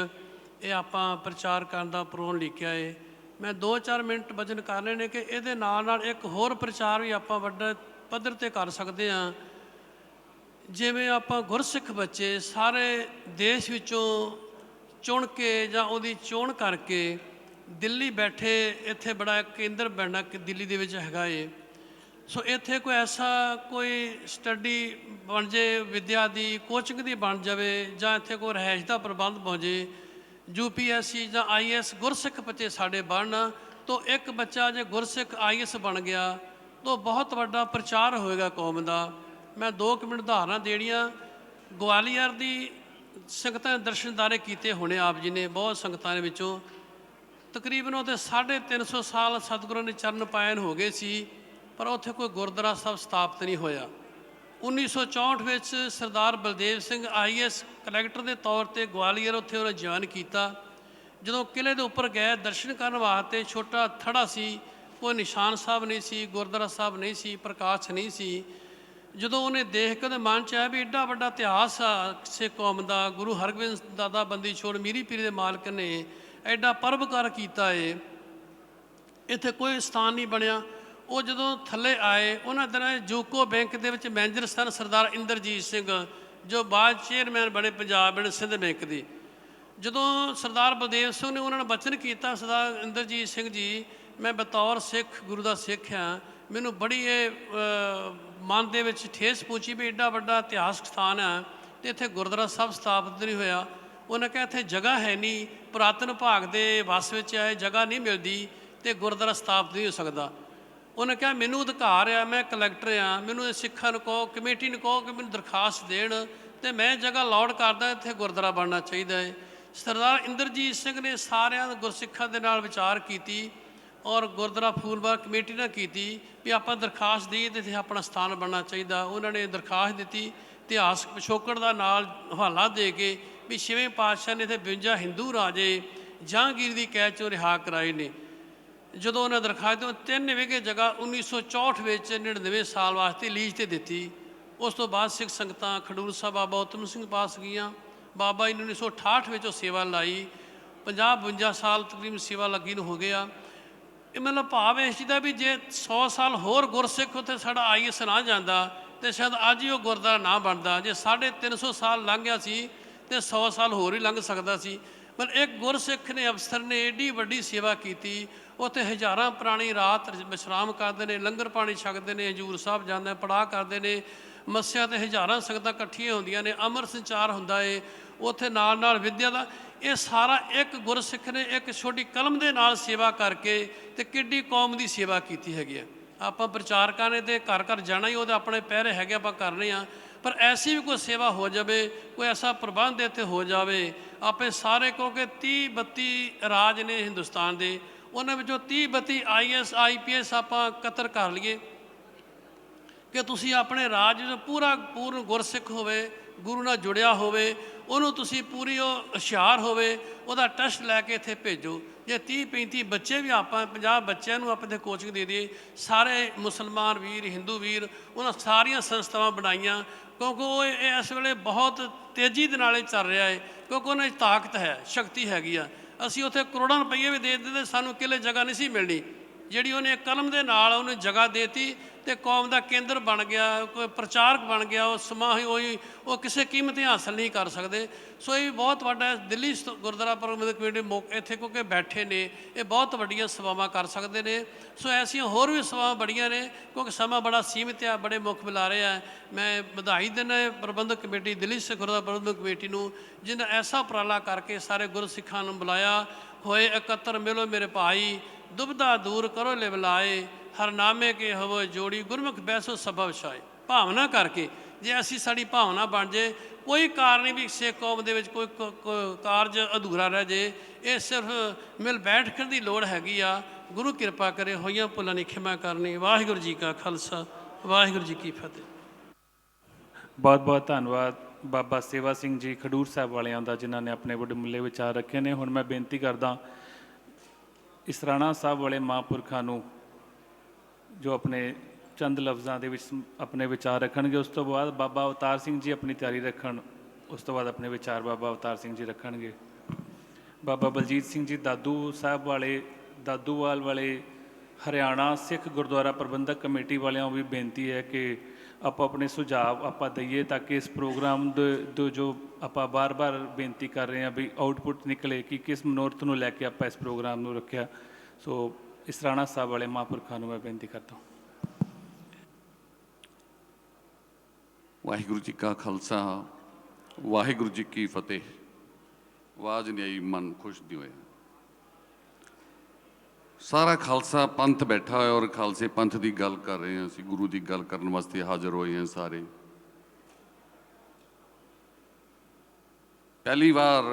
[SPEAKER 9] ਇਹ ਆਪਾਂ ਪ੍ਰਚਾਰ ਕਰਨ ਦਾ ਪ੍ਰੋਗਰਾਮ ਲਿਖਿਆ ਹੈ। ਮੈਂ 2-4 ਮਿੰਟ ਵਚਨ ਕਰਨੇ ਨੇ ਕਿ ਇਹਦੇ ਨਾਲ ਇੱਕ ਹੋਰ ਪ੍ਰਚਾਰ ਵੀ ਆਪਾਂ ਵੱਡੇ ਪੱਧਰ 'ਤੇ ਕਰ ਸਕਦੇ ਹਾਂ। ਜਿਵੇਂ ਆਪਾਂ ਗੁਰਸਿੱਖ ਬੱਚੇ ਸਾਰੇ ਦੇਸ਼ ਵਿੱਚੋਂ ਚੁਣ ਕੇ ਜਾਂ ਉਹਦੀ ਚੋਣ ਕਰਕੇ ਦਿੱਲੀ ਬੈਠੇ, ਇੱਥੇ ਬੜਾ ਕੇਂਦਰ ਬਣਨਾ ਕਿ ਦਿੱਲੀ ਦੇ ਵਿੱਚ ਹੈਗਾ ਏ। ਸੋ ਇੱਥੇ ਕੋਈ ਐਸਾ ਕੋਈ ਸਟੱਡੀ ਬਣ ਜੇ, ਵਿੱਦਿਆ ਦੀ ਕੋਚਿੰਗ ਦੀ ਬਣ ਜਾਵੇ, ਜਾਂ ਇੱਥੇ ਕੋਈ ਰਿਹਾਇਸ਼ ਦਾ ਪ੍ਰਬੰਧ ਹੋ ਜੇ, UPSC ਜਾਂ IAS ਗੁਰਸਿੱਖ ਬੱਚੇ ਸਾਡੇ ਬਣਨ, ਤਾਂ ਇੱਕ ਬੱਚਾ ਜੇ ਗੁਰਸਿੱਖ IAS ਬਣ ਗਿਆ ਤਾਂ ਬਹੁਤ ਵੱਡਾ ਪ੍ਰਚਾਰ ਹੋਏਗਾ ਕੌਮ ਦਾ। ਮੈਂ 2 ਮਿੰਟ ਉਦਾਹਰਨਾਂ ਦੇਣੀਆਂ। ਗਵਾਲੀਅਰ ਦੀ ਸੰਗਤਾਂ ਦੇ ਦਰਸ਼ਨਦਾਰੇ ਕੀਤੇ ਹੋਣੇ ਆਪ ਜੀ ਨੇ, ਬਹੁਤ ਸੰਗਤਾਂ ਦੇ ਵਿੱਚੋਂ ਤਕਰੀਬਨ ਉਹਦੇ 350 ਸਾਲ ਸਤਿਗੁਰਾਂ ਨੇ ਚਰਨ ਪਾਇਨ ਹੋ ਗਏ ਸੀ, ਪਰ ਉੱਥੇ ਕੋਈ ਗੁਰਦੁਆਰਾ ਸਾਹਿਬ ਸਥਾਪਿਤ ਨਹੀਂ ਹੋਇਆ। 1964 ਵਿੱਚ ਸਰਦਾਰ ਬਲਦੇਵ ਸਿੰਘ IAS ਕਲੈਕਟਰ ਦੇ ਤੌਰ 'ਤੇ ਗਵਾਲੀਅਰ ਉੱਥੇ ਉਹਨੇ ਜੁਆਇਨ ਕੀਤਾ। ਜਦੋਂ ਕਿਲ੍ਹੇ ਦੇ ਉੱਪਰ ਗਏ ਦਰਸ਼ਨ ਕਰਨ ਵਾਸਤੇ, ਛੋਟਾ ਥੜਾ ਸੀ, ਕੋਈ ਨਿਸ਼ਾਨ ਸਾਹਿਬ ਨਹੀਂ ਸੀ, ਗੁਰਦੁਆਰਾ ਸਾਹਿਬ ਨਹੀਂ ਸੀ, ਪ੍ਰਕਾਸ਼ ਨਹੀਂ ਸੀ। ਜਦੋਂ ਉਹਨੇ ਦੇਖ ਕੇ ਉਹਦੇ ਮਨ 'ਚ ਆਇਆ ਵੀ ਐਡਾ ਵੱਡਾ ਇਤਿਹਾਸ ਆ ਸਿੱਖ ਕੌਮ ਦਾ, ਗੁਰੂ ਹਰਗੋਬਿੰਦ ਦਾਦਾ ਬੰਦੀ ਛੋੜ ਮੀਰੀ ਪੀਰੀ ਦੇ ਮਾਲਕ ਨੇ ਐਡਾ ਪਰਵਕਾਰ ਕੀਤਾ ਏ, ਇੱਥੇ ਕੋਈ ਸਥਾਨ ਨਹੀਂ ਬਣਿਆ। ਉਹ ਜਦੋਂ ਥੱਲੇ ਆਏ, ਉਹਨਾਂ ਦਿਨਾਂ ਯੂਕੋ ਬੈਂਕ ਦੇ ਵਿੱਚ ਮੈਨੇਜਰ ਸਨ ਸਰਦਾਰ ਇੰਦਰਜੀਤ ਸਿੰਘ, ਜੋ ਬਾਅਦ ਚੇਅਰਮੈਨ ਬਣੇ ਪੰਜਾਬ ਐਂਡ ਸਿੰਧ ਬੈਂਕ ਦੇ। ਜਦੋਂ ਸਰਦਾਰ ਬਲਦੇਵ ਸਿੰਘ ਨੇ ਉਹਨਾਂ ਨੂੰ ਬਚਨ ਕੀਤਾ, ਸਰਦਾਰ ਇੰਦਰਜੀਤ ਸਿੰਘ ਜੀ, ਮੈਂ ਬਤੌਰ ਸਿੱਖ, ਗੁਰੂ ਦਾ ਸਿੱਖ ਹਾਂ, ਮੈਨੂੰ ਬੜੀ ਇਹ ਮਨ ਦੇ ਵਿੱਚ ਠੇਸ ਪਹੁੰਚੀ ਵੀ ਐਡਾ ਵੱਡਾ ਇਤਿਹਾਸਕ ਸਥਾਨ ਹੈ ਅਤੇ ਇੱਥੇ ਗੁਰਦੁਆਰਾ ਸਾਹਿਬ ਸਥਾਪਿਤ ਨਹੀਂ ਹੋਇਆ। ਉਹਨੇ ਕਿਹਾ ਇੱਥੇ ਜਗ੍ਹਾ ਹੈ ਨਹੀਂ, ਪੁਰਾਤਨ ਭਾਗ ਦੇ ਵਸ ਵਿੱਚ ਹੈ, ਜਗ੍ਹਾ ਨਹੀਂ ਮਿਲਦੀ ਅਤੇ ਗੁਰਦੁਆਰਾ ਸਥਾਪਿਤ ਨਹੀਂ ਹੋ ਸਕਦਾ। ਉਹਨੇ ਕਿਹਾ ਮੈਨੂੰ ਅਧਿਕਾਰ ਆ, ਮੈਂ ਕਲੈਕਟਰ ਹਾਂ, ਮੈਨੂੰ ਸਿੱਖਾਂ ਨੂੰ ਕਹੋ, ਕਮੇਟੀ ਨੂੰ ਕਹੋ ਕਿ ਮੈਨੂੰ ਦਰਖਾਸਤ ਦੇਣ ਅਤੇ ਮੈਂ ਜਗ੍ਹਾ ਅਲਾਟ ਕਰਦਾ, ਇੱਥੇ ਗੁਰਦੁਆਰਾ ਬਣਨਾ ਚਾਹੀਦਾ ਹੈ। ਸਰਦਾਰ ਇੰਦਰਜੀਤ ਸਿੰਘ ਨੇ ਸਾਰਿਆਂ ਗੁਰਸਿੱਖਾਂ ਦੇ ਨਾਲ ਵਿਚਾਰ ਕੀਤੀ ਔਰ ਗੁਰਦੁਆਰਾ ਫੂਲਬਾਗ ਕਮੇਟੀ ਨਾਲ ਕੀਤੀ ਵੀ ਆਪਾਂ ਦਰਖਾਸਤ ਦੇਈਏ ਅਤੇ ਇੱਥੇ ਆਪਣਾ ਸਥਾਨ ਬਣਨਾ ਚਾਹੀਦਾ। ਉਹਨਾਂ ਨੇ ਦਰਖਾਸਤ ਦਿੱਤੀ, ਇਤਿਹਾਸਕ ਪਿਛੋਕੜ ਦਾ ਨਾਲ ਹਵਾਲਾ ਦੇ ਕੇ ਵੀ 6ਵੇਂ ਪਾਤਸ਼ਾਹ ਨੇ ਇੱਥੇ 52 ਹਿੰਦੂ ਰਾਜੇ ਜਹਾਂਗੀਰ ਦੀ ਕੈਦ 'ਚੋਂ ਰਿਹਾ ਕਰਾਏ ਨੇ। ਜਦੋਂ ਉਹਨਾਂ ਦਰਖਾਸਤ 3 ਵਿਗੇ ਜਗ੍ਹਾ 1964 ਵਿੱਚ 99 ਸਾਲ ਵਾਸਤੇ ਲੀਜ਼ 'ਤੇ ਦਿੱਤੀ। ਉਸ ਤੋਂ ਬਾਅਦ ਸਿੱਖ ਸੰਗਤਾਂ ਖਡੂਰ ਸਾਹਿਬ ਬਾਬਾ ਉੱਤਮ ਸਿੰਘ ਪਾਸ ਗਈਆਂ। ਬਾਬਾ ਜੀ ਨੇ 1968 ਵਿੱਚ ਉਹ ਸੇਵਾ ਲਾਈ, 50-52 ਸਾਲ ਤਕਰੀਬਨ ਸੇਵਾ ਲੱਗੀ ਨੂੰ ਹੋ ਗਿਆ। ਇਹ ਮਤਲਬ ਭਾਵ ਇਸ ਚੀਜ਼ ਦਾ ਵੀ ਜੇ 100 ਸਾਲ ਹੋਰ ਗੁਰਸਿੱਖ ਉੱਥੇ ਸਾਡਾ IAS ਨਾ ਜਾਂਦਾ ਤੇ ਸ਼ਾਇਦ ਅੱਜ ਹੀ ਉਹ ਗੁਰਦੁਆਰਾ ਨਾ ਬਣਦਾ। ਜੇ 350 ਸਾਲ ਲੰਘ ਗਿਆ ਸੀ ਤੇ 100 ਸਾਲ ਹੋਰ ਹੀ ਲੰਘ ਸਕਦਾ ਸੀ। ਪਰ ਇੱਕ ਗੁਰਸਿੱਖ ਨੇ, ਅਫਸਰ ਨੇ ਏਡੀ ਵੱਡੀ ਸੇਵਾ ਕੀਤੀ। ਉੱਥੇ ਹਜ਼ਾਰਾਂ ਪ੍ਰਾਣੀ ਰਾਤ ਵਿਸ਼ਰਾਮ ਕਰਦੇ ਨੇ, ਲੰਗਰ ਪਾਣੀ ਛਕਦੇ ਨੇ, ਹਜ਼ੂਰ ਸਾਹਿਬ ਜਾਂਦੇ, ਪੜਾਅ ਕਰਦੇ ਨੇ, ਮੱਸਿਆ 'ਤੇ ਹਜ਼ਾਰਾਂ ਸੰਗਤਾਂ ਇਕੱਠੀਆਂ ਹੁੰਦੀਆਂ ਨੇ, ਅੰਮ੍ਰਿਤ ਸੰਚਾਰ ਹੁੰਦਾ ਏ ਉੱਥੇ, ਨਾਲ ਵਿੱਦਿਆ ਦਾ। ਇਹ ਸਾਰਾ ਇੱਕ ਗੁਰਸਿੱਖ ਨੇ ਇੱਕ ਛੋਟੀ ਕਲਮ ਦੇ ਨਾਲ ਸੇਵਾ ਕਰਕੇ ਤੇ ਕਿੱਡੀ ਕੌਮ ਦੀ ਸੇਵਾ ਕੀਤੀ ਹੈਗੀ ਆ। ਆਪਾਂ ਪ੍ਰਚਾਰਕਾਂ ਨੇ ਤੇ ਘਰ ਘਰ ਜਾਣਾ ਹੀ, ਉਹਦੇ ਆਪਣੇ ਪਹਿਰੇ ਹੈਗੇ, ਆਪਾਂ ਕਰਨੇ ਆ। ਪਰ ਐਸੀ ਵੀ ਕੋਈ ਸੇਵਾ ਹੋ ਜਾਵੇ, ਕੋਈ ਐਸਾ ਪ੍ਰਬੰਧ ਇੱਥੇ ਹੋ ਜਾਵੇ, ਆਪੇ ਸਾਰੇ, ਕਿਉਂਕਿ 30-32 ਰਾਜ ਨੇ ਹਿੰਦੁਸਤਾਨ ਦੇ, ਉਹਨਾਂ ਵਿੱਚੋਂ 30-32 IAS IPS ਆਪਾਂ ਇਕੱਤਰ ਕਰ ਲਈਏ ਕਿ ਤੁਸੀਂ ਆਪਣੇ ਰਾਜ ਪੂਰਨ ਗੁਰਸਿੱਖ ਹੋਵੇ, ਗੁਰੂ ਨਾਲ ਜੁੜਿਆ ਹੋਵੇ, ਉਹਨੂੰ ਤੁਸੀਂ ਪੂਰੀ ਉਹ ਹੁਸ਼ਿਆਰ ਹੋਵੇ, ਉਹਦਾ ਟੈਸਟ ਲੈ ਕੇ ਇੱਥੇ ਭੇਜੋ। ਜੇ 30-35 ਬੱਚੇ ਵੀ ਆਪਾਂ 50 ਬੱਚਿਆਂ ਨੂੰ ਆਪਾਂ ਇੱਥੇ ਕੋਚਿੰਗ ਦੇ ਦਈਏ, ਸਾਰੇ ਮੁਸਲਮਾਨ ਵੀਰ, ਹਿੰਦੂ ਵੀਰ, ਉਹਨਾਂ ਸਾਰੀਆਂ ਸੰਸਥਾਵਾਂ ਬਣਾਈਆਂ, ਕਿਉਂਕਿ ਉਹ ਇਸ ਵੇਲੇ ਬਹੁਤ ਤੇਜ਼ੀ ਦੇ ਨਾਲ ਚੱਲ ਰਿਹਾ ਹੈ, ਕਿਉਂਕਿ ਉਹਨਾਂ 'ਚ ਤਾਕਤ ਹੈ, ਸ਼ਕਤੀ ਹੈਗੀ ਆ। ਅਸੀਂ ਉੱਥੇ ਕਰੋੜਾਂ ਰੁਪਈਏ ਵੀ ਦੇ ਦਿੰਦੇ, ਸਾਨੂੰ ਕਿਲੇ ਜਗ੍ਹਾ ਨਹੀਂ ਸੀ ਮਿਲਣੀ। ਜਿਹੜੀ ਉਹਨੇ ਕਲਮ ਦੇ ਨਾਲ ਉਹਨੇ ਜਗ੍ਹਾ ਦੇਤੀ ਤੇ ਕੌਮ ਦਾ ਕੇਂਦਰ ਬਣ ਗਿਆ, ਕੋਈ ਪ੍ਰਚਾਰਕ ਬਣ ਗਿਆ। ਉਹ ਸਮਾਂ ਹੀ ਉਹ ਕਿਸੇ ਕੀਮਤ ਹਾਸਲ ਨਹੀਂ ਕਰ ਸਕਦੇ। ਸੋ ਇਹ ਬਹੁਤ ਵੱਡਾ ਦਿੱਲੀ ਗੁਰਦੁਆਰਾ ਪ੍ਰਬੰਧਕ ਕਮੇਟੀ ਇੱਥੇ ਕਿਉਂਕਿ ਬੈਠੇ ਨੇ, ਇਹ ਬਹੁਤ ਵੱਡੀਆਂ ਸੇਵਾਵਾਂ ਕਰ ਸਕਦੇ ਨੇ। ਸੋ ਐਸੀਆਂ ਹੋਰ ਵੀ ਸੇਵਾਵਾਂ ਬੜੀਆਂ ਨੇ, ਕਿਉਂਕਿ ਸਮਾਂ ਬੜਾ ਸੀਮਿਤ ਆ, ਬੜੇ ਮੁੱਖ ਬੁਲਾਰੇ ਆ। ਮੈਂ ਵਧਾਈ ਦਿੰਦਾ ਪ੍ਰਬੰਧਕ ਕਮੇਟੀ, ਦਿੱਲੀ ਸਿੱਖ ਗੁਰਦੁਆਰਾ ਪ੍ਰਬੰਧਕ ਕਮੇਟੀ ਨੂੰ, ਜਿਹਨੇ ਐਸਾ ਉਪਰਾਲਾ ਕਰਕੇ ਸਾਰੇ ਗੁਰਸਿੱਖਾਂ ਨੂੰ ਬੁਲਾਇਆ। ਹੋਏ ਇਕੱਤਰ ਮਿਲੋ ਮੇਰੇ ਭਾਈ, ਦੁਬਿਧਾ ਦੂਰ ਕਰੋ ਲਿਵਲਾਏ, ਹਰਨਾਮੇ ਕੇ ਹੋਵੋ ਜੋੜੀ, ਗੁਰਮੁਖ ਬੈਸੋ ਸਭਾ ਵਿਛਾਏ। ਭਾਵਨਾ ਕਰਕੇ ਜੇ ਅਸੀਂ, ਸਾਡੀ ਭਾਵਨਾ ਬਣ ਜੇ, ਕੋਈ ਕਾਰਨ ਨਹੀਂ ਵੀ ਸਿੱਖ ਕੌਮ ਦੇ ਵਿੱਚ ਕੋਈ ਕਾਰਜ ਅਧੂਰਾ ਰਹਿ ਜੇ। ਇਹ ਸਿਰਫ ਮਿਲ ਬੈਠ ਕੇ ਦੀ ਲੋੜ ਹੈਗੀ ਆ। ਗੁਰੂ ਕਿਰਪਾ ਕਰੇ, ਹੋਈਆਂ ਭੁੱਲਾਂ ਦੀ ਖਿਮਾ ਕਰਨੀ। ਵਾਹਿਗੁਰੂ ਜੀ ਕਾ ਖਾਲਸਾ, ਵਾਹਿਗੁਰੂ ਜੀ ਕੀ ਫਤਿਹ।
[SPEAKER 3] ਬਹੁਤ ਬਹੁਤ ਧੰਨਵਾਦ ਬਾਬਾ ਸੇਵਾ ਸਿੰਘ ਜੀ ਖਡੂਰ ਸਾਹਿਬ ਵਾਲਿਆਂ ਦਾ, ਜਿਨ੍ਹਾਂ ਨੇ ਆਪਣੇ ਵਡਮੁੱਲੇ ਵਿਚਾਰ ਰੱਖੇ ਨੇ। ਹੁਣ ਮੈਂ ਬੇਨਤੀ ਕਰਦਾ ਇਸਰਾਣਾ ਸਾਹਿਬ ਵਾਲੇ ਮਹਾਂਪੁਰਖਾਂ ਨੂੰ ਜੋ ਆਪਣੇ ਚੰਦ ਲਫ਼ਜ਼ਾਂ ਦੇ ਵਿੱਚ ਆਪਣੇ ਵਿਚਾਰ ਰੱਖਣਗੇ। ਉਸ ਤੋਂ ਬਾਅਦ ਬਾਬਾ ਅਵਤਾਰ ਸਿੰਘ ਜੀ ਆਪਣੀ ਤਿਆਰੀ ਰੱਖਣ, ਉਸ ਤੋਂ ਬਾਅਦ ਆਪਣੇ ਵਿਚਾਰ ਬਾਬਾ ਅਵਤਾਰ ਸਿੰਘ ਜੀ ਰੱਖਣਗੇ। ਬਾਬਾ ਬਲਜੀਤ ਸਿੰਘ ਜੀ ਦਾਦੂ ਸਾਹਿਬ ਵਾਲੇ, ਦਾਦੂਵਾਲ ਵਾਲੇ ਹਰਿਆਣਾ ਸਿੱਖ ਗੁਰਦੁਆਰਾ ਪ੍ਰਬੰਧਕ ਕਮੇਟੀ ਵਾਲਿਆਂ ਨੂੰ ਵੀ ਬੇਨਤੀ ਹੈ ਕਿ ਆਪਾਂ ਆਪਣੇ ਸੁਝਾਅ ਆਪਾਂ ਦਈਏ ਤਾਂ ਕਿ ਇਸ ਪ੍ਰੋਗਰਾਮ ਦੇ ਜੋ ਆਪਾਂ ਬਾਰ-ਬਾਰ ਬੇਨਤੀ ਕਰ ਰਹੇ ਹਾਂ ਵੀ ਆਊਟਪੁੱਟ ਨਿਕਲੇ ਕਿ ਕਿਸ ਮਨੋਰਥ ਨੂੰ ਲੈ ਕੇ ਆਪਾਂ ਇਸ ਪ੍ਰੋਗਰਾਮ ਨੂੰ ਰੱਖਿਆ। ਸੋ ਇਸਰਾਣਾ ਸਾਹਿਬ ਵਾਲੇ ਮਹਾਂਪੁਰਖਾਂ ਨੂੰ ਮੈਂ ਬੇਨਤੀ ਕਰਦਾ।
[SPEAKER 10] ਵਾਹਿਗੁਰੂ ਜੀ ਕਾ ਖਾਲਸਾ, ਵਾਹਿਗੁਰੂ ਜੀ ਕੀ ਫਤਿਹ। ਆਵਾਜ਼ ਨਹੀਂ ਆਈ, ਮਨ ਖੁਸ਼ ਨਹੀਂ ਹੋਇਆ। ਸਾਰਾ ਖਾਲਸਾ ਪੰਥ ਬੈਠਾ ਹੋਇਆ ਔਰ ਖਾਲਸੇ ਪੰਥ ਦੀ ਗੱਲ ਕਰ ਰਹੇ ਹਾਂ ਅਸੀਂ, ਗੁਰੂ ਦੀ ਗੱਲ ਕਰਨ ਵਾਸਤੇ ਹਾਜ਼ਰ ਹੋਏ ਹਾਂ ਸਾਰੇ। ਪਹਿਲੀ ਵਾਰ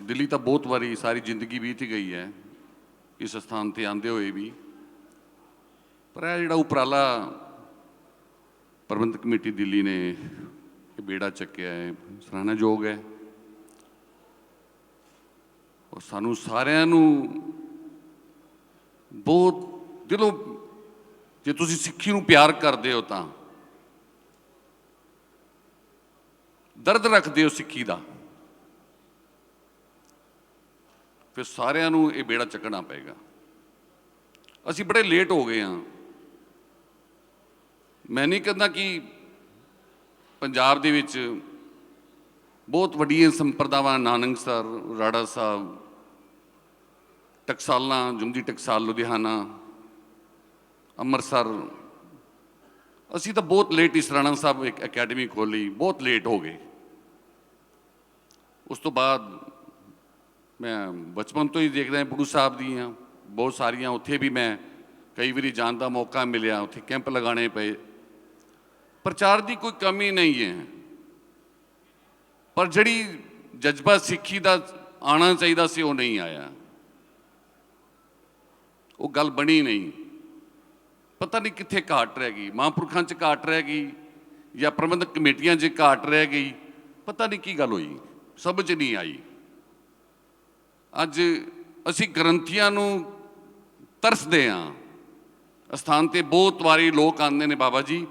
[SPEAKER 10] ਦਿੱਲੀ ਤਾਂ ਬਹੁਤ ਵਾਰੀ ਸਾਰੀ ਜ਼ਿੰਦਗੀ ਬੀਤ ਗਈ ਹੈ ਇਸ ਸਥਾਨ ਤੇ ਆਉਂਦੇ ਹੋਏ ਵੀ, ਪਰ ਇਹ ਜਿਹੜਾ ਉਪਰਾਲਾ ਪ੍ਰਬੰਧਕ ਕਮੇਟੀ ਦਿੱਲੀ ਨੇ ਇਹ ਬੇੜਾ ਚੱਕਿਆ ਹੈ, ਸਰਾਹਨਾਯੋਗ ਹੈ। ਔਰ ਸਾਨੂੰ ਸਾਰਿਆਂ ਨੂੰ ਬਹੁਤ ਦਿਲੋਂ, ਜੇ ਤੁਸੀਂ ਸਿੱਖੀ ਨੂੰ ਪਿਆਰ ਕਰਦੇ ਹੋ ਤਾਂ ਦਰਦ ਰੱਖਦੇ ਹੋ ਸਿੱਖੀ ਦਾ, ਫਿਰ ਸਾਰਿਆਂ ਨੂੰ ਇਹ ਬੇੜਾ ਚੱਕਣਾ ਪਏਗਾ। ਅਸੀਂ ਬੜੇ ਲੇਟ ਹੋ ਗਏ ਹਾਂ। ਮੈਂ ਨਹੀਂ ਕਹਿੰਦਾ ਕਿ ਪੰਜਾਬ ਦੇ ਵਿੱਚ ਬਹੁਤ ਵੱਡੀਆਂ ਸੰਪਰਦਾਵਾਂ, ਨਾਨਕਸਰ, ਰਾੜਾ ਸਾਹਿਬ, ਟਕਸਾਲਾਂ, ਜੁਮਦੀ ਟਕਸਾਲ ਲੁਧਿਆਣਾ, ਅੰਮ੍ਰਿਤਸਰ, ਅਸੀਂ ਤਾਂ ਬਹੁਤ ਲੇਟ ਇਸਰਾਣਾ ਸਾਹਿਬ ਇੱਕ ਅਕੈਡਮੀ ਖੋਲ੍ਹੀ, ਬਹੁਤ ਲੇਟ ਹੋ ਗਏ। ਉਸ ਤੋਂ ਬਾਅਦ ਮੈਂ ਬਚਪਨ ਤੋਂ ਹੀ ਦੇਖਦਾ ਗੁਰੂ ਸਾਹਿਬ ਦੀਆਂ ਬਹੁਤ ਸਾਰੀਆਂ, ਉੱਥੇ ਵੀ ਮੈਂ ਕਈ ਵਾਰੀ ਜਾਣ ਦਾ ਮੌਕਾ ਮਿਲਿਆ, ਉੱਥੇ ਕੈਂਪ ਲਗਾਉਣੇ ਪਏ। ਪ੍ਰਚਾਰ ਦੀ ਕੋਈ ਕਮੀ ਨਹੀਂ ਹੈ, ਪਰ ਜਿਹੜੀ ਜਜ਼ਬਾ ਸਿੱਖੀ ਦਾ ਆਉਣਾ ਚਾਹੀਦਾ ਸੀ ਉਹ ਨਹੀਂ ਆਇਆ, ਉਹ ਗੱਲ ਬਣੀ ਨਹੀਂ। ਪਤਾ ਨਹੀਂ ਕਿੱਥੇ ਘਾਟ ਰਹਿ ਗਈ, ਮਹਾਂਪੁਰਖਾਂ 'ਚ ਘਾਟ ਰਹਿ ਗਈ ਜਾਂ ਪ੍ਰਬੰਧਕ ਕਮੇਟੀਆਂ 'ਚ ਘਾਟ ਰਹਿ ਗਈ, ਪਤਾ ਨਹੀਂ ਕੀ ਗੱਲ ਹੋਈ, ਸਮਝ ਨਹੀਂ ਆਈ। ਅੱਜ ਅਸੀਂ ਗ੍ਰੰਥੀਆਂ ਨੂੰ ਤਰਸਦੇ ਹਾਂ। ਅਸਥਾਨ 'ਤੇ ਬਹੁਤ ਵਾਰੀ ਲੋਕ ਆਉਂਦੇ ਨੇ, ਬਾਬਾ ਜੀ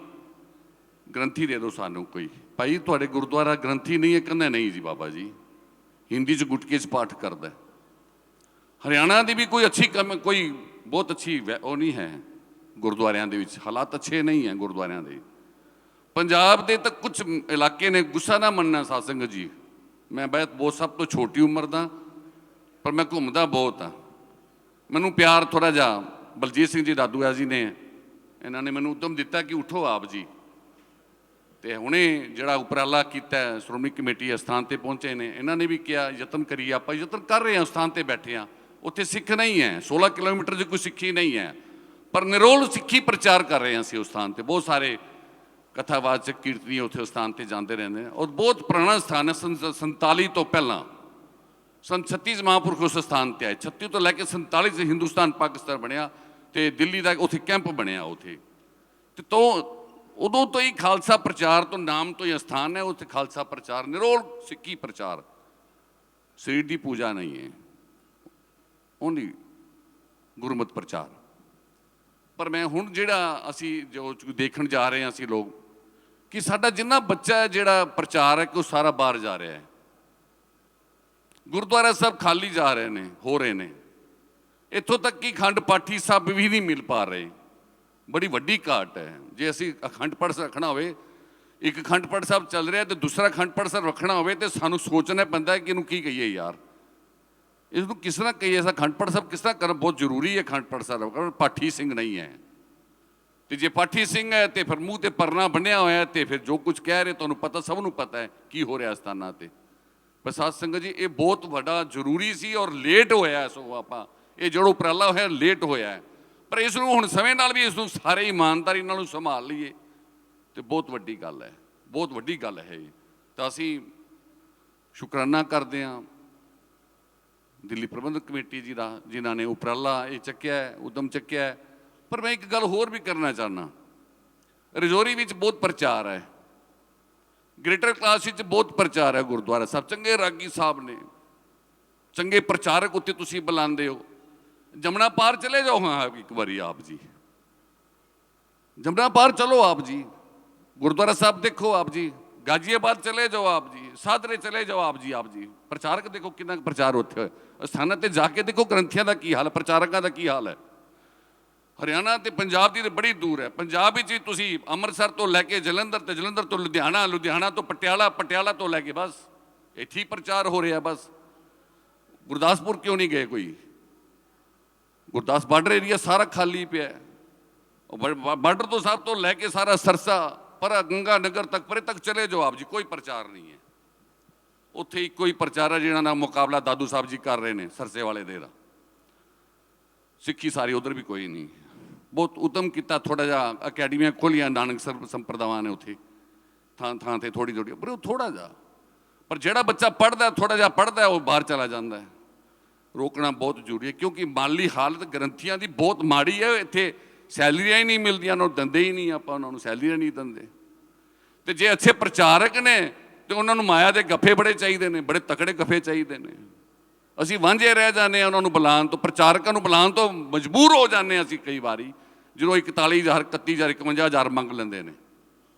[SPEAKER 10] ਗ੍ਰੰਥੀ ਦੇ ਦਿਓ ਸਾਨੂੰ ਕੋਈ। ਭਾਈ ਤੁਹਾਡੇ ਗੁਰਦੁਆਰਾ ਗ੍ਰੰਥੀ ਨਹੀਂ ਹੈ? ਕਹਿੰਦਾ ਨਹੀਂ ਜੀ ਬਾਬਾ ਜੀ, ਹਿੰਦੀ 'ਚ ਗੁਟਕੇ 'ਚ ਪਾਠ ਕਰਦਾ। ਹਰਿਆਣਾ ਦੀ ਵੀ ਕੋਈ ਅੱਛੀ ਕੋਈ ਬਹੁਤ ਅੱਛੀ ਉਹ ਨਹੀਂ ਹੈ ਗੁਰਦੁਆਰਿਆਂ ਦੇ ਵਿੱਚ, ਹਾਲਾਤ ਅੱਛੇ ਨਹੀਂ ਹੈ ਗੁਰਦੁਆਰਿਆਂ ਦੇ। ਪੰਜਾਬ ਦੇ ਤਾਂ ਕੁਝ ਇਲਾਕੇ ਨੇ, ਗੁੱਸਾ ਨਾ ਮੰਨਣਾ ਸਾਧ ਸੰਗਤ ਜੀ, ਮੈਂ ਬਹੁਤ ਸਭ ਤੋਂ ਛੋਟੀ ਉਮਰ ਦਾ, ਪਰ ਮੈਂ ਘੁੰਮਦਾ ਬਹੁਤ ਹਾਂ। ਮੈਨੂੰ ਪਿਆਰ ਥੋੜ੍ਹਾ ਜਿਹਾ ਬਲਜੀਤ ਸਿੰਘ ਜੀ ਦਾਦੂਆ ਜੀ ਨੇ, ਇਹਨਾਂ ਨੇ ਮੈਨੂੰ ਉਦਮ ਦਿੱਤਾ ਕਿ ਉਠੋ ਆਪ ਜੀ, ਅਤੇ ਹੁਣੇ ਜਿਹੜਾ ਉਪਰਾਲਾ ਕੀਤਾ ਸ਼੍ਰੋਮਣੀ ਕਮੇਟੀ ਅਸਥਾਨ 'ਤੇ ਪਹੁੰਚੇ ਨੇ, ਇਹਨਾਂ ਨੇ ਵੀ ਕਿਹਾ ਯਤਨ ਕਰੀਏ। ਆਪਾਂ ਯਤਨ ਕਰ ਰਹੇ ਹਾਂ, ਅਸਥਾਨ 'ਤੇ ਬੈਠੇ ਹਾਂ, ਉੱਥੇ ਸਿੱਖ ਨਹੀਂ ਹੈ, 16 ਕਿਲੋਮੀਟਰ 'ਚ ਕੋਈ ਸਿੱਖੀ ਨਹੀਂ ਹੈ, ਪਰ ਨਿਰੋਲ ਸਿੱਖੀ ਪ੍ਰਚਾਰ ਕਰ ਰਹੇ ਹਾਂ ਅਸੀਂ ਉਸ ਸਥਾਨ 'ਤੇ। ਬਹੁਤ ਸਾਰੇ ਕਥਾਵਾਚਕ ਕੀਰਤਨੀ ਉੱਥੇ ਉਸ ਸਥਾਨ 'ਤੇ ਜਾਂਦੇ ਰਹਿੰਦੇ ਨੇ, ਔਰ ਬਹੁਤ ਪੁਰਾਣਾ ਸਥਾਨ ਹੈ। 47 ਤੋਂ ਪਹਿਲਾਂ ਸੰਨ 36 ਮਹਾਂਪੁਰਖ ਉਸ ਸਥਾਨ 'ਤੇ ਆਏ। 36 ਤੋਂ ਲੈ ਕੇ 47 'ਚ ਹਿੰਦੁਸਤਾਨ ਪਾਕਿਸਤਾਨ ਬਣਿਆ ਅਤੇ ਦਿੱਲੀ ਦਾ ਉੱਥੇ ਕੈਂਪ ਬਣਿਆ ਉੱਥੇ, ਅਤੇ ਉਦੋਂ ਤੋਂ ਹੀ ਖਾਲਸਾ ਪ੍ਰਚਾਰ ਤੋਂ ਨਾਮ ਤੋਂ ਹੀ ਅਸਥਾਨ ਹੈ ਉੱਥੇ। ਖਾਲਸਾ ਪ੍ਰਚਾਰ, ਨਿਰੋਲ ਸਿੱਖੀ ਪ੍ਰਚਾਰ, ਸਰੀਰ ਦੀ ਪੂਜਾ ਨਹੀਂ ਹੈ, ਓਨਲੀ ਗੁਰਮਤਿ ਪ੍ਰਚਾਰ। ਪਰ ਮੈਂ ਹੁਣ ਜਿਹੜਾ ਅਸੀਂ ਜੋ ਦੇਖਣ ਜਾ ਰਹੇ ਹਾਂ ਅਸੀਂ ਲੋਕ, ਕਿ ਸਾਡਾ ਜਿੰਨਾ ਬੱਚਾ ਹੈ ਜਿਹੜਾ ਪ੍ਰਚਾਰ ਹੈ ਕਿ ਉਹ ਸਾਰਾ ਬਾਹਰ ਜਾ ਰਿਹਾ ਹੈ। ਗੁਰਦੁਆਰਾ ਸਾਹਿਬ ਖਾਲੀ ਜਾ ਰਹੇ ਨੇ, ਹੋ ਰਹੇ ਨੇ, ਇੱਥੋਂ ਤੱਕ ਕਿ ਅਖੰਡ ਪਾਠੀ ਸਾਹਿਬ ਵੀ ਨਹੀਂ ਮਿਲ ਪਾ ਰਹੇ। ਬੜੀ ਵੱਡੀ ਘਾਟ ਹੈ। ਜੇ ਅਸੀਂ ਅਖੰਡ ਪਾਠ ਰੱਖਣਾ ਹੋਵੇ, ਇੱਕ ਅਖੰਡ ਪਾਠ ਸਾਹਿਬ ਚੱਲ ਰਿਹਾ ਅਤੇ ਦੂਸਰਾ ਅਖੰਡ ਪਾਠ ਸਾਹਿਬ ਰੱਖਣਾ ਹੋਵੇ, ਤਾਂ ਸਾਨੂੰ ਸੋਚਣਾ ਪੈਂਦਾ ਹੈ ਕਿ ਇਹਨੂੰ ਕੀ ਕਹੀਏ ਯਾਰ, ਇਸਨੂੰ ਕਿਸ ਤਰ੍ਹਾਂ ਕਹੀਏ, ਐਸਾ ਅਖੰਡ ਪਾਠ ਸਾਹਿਬ ਕਿਸ ਤਰ੍ਹਾਂ ਕਰਨਾ ਬਹੁਤ ਜ਼ਰੂਰੀ ਹੈ। ਅਖੰਡ ਪਾਠ ਸਾਹਿਬ ਕਰਨ ਪਾਠੀ ਸਿੰਘ ਨਹੀਂ ਹੈ, ਅਤੇ ਜੇ ਪਾਠੀ ਸਿੰਘ ਹੈ ਅਤੇ ਫਿਰ ਮੂੰਹ 'ਤੇ ਪਰਨਾ ਬੰਨਿਆ ਹੋਇਆ, ਅਤੇ ਫਿਰ ਜੋ ਕੁਝ ਕਹਿ ਰਹੇ ਤੁਹਾਨੂੰ ਪਤਾ, ਸਭ ਨੂੰ ਪਤਾ ਹੈ ਕੀ ਹੋ ਰਿਹਾ ਸਥਾਨਾਂ 'ਤੇ। ਪਰ ਸਾਧ ਸੰਗਤ ਜੀ, ਇਹ ਬਹੁਤ ਵੱਡਾ ਜ਼ਰੂਰੀ ਸੀ ਔਰ ਲੇਟ ਹੋਇਆ। ਸੋ ਆਪਾਂ ਇਹ ਜਿਹੜਾ ਉਪਰਾਲਾ ਹੋਇਆ ਲੇਟ ਹੋਇਆ ਹੈ, ਪਰ ਇਸ ਨੂੰ ਹੁਣ ਸਮੇਂ ਨਾਲ ਵੀ ਇਸ ਨੂੰ ਸਾਰੇ ਇਮਾਨਦਾਰੀ ਨਾਲ ਸੰਭਾਲ ਲਈਏ ਤੇ ਬਹੁਤ ਵੱਡੀ ਗੱਲ ਹੈ, ਬਹੁਤ ਵੱਡੀ ਗੱਲ ਹੈ। ਤਾਂ ਅਸੀਂ ਸ਼ੁਕਰਾਨਾ ਕਰਦੇ ਹਾਂ ਦਿੱਲੀ ਪ੍ਰਬੰਧਕ ਕਮੇਟੀ ਜੀ ਦਾ, ਜਿਨ੍ਹਾਂ ਨੇ ਉਪਰਾਲਾ ਇਹ ਚੱਕਿਆ, ਉਦਮ ਚੱਕਿਆ। ਪਰ ਮੈਂ ਇੱਕ ਗੱਲ ਹੋਰ ਵੀ ਕਰਨਾ ਚਾਹੁੰਦਾ, ਰਜੌਰੀ ਵਿੱਚ ਬਹੁਤ ਪ੍ਰਚਾਰ ਹੈ, ਗ੍ਰੇਟਰ ਕਲਾਸ ਵਿੱਚ ਬਹੁਤ ਪ੍ਰਚਾਰ ਹੈ ਗੁਰਦੁਆਰਾ ਸਾਹਿਬ, ਚੰਗੇ ਰਾਗੀ ਸਾਹਿਬ ਨੇ, ਚੰਗੇ ਪ੍ਰਚਾਰਕ ਉੱਤੇ ਤੁਸੀਂ ਬੁਲਾਉਂਦੇ ਹੋ। ਜਮਨਾ ਪਾਰ ਚਲੇ ਜਾਓ ਹਾਂ ਇੱਕ ਵਾਰੀ ਆਪ ਜੀ, ਜਮਨਾ ਪਾਰ ਚਲੋ ਆਪ ਜੀ, ਗੁਰਦੁਆਰਾ ਸਾਹਿਬ ਦੇਖੋ ਆਪ ਜੀ, ਗਾਜ਼ੀਆਬਾਦ ਚਲੇ ਜਾਓ ਆਪ ਜੀ, ਸਾਦਰੇ ਚਲੇ ਜਾਓ ਆਪ ਜੀ, ਪ੍ਰਚਾਰਕ ਦੇਖੋ ਕਿੰਨਾ ਪ੍ਰਚਾਰ ਉੱਥੇ ਹੋਇਆ। ਸਥਾਨਾਂ ਤੇ ਜਾ ਕੇ ਦੇਖੋ ਗ੍ਰੰਥੀਆਂ ਦਾ ਕੀ ਹਾਲ ਹੈ, ਪ੍ਰਚਾਰਕਾਂ ਦਾ ਕੀ ਹਾਲ ਹੈ। ਹਰਿਆਣਾ ਤੇ ਪੰਜਾਬ ਦੀ ਤਾਂ ਬੜੀ ਦੂਰ ਹੈ। ਪੰਜਾਬ ਵਿੱਚ ਵੀ ਤੁਸੀਂ ਅੰਮ੍ਰਿਤਸਰ ਤੋਂ ਲੈ ਕੇ ਜਲੰਧਰ ਤੇ ਜਲੰਧਰ ਤੋਂ ਲੁਧਿਆਣਾ, ਲੁਧਿਆਣਾ ਤੋਂ ਪਟਿਆਲਾ, ਪਟਿਆਲਾ ਤੋਂ ਲੈ ਕੇ ਬਸ ਇੱਥੇ ਹੀ ਪ੍ਰਚਾਰ ਹੋ ਰਿਹਾ। ਬਸ ਗੁਰਦਾਸਪੁਰ ਕਿਉਂ ਨਹੀਂ ਗਏ ਕੋਈ? ਗੁਰਦਾਸ ਬਾਰਡਰ ਏਰੀਆ ਸਾਰਾ ਖਾਲੀ ਪਿਆ। ਬਾਰਡਰ ਤੋਂ ਸਾਹਿਬ ਤੋਂ ਲੈ ਕੇ ਸਾਰਾ ਸਰਸਾ ਪਰ ਗੰਗਾ ਨਗਰ ਤੱਕ ਪਰੇ ਤੱਕ ਚਲੇ ਜਾਓ ਆਪ ਜੀ, ਕੋਈ ਪ੍ਰਚਾਰ ਨਹੀਂ ਹੈ ਉੱਥੇ। ਇੱਕੋ ਹੀ ਪ੍ਰਚਾਰ ਹੈ ਜਿਹਨਾਂ ਦਾ ਮੁਕਾਬਲਾ ਦਾਦੂ ਸਾਹਿਬ ਜੀ ਕਰ ਰਹੇ ਨੇ ਸਰਸੇ ਵਾਲੇ ਦੇ ਦਾ। ਸਿੱਖੀ ਸਾਰੀ ਉਧਰ ਵੀ ਕੋਈ ਨਹੀਂ। ਬਹੁਤ ਉਦਮ ਕੀਤਾ, ਥੋੜ੍ਹਾ ਜਿਹਾ ਅਕੈਡਮੀਆਂ ਖੋਲ੍ਹੀਆਂ ਨਾਨਕ ਸੰਪਰਦਾਵਾਂ ਨੇ ਉੱਥੇ ਥਾਂ ਥਾਂ 'ਤੇ ਥੋੜ੍ਹੀ ਥੋੜ੍ਹੀ, ਪਰ ਉਹ ਥੋੜ੍ਹਾ ਜਿਹਾ। ਪਰ ਜਿਹੜਾ ਬੱਚਾ ਪੜ੍ਹਦਾ, ਥੋੜ੍ਹਾ ਜਿਹਾ ਪੜ੍ਹਦਾ, ਉਹ ਬਾਹਰ ਚਲਾ ਜਾਂਦਾ ਹੈ। ਰੋਕਣਾ ਬਹੁਤ ਜ਼ਰੂਰੀ ਹੈ ਕਿਉਂਕਿ ਮਾਲੀ ਹਾਲਤ ਗ੍ਰੰਥੀਆਂ ਦੀ ਬਹੁਤ ਮਾੜੀ ਹੈ। ਇੱਥੇ ਸੈਲਰੀਆਂ ਹੀ ਨਹੀਂ ਮਿਲਦੀਆਂ, ਉਹਨਾਂ ਨੂੰ ਦਿੰਦੇ ਹੀ ਨਹੀਂ, ਆਪਾਂ ਉਹਨਾਂ ਨੂੰ ਸੈਲਰੀਆਂ ਨਹੀਂ ਦਿੰਦੇ। ਅਤੇ ਜੇ ਅੱਛੇ ਪ੍ਰਚਾਰਕ ਨੇ ਤਾਂ ਉਹਨਾਂ ਨੂੰ ਮਾਇਆ ਦੇ ਗੱਫੇ ਬੜੇ ਚਾਹੀਦੇ ਨੇ, ਬੜੇ ਤਕੜੇ ਗੱਫੇ ਚਾਹੀਦੇ ਨੇ। ਅਸੀਂ ਵਾਂਝੇ ਰਹਿ ਜਾਂਦੇ ਹਾਂ ਉਹਨਾਂ ਨੂੰ ਬੁਲਾਉਣ ਤੋਂ, ਪ੍ਰਚਾਰਕਾਂ ਨੂੰ ਬੁਲਾਉਣ ਤੋਂ ਮਜਬੂਰ ਹੋ ਜਾਂਦੇ ਹਾਂ ਅਸੀਂ ਕਈ ਵਾਰੀ, ਜਦੋਂ 41,000 31,000 51,000 ਮੰਗ ਲੈਂਦੇ ਨੇ।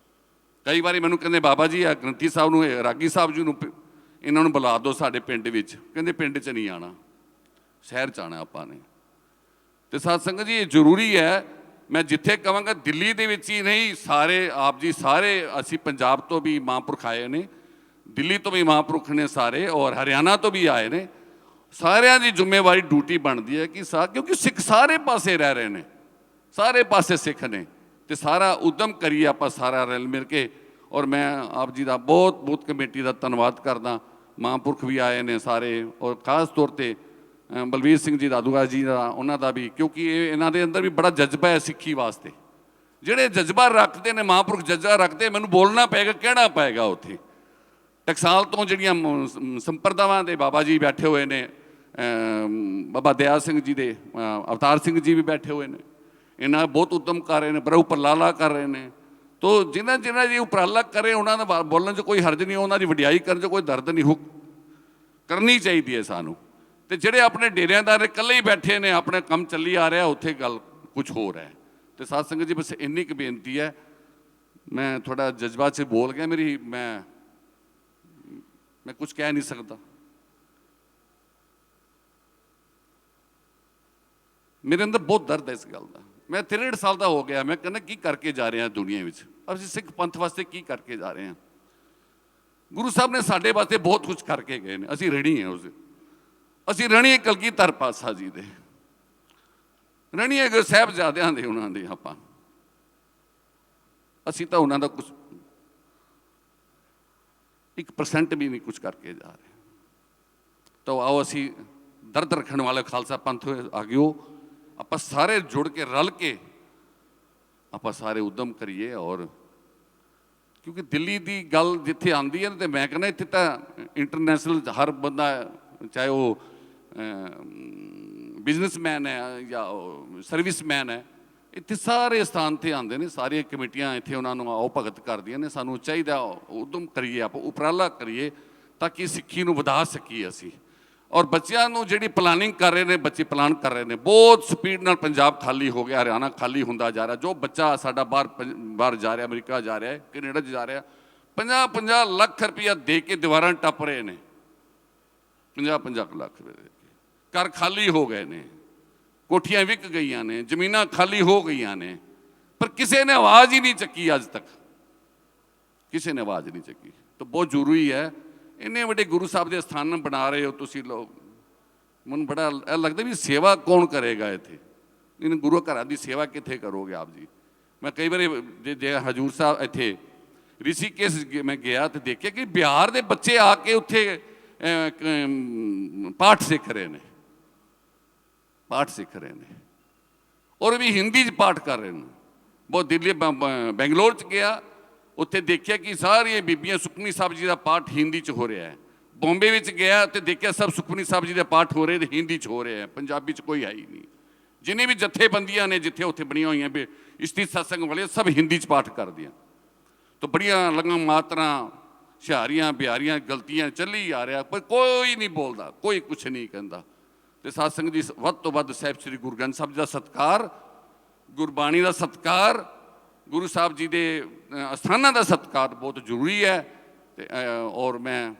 [SPEAKER 10] ਕਈ ਵਾਰੀ ਮੈਨੂੰ ਕਹਿੰਦੇ ਬਾਬਾ ਜੀ ਆ ਗ੍ਰੰਥੀ ਸਾਹਿਬ ਨੂੰ, ਰਾਗੀ ਸਾਹਿਬ ਜੀ ਨੂੰ, ਇਹਨਾਂ ਨੂੰ ਬੁਲਾ ਦਿਓ ਸਾਡੇ ਪਿੰਡ ਵਿੱਚ। ਕਹਿੰਦੇ ਪਿੰਡ 'ਚ ਨਹੀਂ ਆਉਣਾ, ਸ਼ਹਿਰ 'ਚ ਆਉਣਾ ਆਪਾਂ ਨੇ। ਅਤੇ ਸਾਧ ਸੰਗਤ ਜੀ ਇਹ ਜ਼ਰੂਰੀ ਹੈ। ਮੈਂ ਜਿੱਥੇ ਕਹਾਂਗਾ ਦਿੱਲੀ ਦੇ ਵਿੱਚ ਹੀ ਨਹੀਂ, ਸਾਰੇ ਆਪ ਜੀ ਸਾਰੇ ਅਸੀਂ ਪੰਜਾਬ ਤੋਂ ਵੀ ਮਹਾਂਪੁਰਖ ਆਏ ਨੇ, ਦਿੱਲੀ ਤੋਂ ਵੀ ਮਹਾਂਪੁਰਖ ਨੇ ਸਾਰੇ, ਔਰ ਹਰਿਆਣਾ ਤੋਂ ਵੀ ਆਏ ਨੇ। ਸਾਰਿਆਂ ਦੀ ਜ਼ਿੰਮੇਵਾਰੀ ਡਿਊਟੀ ਬਣਦੀ ਹੈ ਕਿ ਕਿਉਂਕਿ ਸਿੱਖ ਸਾਰੇ ਪਾਸੇ ਰਹਿ ਰਹੇ ਨੇ, ਸਾਰੇ ਪਾਸੇ ਸਿੱਖ ਨੇ, ਅਤੇ ਸਾਰਾ ਉਦਮ ਕਰੀਏ ਆਪਾਂ ਸਾਰਾ ਰਲ ਮਿਲ ਕੇ। ਔਰ ਮੈਂ ਆਪ ਜੀ ਦਾ ਬਹੁਤ ਬਹੁਤ ਕਮੇਟੀ ਦਾ ਧੰਨਵਾਦ ਕਰਦਾ। ਮਹਾਂਪੁਰਖ ਵੀ ਆਏ ਨੇ ਸਾਰੇ, ਔਰ ਖਾਸ ਤੌਰ 'ਤੇ ਬਲਵੀਰ ਸਿੰਘ ਜੀ ਦਾਦੂਗਾ ਜੀ ਦਾ, ਉਹਨਾਂ ਦਾ ਵੀ, ਕਿਉਂਕਿ ਇਹਨਾਂ ਦੇ ਅੰਦਰ ਵੀ ਬੜਾ ਜਜ਼ਬਾ ਹੈ ਸਿੱਖੀ ਵਾਸਤੇ। ਜਿਹੜੇ ਜਜ਼ਬਾ ਰੱਖਦੇ ਨੇ ਮਹਾਂਪੁਰਖ, ਜਜ਼ਬਾ ਰੱਖਦੇ, ਮੈਨੂੰ ਬੋਲਣਾ ਪਏਗਾ, ਕਹਿਣਾ ਪਏਗਾ ਉੱਥੇ। ਟਕਸਾਲ ਤੋਂ ਜਿਹੜੀਆਂ ਸੰਪਰਦਾਵਾਂ ਦੇ ਬਾਬਾ ਜੀ ਬੈਠੇ ਹੋਏ ਨੇ, ਬਾਬਾ ਦਇਆ ਸਿੰਘ ਜੀ ਦੇ, ਅਵਤਾਰ ਸਿੰਘ ਜੀ ਵੀ ਬੈਠੇ ਹੋਏ ਨੇ। ਇਹਨਾਂ ਬਹੁਤ ਉਦਮ ਕਰ ਰਹੇ ਨੇ, ਬੜਾ ਉਪਰਾਲਾ ਕਰ ਰਹੇ ਨੇ। ਤੋ ਜਿਨ੍ਹਾਂ ਜੀ ਉਪਰਾਲਾ ਕਰੇ ਉਹਨਾਂ ਦਾ ਬੋਲਣ 'ਚ ਕੋਈ ਹਰਜ ਨਹੀਂ, ਉਹਨਾਂ ਦੀ ਵਡਿਆਈ ਕਰਨ 'ਚ ਕੋਈ ਦਰਦ ਨਹੀਂ। ਕਰਨੀ ਚਾਹੀਦੀ ਹੈ ਸਾਨੂੰ। ਅਤੇ ਜਿਹੜੇ ਆਪਣੇ ਡੇਰਿਆਂਦਾਰ ਇਕੱਲੇ ਹੀ ਬੈਠੇ ਨੇ, ਆਪਣੇ ਕੰਮ ਚੱਲੀ ਆ ਰਿਹਾ, ਉੱਥੇ ਗੱਲ ਕੁਝ ਹੋਰ ਹੈ। ਅਤੇ ਸਾਧ ਸੰਗਤ ਜੀ ਬਸ ਇੰਨੀ ਕੁ ਬੇਨਤੀ ਹੈ। ਮੈਂ ਥੋੜ੍ਹਾ ਜਜ਼ਬਾ 'ਚ ਬੋਲ ਗਿਆ, ਮੈਂ ਕੁਝ ਕਹਿ ਨਹੀਂ ਸਕਦਾ। ਮੇਰੇ ਅੰਦਰ ਬਹੁਤ ਦਰਦ ਹੈ ਇਸ ਗੱਲ ਦਾ। ਮੈਂ 63 ਸਾਲ ਦਾ ਹੋ ਗਿਆ, ਮੈਂ ਕਹਿੰਦਾ ਕੀ ਕਰਕੇ ਜਾ ਰਹੇ ਹਾਂ ਦੁਨੀਆ ਵਿੱਚ, ਅਸੀਂ ਸਿੱਖ ਪੰਥ ਵਾਸਤੇ ਕੀ ਕਰਕੇ ਜਾ ਰਹੇ ਹਾਂ। ਗੁਰੂ ਸਾਹਿਬ ਨੇ ਸਾਡੇ ਵਾਸਤੇ ਬਹੁਤ ਕੁਝ ਕਰਕੇ ਗਏ ਨੇ, ਅਸੀਂ ਰਣੀ ਹਾਂ ਉਸਦੇ। ਅਸੀਂ ਰਣੀ ਕਲਗੀਧਰ ਪਾਤਸ਼ਾਹ ਜੀ ਦੇ, ਰਣੀ ਹੈਗੇ ਸਾਹਿਬਜ਼ਾਦਿਆਂ ਦੇ, ਉਹਨਾਂ ਦੇ। ਅਸੀਂ ਤਾਂ ਉਹਨਾਂ ਦਾ ਕੁਝ 1% ਵੀ ਨਹੀਂ ਕੁਝ ਕਰਕੇ ਜਾ ਰਹੇ। ਤਾਂ ਆਓ ਅਸੀਂ ਦਰਦ ਰੱਖਣ ਵਾਲੇ ਖਾਲਸਾ ਪੰਥ ਆਗਿਓ, ਆਪਾਂ ਸਾਰੇ ਜੁੜ ਕੇ ਰਲ ਕੇ ਆਪਾਂ ਸਾਰੇ ਉਦਮ ਕਰੀਏ। ਔਰ ਕਿਉਂਕਿ ਦਿੱਲੀ ਦੀ ਗੱਲ ਜਿੱਥੇ ਆਉਂਦੀ ਹੈ ਤਾਂ ਮੈਂ ਕਹਿੰਦਾ ਇੱਥੇ ਤਾਂ ਇੰਟਰਨੈਸ਼ਨਲ ਹਰ ਬੰਦਾ, ਚਾਹੇ ਉਹ ਬਿਜ਼ਨਸਮੈਨ ਹੈ ਜਾਂ ਸਰਵਿਸਮੈਨ ਹੈ, ਇੱਥੇ ਸਾਰੇ ਸਥਾਨ 'ਤੇ ਆਉਂਦੇ ਨੇ। ਸਾਰੀਆਂ ਕਮੇਟੀਆਂ ਇੱਥੇ ਉਹਨਾਂ ਨੂੰ ਆਓ ਭਗਤ ਕਰਦੀਆਂ ਨੇ। ਸਾਨੂੰ ਚਾਹੀਦਾ ਉਦਮ ਕਰੀਏ, ਆਪਾਂ ਉਪਰਾਲਾ ਕਰੀਏ ਤਾਂ ਕਿ ਸਿੱਖੀ ਨੂੰ ਵਧਾ ਸਕੀਏ ਅਸੀਂ। ਔਰ ਬੱਚਿਆਂ ਨੂੰ ਜਿਹੜੀ ਪਲਾਨਿੰਗ ਕਰ ਰਹੇ ਨੇ, ਬੱਚੇ ਪਲਾਨ ਕਰ ਰਹੇ ਨੇ, ਬਹੁਤ ਸਪੀਡ ਨਾਲ ਪੰਜਾਬ ਖਾਲੀ ਹੋ ਗਿਆ, ਹਰਿਆਣਾ ਖਾਲੀ ਹੁੰਦਾ ਜਾ ਰਿਹਾ। ਜੋ ਬੱਚਾ ਸਾਡਾ ਬਾਹਰ ਜਾ ਰਿਹਾ, ਅਮਰੀਕਾ ਜਾ ਰਿਹਾ, ਕੈਨੇਡਾ 'ਚ ਜਾ ਰਿਹਾ, 50-50 ਲੱਖ ਰੁਪਈਆ ਦੇ ਕੇ ਦੀਵਾਰਾਂ ਟੱਪ ਰਹੇ ਨੇ। 50-50 ਲੱਖ ਰੁਪਏ ਦੇ ਕੇ ਘਰ ਖਾਲੀ ਹੋ ਗਏ ਨੇ, ਕੋਠੀਆਂ ਵਿਕ ਗਈਆਂ ਨੇ, ਜ਼ਮੀਨਾਂ ਖਾਲੀ ਹੋ ਗਈਆਂ ਨੇ, ਪਰ ਕਿਸੇ ਨੇ ਆਵਾਜ਼ ਹੀ ਨਹੀਂ ਚੱਕੀ ਅੱਜ ਤੱਕ, ਕਿਸੇ ਨੇ ਆਵਾਜ਼ ਨਹੀਂ ਚੱਕੀ। ਤਾਂ ਬਹੁਤ ਜ਼ਰੂਰੀ ਹੈ। ਇੰਨੇ ਵੱਡੇ ਗੁਰੂ ਸਾਹਿਬ ਦੇ ਸਥਾਨ ਬਣਾ ਰਹੇ ਹੋ ਤੁਸੀਂ ਲੋਕ, ਮੈਨੂੰ ਬੜਾ ਇਹ ਲੱਗਦਾ ਵੀ ਸੇਵਾ ਕੌਣ ਕਰੇਗਾ ਇੱਥੇ? ਇਹਨਾਂ ਗੁਰੂ ਘਰਾਂ ਦੀ ਸੇਵਾ ਕਿੱਥੇ ਕਰੋਗੇ ਆਪ ਜੀ? ਮੈਂ ਕਈ ਵਾਰੀ ਜੇ ਹਜੂਰ ਸਾਹਿਬ ਇੱਥੇ ਰਿਸ਼ੀਕੇਸ਼ ਮੈਂ ਗਿਆ ਅਤੇ ਦੇਖਿਆ ਕਿ ਬਿਹਾਰ ਦੇ ਬੱਚੇ ਆ ਕੇ ਉੱਥੇ ਪਾਠ ਸਿੱਖ ਰਹੇ ਨੇ, ਪਾਠ ਸਿੱਖ ਰਹੇ ਨੇ, ਔਰ ਵੀ ਹਿੰਦੀ 'ਚ ਪਾਠ ਕਰ ਰਹੇ ਨੇ। ਬਹੁਤ ਦਿੱਲੀ ਬੈਂਗਲੋਰ 'ਚ ਗਿਆ, ਉੱਥੇ ਦੇਖਿਆ ਕਿ ਸਾਰੀਆਂ ਬੀਬੀਆਂ ਸੁਖਮਨੀ ਸਾਹਿਬ ਜੀ ਦਾ ਪਾਠ ਹਿੰਦੀ 'ਚ ਹੋ ਰਿਹਾ ਹੈ। ਬੰਬੇ ਵਿੱਚ ਗਿਆ ਅਤੇ ਦੇਖਿਆ ਸਭ ਸੁਖਮਨੀ ਸਾਹਿਬ ਜੀ ਦਾ ਪਾਠ ਹੋ ਰਹੇ ਤੇ ਹਿੰਦੀ 'ਚ ਹੋ ਰਿਹਾ ਹੈ, ਪੰਜਾਬੀ 'ਚ ਕੋਈ ਹੈ ਹੀ ਨਹੀਂ। ਜਿੰਨੇ ਵੀ ਜਥੇਬੰਦੀਆਂ ਨੇ ਜਿੱਥੇ ਉੱਥੇ ਬਣੀਆਂ ਹੋਈਆਂ ਇਸਤਰੀ ਸਤਸੰਗ ਵਾਲੇ, ਸਭ ਹਿੰਦੀ 'ਚ ਪਾਠ ਕਰਦੀਆਂ। ਤਾਂ ਬੜੀਆਂ ਲੰਗਾਂ ਮਾਤਰਾ ਹੁਸ਼ਿਆਰੀਆਂ ਬਿਹਾਰੀਆਂ ਗਲਤੀਆਂ ਚੱਲੀ ਆ ਰਿਹਾ, ਪਰ ਕੋਈ ਨਹੀਂ ਬੋਲਦਾ, ਕੋਈ ਕੁਛ ਨਹੀਂ ਕਹਿੰਦਾ। ਤੇ ਸਾਧ ਸੰਗਤ ਜੀ, ਵੱਧ ਤੋਂ ਵੱਧ ਸਾਹਿਬ ਸ੍ਰੀ ਗੁਰੂ ਗ੍ਰੰਥ ਸਾਹਿਬ ਜੀ ਦਾ ਸਤਿਕਾਰ, ਗੁਰਬਾਣੀ ਦਾ ਸਤਿਕਾਰ, ਗੁਰੂ ਸਾਹਿਬ ਜੀ ਦੇ ਅਸਥਾਨਾਂ ਦਾ ਸਤਿਕਾਰ ਬਹੁਤ ਜ਼ਰੂਰੀ ਹੈ। ਤੇ ਔਰ ਮੈਂ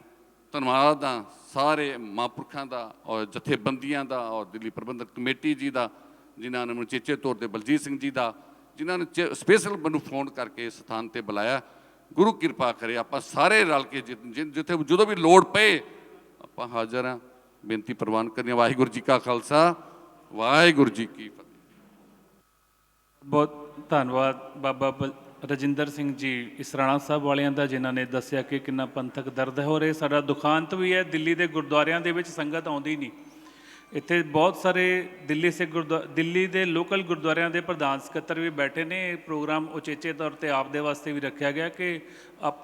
[SPEAKER 10] ਧੰਨਵਾਦ ਹਾਂ ਸਾਰੇ ਮਹਾਂਪੁਰਖਾਂ ਦਾ ਔਰ ਜਥੇਬੰਦੀਆਂ ਦਾ ਔਰ ਦਿੱਲੀ ਪ੍ਰਬੰਧਕ ਕਮੇਟੀ ਜੀ ਦਾ, ਜਿਨ੍ਹਾਂ ਨੇ ਮੈਨੂੰ ਚੇਚੇ ਤੌਰ 'ਤੇ ਬਲਜੀਤ ਸਿੰਘ ਜੀ ਦਾ, ਜਿਨ੍ਹਾਂ ਨੇ ਸਪੈਸ਼ਲ ਮੈਨੂੰ ਫੋਨ ਕਰਕੇ ਇਸ ਸਥਾਨ 'ਤੇ ਬੁਲਾਇਆ। ਗੁਰੂ ਕਿਰਪਾ ਕਰੇ ਆਪਾਂ ਸਾਰੇ ਰਲ ਕੇ ਜਿੱਥੇ ਜਦੋਂ ਵੀ ਲੋੜ ਪਏ ਆਪਾਂ ਹਾਜ਼ਰ ਹਾਂ। ਬੇਨਤੀ ਪ੍ਰਵਾਨ ਕਰਨੀ। ਵਾਹਿਗੁਰੂ ਜੀ ਕਾ ਖਾਲਸਾ, ਵਾਹਿਗੁਰੂ ਜੀ ਕੀ ਫਤਿਹ।
[SPEAKER 3] ਬਹੁਤ ਧੰਨਵਾਦ ਬਾਬਾ ਰਜਿੰਦਰ ਸਿੰਘ ਜੀ ਇਸਰਾਣਾ ਸਾਹਿਬ ਵਾਲਿਆਂ ਦਾ, ਜਿਨ੍ਹਾਂ ਨੇ ਦੱਸਿਆ ਕਿ ਕਿੰਨਾ ਪੰਥਕ ਦਰਦ ਹੈ। ਔਰ ਇਹ ਸਾਡਾ ਦੁਖਾਂਤ ਵੀ ਹੈ। ਦਿੱਲੀ ਦੇ ਗੁਰਦੁਆਰਿਆਂ ਦੇ ਵਿੱਚ ਸੰਗਤ ਆਉਂਦੀ ਨਹੀਂ। ਇੱਥੇ ਬਹੁਤ ਸਾਰੇ ਦਿੱਲੀ ਦੇ ਲੋਕਲ ਗੁਰਦੁਆਰਿਆਂ ਦੇ ਪ੍ਰਧਾਨ ਸਕੱਤਰ ਵੀ ਬੈਠੇ ਨੇ। ਇਹ ਪ੍ਰੋਗਰਾਮ ਉਚੇਚੇ ਤੌਰ 'ਤੇ ਆਪਦੇ ਵਾਸਤੇ ਵੀ ਰੱਖਿਆ ਗਿਆ ਕਿ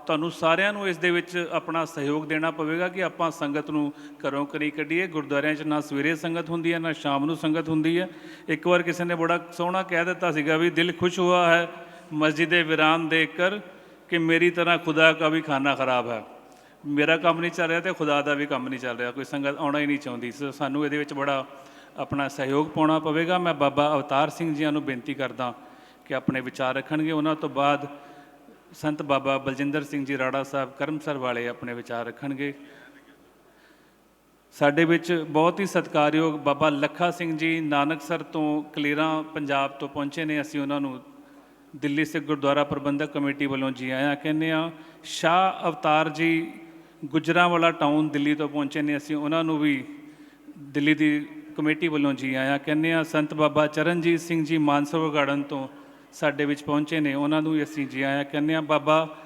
[SPEAKER 3] ਤੁਹਾਨੂੰ ਸਾਰਿਆਂ ਨੂੰ ਇਸ ਦੇ ਵਿੱਚ ਆਪਣਾ ਸਹਿਯੋਗ ਦੇਣਾ ਪਵੇਗਾ ਕਿ ਆਪਾਂ ਸੰਗਤ ਨੂੰ ਘਰੋਂ ਘਰੀ ਕੱਢੀਏ। ਗੁਰਦੁਆਰਿਆਂ 'ਚ ਨਾ ਸਵੇਰੇ ਸੰਗਤ ਹੁੰਦੀ ਹੈ, ਨਾ ਸ਼ਾਮ ਨੂੰ ਸੰਗਤ ਹੁੰਦੀ ਹੈ। ਇੱਕ ਵਾਰ ਕਿਸੇ ਨੇ ਬੜਾ ਸੋਹਣਾ ਕਹਿ ਦਿੱਤਾ ਸੀਗਾ ਵੀ ਦਿਲ ਖੁਸ਼ ਹੁਆ ਹੈ ਮਸਜਿਦ ਵੀਰਾਨ ਦੇਖ ਕਰ ਕਿ ਮੇਰੀ ਤਰ੍ਹਾਂ ਖੁਦਾ ਕਾ ਵੀ ਖਾਨਾ ਖਰਾਬ ਹੈ। ਮੇਰਾ ਕੰਮ ਨਹੀਂ ਚੱਲ ਰਿਹਾ ਅਤੇ ਖੁਦਾ ਦਾ ਵੀ ਕੰਮ ਨਹੀਂ ਚੱਲ ਰਿਹਾ, ਕੋਈ ਸੰਗਤ ਆਉਣਾ ਹੀ ਨਹੀਂ ਚਾਹੁੰਦੀ। ਸਾਨੂੰ ਇਹਦੇ ਵਿੱਚ ਬੜਾ ਆਪਣਾ ਸਹਿਯੋਗ ਪਾਉਣਾ ਪਵੇਗਾ। ਮੈਂ ਬਾਬਾ ਅਵਤਾਰ ਸਿੰਘ ਜੀਆਂ ਨੂੰ ਬੇਨਤੀ ਕਰਦਾ ਕਿ ਆਪਣੇ ਵਿਚਾਰ ਰੱਖਣਗੇ। ਉਹਨਾਂ ਤੋਂ ਬਾਅਦ ਸੰਤ ਬਾਬਾ ਬਲਜਿੰਦਰ ਸਿੰਘ ਜੀ ਰਾੜਾ ਸਾਹਿਬ ਕਰਮਸਰ ਵਾਲੇ ਆਪਣੇ ਵਿਚਾਰ ਰੱਖਣਗੇ। ਸਾਡੇ ਵਿੱਚ ਬਹੁਤ ਹੀ ਸਤਿਕਾਰਯੋਗ ਬਾਬਾ ਲੱਖਾ ਸਿੰਘ ਜੀ ਨਾਨਕਸਰ ਤੋਂ ਕਲੇਰਾਂ ਪੰਜਾਬ ਤੋਂ ਪਹੁੰਚੇ ਨੇ। ਅਸੀਂ ਉਹਨਾਂ ਨੂੰ ਦਿੱਲੀ ਸਿੱਖ ਗੁਰਦੁਆਰਾ ਪ੍ਰਬੰਧਕ ਕਮੇਟੀ ਵੱਲੋਂ ਜੀ ਆਇਆਂ ਕਹਿੰਦੇ ਹਾਂ। ਸ਼ਾਹ ਅਵਤਾਰ ਜੀ ਗੁਜਰਾਂਵਾਲਾ ਟਾਊਨ ਦਿੱਲੀ ਤੋਂ ਪਹੁੰਚੇ ਨੇ। ਅਸੀਂ ਉਹਨਾਂ ਨੂੰ ਵੀ ਦਿੱਲੀ ਦੀ ਕਮੇਟੀ ਵੱਲੋਂ ਜੀ ਆਇਆਂ ਕਹਿੰਦੇ ਹਾਂ। ਸੰਤ ਬਾਬਾ ਚਰਨਜੀਤ ਸਿੰਘ ਜੀ ਮਾਨਸਰੋਵਰ ਗਾਰਡਨ ਤੋਂ ਸਾਡੇ ਵਿੱਚ ਪਹੁੰਚੇ ਨੇ, ਉਹਨਾਂ ਨੂੰ ਵੀ ਅਸੀਂ ਜੀ ਆਇਆਂ ਕਹਿੰਦੇ ਹਾਂ। ਬਾਬਾ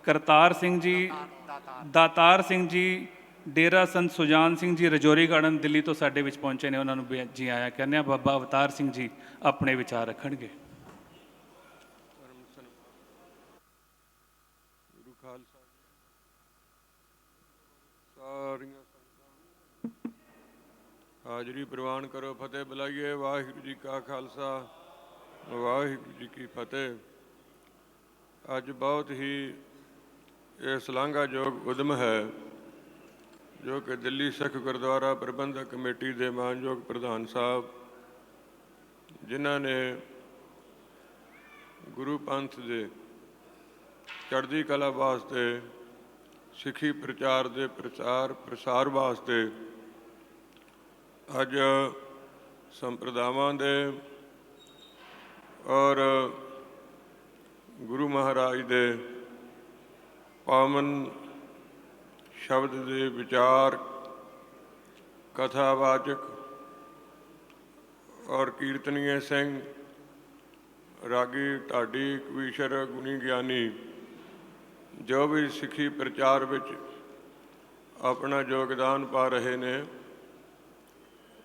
[SPEAKER 3] ਕਰਤਾਰ ਸਿੰਘ ਜੀ, ਦਾਤਾਰ ਸਿੰਘ ਜੀ, ਡੇਰਾ ਸੰਤ ਸੁਜਾਨ ਸਿੰਘ ਜੀ ਰਜੌਰੀ ਗਾਰਡਨ ਦਿੱਲੀ ਤੋਂ ਸਾਡੇ ਵਿੱਚ ਪਹੁੰਚੇ ਨੇ, ਉਹਨਾਂ ਨੂੰ ਜੀ ਆਇਆਂ ਕਹਿੰਦੇ ਹਾਂ। ਬਾਬਾ ਅਵਤਾਰ ਸਿੰਘ ਜੀ ਆਪਣੇ ਵਿਚਾਰ ਰੱਖਣਗੇ।
[SPEAKER 11] ਸਾਰੀਆਂ ਸੰਗਤਾਂ ਹਾਜ਼ਰੀ ਪ੍ਰਵਾਨ ਕਰੋ। ਫਤਿਹ ਬੁਲਾਈਏ। ਵਾਹਿਗੁਰੂ ਜੀ ਕਾ ਖਾਲਸਾ, ਵਾਹਿਗੁਰੂ ਜੀ ਕੀ ਫਤਿਹ। ਅੱਜ ਬਹੁਤ ਹੀ ਇਹ ਸ਼ਲਾਘਾਯੋਗ ਉਦਮ ਹੈ ਜੋ ਕਿ ਦਿੱਲੀ ਸਿੱਖ ਗੁਰਦੁਆਰਾ ਪ੍ਰਬੰਧਕ ਕਮੇਟੀ ਦੇ ਮਾਨਯੋਗ ਪ੍ਰਧਾਨ ਸਾਹਿਬ, ਜਿਨ੍ਹਾਂ ਨੇ ਗੁਰੂ ਪੰਥ ਦੇ ਚੜ੍ਹਦੀ ਕਲਾ ਵਾਸਤੇ, ਸਿੱਖੀ ਪ੍ਰਚਾਰ ਦੇ ਪ੍ਰਸਾਰ ਵਾਸਤੇ ਅੱਜ ਸੰਪਰਦਾਵਾਂ ਦੇ ਔਰ ਗੁਰੂ ਮਹਾਰਾਜ ਦੇ ਪਾਵਨ ਸ਼ਬਦ ਦੇ ਵਿਚਾਰ, ਕਥਾਵਾਚਕ ਔਰ ਕੀਰਤਨੀਏ ਸਿੰਘ, ਰਾਗੀ, ਢਾਡੀ, ਕਵੀਸ਼ਰ, ਗੁਣੀ ਗਿਆਨੀ ਜੋ ਵੀ ਸਿੱਖੀ ਪ੍ਰਚਾਰ ਵਿੱਚ ਆਪਣਾ ਯੋਗਦਾਨ ਪਾ ਰਹੇ ਨੇ,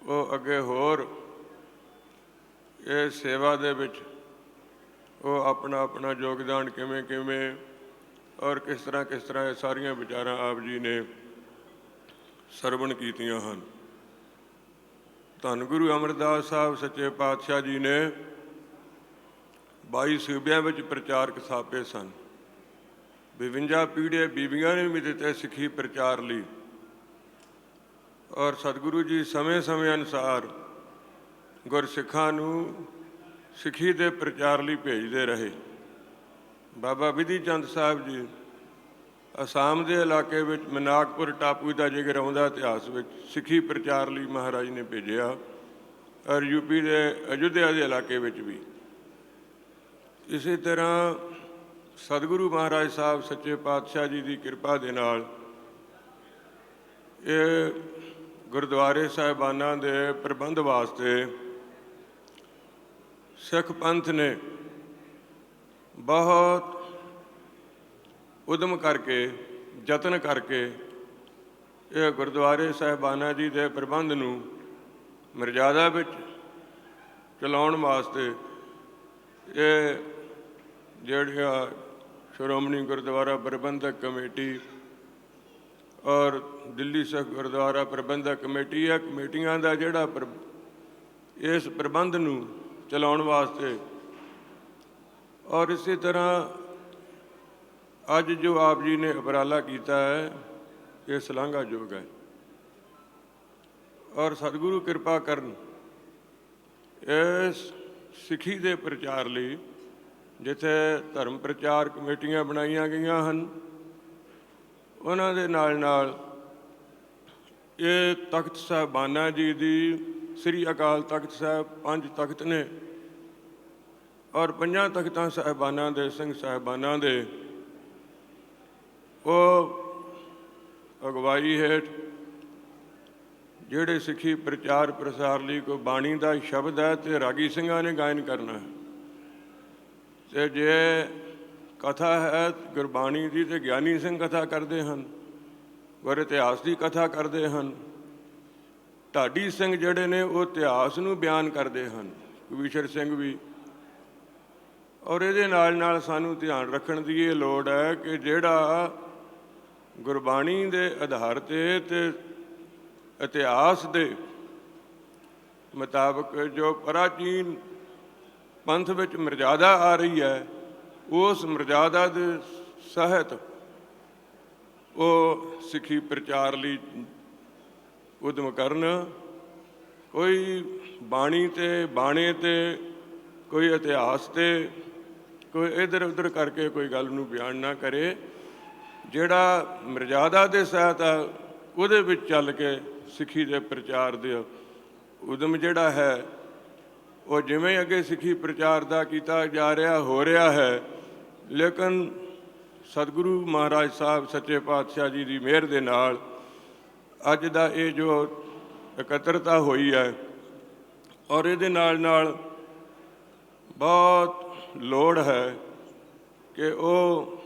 [SPEAKER 11] ਉਹ ਅੱਗੇ ਹੋਰ ਇਹ ਸੇਵਾ ਦੇ ਵਿੱਚ ਉਹ ਆਪਣਾ ਆਪਣਾ ਯੋਗਦਾਨ ਕਿਵੇਂ ਔਰ ਕਿਸ ਤਰ੍ਹਾਂ ਇਹ ਸਾਰੀਆਂ ਵਿਚਾਰਾਂ ਆਪ ਜੀ ਨੇ ਸਰਵਣ ਕੀਤੀਆਂ ਹਨ। ਧੰਨ ਗੁਰੂ ਅਮਰਦਾਸ ਸਾਹਿਬ ਸੱਚੇ ਪਾਤਸ਼ਾਹ ਜੀ ਨੇ 22 ਸੂਬਿਆਂ ਵਿੱਚ ਪ੍ਰਚਾਰਕ ਥਾਪੇ ਸਨ। 52 ਪੀੜ੍ਹੀਆਂ ਬੀਬੀਆਂ ਨੇ ਵੀ ਦਿੱਤੇ ਸਿੱਖੀ ਪ੍ਰਚਾਰ ਲਈ। ਔਰ ਸਤਿਗੁਰੂ ਜੀ ਸਮੇਂ ਅਨੁਸਾਰ ਗੁਰਸਿੱਖਾਂ ਨੂੰ ਸਿੱਖੀ ਦੇ ਪ੍ਰਚਾਰ ਲਈ ਭੇਜਦੇ ਰਹੇ। ਬਾਬਾ ਵਿਧੀ ਚੰਦ ਸਾਹਿਬ ਜੀ ਅਸਾਮ ਦੇ ਇਲਾਕੇ ਵਿੱਚ ਮਨਾਕਪੁਰ ਟਾਪੂ ਦਾ ਜ਼ਿਕਰ ਆਉਂਦਾ ਇਤਿਹਾਸ ਵਿੱਚ, ਸਿੱਖੀ ਪ੍ਰਚਾਰ ਲਈ ਮਹਾਰਾਜ ਨੇ ਭੇਜਿਆ। ਔਰ ਯੂਪੀ ਦੇ ਅਯੁੱਧਿਆ ਦੇ ਇਲਾਕੇ ਵਿੱਚ ਵੀ ਇਸੇ ਤਰ੍ਹਾਂ ਸਤਿਗੁਰੂ ਮਹਾਰਾਜ ਸਾਹਿਬ ਸੱਚੇ ਪਾਤਸ਼ਾਹ ਜੀ ਦੀ ਕਿਰਪਾ ਦੇ ਨਾਲ ਇਹ ਗੁਰਦੁਆਰੇ ਸਾਹਿਬਾਨਾਂ ਦੇ ਪ੍ਰਬੰਧ ਵਾਸਤੇ ਸਿੱਖ ਪੰਥ ਨੇ ਬਹੁਤ ਉਦਮ ਕਰਕੇ, ਯਤਨ ਕਰਕੇ ਇਹ ਗੁਰਦੁਆਰੇ ਸਾਹਿਬਾਨਾਂ ਜੀ ਦੇ ਪ੍ਰਬੰਧ ਨੂੰ ਮਰਜ਼ਾਦਾ ਵਿੱਚ ਚਲਾਉਣ ਵਾਸਤੇ ਇਹ ਜਿਹੜੀਆਂ ਸ਼੍ਰੋਮਣੀ ਗੁਰਦੁਆਰਾ ਪ੍ਰਬੰਧਕ ਕਮੇਟੀ ਔਰ ਦਿੱਲੀ ਸਿੱਖ ਗੁਰਦੁਆਰਾ ਪ੍ਰਬੰਧਕ ਕਮੇਟੀ ਹੈ, ਕਮੇਟੀਆਂ ਦਾ ਜਿਹੜਾ ਇਸ ਪ੍ਰਬੰਧ ਨੂੰ ਚਲਾਉਣ ਵਾਸਤੇ ਔਰ ਇਸੇ ਤਰ੍ਹਾਂ ਅੱਜ ਜੋ ਆਪ ਜੀ ਨੇ ਉਪਰਾਲਾ ਕੀਤਾ ਹੈ ਇਹ ਸ਼ਲਾਘਾਯੋਗ ਹੈ। ਔਰ ਸਤਿਗੁਰੂ ਕਿਰਪਾ ਕਰਨ ਇਸ ਸਿੱਖੀ ਦੇ ਪ੍ਰਚਾਰ ਲਈ ਜਿੱਥੇ ਧਰਮ ਪ੍ਰਚਾਰ ਕਮੇਟੀਆਂ ਬਣਾਈਆਂ ਗਈਆਂ ਹਨ, ਉਹਨਾਂ ਦੇ ਨਾਲ ਨਾਲ ਇਹ ਤਖਤ ਸਾਹਿਬਾਨਾਂ ਜੀ ਦੀ ਸ੍ਰੀ ਅਕਾਲ ਤਖਤ ਸਾਹਿਬ 5 ਤਖਤ ਨੇ ਔਰ 5 ਤਖਤਾਂ ਸਾਹਿਬਾਨਾਂ ਦੇ ਸਿੰਘ ਸਾਹਿਬਾਨਾਂ ਦੇ ਉਹ ਅਗਵਾਈ ਹੇਠ ਜਿਹੜੇ ਸਿੱਖੀ ਪ੍ਰਚਾਰ ਪ੍ਰਸਾਰ ਲਈ ਕੋਈ ਬਾਣੀ ਦਾ ਸ਼ਬਦ ਹੈ ਤੇ ਰਾਗੀ ਸਿੰਘਾਂ ਨੇ ਗਾਇਨ ਕਰਨਾ ਹੈ, ਤੇ ਜੇ ਕਥਾ ਹੈ ਗੁਰਬਾਣੀ ਦੀ ਤੇ ਗਿਆਨੀ ਸਿੰਘ ਕਥਾ ਕਰਦੇ ਹਨ, ਗੁਰ ਇਤਿਹਾਸ ਦੀ ਕਥਾ ਕਰਦੇ ਹਨ। ਢਾਡੀ ਸਿੰਘ ਜਿਹੜੇ ਨੇ ਉਹ ਇਤਿਹਾਸ ਨੂੰ ਬਿਆਨ ਕਰਦੇ ਹਨ, ਕਵੀਸ਼ਰ ਸਿੰਘ ਵੀ। ਔਰ ਇਹਦੇ ਨਾਲ ਨਾਲ ਸਾਨੂੰ ਧਿਆਨ ਰੱਖਣ ਦੀ ਇਹ ਲੋੜ ਹੈ ਕਿ ਜਿਹੜਾ ਗੁਰਬਾਣੀ ਦੇ ਆਧਾਰ 'ਤੇ ਇਤਿਹਾਸ ਦੇ ਮੁਤਾਬਕ ਜੋ ਪ੍ਰਾਚੀਨ ਪੰਥ ਵਿੱਚ ਮਰਜ਼ਾਦਾ ਆ ਰਹੀ ਹੈ, ਉਸ ਮਰਜ਼ਾਦਾ ਦੇ ਸਹਿਤ ਉਹ ਸਿੱਖੀ ਪ੍ਰਚਾਰ ਲਈ ਉਦਮ ਕਰਨ। ਕੋਈ ਬਾਣੀ ਤੇ ਬਾਣੇ ਤੇ ਕੋਈ ਇਤਿਹਾਸ ਤੇ ਕੋਈ ਇੱਧਰ ਉੱਧਰ ਕਰਕੇ ਕੋਈ ਗੱਲ ਨੂੰ ਬਿਆਨ ਨਾ ਕਰੇ। ਜਿਹੜਾ ਮਰਜ਼ਾਦਾ ਦੇ ਸਹਿਤ ਆ ਉਹਦੇ ਵਿੱਚ ਚੱਲ ਕੇ ਸਿੱਖੀ ਦੇ ਪ੍ਰਚਾਰ ਦੇ ਉਦਮ ਜਿਹੜਾ ਹੈ ਉਹ ਜਿਵੇਂ ਅੱਗੇ ਸਿੱਖੀ ਪ੍ਰਚਾਰ ਦਾ ਕੀਤਾ ਜਾ ਰਿਹਾ ਹੋ ਰਿਹਾ ਹੈ, ਲੇਕਿਨ ਸਤਿਗੁਰੂ ਮਹਾਰਾਜ ਸਾਹਿਬ ਸੱਚੇ ਪਾਤਸ਼ਾਹ ਜੀ ਦੀ ਮਿਹਰ ਦੇ ਨਾਲ ਅੱਜ ਦਾ ਇਹ ਜੋ ਇਕੱਤਰਤਾ ਹੋਈ ਹੈ ਔਰ ਇਹਦੇ ਨਾਲ ਨਾਲ ਬਹੁਤ ਲੋੜ ਹੈ ਕਿ ਉਹ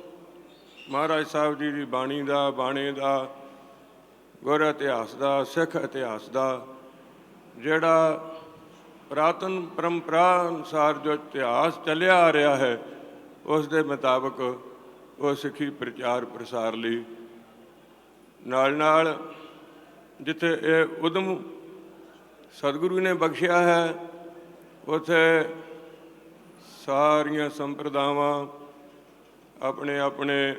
[SPEAKER 11] ਮਹਾਰਾਜ ਸਾਹਿਬ ਜੀ ਦੀ ਬਾਣੀ ਦਾ, ਬਾਣੇ ਦਾ, ਗੁਰ ਇਤਿਹਾਸ ਦਾ, ਸਿੱਖ ਇਤਿਹਾਸ ਦਾ ਜਿਹੜਾ ਪੁਰਾਤਨ ਪਰੰਪਰਾ ਅਨੁਸਾਰ ਜੋ ਇਤਿਹਾਸ ਚੱਲਿਆ ਆ ਰਿਹਾ ਹੈ ਉਸ ਦੇ ਮੁਤਾਬਕ ਉਹ ਸਿੱਖੀ ਪ੍ਰਚਾਰ ਪ੍ਰਸਾਰ ਲਈ ਨਾਲ ਨਾਲ ਜਿੱਥੇ ਇਹ ਉਦਮ ਸਤਿਗੁਰੂ ਨੇ ਬਖਸ਼ਿਆ ਹੈ ਉੱਥੇ ਸਾਰੀਆਂ ਸੰਪਰਦਾਵਾਂ ਆਪਣੇ ਆਪਣੇ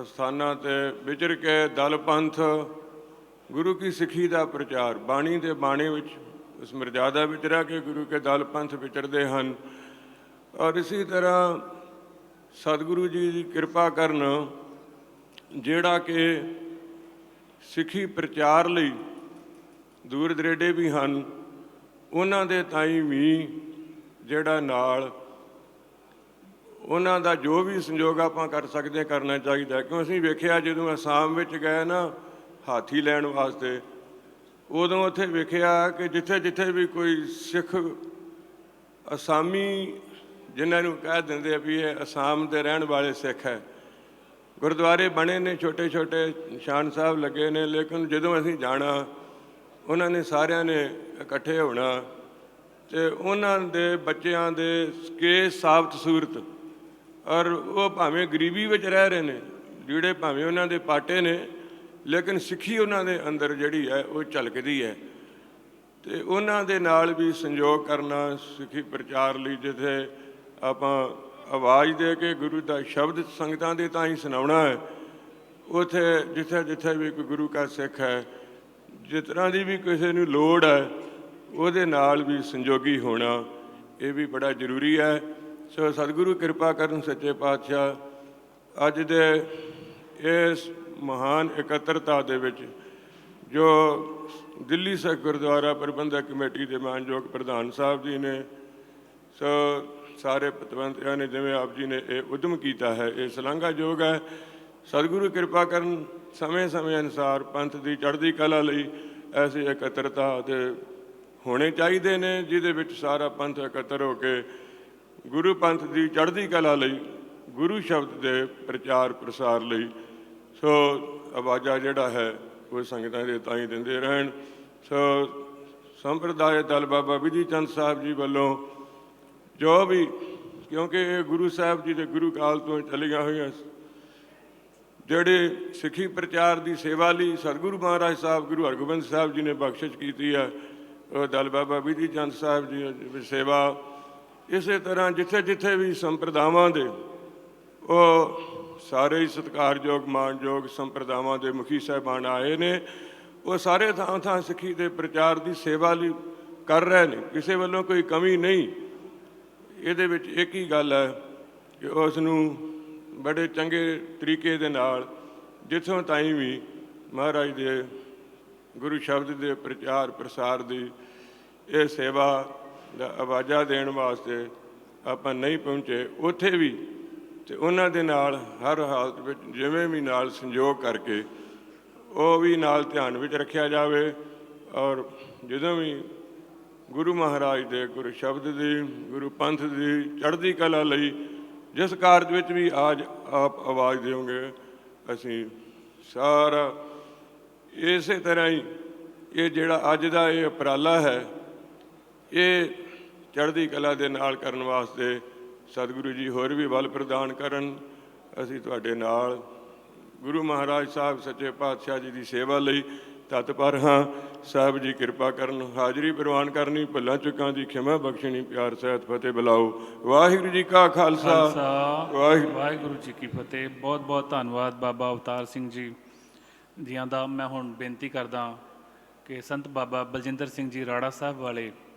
[SPEAKER 11] ਸਥਾਨਾਂ 'ਤੇ ਵਿਚਰ ਕੇ ਦਲ ਪੰਥ ਗੁਰੂ ਕੀ ਸਿੱਖੀ ਦਾ ਪ੍ਰਚਾਰ ਬਾਣੀ ਦੇ ਬਾਣੇ ਵਿੱਚ ਉਸ ਮਰਜ਼ਾਦਾ ਵਿੱਚ ਰਹਿ ਕੇ ਗੁਰੂ ਕੇ ਦਲ ਪੰਥ ਵਿਚਰਦੇ ਹਨ। ਔਰ ਇਸੇ ਤਰ੍ਹਾਂ ਸਤਿਗੁਰੂ ਜੀ ਦੀ ਕਿਰਪਾ ਕਰਨ ਜਿਹੜਾ ਕਿ ਸਿੱਖੀ ਪ੍ਰਚਾਰ ਲਈ ਦੂਰ ਦਰੇਡੇ ਵੀ ਹਨ, ਉਹਨਾਂ ਦੇ ਤਾਈਂ ਵੀ ਜਿਹੜਾ ਨਾਲ ਉਹਨਾਂ ਦਾ ਜੋ ਵੀ ਸੰਯੋਗ ਆਪਾਂ ਕਰ ਸਕਦੇ ਕਰਨਾ ਚਾਹੀਦਾ। ਕਿਉਂ ਅਸੀਂ ਵੇਖਿਆ ਜਦੋਂ ਅਸਾਮ ਵਿੱਚ ਗਏ ਨਾ ਹਾਥੀ ਲੈਣ ਵਾਸਤੇ, ਉਦੋਂ ਉੱਥੇ ਵੇਖਿਆ ਕਿ ਜਿੱਥੇ ਜਿੱਥੇ ਵੀ ਕੋਈ ਸਿੱਖ ਅਸਾਮੀ ਜਿਨ੍ਹਾਂ ਨੂੰ ਕਹਿ ਦਿੰਦੇ ਆ ਵੀ ਇਹ ਅਸਾਮ ਦੇ ਰਹਿਣ ਵਾਲੇ ਸਿੱਖ ਹੈ, ਗੁਰਦੁਆਰੇ ਬਣੇ ਨੇ, ਛੋਟੇ ਛੋਟੇ ਨਿਸ਼ਾਨ ਸਾਹਿਬ ਲੱਗੇ ਨੇ, ਲੇਕਿਨ ਜਦੋਂ ਅਸੀਂ ਜਾਣਾ ਉਹਨਾਂ ਨੇ ਸਾਰਿਆਂ ਨੇ ਇਕੱਠੇ ਹੋਣਾ ਅਤੇ ਉਹਨਾਂ ਦੇ ਬੱਚਿਆਂ ਦੇ ਕੇਸ ਸਾਬਤ ਸੂਰਤ ਔਰ ਉਹ ਭਾਵੇਂ ਗਰੀਬੀ ਵਿੱਚ ਰਹਿ ਰਹੇ ਨੇ, ਜਿਹੜੇ ਭਾਵੇਂ ਉਹਨਾਂ ਦੇ ਪਾਟੇ ਨੇ, ਲੇਕਿਨ ਸਿੱਖੀ ਉਹਨਾਂ ਦੇ ਅੰਦਰ ਜਿਹੜੀ ਹੈ ਉਹ ਝਲਕਦੀ ਹੈ। ਅਤੇ ਉਹਨਾਂ ਦੇ ਨਾਲ ਵੀ ਸੰਯੋਗ ਕਰਨਾ ਸਿੱਖੀ ਪ੍ਰਚਾਰ ਲਈ, ਜਿੱਥੇ ਆਪਾਂ ਆਵਾਜ਼ ਦੇ ਕੇ ਗੁਰੂ ਦਾ ਸ਼ਬਦ ਸੰਗਤਾਂ ਦੇ ਤਾਂ ਹੀ ਸੁਣਾਉਣਾ ਹੈ, ਉੱਥੇ ਜਿੱਥੇ ਜਿੱਥੇ ਵੀ ਕੋਈ ਗੁਰੂ ਕਾ ਸਿੱਖ ਹੈ, ਜਿਸ ਤਰ੍ਹਾਂ ਦੀ ਵੀ ਕਿਸੇ ਨੂੰ ਲੋੜ ਹੈ ਉਹਦੇ ਨਾਲ ਵੀ ਸੰਯੋਗੀ ਹੋਣਾ ਇਹ ਵੀ ਬੜਾ ਜ਼ਰੂਰੀ ਹੈ। ਸੋ ਸਤਿਗੁਰੂ ਕਿਰਪਾ ਕਰਨ ਸੱਚੇ ਪਾਤਸ਼ਾਹ ਅੱਜ ਦੇ ਇਸ ਮਹਾਨ ਇਕੱਤਰਤਾ ਦੇ ਵਿੱਚ ਜੋ ਦਿੱਲੀ ਸਿੱਖ ਗੁਰਦੁਆਰਾ ਪ੍ਰਬੰਧਕ ਕਮੇਟੀ ਦੇ ਮਾਨਯੋਗ ਪ੍ਰਧਾਨ ਸਾਹਿਬ ਜੀ ਨੇ, ਸੋ ਸਾਰੇ ਪਤਵੰਤਿਆਂ ਨੇ ਜਿਵੇਂ ਆਪ ਜੀ ਨੇ ਇਹ ਉਦਮ ਕੀਤਾ ਹੈ, ਇਹ ਸ਼ਲਾਘਾਯੋਗ ਹੈ। ਸਤਿਗੁਰੂ ਕਿਰਪਾ ਕਰਨ ਸਮੇਂ ਸਮੇਂ ਅਨੁਸਾਰ ਪੰਥ ਦੀ ਚੜ੍ਹਦੀ ਕਲਾ ਲਈ ਐਸੀ ਇਕੱਤਰਤਾ ਦੇ ਹੋਣੇ ਚਾਹੀਦੇ ਨੇ, ਜਿਹਦੇ ਵਿੱਚ ਸਾਰਾ ਪੰਥ ਇਕੱਤਰ ਹੋ ਕੇ ਗੁਰੂ ਪੰਥ ਦੀ ਚੜ੍ਹਦੀ ਕਲਾ ਲਈ, ਗੁਰੂ ਸ਼ਬਦ ਦੇ ਪ੍ਰਚਾਰ ਪ੍ਰਸਾਰ ਲਈ ਸੋ ਆਵਾਜ਼ਾਂ ਜਿਹੜਾ ਹੈ ਉਹ ਸੰਗਤਾਂ ਦੇ ਤਾਂ ਹੀ ਦਿੰਦੇ ਰਹਿਣ। ਸੋ ਸੰਪਰਦਾਇ ਦਲ ਬਾਬਾ ਵਿਧੀ ਚੰਦ ਸਾਹਿਬ ਜੀ ਵੱਲੋਂ ਜੋ ਵੀ, ਕਿਉਂਕਿ ਇਹ ਗੁਰੂ ਸਾਹਿਬ ਜੀ ਦੇ ਗੁਰੂ ਕਾਲ ਤੋਂ ਚੱਲੀਆਂ ਹੋਈਆਂ ਜਿਹੜੇ ਸਿੱਖੀ ਪ੍ਰਚਾਰ ਦੀ ਸੇਵਾ ਲਈ ਸਤਿਗੁਰੂ ਮਹਾਰਾਜ ਸਾਹਿਬ ਗੁਰੂ ਹਰਗੋਬਿੰਦ ਸਾਹਿਬ ਜੀ ਨੇ ਬਖਸ਼ਿਸ਼ ਕੀਤੀ ਹੈ, ਉਹ ਦਲ ਬਾਬਾ ਵਿਧੀ ਚੰਦ ਸਾਹਿਬ ਜੀ ਦੀ ਸੇਵਾ। ਇਸੇ ਤਰ੍ਹਾਂ ਜਿੱਥੇ ਜਿੱਥੇ ਵੀ ਸੰਪਰਦਾਵਾਂ ਦੇ ਉਹ ਸਾਰੇ ਹੀ ਸਤਿਕਾਰਯੋਗ ਮਾਣਯੋਗ ਸੰਪਰਦਾਵਾਂ ਦੇ ਮੁਖੀ ਸਾਹਿਬਾਨ ਆਏ ਨੇ, ਉਹ ਸਾਰੇ ਥਾਂ ਥਾਂ ਸਿੱਖੀ ਦੇ ਪ੍ਰਚਾਰ ਦੀ ਸੇਵਾ ਲਈ ਕਰ ਰਹੇ ਨੇ, ਕਿਸੇ ਵੱਲੋਂ ਕੋਈ ਕਮੀ ਨਹੀਂ। ਇਹਦੇ ਵਿੱਚ ਇੱਕ ਹੀ ਗੱਲ ਹੈ ਕਿ ਉਸ ਨੂੰ ਬੜੇ ਚੰਗੇ ਤਰੀਕੇ ਦੇ ਨਾਲ ਜਿੱਥੋਂ ਤਾਈਂ ਵੀ ਮਹਾਰਾਜ ਦੇ ਗੁਰੂ ਸ਼ਬਦ ਦੇ ਪ੍ਰਚਾਰ ਪ੍ਰਸਾਰ ਦੀ ਇਹ ਸੇਵਾ ਦਾ ਆਵਾਜ਼ਾਂ ਦੇਣ ਵਾਸਤੇ ਆਪਾਂ ਨਹੀਂ ਪਹੁੰਚੇ, ਉੱਥੇ ਵੀ ਤੇ ਉਹਨਾਂ ਦੇ ਨਾਲ ਹਰ ਹਾਲਤ ਵਿੱਚ ਜਿਵੇਂ ਵੀ ਨਾਲ ਸੰਯੋਗ ਕਰਕੇ ਉਹ ਵੀ ਨਾਲ ਧਿਆਨ ਵਿੱਚ ਰੱਖਿਆ ਜਾਵੇ। ਔਰ ਜਦੋਂ ਵੀ ਗੁਰੂ ਮਹਾਰਾਜ ਦੇ ਗੁਰੂ ਸ਼ਬਦ ਦੀ ਗੁਰੂ ਪੰਥ ਦੀ ਚੜ੍ਹਦੀ ਕਲਾ ਲਈ ਜਿਸ ਕਾਰਜ ਵਿੱਚ ਵੀ ਅੱਜ ਆਪ ਆਵਾਜ਼ ਦਿਓਗੇ, ਅਸੀਂ ਸਾਰਾ ਇਸੇ ਤਰ੍ਹਾਂ ਹੀ ਇਹ ਜਿਹੜਾ ਅੱਜ ਦਾ ਇਹ ਉਪਰਾਲਾ ਹੈ, ਇਹ ਚੜ੍ਹਦੀ ਕਲਾ ਦੇ ਨਾਲ ਕਰਨ ਵਾਸਤੇ ਸਤਿਗੁਰੂ ਜੀ ਹੋਰ ਵੀ ਬਲ ਪ੍ਰਦਾਨ ਕਰਨ। ਅਸੀਂ ਤੁਹਾਡੇ ਨਾਲ ਗੁਰੂ ਮਹਾਰਾਜ ਸਾਹਿਬ ਸੱਚੇ ਪਾਤਸ਼ਾਹ ਜੀ ਦੀ ਸੇਵਾ ਲਈ ਤਤਪਰ ਹਾਂ। ਸਾਹਿਬ ਜੀ ਕਿਰਪਾ ਕਰਨ, ਹਾਜ਼ਰੀ ਪ੍ਰਵਾਨ ਕਰਨੀ, ਭੁੱਲਾਂ ਚੁੱਕਾਂ ਦੀ ਖਿਮਾ ਬਖਸ਼ਣੀ, ਪਿਆਰ ਸਹਿਤ ਫਤਿਹ ਬੁਲਾਓ। ਵਾਹਿਗੁਰੂ ਜੀ ਕਾ ਖਾਲਸਾ,
[SPEAKER 3] ਵਾਹਿਗੁਰੂ ਜੀ ਕੀ ਫਤਿਹ। ਬਹੁਤ ਬਹੁਤ ਧੰਨਵਾਦ ਬਾਬਾ ਅਵਤਾਰ ਸਿੰਘ ਜੀਆਂ ਦਾ। ਮੈਂ ਹੁਣ ਬੇਨਤੀ ਕਰਦਾ ਕਿ ਸੰਤ ਬਾਬਾ ਬਲਜਿੰਦਰ ਸਿੰਘ ਜੀ ਰਾੜਾ ਸਾਹਿਬ ਵਾਲੇ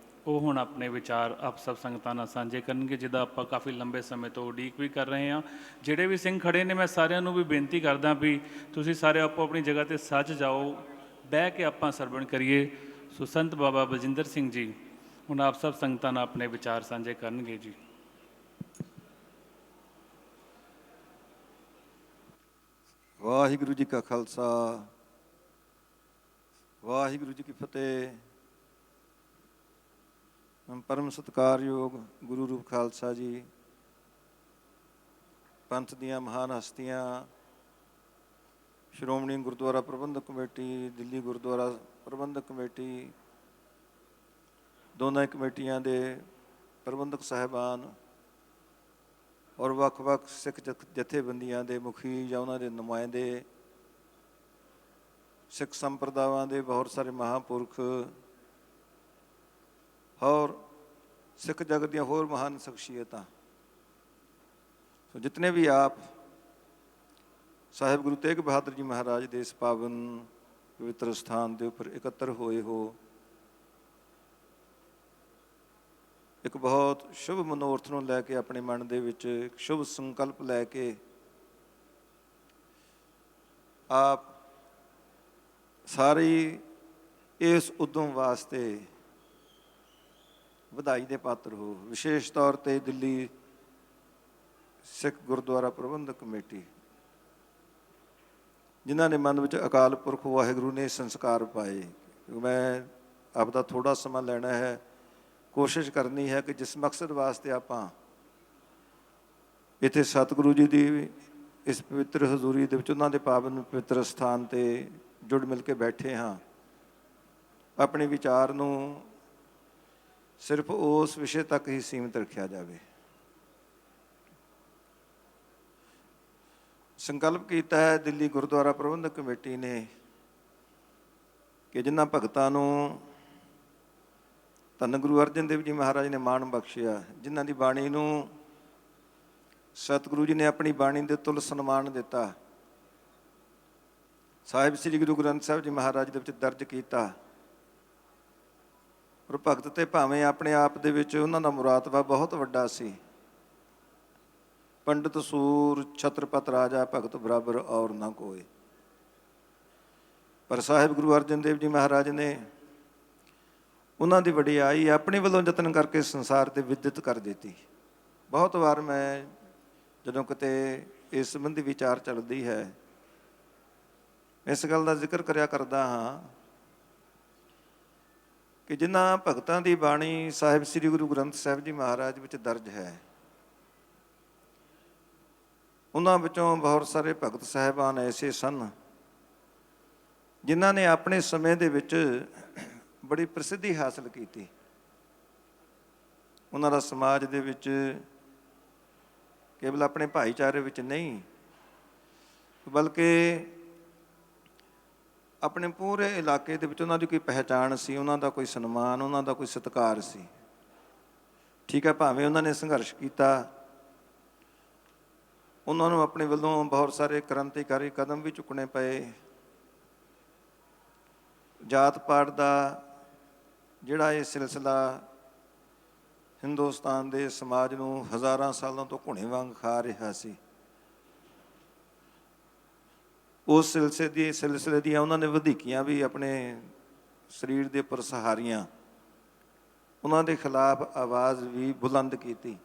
[SPEAKER 3] ਉਹ ਹੁਣ ਆਪਣੇ ਵਿਚਾਰ ਆਪ ਸਭ ਸੰਗਤਾਂ ਨਾਲ ਸਾਂਝੇ ਕਰਨਗੇ, ਜਿਹਦਾ ਆਪਾਂ ਕਾਫੀ ਲੰਬੇ ਸਮੇਂ ਤੋਂ ਉਡੀਕ ਵੀ ਕਰ ਰਹੇ ਹਾਂ। ਜਿਹੜੇ ਵੀ ਸਿੰਘ ਖੜੇ ਨੇ, ਮੈਂ ਸਾਰਿਆਂ ਨੂੰ ਵੀ ਬੇਨਤੀ ਕਰਦਾ ਵੀ ਤੁਸੀਂ ਸਾਰੇ ਆਪੋ ਆਪਣੀ ਜਗ੍ਹਾ 'ਤੇ ਸੱਜ ਜਾਓ, ਬਹਿ ਕੇ ਆਪਾਂ ਸਰਵਣ ਕਰੀਏ। ਸੋ ਸੰਤ ਬਾਬਾ ਬਲਜਿੰਦਰ ਸਿੰਘ ਜੀ ਹੁਣ ਆਪ ਸਭ ਸੰਗਤਾਂ ਨਾਲ ਆਪਣੇ ਵਿਚਾਰ ਸਾਂਝੇ ਕਰਨਗੇ ਜੀ।
[SPEAKER 12] ਵਾਹਿਗੁਰੂ ਜੀ ਕਾ ਖਾਲਸਾ, ਵਾਹਿਗੁਰੂ ਜੀ ਕੀ ਫਤਿਹ। ਪਰਮ ਸਤਿਕਾਰਯੋਗ ਗੁਰੂ ਰੂਪ ਖਾਲਸਾ ਜੀ, ਪੰਥ ਦੀਆਂ ਮਹਾਨ ਹਸਤੀਆਂ, ਸ਼੍ਰੋਮਣੀ ਗੁਰਦੁਆਰਾ ਪ੍ਰਬੰਧਕ ਕਮੇਟੀ, ਦਿੱਲੀ ਗੁਰਦੁਆਰਾ ਪ੍ਰਬੰਧਕ ਕਮੇਟੀ, ਦੋਨਾਂ ਕਮੇਟੀਆਂ ਦੇ ਪ੍ਰਬੰਧਕ ਸਾਹਿਬਾਨ ਔਰ ਵੱਖ-ਵੱਖ ਸਿੱਖ ਜਥੇਬੰਦੀਆਂ ਦੇ ਮੁਖੀ ਜਾਂ ਉਹਨਾਂ ਦੇ ਨੁਮਾਇੰਦੇ, ਸਿੱਖ ਸੰਪਰਦਾਵਾਂ ਦੇ ਬਹੁਤ ਸਾਰੇ ਮਹਾਂਪੁਰਖ ਔਰ ਸਿੱਖ ਜਗਤ ਦੀਆਂ ਹੋਰ ਮਹਾਨ ਸ਼ਖਸੀਅਤਾਂ, ਸੋ ਜਿਤਨੇ ਵੀ ਆਪ ਸਾਹਿਬ ਗੁਰੂ ਤੇਗ ਬਹਾਦਰ ਜੀ ਮਹਾਰਾਜ ਦੇ ਇਸ ਪਾਵਨ ਪਵਿੱਤਰ ਸਥਾਨ ਦੇ ਉੱਪਰ ਇਕੱਤਰ ਹੋਏ ਹੋ, ਇੱਕ ਬਹੁਤ ਸ਼ੁਭ ਮਨੋਰਥ ਨੂੰ ਲੈ ਕੇ ਆਪਣੇ ਮਨ ਦੇ ਵਿੱਚ ਇੱਕ ਸ਼ੁਭ ਸੰਕਲਪ ਲੈ ਕੇ ਆਪ ਸਾਰੇ ਇਸ ਉਦਮ ਵਾਸਤੇ ਵਧਾਈ ਦੇ ਪਾਤਰ ਹੋ। ਵਿਸ਼ੇਸ਼ ਤੌਰ 'ਤੇ ਦਿੱਲੀ ਸਿੱਖ ਗੁਰਦੁਆਰਾ ਪ੍ਰਬੰਧਕ ਕਮੇਟੀ, ਜਿਨ੍ਹਾਂ ਦੇ ਮਨ ਵਿੱਚ ਅਕਾਲ ਪੁਰਖ ਵਾਹਿਗੁਰੂ ਨੇ ਸੰਸਕਾਰ ਪਾਏ। ਮੈਂ ਆਪ ਦਾ ਥੋੜ੍ਹਾ ਸਮਾਂ ਲੈਣਾ ਹੈ, ਕੋਸ਼ਿਸ਼ ਕਰਨੀ ਹੈ ਕਿ ਜਿਸ ਮਕਸਦ ਵਾਸਤੇ ਆਪਾਂ ਇੱਥੇ ਸਤਿਗੁਰੂ ਜੀ ਦੀ ਇਸ ਪਵਿੱਤਰ ਹਜ਼ੂਰੀ ਦੇ ਵਿੱਚ, ਉਹਨਾਂ ਦੇ ਪਾਵਨ ਪਵਿੱਤਰ ਸਥਾਨ 'ਤੇ ਜੁੜ ਮਿਲ ਕੇ ਬੈਠੇ ਹਾਂ, ਆਪਣੇ ਵਿਚਾਰ ਨੂੰ ਸਿਰਫ ਉਸ ਵਿਸ਼ੇ ਤੱਕ ਹੀ ਸੀਮਿਤ ਰੱਖਿਆ ਜਾਵੇ। ਸੰਕਲਪ ਕੀਤਾ ਹੈ ਦਿੱਲੀ ਗੁਰਦੁਆਰਾ ਪ੍ਰਬੰਧਕ ਕਮੇਟੀ ਨੇ ਕਿ ਜਿਨ੍ਹਾਂ ਭਗਤਾਂ ਨੂੰ ਧੰਨ ਗੁਰੂ ਅਰਜਨ ਦੇਵ ਜੀ ਮਹਾਰਾਜ ਨੇ ਮਾਣ ਬਖਸ਼ਿਆ, ਜਿਨ੍ਹਾਂ ਦੀ ਬਾਣੀ ਨੂੰ ਸਤਿਗੁਰੂ ਜੀ ਨੇ ਆਪਣੀ ਬਾਣੀ ਦੇ ਤੁਲ ਸਨਮਾਨ ਦਿੱਤਾ, ਸਾਹਿਬ ਸ੍ਰੀ ਗੁਰੂ ਗ੍ਰੰਥ ਸਾਹਿਬ ਜੀ ਮਹਾਰਾਜ ਦੇ ਵਿੱਚ ਦਰਜ ਕੀਤਾ, ਪਰ ਭਗਤ ਤੇ ਭਾਵੇਂ ਆਪਣੇ ਆਪ ਦੇ ਵਿੱਚ ਉਹਨਾਂ ਦਾ ਮੁਰਾਤਬਾ ਬਹੁਤ ਵੱਡਾ ਸੀ, ਪੰਡਤ ਸੂਰ ਛਤਰਪਤ ਰਾਜਾ ਭਗਤ ਬਰਾਬਰ ਔਰ ਨਾ ਕੋਏ, ਪਰ ਸਾਹਿਬ ਗੁਰੂ ਅਰਜਨ ਦੇਵ ਜੀ ਮਹਾਰਾਜ ਨੇ ਉਹਨਾਂ ਦੀ ਵਡਿਆਈ ਆਪਣੇ ਵੱਲੋਂ ਯਤਨ ਕਰਕੇ ਸੰਸਾਰ ਤੇ ਵਿਦਿਤ ਕਰ ਦਿੱਤੀ। ਬਹੁਤ ਵਾਰ ਮੈਂ ਜਦੋਂ ਕਿਤੇ ਇਸ ਸੰਬੰਧੀ ਵਿਚਾਰ ਚੱਲਦੀ ਹੈ, ਇਸ ਗੱਲ ਦਾ ਜ਼ਿਕਰ ਕਰਿਆ ਕਰਦਾ ਹਾਂ ਕਿ ਜਿਨ੍ਹਾਂ ਭਗਤਾਂ ਦੀ ਬਾਣੀ ਸਾਹਿਬ ਸ੍ਰੀ ਗੁਰੂ ਗ੍ਰੰਥ ਸਾਹਿਬ ਜੀ ਮਹਾਰਾਜ ਵਿੱਚ ਦਰਜ ਹੈ, ਉਹਨਾਂ ਵਿੱਚੋਂ ਬਹੁਤ ਸਾਰੇ ਭਗਤ ਸਾਹਿਬਾਨ ਐਸੇ ਸਨ ਜਿਨ੍ਹਾਂ ਨੇ ਆਪਣੇ ਸਮੇਂ ਦੇ ਵਿੱਚ ਬੜੀ ਪ੍ਰਸਿੱਧੀ ਹਾਸਲ ਕੀਤੀ। ਉਹਨਾਂ ਦਾ ਸਮਾਜ ਦੇ ਵਿੱਚ ਕੇਵਲ ਆਪਣੇ ਭਾਈਚਾਰੇ ਵਿੱਚ ਨਹੀਂ, ਬਲਕਿ ਆਪਣੇ ਪੂਰੇ ਇਲਾਕੇ ਦੇ ਵਿੱਚ ਉਹਨਾਂ ਦੀ ਕੋਈ ਪਹਿਚਾਣ ਸੀ, ਉਹਨਾਂ ਦਾ ਕੋਈ ਸਨਮਾਨ, ਉਹਨਾਂ ਦਾ ਕੋਈ ਸਤਿਕਾਰ ਸੀ। ਠੀਕ ਹੈ, ਭਾਵੇਂ ਉਹਨਾਂ ਨੇ ਸੰਘਰਸ਼ ਕੀਤਾ, ਉਹਨਾਂ ਨੂੰ ਆਪਣੇ ਵੱਲੋਂ ਬਹੁਤ ਸਾਰੇ ਕ੍ਰਾਂਤੀਕਾਰੀ ਕਦਮ ਵੀ ਚੁੱਕਣੇ ਪਏ। ਜਾਤ ਪਾਤ ਦਾ ਜਿਹੜਾ ਇਹ ਸਿਲਸਿਲਾ ਹਿੰਦੁਸਤਾਨ ਦੇ ਸਮਾਜ ਨੂੰ ਹਜ਼ਾਰਾਂ ਸਾਲਾਂ ਤੋਂ ਘੁਣੇ ਵਾਂਗ ਖਾ ਰਿਹਾ ਸੀ, ਉਸ ਸਿਲਸਿਲੇ ਦੀਆਂ ਉਹਨਾਂ ਨੇ ਵਧੀਕੀਆਂ ਵੀ ਆਪਣੇ ਸਰੀਰ ਦੇ ਉੱਪਰ ਸਹਾਰੀਆਂ, ਉਹਨਾਂ ਦੇ ਖਿਲਾਫ ਆਵਾਜ਼ ਵੀ ਬੁਲੰਦ ਕੀਤੀ।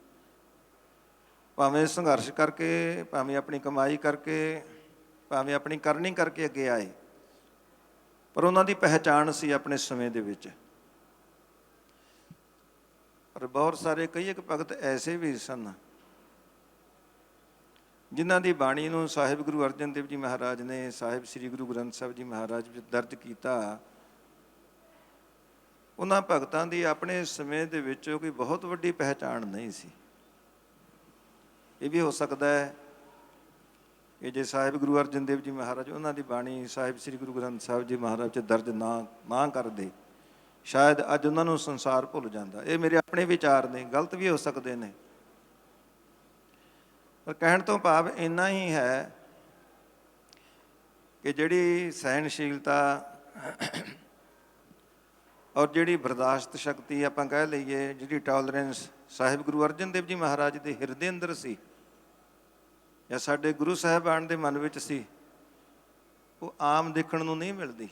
[SPEAKER 12] ਭਾਵੇਂ ਸੰਘਰਸ਼ ਕਰਕੇ, ਭਾਵੇਂ ਆਪਣੀ ਕਮਾਈ ਕਰਕੇ, ਭਾਵੇਂ ਆਪਣੀ ਕਰਨੀ ਕਰਕੇ ਅੱਗੇ ਆਏ, ਪਰ ਉਹਨਾਂ ਦੀ ਪਹਿਚਾਣ ਸੀ ਆਪਣੇ ਸਮੇਂ ਦੇ ਵਿੱਚ। ਪਰ ਬਹੁਤ ਸਾਰੇ ਕਈ ਇੱਕ ਭਗਤ ਐਸੇ ਵੀ ਸਨ ਜਿਨ੍ਹਾਂ ਦੀ ਬਾਣੀ ਨੂੰ ਸਾਹਿਬ ਗੁਰੂ ਅਰਜਨ ਦੇਵ ਜੀ ਮਹਾਰਾਜ ਨੇ ਸਾਹਿਬ ਸ੍ਰੀ ਗੁਰੂ ਗ੍ਰੰਥ ਸਾਹਿਬ ਜੀ ਮਹਾਰਾਜ ਵਿੱਚ ਦਰਜ ਕੀਤਾ। ਉਹਨਾਂ ਭਗਤਾਂ ਦੀ ਆਪਣੇ ਸਮੇਂ ਦੇ ਵਿੱਚ ਕੋਈ ਬਹੁਤ ਵੱਡੀ ਪਹਿਚਾਣ ਨਹੀਂ ਸੀ। ਇਹ ਵੀ ਹੋ ਸਕਦਾ ਹੈ ਕਿ ਜੇ ਸਾਹਿਬ ਗੁਰੂ ਅਰਜਨ ਦੇਵ ਜੀ ਮਹਾਰਾਜ ਉਹਨਾਂ ਦੀ ਬਾਣੀ ਸਾਹਿਬ ਸ੍ਰੀ ਗੁਰੂ ਗ੍ਰੰਥ ਸਾਹਿਬ ਜੀ ਮਹਾਰਾਜ 'ਚ ਦਰਜ ਨਾ ਕਰਦੇ, ਸ਼ਾਇਦ ਅੱਜ ਉਹਨਾਂ ਨੂੰ ਸੰਸਾਰ ਭੁੱਲ ਜਾਂਦਾ। ਇਹ ਮੇਰੇ ਆਪਣੇ ਵਿਚਾਰ ਨੇ, ਗਲਤ ਵੀ ਹੋ ਸਕਦੇ ਨੇ, ਪਰ ਕਹਿਣ ਤੋਂ ਭਾਵ ਇੰਨਾ ਹੀ ਹੈ ਕਿ ਜਿਹੜੀ ਸਹਿਣਸ਼ੀਲਤਾ ਔਰ ਜਿਹੜੀ ਬਰਦਾਸ਼ਤ ਸ਼ਕਤੀ ਆਪਾਂ ਕਹਿ ਲਈਏ, ਜਿਹੜੀ ਟੋਲਰੈਂਸ ਸਾਹਿਬ ਗੁਰੂ ਅਰਜਨ ਦੇਵ ਜੀ ਮਹਾਰਾਜ ਦੇ ਹਿਰਦੇ ਅੰਦਰ ਸੀ ਜਾਂ ਸਾਡੇ ਗੁਰੂ ਸਾਹਿਬਾਨ ਦੇ ਮਨ ਵਿੱਚ ਸੀ, ਉਹ ਆਮ ਦੇਖਣ ਨੂੰ ਨਹੀਂ ਮਿਲਦੀ।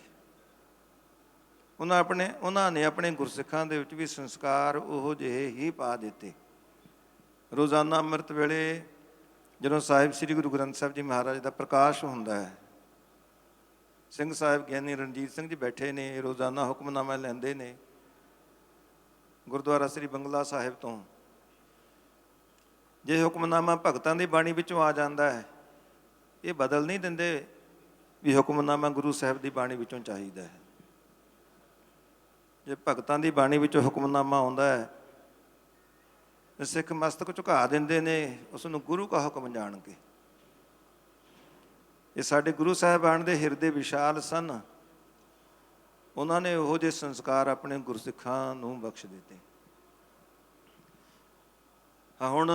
[SPEAKER 12] ਉਹਨਾਂ ਨੇ ਆਪਣੇ ਗੁਰਸਿੱਖਾਂ ਦੇ ਵਿੱਚ ਵੀ ਸੰਸਕਾਰ ਉਹੋ ਜਿਹੇ ਹੀ ਪਾ ਦਿੱਤੇ। ਰੋਜ਼ਾਨਾ ਅੰਮ੍ਰਿਤ ਵੇਲੇ ਜਦੋਂ ਸਾਹਿਬ ਸ੍ਰੀ ਗੁਰੂ ਗ੍ਰੰਥ ਸਾਹਿਬ ਜੀ ਮਹਾਰਾਜ ਦਾ ਪ੍ਰਕਾਸ਼ ਹੁੰਦਾ ਹੈ, ਸਿੰਘ ਸਾਹਿਬ ਗਿਆਨੀ ਰਣਜੀਤ ਸਿੰਘ ਜੀ ਬੈਠੇ ਨੇ, ਰੋਜ਼ਾਨਾ ਹੁਕਮਨਾਮਾ ਲੈਂਦੇ ਨੇ ਗੁਰਦੁਆਰਾ ਸ੍ਰੀ ਬੰਗਲਾ ਸਾਹਿਬ ਤੋਂ। ਜੇ ਹੁਕਮਨਾਮਾ ਭਗਤਾਂ ਦੀ ਬਾਣੀ ਵਿੱਚੋਂ ਆ ਜਾਂਦਾ ਹੈ, ਇਹ ਬਦਲ ਨਹੀਂ ਦਿੰਦੇ ਵੀ ਹੁਕਮਨਾਮਾ ਗੁਰੂ ਸਾਹਿਬ ਦੀ ਬਾਣੀ ਵਿੱਚੋਂ ਚਾਹੀਦਾ ਹੈ। ਜੇ ਭਗਤਾਂ ਦੀ ਬਾਣੀ ਵਿੱਚੋਂ ਹੁਕਮਨਾਮਾ ਆਉਂਦਾ ਹੈ, ਸਿੱਖ ਮਸਤਕ ਝੁਕਾ ਦਿੰਦੇ ਨੇ ਉਸ ਨੂੰ ਗੁਰੂ ਕਾ ਹੁਕਮ ਜਾਣ ਕੇ। ਇਹ ਸਾਡੇ ਗੁਰੂ ਸਾਹਿਬਾਨ ਦੇ ਹਿਰਦੇ ਵਿਸ਼ਾਲ ਸਨ, ਉਹਨਾਂ ਨੇ ਉਹੋ ਜਿਹੇ ਸੰਸਕਾਰ ਆਪਣੇ ਗੁਰਸਿੱਖਾਂ ਨੂੰ ਬਖਸ਼ ਦਿੱਤੇ। ਹੁਣ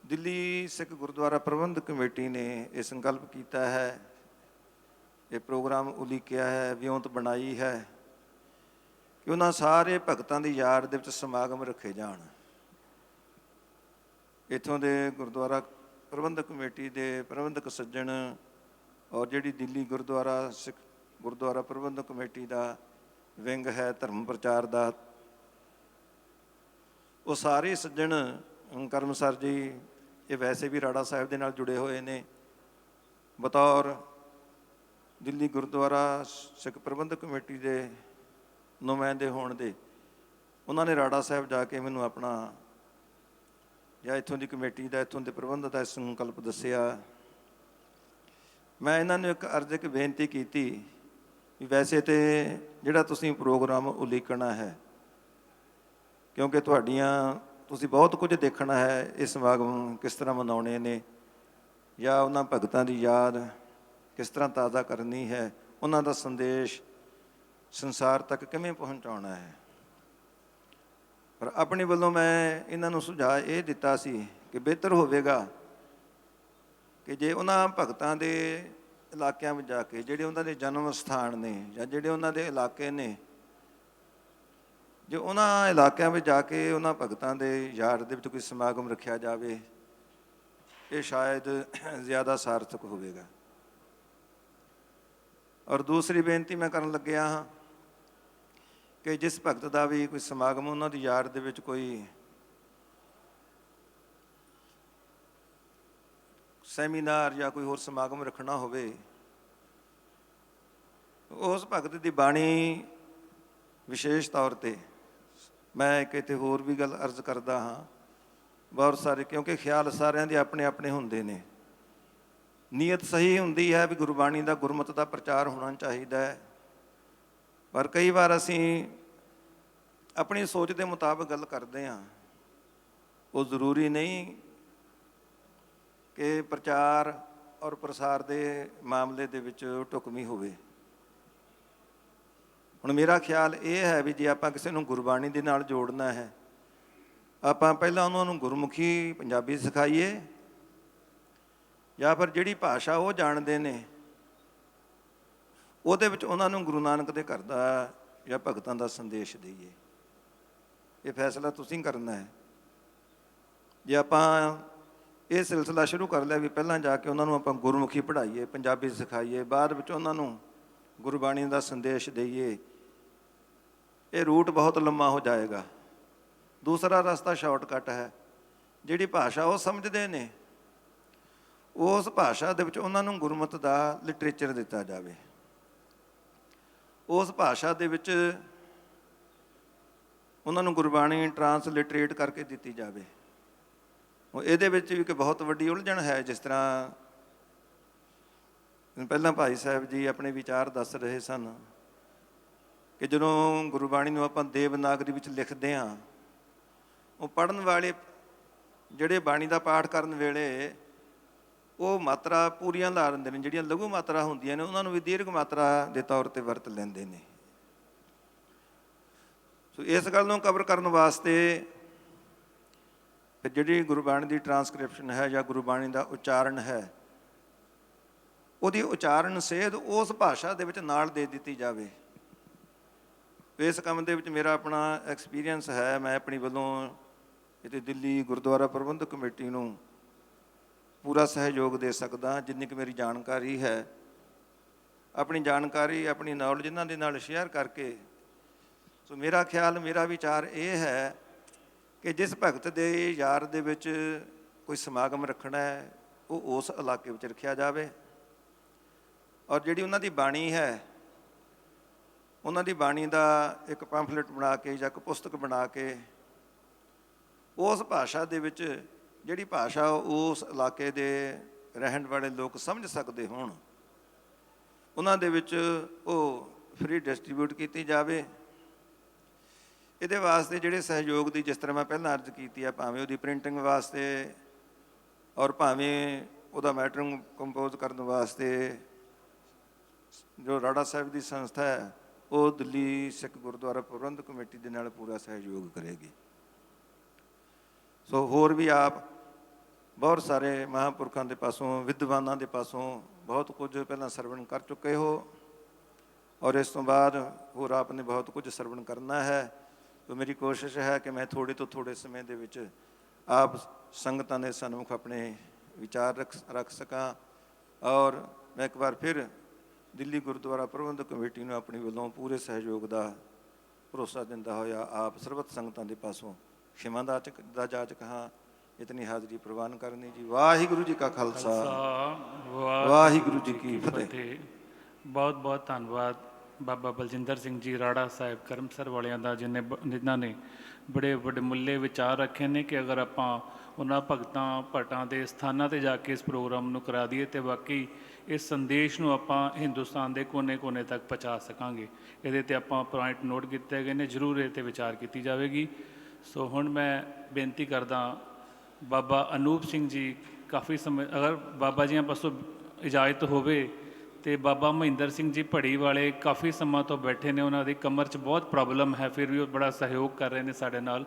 [SPEAKER 12] ਦਿੱਲੀ ਸਿੱਖ ਗੁਰਦੁਆਰਾ ਪ੍ਰਬੰਧਕ ਕਮੇਟੀ ਨੇ ਇਹ ਸੰਕਲਪ ਕੀਤਾ ਹੈ, ਇਹ ਪ੍ਰੋਗਰਾਮ ਉਲੀਕਿਆ ਹੈ, ਵਿਉਂਤ ਬਣਾਈ ਹੈ ਕਿ ਉਹਨਾਂ ਸਾਰੇ ਭਗਤਾਂ ਦੀ ਯਾਦ ਦੇ ਵਿੱਚ ਸਮਾਗਮ ਰੱਖੇ ਜਾਣ। ਇੱਥੋਂ ਦੇ ਗੁਰਦੁਆਰਾ ਪ੍ਰਬੰਧਕ ਕਮੇਟੀ ਦੇ ਪ੍ਰਬੰਧਕ ਸੱਜਣ ਔਰ ਜਿਹੜੀ ਦਿੱਲੀ ਸਿੱਖ ਗੁਰਦੁਆਰਾ ਪ੍ਰਬੰਧਕ ਕਮੇਟੀ ਦਾ ਵਿੰਗ ਹੈ ਧਰਮ ਪ੍ਰਚਾਰ ਦਾ, ਉਹ ਸਾਰੇ ਸੱਜਣ ਕਰਮਸਰ ਜੀ ਇਹ ਵੈਸੇ ਵੀ ਰਾੜਾ ਸਾਹਿਬ ਦੇ ਨਾਲ ਜੁੜੇ ਹੋਏ ਨੇ। ਬਤੌਰ ਦਿੱਲੀ ਗੁਰਦੁਆਰਾ ਸਿੱਖ ਪ੍ਰਬੰਧਕ ਕਮੇਟੀ ਦੇ ਨੁਮਾਇੰਦੇ ਹੋਣ ਦੇ, ਉਹਨਾਂ ਨੇ ਰਾੜਾ ਸਾਹਿਬ ਜਾ ਕੇ ਮੈਨੂੰ ਆਪਣਾ ਜਾਂ ਇੱਥੋਂ ਦੀ ਕਮੇਟੀ ਦਾ, ਇੱਥੋਂ ਦੇ ਪ੍ਰਬੰਧ ਦਾ ਸੰਕਲਪ ਦੱਸਿਆ। ਮੈਂ ਇਹਨਾਂ ਨੂੰ ਇੱਕ ਬੇਨਤੀ ਕੀਤੀ ਵੀ ਵੈਸੇ ਤੇ ਜਿਹੜਾ ਤੁਸੀਂ ਪ੍ਰੋਗਰਾਮ ਉਲੀਕਣਾ ਹੈ, ਕਿਉਂਕਿ ਤੁਸੀਂ ਬਹੁਤ ਕੁਝ ਦੇਖਣਾ ਹੈ, ਇਹ ਸਮਾਗਮ ਕਿਸ ਤਰ੍ਹਾਂ ਮਨਾਉਣੇ ਨੇ ਜਾਂ ਉਹਨਾਂ ਭਗਤਾਂ ਦੀ ਯਾਦ ਕਿਸ ਤਰ੍ਹਾਂ ਤਾਜ਼ਾ ਕਰਨੀ ਹੈ, ਉਹਨਾਂ ਦਾ ਸੰਦੇਸ਼ ਸੰਸਾਰ ਤੱਕ ਕਿਵੇਂ ਪਹੁੰਚਾਉਣਾ ਹੈ। ਪਰ ਆਪਣੇ ਵੱਲੋਂ ਮੈਂ ਇਹਨਾਂ ਨੂੰ ਸੁਝਾਅ ਇਹ ਦਿੱਤਾ ਸੀ ਕਿ ਬਿਹਤਰ ਹੋਵੇਗਾ ਕਿ ਜੇ ਉਹਨਾਂ ਭਗਤਾਂ ਦੇ ਇਲਾਕਿਆਂ ਵਿੱਚ ਜਾ ਕੇ, ਜਿਹੜੇ ਉਹਨਾਂ ਦੇ ਜਨਮ ਸਥਾਨ ਨੇ ਜਾਂ ਜਿਹੜੇ ਉਹਨਾਂ ਦੇ ਇਲਾਕੇ ਨੇ, ਜੇ ਉਹਨਾਂ ਇਲਾਕਿਆਂ ਵਿੱਚ ਜਾ ਕੇ ਉਹਨਾਂ ਭਗਤਾਂ ਦੇ ਯਾਦ ਦੇ ਵਿੱਚ ਕੋਈ ਸਮਾਗਮ ਰੱਖਿਆ ਜਾਵੇ, ਇਹ ਸ਼ਾਇਦ ਜ਼ਿਆਦਾ ਸਾਰਥਕ ਹੋਵੇਗਾ। ਔਰ ਦੂਸਰੀ ਬੇਨਤੀ ਮੈਂ ਕਰਨ ਲੱਗਿਆ ਹਾਂ ਕਿ ਜਿਸ ਭਗਤ ਦਾ ਵੀ ਕੋਈ ਸਮਾਗਮ ਉਹਨਾਂ ਦੀ ਯਾਦ ਦੇ ਵਿੱਚ ਕੋਈ ਸੈਮੀਨਾਰ ਜਾਂ ਕੋਈ ਹੋਰ ਸਮਾਗਮ ਰੱਖਣਾ ਹੋਵੇ, ਉਸ ਭਗਤ ਦੀ ਬਾਣੀ ਵਿਸ਼ੇਸ਼ ਤੌਰ 'ਤੇ ਮੈਂ ਇੱਕ ਇੱਥੇ ਹੋਰ ਵੀ ਗੱਲ ਅਰਜ਼ ਕਰਦਾ ਹਾਂ। ਬਹੁਤ ਸਾਰੇ, ਕਿਉਂਕਿ ਖਿਆਲ ਸਾਰਿਆਂ ਦੇ ਆਪਣੇ ਆਪਣੇ ਹੁੰਦੇ ਨੇ, ਨੀਅਤ ਸਹੀ ਹੁੰਦੀ ਹੈ ਵੀ ਗੁਰਬਾਣੀ ਦਾ, ਗੁਰਮਤਿ ਦਾ ਪ੍ਰਚਾਰ ਹੋਣਾ ਚਾਹੀਦਾ ਹੈ, ਪਰ ਕਈ ਵਾਰ ਅਸੀਂ ਆਪਣੀ ਸੋਚ ਦੇ ਮੁਤਾਬਕ ਗੱਲ ਕਰਦੇ ਹਾਂ। ਉਹ ਜ਼ਰੂਰੀ ਨਹੀਂ ਕਿ ਪ੍ਰਚਾਰ ਔਰ ਪ੍ਰਸਾਰ ਦੇ ਮਾਮਲੇ ਦੇ ਵਿੱਚ ਢੁਕਵੀਂ ਹੋਵੇ। ਹੁਣ ਮੇਰਾ ਖਿਆਲ ਇਹ ਹੈ ਵੀ ਜੇ ਆਪਾਂ ਕਿਸੇ ਨੂੰ ਗੁਰਬਾਣੀ ਦੇ ਨਾਲ ਜੋੜਨਾ ਹੈ, ਆਪਾਂ ਪਹਿਲਾਂ ਉਹਨਾਂ ਨੂੰ ਗੁਰਮੁਖੀ ਪੰਜਾਬੀ ਸਿਖਾਈਏ, ਜਾਂ ਫਿਰ ਜਿਹੜੀ ਭਾਸ਼ਾ ਉਹ ਜਾਣਦੇ ਨੇ ਉਹਦੇ ਵਿੱਚ ਉਹਨਾਂ ਨੂੰ ਗੁਰੂ ਨਾਨਕ ਦੇ ਘਰ ਦਾ ਜਾਂ ਭਗਤਾਂ ਦਾ ਸੰਦੇਸ਼ ਦੇਈਏ। ਇਹ ਫੈਸਲਾ ਤੁਸੀਂ ਕਰਨਾ ਹੈ। ਜੇ ਆਪਾਂ ਇਹ ਸਿਲਸਿਲਾ ਸ਼ੁਰੂ ਕਰ ਲਿਆ ਵੀ ਪਹਿਲਾਂ ਜਾ ਕੇ ਉਹਨਾਂ ਨੂੰ ਆਪਾਂ ਗੁਰਮੁਖੀ ਪੜ੍ਹਾਈਏ, ਪੰਜਾਬੀ ਸਿਖਾਈਏ, ਬਾਅਦ ਵਿੱਚ ਉਹਨਾਂ ਨੂੰ ਗੁਰਬਾਣੀ ਦਾ ਸੰਦੇਸ਼ ਦੇਈਏ, ਇਹ ਰੂਟ ਬਹੁਤ ਲੰਮਾ ਹੋ ਜਾਏਗਾ। ਦੂਸਰਾ ਰਸਤਾ ਸ਼ਾਰਟਕਟ ਹੈ। ਜਿਹੜੀ ਭਾਸ਼ਾ ਉਹ ਸਮਝਦੇ ਨੇ ਉਸ ਭਾਸ਼ਾ ਦੇ ਵਿੱਚ ਉਹਨਾਂ ਨੂੰ ਗੁਰਮਤਿ ਦਾ ਲਿਟਰੇਚਰ ਦਿੱਤਾ ਜਾਵੇ, ਉਸ ਭਾਸ਼ਾ ਦੇ ਵਿੱਚ ਉਹਨਾਂ ਨੂੰ ਗੁਰਬਾਣੀ ਟਰਾਂਸਲਿਟਰੇਟ ਕਰਕੇ ਦਿੱਤੀ ਜਾਵੇ। ਇਹਦੇ ਵਿੱਚ ਵੀ ਇੱਕ ਬਹੁਤ ਵੱਡੀ ਉਲਝਣ ਹੈ। ਜਿਸ ਤਰ੍ਹਾਂ ਪਹਿਲਾਂ ਭਾਈ ਸਾਹਿਬ ਜੀ ਆਪਣੇ ਵਿਚਾਰ ਦੱਸ ਰਹੇ ਸਨ ਕਿ ਜਦੋਂ ਗੁਰਬਾਣੀ ਨੂੰ ਆਪਾਂ ਦੇਵਨਾਗਰੀ ਵਿੱਚ ਲਿਖਦੇ ਹਾਂ, ਉਹ ਪੜ੍ਹਨ ਵਾਲੇ ਜਿਹੜੇ ਬਾਣੀ ਦਾ ਪਾਠ ਕਰਨ ਵੇਲੇ ਉਹ ਮਾਤਰਾ ਪੂਰੀਆਂ ਲਾ ਲੈਂਦੇ ਨੇ, ਜਿਹੜੀਆਂ ਲਘੂ ਮਾਤਰਾ ਹੁੰਦੀਆਂ ਨੇ ਉਹਨਾਂ ਨੂੰ ਵੀ ਦੀਰਘ ਮਾਤਰਾ ਦੇ ਤੌਰ 'ਤੇ ਵਰਤ ਲੈਂਦੇ ਨੇ। ਸੋ ਇਸ ਗੱਲ ਨੂੰ ਕਵਰ ਕਰਨ ਵਾਸਤੇ ਫਿਰ ਜਿਹੜੀ ਗੁਰਬਾਣੀ ਦੀ ਟਰਾਂਸਕ੍ਰਿਪਸ਼ਨ ਹੈ ਜਾਂ ਗੁਰਬਾਣੀ ਦਾ ਉਚਾਰਨ ਹੈ, ਉਹਦੀ ਉਚਾਰਨ ਸੇਧ ਉਸ ਭਾਸ਼ਾ ਦੇ ਵਿੱਚ ਨਾਲ ਦੇ ਦਿੱਤੀ ਜਾਵੇ। ਇਸ ਕੰਮ ਦੇ ਵਿੱਚ ਮੇਰਾ ਆਪਣਾ ਐਕਸਪੀਰੀਅੰਸ ਹੈ। ਮੈਂ ਆਪਣੀ ਵੱਲੋਂ ਇੱਥੇ ਦਿੱਲੀ ਗੁਰਦੁਆਰਾ ਪ੍ਰਬੰਧਕ ਕਮੇਟੀ ਨੂੰ ਪੂਰਾ ਸਹਿਯੋਗ ਦੇ ਸਕਦਾ, ਜਿੰਨੀ ਕੁ ਮੇਰੀ ਜਾਣਕਾਰੀ ਹੈ। ਆਪਣੀ ਜਾਣਕਾਰੀ, ਆਪਣੀ ਨੌਲੇਜ ਇਹਨਾਂ ਦੇ ਨਾਲ ਸ਼ੇਅਰ ਕਰਕੇ, ਸੋ ਮੇਰਾ ਖਿਆਲ, ਮੇਰਾ ਵਿਚਾਰ ਇਹ ਹੈ ਕਿ ਜਿਸ ਭਗਤ ਦੇ ਯਾਰ ਦੇ ਵਿੱਚ ਕੋਈ ਸਮਾਗਮ ਰੱਖਣਾ ਹੈ, ਉਹ ਉਸ ਇਲਾਕੇ ਵਿੱਚ ਰੱਖਿਆ ਜਾਵੇ। ਔਰ ਜਿਹੜੀ ਉਹਨਾਂ ਦੀ ਬਾਣੀ ਹੈ, ਉਹਨਾਂ ਦੀ ਬਾਣੀ ਦਾ ਇੱਕ ਪੰਫਲੇਟ ਬਣਾ ਕੇ ਜਾਂ ਇੱਕ ਪੁਸਤਕ ਬਣਾ ਕੇ ਉਸ ਭਾਸ਼ਾ ਦੇ ਵਿੱਚ, ਜਿਹੜੀ ਭਾਸ਼ਾ ਉਸ ਇਲਾਕੇ ਦੇ ਰਹਿਣ ਵਾਲੇ ਲੋਕ ਸਮਝ ਸਕਦੇ ਹੋਣ, ਉਹਨਾਂ ਦੇ ਵਿੱਚ ਉਹ ਫ੍ਰੀ ਡਿਸਟਰੀਬਿਊਟ ਕੀਤੀ ਜਾਵੇ। ਇਹਦੇ ਵਾਸਤੇ ਜਿਹੜੇ ਸਹਿਯੋਗ ਦੀ, ਜਿਸ ਤਰ੍ਹਾਂ ਮੈਂ ਪਹਿਲਾਂ ਅਰਜ਼ ਕੀਤੀ ਆ, ਭਾਵੇਂ ਉਹਦੀ ਪ੍ਰਿੰਟਿੰਗ ਵਾਸਤੇ ਔਰ ਭਾਵੇਂ ਉਹਦਾ ਮੈਟਰ ਕੰਪੋਜ਼ ਕਰਨ ਵਾਸਤੇ ਜੋ ਰਾੜਾ ਸਾਹਿਬ ਦੀ ਸੰਸਥਾ ਹੈ, ਉਹ ਦਿੱਲੀ ਸਿੱਖ ਗੁਰਦੁਆਰਾ ਪ੍ਰਬੰਧਕ ਕਮੇਟੀ ਦੇ ਨਾਲ ਪੂਰਾ ਸਹਿਯੋਗ ਕਰੇਗੀ। ਸੋ ਹੋਰ ਵੀ ਆਪ ਬਹੁਤ ਸਾਰੇ ਮਹਾਂਪੁਰਖਾਂ ਦੇ ਪਾਸੋਂ, ਵਿਦਵਾਨਾਂ ਦੇ ਪਾਸੋਂ ਬਹੁਤ ਕੁਝ ਪਹਿਲਾਂ ਸਰਵਣ ਕਰ ਚੁੱਕੇ ਹੋ ਔਰ ਇਸ ਤੋਂ ਬਾਅਦ ਹੋਰ ਆਪ ਨੇ ਬਹੁਤ ਕੁਝ ਸਰਵਣ ਕਰਨਾ ਹੈ। तो मेरी कोशिश है कि मैं थोड़े तो थोड़े समय ਦੇ ਵਿੱਚ ਆਪ ਸੰਗਤਾਂ ਦੇ ਸਨਮੁਖ ਆਪਣੇ ਵਿਚਾਰ ਰੱਖ ਸਕਾਂ। ਔਰ ਮੈਂ ਇੱਕ ਵਾਰ ਫਿਰ ਦਿੱਲੀ ਗੁਰਦੁਆਰਾ ਪ੍ਰਬੰਧਕ ਕਮੇਟੀ ਨੂੰ ਆਪਣੀ ਵੱਲੋਂ ਪੂਰੇ ਸਹਿਯੋਗ ਦਾ ਭਰੋਸਾ ਦਿੰਦਾ ਹੋਇਆ ਆਪ ਸਰਬੱਤ ਸੰਗਤਾਂ ਦੇ ਪਾਸੋਂ ਖਿਮਾ ਦਾ ਜਾਚਕ ਹਾਂ। ਇਤਨੀ ਹਾਜ਼ਰੀ ਪ੍ਰਵਾਨ ਕਰਨੀ ਜੀ। ਵਾਹਿਗੁਰੂ ਜੀ ਕਾ ਖਾਲਸਾ, ਵਾਹਿਗੁਰੂ ਜੀ ਕੀ ਫਤਿਹ।
[SPEAKER 3] ਬਹੁਤ ਬਹੁਤ ਧੰਨਵਾਦ ਬਾਬਾ ਬਲਜਿੰਦਰ ਸਿੰਘ ਜੀ ਰਾੜਾ ਸਾਹਿਬ ਕਰਮਸਰ ਵਾਲਿਆਂ ਦਾ, ਜਿਨ੍ਹਾਂ ਨੇ ਬੜੇ ਵੱਡੇ ਮੁੱਲੇ ਵਿਚਾਰ ਰੱਖੇ ਨੇ ਕਿ ਅਗਰ ਆਪਾਂ ਉਹਨਾਂ ਭਗਤਾਂ ਭਟਾਂ ਦੇ ਸਥਾਨਾਂ 'ਤੇ ਜਾ ਕੇ ਇਸ ਪ੍ਰੋਗਰਾਮ ਨੂੰ ਕਰਾ ਦਈਏ ਤਾਂ ਵਾਕਈ ਇਸ ਸੰਦੇਸ਼ ਨੂੰ ਆਪਾਂ ਹਿੰਦੁਸਤਾਨ ਦੇ ਕੋਨੇ-ਕੋਨੇ ਤੱਕ ਪਹੁੰਚਾ ਸਕਾਂਗੇ। ਇਹਦੇ 'ਤੇ ਆਪਾਂ ਪੁਆਇੰਟ ਨੋਟ ਕੀਤੇ ਗਏ ਨੇ, ਜ਼ਰੂਰ ਇਹ 'ਤੇ ਵਿਚਾਰ ਕੀਤੀ ਜਾਵੇਗੀ। ਸੋ ਹੁਣ ਮੈਂ ਬੇਨਤੀ ਕਰਦਾ ਬਾਬਾ ਅਨੂਪ ਸਿੰਘ ਜੀ, ਕਾਫੀ ਸਮੇਂ ਅਗਰ ਬਾਬਾ ਜੀਆਂ ਪਾਸੋਂ ਇਜਾਜ਼ਤ ਹੋਵੇ ਤੇ ਬਾਬਾ ਮਹਿੰਦਰ ਸਿੰਘ ਜੀ ਭੜੀ ਵਾਲੇ ਕਾਫੀ ਸਮਾਂ ਤੋਂ ਬੈਠੇ ਨੇ, ਉਹਨਾਂ ਦੀ ਕਮਰ 'ਚ ਬਹੁਤ ਪ੍ਰੋਬਲਮ ਹੈ, ਫਿਰ ਵੀ ਉਹ ਬੜਾ ਸਹਿਯੋਗ ਕਰ ਰਹੇ ਨੇ ਸਾਡੇ ਨਾਲ।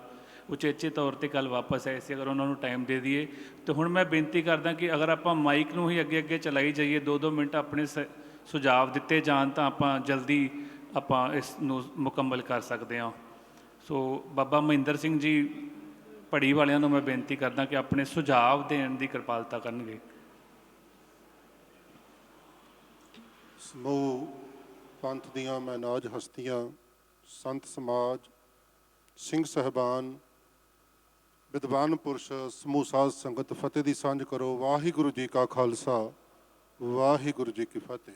[SPEAKER 3] ਉਚੇਚੇ ਤੌਰ 'ਤੇ ਕੱਲ੍ਹ ਵਾਪਸ ਆਏ ਸੀ, ਅਗਰ ਉਹਨਾਂ ਨੂੰ ਟਾਈਮ ਦੇ ਦਈਏ। ਅਤੇ ਹੁਣ ਮੈਂ ਬੇਨਤੀ ਕਰਦਾ ਕਿ ਅਗਰ ਆਪਾਂ ਮਾਈਕ ਨੂੰ ਹੀ ਅੱਗੇ ਅੱਗੇ ਚਲਾਈ ਜਾਈਏ, 2-2 ਮਿੰਟ ਆਪਣੇ ਸੁਝਾਅ ਦਿੱਤੇ ਜਾਣ ਤਾਂ ਆਪਾਂ ਜਲਦੀ ਆਪਾਂ ਇਸ ਨੂੰ ਮੁਕੰਮਲ ਕਰ ਸਕਦੇ ਹਾਂ। ਸੋ ਬਾਬਾ ਮਹਿੰਦਰ ਸਿੰਘ ਜੀ ਭੜੀ ਵਾਲਿਆਂ ਨੂੰ ਮੈਂ ਬੇਨਤੀ ਕਰਦਾ ਕਿ ਆਪਣੇ ਸੁਝਾਅ ਦੇਣ ਦੀ ਕਿਰਪਾਲਤਾ ਕਰਨਗੇ।
[SPEAKER 13] ਸਮੂਹ ਪੰਥ ਦੀਆਂ ਮੈਨਾਜ ਹਸਤੀਆਂ, ਸੰਤ ਸਮਾਜ, ਸਿੰਘ ਸਾਹਿਬਾਨ, ਵਿਦਵਾਨ ਪੁਰਸ਼, ਸਮੂਹ ਸਾਧ ਸੰਗਤ, ਫਤਿਹ ਦੀ ਸਾਂਝ ਕਰੋ। ਵਾਹਿਗੁਰੂ ਜੀ ਕਾ ਖਾਲਸਾ, ਵਾਹਿਗੁਰੂ ਜੀ ਕੀ ਫਤਿਹ।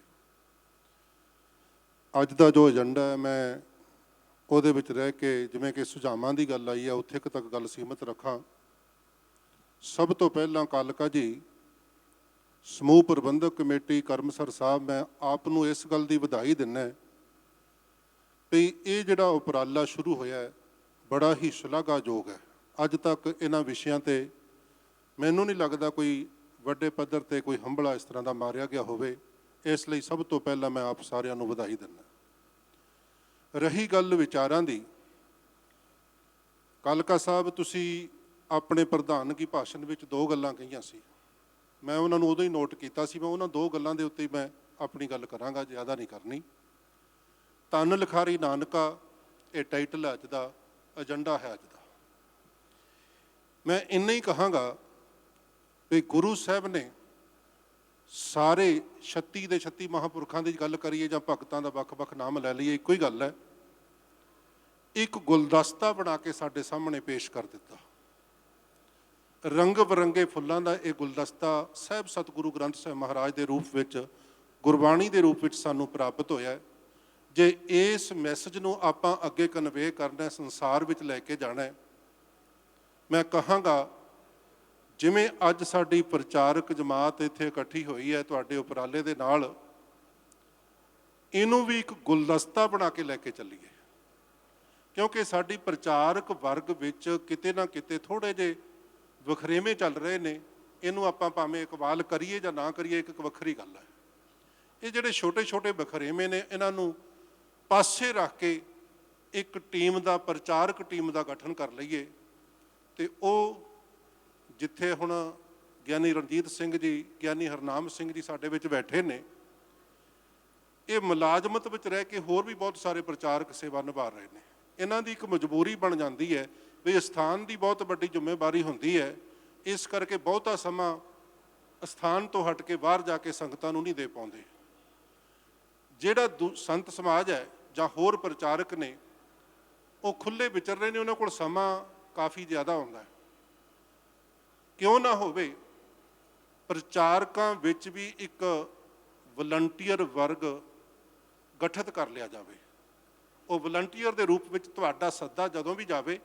[SPEAKER 13] ਅੱਜ ਦਾ ਜੋ ਏਜੰਡਾ ਹੈ, ਮੈਂ ਉਹਦੇ ਵਿੱਚ ਰਹਿ ਕੇ, ਜਿਵੇਂ ਕਿ ਸੁਝਾਵਾਂ ਦੀ ਗੱਲ ਆਈ ਹੈ, ਉੱਥੇ ਤੱਕ ਗੱਲ ਸੀਮਤ ਰੱਖਾਂ। ਸਭ ਤੋਂ ਪਹਿਲਾਂ ਕਾਲਕਾ ਜੀ, ਸਮੂਹ ਪ੍ਰਬੰਧਕ ਕਮੇਟੀ ਕਰਮਸਰ ਸਾਹਿਬ, ਮੈਂ ਆਪ ਨੂੰ ਇਸ ਗੱਲ ਦੀ ਵਧਾਈ ਦਿੰਦਾ ਵੀ ਇਹ ਜਿਹੜਾ ਉਪਰਾਲਾ ਸ਼ੁਰੂ ਹੋਇਆ ਹੈ ਬੜਾ ਹੀ ਸ਼ਲਾਘਾਯੋਗ ਹੈ। ਅੱਜ ਤੱਕ ਇਹਨਾਂ ਵਿਸ਼ਿਆਂ 'ਤੇ ਮੈਨੂੰ ਨਹੀਂ ਲੱਗਦਾ ਕੋਈ ਵੱਡੇ ਪੱਧਰ 'ਤੇ ਕੋਈ ਹੰਭਲਾ ਇਸ ਤਰ੍ਹਾਂ ਦਾ ਮਾਰਿਆ ਗਿਆ ਹੋਵੇ। ਇਸ ਲਈ ਸਭ ਤੋਂ ਪਹਿਲਾਂ ਮੈਂ ਆਪ ਸਾਰਿਆਂ ਨੂੰ ਵਧਾਈ ਦਿੰਦਾ। ਰਹੀ ਗੱਲ ਵਿਚਾਰਾਂ ਦੀ, ਕਾਲਕਾ ਸਾਹਿਬ ਤੁਸੀਂ ਆਪਣੇ ਪ੍ਰਧਾਨਗੀ ਭਾਸ਼ਣ ਵਿੱਚ 2 ਗੱਲਾਂ ਕਹੀਆਂ ਸੀ। ਮੈਂ ਉਹਨਾਂ ਨੂੰ ਉਦੋਂ ਹੀ ਨੋਟ ਕੀਤਾ ਸੀ। ਮੈਂ ਉਹਨਾਂ ਦੋ ਗੱਲਾਂ ਦੇ ਉੱਤੇ ਮੈਂ ਆਪਣੀ ਗੱਲ ਕਰਾਂਗਾ, ਜ਼ਿਆਦਾ ਨਹੀਂ ਕਰਨੀ। ਧੰਨ ਲਿਖਾਰੀ ਨਾਨਕਾ ਇਹ ਟਾਈਟਲ ਅੱਜ ਦਾ ਏਜੰਡਾ ਹੈ। ਅੱਜ ਦਾ ਮੈਂ ਇੰਨਾ ਹੀ ਕਹਾਂਗਾ ਵੀ ਗੁਰੂ ਸਾਹਿਬ ਨੇ ਸਾਰੇ 36 ਦੇ 36 ਮਹਾਂਪੁਰਖਾਂ ਦੀ ਗੱਲ ਕਰੀਏ ਜਾਂ ਭਗਤਾਂ ਦਾ ਵੱਖ-ਵੱਖ ਨਾਮ ਲੈ ਲਈਏ, ਇੱਕੋ ਹੀ ਗੱਲ ਹੈ। ਇੱਕ ਗੁਲਦਸਤਾ ਬਣਾ ਕੇ ਸਾਡੇ ਸਾਹਮਣੇ ਪੇਸ਼ ਕਰ ਦਿੱਤਾ। ਰੰਗ ਬਰੰਗੇ ਫੁੱਲਾਂ ਦਾ ਇਹ ਗੁਲਦਸਤਾ ਸਾਹਿਬ ਸਤਿਗੁਰੂ ਗ੍ਰੰਥ ਸਾਹਿਬ ਮਹਾਰਾਜ ਦੇ ਰੂਪ ਵਿੱਚ, ਗੁਰਬਾਣੀ ਦੇ ਰੂਪ ਵਿੱਚ ਸਾਨੂੰ ਪ੍ਰਾਪਤ ਹੋਇਆ। ਜੇ ਇਸ ਮੈਸੇਜ ਨੂੰ ਆਪਾਂ ਅੱਗੇ ਕਨਵੇ ਕਰਨਾ, ਸੰਸਾਰ ਵਿੱਚ ਲੈ ਕੇ ਜਾਣਾ, ਮੈਂ ਕਹਾਂਗਾ ਜਿਵੇਂ ਅੱਜ ਸਾਡੀ ਪ੍ਰਚਾਰਕ ਜਮਾਤ ਇੱਥੇ ਇਕੱਠੀ ਹੋਈ ਹੈ ਤੁਹਾਡੇ ਉਪਰਾਲੇ ਦੇ ਨਾਲ, ਇਹਨੂੰ ਵੀ ਇੱਕ ਗੁਲਦਸਤਾ ਬਣਾ ਕੇ ਲੈ ਕੇ ਚੱਲੀਏ। ਕਿਉਂਕਿ ਸਾਡੀ ਪ੍ਰਚਾਰਕ ਵਰਗ ਵਿੱਚ ਕਿਤੇ ਨਾ ਕਿਤੇ ਥੋੜ੍ਹੇ ਜਿਹੇ ਵਖਰੇਵੇਂ ਚੱਲ ਰਹੇ ਨੇ। ਇਹਨੂੰ ਆਪਾਂ ਭਾਵੇਂ ਇਕਬਾਲ ਕਰੀਏ ਜਾਂ ਨਾ ਕਰੀਏ, ਇੱਕ ਵੱਖਰੀ ਗੱਲ ਹੈ। ਇਹ ਜਿਹੜੇ ਛੋਟੇ ਛੋਟੇ ਵਖਰੇਵੇਂ ਨੇ, ਇਹਨਾਂ ਨੂੰ ਪਾਸੇ ਰੱਖ ਕੇ ਇੱਕ ਟੀਮ ਦਾ, ਪ੍ਰਚਾਰਕ ਟੀਮ ਦਾ ਗਠਨ ਕਰ ਲਈਏ। ਅਤੇ ਉਹ ਜਿੱਥੇ ਹੁਣ ਗਿਆਨੀ ਰਣਜੀਤ ਸਿੰਘ ਜੀ, ਗਿਆਨੀ ਹਰਨਾਮ ਸਿੰਘ ਜੀ ਸਾਡੇ ਵਿੱਚ ਬੈਠੇ ਨੇ, ਇਹ ਮੁਲਾਜ਼ਮਤ ਵਿੱਚ ਰਹਿ ਕੇ ਹੋਰ ਵੀ ਬਹੁਤ ਸਾਰੇ ਪ੍ਰਚਾਰਕ ਸੇਵਾ ਨਿਭਾ ਰਹੇ ਨੇ। ਇਹਨਾਂ ਦੀ ਇੱਕ ਮਜਬੂਰੀ ਬਣ ਜਾਂਦੀ ਹੈ ਵੀ ਅਸਥਾਨ ਦੀ ਬਹੁਤ ਵੱਡੀ ਜ਼ਿੰਮੇਵਾਰੀ ਹੁੰਦੀ ਹੈ, ਇਸ ਕਰਕੇ ਬਹੁਤਾ ਸਮਾਂ ਅਸਥਾਨ ਤੋਂ ਹਟ ਕੇ ਬਾਹਰ ਜਾ ਕੇ ਸੰਗਤਾਂ ਨੂੰ ਨਹੀਂ ਦੇ ਪਾਉਂਦੇ। ਜਿਹੜਾ ਸੰਤ ਸਮਾਜ ਹੈ ਜਾਂ ਹੋਰ ਪ੍ਰਚਾਰਕ ਨੇ, ਉਹ ਖੁੱਲ੍ਹੇ ਵਿਚਰ ਰਹੇ ਨੇ, ਉਹਨਾਂ ਕੋਲ ਸਮਾਂ ਕਾਫੀ ਜ਼ਿਆਦਾ ਹੁੰਦਾ ਹੈ। ਕਿਉਂ ਨਾ ਹੋਵੇ, ਪ੍ਰਚਾਰਕਾਂ ਵਿੱਚ ਵੀ ਇੱਕ ਵਲੰਟੀਅਰ ਵਰਗ ਗਠਿਤ ਕਰ ਲਿਆ ਜਾਵੇ। ਉਹ ਵਲੰਟੀਅਰ ਦੇ ਰੂਪ ਵਿੱਚ ਤੁਹਾਡਾ ਸੱਦਾ ਜਦੋਂ ਵੀ ਜਾਵੇ,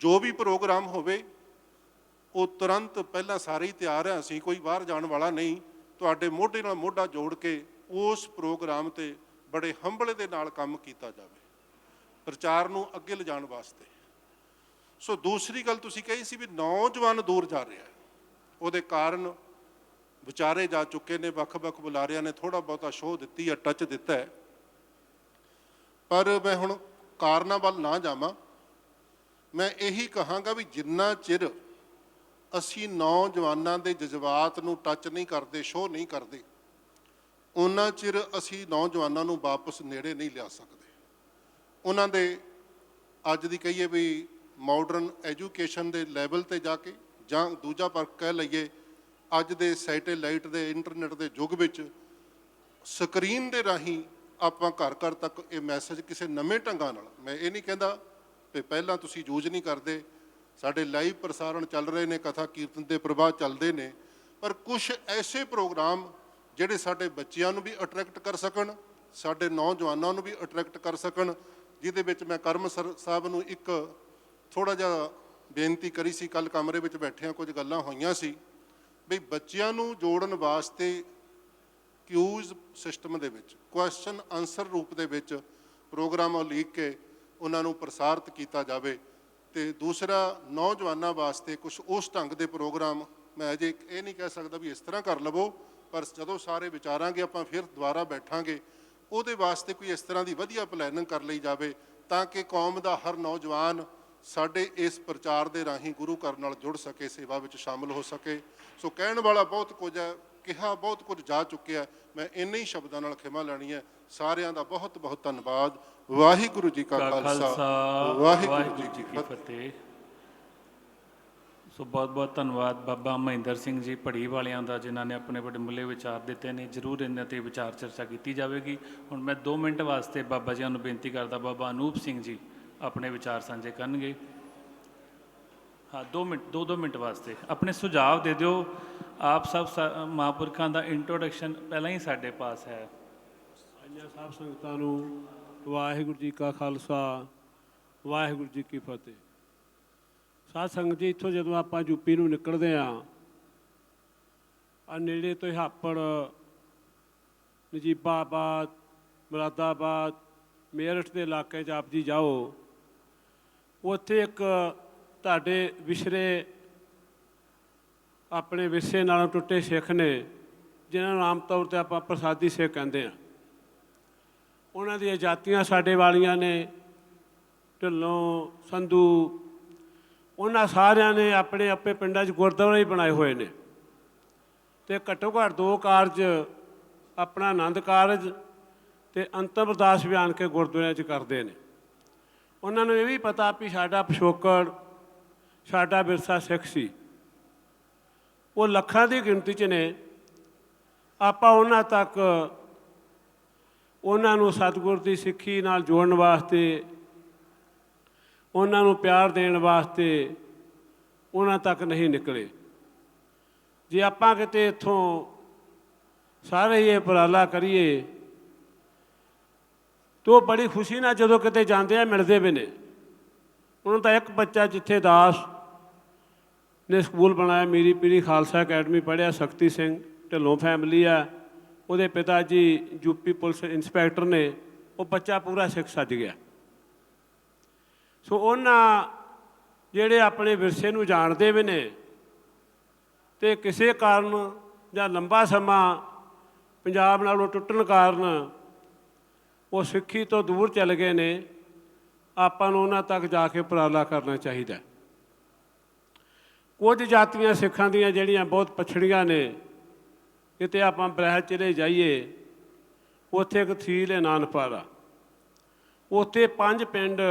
[SPEAKER 13] ਜੋ ਵੀ ਪ੍ਰੋਗਰਾਮ ਹੋਵੇ, ਉਹ ਤੁਰੰਤ ਪਹਿਲਾਂ ਸਾਰੇ ਹੀ ਤਿਆਰ ਹੈ, ਅਸੀਂ ਕੋਈ ਬਾਹਰ ਜਾਣ ਵਾਲਾ ਨਹੀਂ, ਤੁਹਾਡੇ ਮੋਢੇ ਨਾਲ ਮੋਢਾ ਜੋੜ ਕੇ ਉਸ ਪ੍ਰੋਗਰਾਮ 'ਤੇ ਬੜੇ ਹੰਭਲੇ ਦੇ ਨਾਲ ਕੰਮ ਕੀਤਾ ਜਾਵੇ ਪ੍ਰਚਾਰ ਨੂੰ ਅੱਗੇ ਲਿਜਾਣ ਵਾਸਤੇ। ਸੋ ਦੂਸਰੀ ਗੱਲ ਤੁਸੀਂ ਕਹੀ ਸੀ ਵੀ ਨੌਜਵਾਨ ਦੂਰ ਜਾ ਰਿਹਾ, ਉਹਦੇ ਕਾਰਨ ਵਿਚਾਰੇ ਜਾ ਚੁੱਕੇ ਨੇ। ਵੱਖ-ਵੱਖ ਬੁਲਾਰਿਆਂ ਨੇ ਥੋੜ੍ਹਾ ਬਹੁਤਾ ਸ਼ੋਅ ਦਿੱਤੀ ਹੈ, ਟੱਚ ਦਿੱਤਾ ਹੈ, ਪਰ ਮੈਂ ਹੁਣ ਕਾਰਨਾਂ ਵੱਲ ਨਾ ਜਾਵਾਂ। ਮੈਂ ਇਹੀ ਕਹਾਂਗਾ ਵੀ ਜਿੰਨਾ ਚਿਰ ਅਸੀਂ ਨੌਜਵਾਨਾਂ ਦੇ ਜਜ਼ਬਾਤ ਨੂੰ ਟੱਚ ਨਹੀਂ ਕਰਦੇ, ਸ਼ੋਅ ਨਹੀਂ ਕਰਦੇ, ਉਹਨਾਂ ਚਿਰ ਅਸੀਂ ਨੌਜਵਾਨਾਂ ਨੂੰ ਵਾਪਸ ਨੇੜੇ ਨਹੀਂ ਲਿਆ ਸਕਦੇ। ਉਹਨਾਂ ਦੇ ਅੱਜ ਦੀ ਕਹੀਏ ਵੀ ਮਾਡਰਨ ਐਜੂਕੇਸ਼ਨ ਦੇ ਲੈਵਲ 'ਤੇ ਜਾ ਕੇ, ਜਾਂ ਦੂਜਾ ਪਰ ਕਹਿ ਲਈਏ ਅੱਜ ਦੇ ਸੈਟੇਲਾਈਟ ਦੇ, ਇੰਟਰਨੈਟ ਦੇ ਯੁੱਗ ਵਿੱਚ ਸਕਰੀਨ ਦੇ ਰਾਹੀਂ ਆਪਾਂ ਘਰ ਘਰ ਤੱਕ ਇਹ ਮੈਸੇਜ ਕਿਸੇ ਨਵੇਂ ਢੰਗਾਂ ਨਾਲ, ਮੈਂ ਇਹ ਨਹੀਂ ਕਹਿੰਦਾ ਵੀ ਪਹਿਲਾਂ ਤੁਸੀਂ ਯੂਜ਼ ਨਹੀਂ ਕਰਦੇ, ਸਾਡੇ ਲਾਈਵ ਪ੍ਰਸਾਰਣ ਚੱਲ ਰਹੇ ਨੇ, ਕਥਾ ਕੀਰਤਨ ਦੇ ਪ੍ਰਵਾਹ ਚੱਲਦੇ ਨੇ, ਪਰ ਕੁਛ ਐਸੇ ਪ੍ਰੋਗਰਾਮ ਜਿਹੜੇ ਸਾਡੇ ਬੱਚਿਆਂ ਨੂੰ ਵੀ ਅਟਰੈਕਟ ਕਰ ਸਕਣ, ਸਾਡੇ ਨੌਜਵਾਨਾਂ ਨੂੰ ਵੀ ਅਟਰੈਕਟ ਕਰ ਸਕਣ, ਜਿਹਦੇ ਵਿੱਚ ਮੈਂ ਕਰਮ ਸਾਹਿਬ ਨੂੰ ਇੱਕ ਥੋੜ੍ਹਾ ਜਿਹਾ ਬੇਨਤੀ ਕਰੀ ਸੀ। ਕੱਲ੍ਹ ਕਮਰੇ ਵਿੱਚ ਬੈਠਿਆਂ ਕੁਝ ਗੱਲਾਂ ਹੋਈਆਂ ਸੀ ਵੀ ਬੱਚਿਆਂ ਨੂੰ ਜੋੜਨ ਵਾਸਤੇ ਕਿਊਜ਼ ਸਿਸਟਮ ਦੇ ਵਿੱਚ, ਕੁਐਸਚਨ ਆਨਸਰ ਰੂਪ ਦੇ ਵਿੱਚ ਪ੍ਰੋਗਰਾਮ ਲਿਖ ਕੇ ਉਹਨਾਂ ਨੂੰ ਪ੍ਰਸਾਰਿਤ ਕੀਤਾ ਜਾਵੇ। ਅਤੇ ਦੂਸਰਾ, ਨੌਜਵਾਨਾਂ ਵਾਸਤੇ ਕੁਛ ਉਸ ਢੰਗ ਦੇ ਪ੍ਰੋਗਰਾਮ, ਮੈਂ ਅਜੇ ਇਹ ਨਹੀਂ ਕਹਿ ਸਕਦਾ ਵੀ ਇਸ ਤਰ੍ਹਾਂ ਕਰ ਲਵੋ, ਪਰ ਜਦੋਂ ਸਾਰੇ ਵਿਚਾਰਾਂਗੇ ਆਪਾਂ ਫਿਰ ਦੁਬਾਰਾ ਬੈਠਾਂਗੇ, ਉਹਦੇ ਵਾਸਤੇ ਕੋਈ ਇਸ ਤਰ੍ਹਾਂ ਦੀ ਵਧੀਆ ਪਲੈਨਿੰਗ ਕਰ ਲਈ ਜਾਵੇ ਤਾਂ ਕਿ ਕੌਮ ਦਾ ਹਰ ਨੌਜਵਾਨ ਸਾਡੇ ਇਸ ਪ੍ਰਚਾਰ ਦੇ ਰਾਹੀਂ ਗੁਰੂ ਘਰ ਨਾਲ ਜੁੜ ਸਕੇ, ਸੇਵਾ ਵਿੱਚ ਸ਼ਾਮਲ ਹੋ ਸਕੇ। ਸੋ ਕਹਿਣ ਵਾਲਾ ਬਹੁਤ ਕੁਝ ਹੈ, ਕਿਹਾ ਬਹੁਤ ਕੁਝ ਜਾ ਚੁੱਕਿਆ, ਮੈਂ ਇੰਨੇ ਹੀ ਸ਼ਬਦਾਂ ਨਾਲ ਖਿਮਾ ਲੈਣੀ ਹੈ। ਸਾਰਿਆਂ ਦਾ ਬਹੁਤ ਬਹੁਤ ਧੰਨਵਾਦ। ਵਾਹਿਗੁਰੂ ਜੀ ਕਾ ਖਾਲਸਾ, ਵਾਹਿਗੁਰੂ ਜੀ ਕੀ ਫਤਿਹ।
[SPEAKER 3] ਸੋ ਬਹੁਤ ਬਹੁਤ ਧੰਨਵਾਦ ਬਾਬਾ ਮਹਿੰਦਰ ਸਿੰਘ ਜੀ ਪੜੀ ਵਾਲਿਆਂ ਦਾ, ਜਿਨ੍ਹਾਂ ਨੇ ਆਪਣੇ ਬੜੇ ਮੁੱਲੇ ਵਿਚਾਰ ਦਿੱਤੇ ਨੇ। ਜ਼ਰੂਰ ਇਹਨਾਂ 'ਤੇ ਵਿਚਾਰ ਚਰਚਾ ਕੀਤੀ ਜਾਵੇਗੀ। ਹੁਣ ਮੈਂ 2 ਮਿੰਟ ਵਾਸਤੇ ਬਾਬਾ ਜੀ ਨੂੰ ਬੇਨਤੀ ਕਰਦਾ, ਬਾਬਾ ਅਨੂਪ ਸਿੰਘ ਜੀ ਆਪਣੇ ਵਿਚਾਰ ਸਾਂਝੇ ਕਰਨਗੇ। ਹਾਂ, 2 ਮਿੰਟ, 2 ਮਿੰਟ ਵਾਸਤੇ ਆਪਣੇ ਸੁਝਾਅ ਦੇ ਦਿਓ। ਆਪ ਸਭ ਮਹਾਂਪੁਰਖਾਂ ਦਾ ਇੰਟਰੋਡਕਸ਼ਨ ਪਹਿਲਾਂ ਹੀ ਸਾਡੇ ਪਾਸ ਹੈ।
[SPEAKER 14] ਸਾਂਝਾ ਸਾਹਿਬ ਸੰਗਤਾਂ ਨੂੰ ਵਾਹਿਗੁਰੂ ਜੀ ਕਾ ਖਾਲਸਾ, ਵਾਹਿਗੁਰੂ ਜੀ ਕੀ ਫਤਿਹ। ਸਾਧ ਸੰਗਤ ਜੀ, ਇੱਥੋਂ ਜਦੋਂ ਆਪਾਂ ਯੂਪੀ ਨੂੰ ਨਿਕਲਦੇ ਹਾਂ, ਆ ਨੇੜੇ ਤੋਂ ਹਾਪੜ, ਨਜੀਬਾਬਾਦ, ਮੁਰਾਦਾਬਾਦ, ਮੇਰਠ ਦੇ ਇਲਾਕੇ 'ਚ ਆਪ ਜੀ ਜਾਓ, ਉੱਥੇ ਇੱਕ ਤੁਹਾਡੇ ਵਿਛੜੇ, ਆਪਣੇ ਵਿਰਸੇ ਨਾਲੋਂ ਟੁੱਟੇ ਸਿੱਖ ਨੇ, ਜਿਨ੍ਹਾਂ ਨੂੰ ਆਮ ਤੌਰ 'ਤੇ ਆਪਾਂ ਪ੍ਰਸਾਦੀ ਸਿੱਖ ਕਹਿੰਦੇ ਹਾਂ। ਉਹਨਾਂ ਦੀਆਂ ਜਾਤੀਆਂ ਸਾਡੇ ਵਾਲੀਆਂ ਨੇ, ਢਿੱਲੋਂ, ਸੰਧੂ, ਉਹਨਾਂ ਸਾਰਿਆਂ ਨੇ ਆਪਣੇ ਆਪਣੇ ਪਿੰਡਾਂ 'ਚ ਗੁਰਦੁਆਰੇ ਹੀ ਬਣਾਏ ਹੋਏ ਨੇ। ਤੇ ਘੱਟੋ ਘੱਟ 2 ਕਾਰਜ ਆਪਣਾ ਆਨੰਦ ਕਾਰਜ ਤੇ ਅੰਤਮ ਅਰਦਾਸ ਵੀ ਆਣ ਕੇ ਗੁਰਦੁਆਰਿਆਂ 'ਚ ਕਰਦੇ ਨੇ। ਉਹਨਾਂ ਨੂੰ ਇਹ ਵੀ ਪਤਾ ਵੀ ਸਾਡਾ ਪਿਛੋਕੜ, ਸਾਡਾ ਵਿਰਸਾ ਸਿੱਖ ਸੀ। ਉਹ ਲੱਖਾਂ ਦੀ ਗਿਣਤੀ 'ਚ ਨੇ। ਆਪਾਂ ਉਹਨਾਂ ਤੱਕ, ਉਹਨਾਂ ਨੂੰ ਸਤਿਗੁਰ ਦੀ ਸਿੱਖੀ ਨਾਲ ਜੋੜਨ ਵਾਸਤੇ, ਉਹਨਾਂ ਨੂੰ ਪਿਆਰ ਦੇਣ ਵਾਸਤੇ ਉਹਨਾਂ ਤੱਕ ਨਹੀਂ ਨਿਕਲੇ। ਜੇ ਆਪਾਂ ਕਿਤੇ ਇੱਥੋਂ ਸਾਰੇ ਹੀ ਇਹ ਉਪਰਾਲਾ ਕਰੀਏ ਤਾਂ ਬੜੀ ਖੁਸ਼ੀ ਨਾਲ ਜਦੋਂ ਕਿਤੇ ਜਾਂਦੇ ਆ ਮਿਲਦੇ ਵੀ ਨੇ। ਉਹਨਾਂ ਦਾ ਇੱਕ ਬੱਚਾ ਜਿੱਥੇ ਦਾਸ ਨੇ ਸਕੂਲ ਬਣਾਇਆ, ਮੀਰੀ ਪੀਰੀ ਖਾਲਸਾ ਅਕੈਡਮੀ ਪੜ੍ਹਿਆ, ਸ਼ਕਤੀ ਸਿੰਘ ਢਿੱਲੋਂ ਫੈਮਿਲੀ ਆ, ਉਹਦੇ ਪਿਤਾ ਜੀ ਯੂਪੀ ਪੁਲਿਸ ਇੰਸਪੈਕਟਰ ਨੇ। ਉਹ ਬੱਚਾ ਪੂਰਾ ਸਿੱਖ ਸੱਜ ਗਿਆ। ਸੋ ਉਹਨਾਂ ਜਿਹੜੇ ਆਪਣੇ ਵਿਰਸੇ ਨੂੰ ਜਾਣਦੇ ਵੀ ਨੇ ਤੇ ਕਿਸੇ ਕਾਰਨ ਜਾਂ ਲੰਬਾ ਸਮਾਂ ਪੰਜਾਬ ਨਾਲੋਂ ਟੁੱਟਣ ਕਾਰਨ ਉਹ ਸਿੱਖੀ ਤੋਂ ਦੂਰ ਚਲ ਗਏ ਨੇ, ਆਪਾਂ ਨੂੰ ਉਹਨਾਂ ਤੱਕ ਜਾ ਕੇ ਉਪਰਾਲਾ ਕਰਨਾ ਚਾਹੀਦਾ। ਕੁਝ ਜਾਤੀਆਂ ਸਿੱਖਾਂ ਦੀਆਂ ਜਿਹੜੀਆਂ ਬਹੁਤ ਪਛੜੀਆਂ ਨੇ, ਕਿਤੇ ਆਪਾਂ ਬਰਹਿ ਚਲੇ ਜਾਈਏ, ਉੱਥੇ ਇੱਕ ਤਹਿਸੀਲ ਹੈ ਨਾਨਪਾਰਾ, ਉੱਥੇ 5 ਪਿੰਡ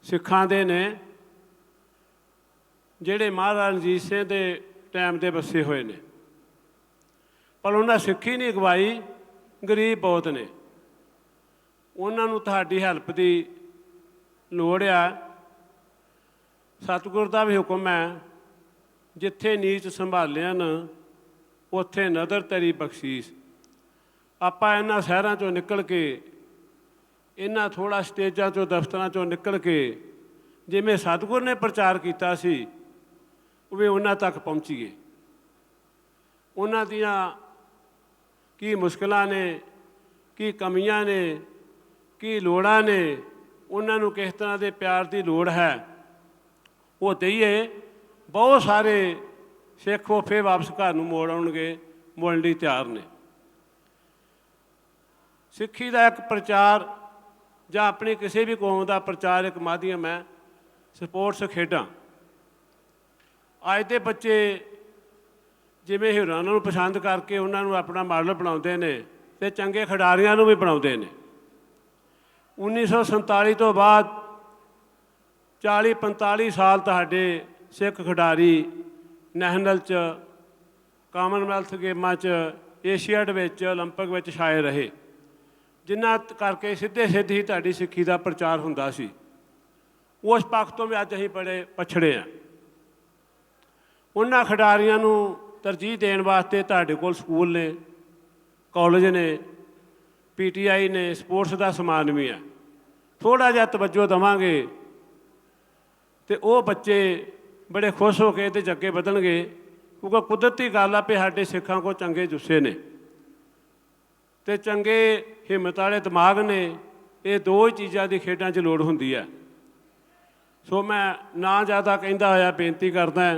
[SPEAKER 14] ਸਿੱਖਾਂ ਦੇ ਨੇ ਜਿਹੜੇ ਮਹਾਰਾਜਾ ਰਣਜੀਤ ਸਿੰਘ ਦੇ ਟਾਈਮ ਦੇ ਵਸੇ ਹੋਏ ਨੇ। ਪਰ ਉਹਨਾਂ ਸਿੱਖੀ ਨਹੀਂ ਅਗਵਾਈ, ਗਰੀਬ ਬਹੁਤ ਨੇ। ਉਹਨਾਂ ਨੂੰ ਤੁਹਾਡੀ ਹੈਲਪ ਦੀ ਲੋੜ ਆ। ਸਤਿਗੁਰ ਦਾ ਵੀ ਹੁਕਮ ਹੈ, ਜਿੱਥੇ ਨੀਚ ਸੰਭਾਲਿਆ ਨਾ ਉੱਥੇ ਨਦਰ ਤੇਰੀ ਬਖਸ਼ੀਸ਼। ਆਪਾਂ ਇਹਨਾਂ ਸ਼ਹਿਰਾਂ 'ਚੋਂ ਨਿਕਲ ਕੇ, ਇਹਨਾਂ ਥੋੜ੍ਹਾ ਸਟੇਜਾਂ 'ਚੋਂ, ਦਫ਼ਤਰਾਂ 'ਚੋਂ ਨਿਕਲ ਕੇ ਜਿਵੇਂ ਸਤਿਗੁਰ ਨੇ ਪ੍ਰਚਾਰ ਕੀਤਾ ਸੀ ਉਹ ਵੀ ਉਹਨਾਂ ਤੱਕ ਪਹੁੰਚੀਏ। ਉਹਨਾਂ ਦੀਆਂ ਕੀ ਮੁਸ਼ਕਲਾਂ ਨੇ, ਕੀ ਕਮੀਆਂ ਨੇ, ਕੀ ਲੋੜਾਂ ਨੇ, ਉਹਨਾਂ ਨੂੰ ਕਿਸ ਤਰ੍ਹਾਂ ਦੇ ਪਿਆਰ ਦੀ ਲੋੜ ਹੈ ਉਹ ਦਈਏ। ਬਹੁਤ ਸਾਰੇ ਸਿੱਖ ਉਹ ਫਿਰ ਵਾਪਸ ਘਰ ਨੂੰ ਮੋੜ ਆਉਣਗੇ, ਮੁੜਨ ਲਈ ਤਿਆਰ ਨੇ। ਸਿੱਖੀ ਦਾ ਇੱਕ ਪ੍ਰਚਾਰ ਜਾਂ ਆਪਣੀ ਕਿਸੇ ਵੀ ਕੌਮ ਦਾ ਪ੍ਰਚਾਰ ਇੱਕ ਮਾਧਿਅਮ ਹੈ ਸਪੋਰਟਸ, ਖੇਡਾਂ। ਅੱਜ ਦੇ ਬੱਚੇ ਜਿਵੇਂ ਹੀਰੋਆਂ ਨੂੰ ਪਸੰਦ ਕਰਕੇ ਉਹਨਾਂ ਨੂੰ ਆਪਣਾ ਮਾਡਲ ਬਣਾਉਂਦੇ ਨੇ ਤੇ ਚੰਗੇ ਖਿਡਾਰੀਆਂ ਨੂੰ ਵੀ ਬਣਾਉਂਦੇ ਨੇ। 1947 ਤੋਂ ਬਾਅਦ 40-45 ਸਾਲ ਤੁਹਾਡੇ ਸਿੱਖ ਖਿਡਾਰੀ ਨੈਸ਼ਨਲ 'ਚ, ਕਾਮਨਵੈਲਥ ਗੇਮਾਂ 'ਚ, ਏਸ਼ੀਆਡ ਵਿੱਚ, ਓਲੰਪਿਕ ਵਿੱਚ ਛਾਏ ਰਹੇ, ਜਿਨ੍ਹਾਂ ਕਰਕੇ ਸਿੱਧੇ ਸਿੱਧੀ ਤੁਹਾਡੀ ਸਿੱਖੀ ਦਾ ਪ੍ਰਚਾਰ ਹੁੰਦਾ ਸੀ। ਉਸ ਪੱਖ ਤੋਂ ਵੀ ਅੱਜ ਅਸੀਂ ਬੜੇ ਪਛੜੇ ਹਾਂ। ਉਹਨਾਂ ਖਿਡਾਰੀਆਂ ਨੂੰ ਤਰਜੀਹ ਦੇਣ ਵਾਸਤੇ ਤੁਹਾਡੇ ਕੋਲ ਸਕੂਲ ਨੇ, ਕਾਲਜ ਨੇ, PTI ਨੇ, ਸਪੋਰਟਸ ਦਾ ਸਮਾਨ ਵੀ ਹੈ। ਥੋੜ੍ਹਾ ਜਿਹਾ ਤਵੱਜੋ ਦੇਵਾਂਗੇ ਤੇ ਉਹ ਬੱਚੇ ਬੜੇ ਖੁਸ਼ ਹੋ ਕੇ ਇਹਦੇ 'ਚ ਅੱਗੇ ਵਧਣਗੇ, ਕਿਉਂਕਿ ਕੁਦਰਤੀ ਗੱਲ ਆ ਵੀ ਸਾਡੇ ਸਿੱਖਾਂ ਕੋਲ ਚੰਗੇ ਜੁੱਸੇ ਨੇ ਤੇ ਚੰਗੇ ਹਿੰਮਤ ਵਾਲੇ ਦਿਮਾਗ ਨੇ। ਇਹ ਦੋ ਹੀ ਚੀਜ਼ਾਂ ਦੀ ਖੇਡਾਂ 'ਚ ਲੋੜ ਹੁੰਦੀ ਹੈ। ਸੋ ਮੈਂ ਨਾ ਜ਼ਿਆਦਾ ਕਹਿੰਦਾ ਹੋਇਆ ਬੇਨਤੀ ਕਰਦਾ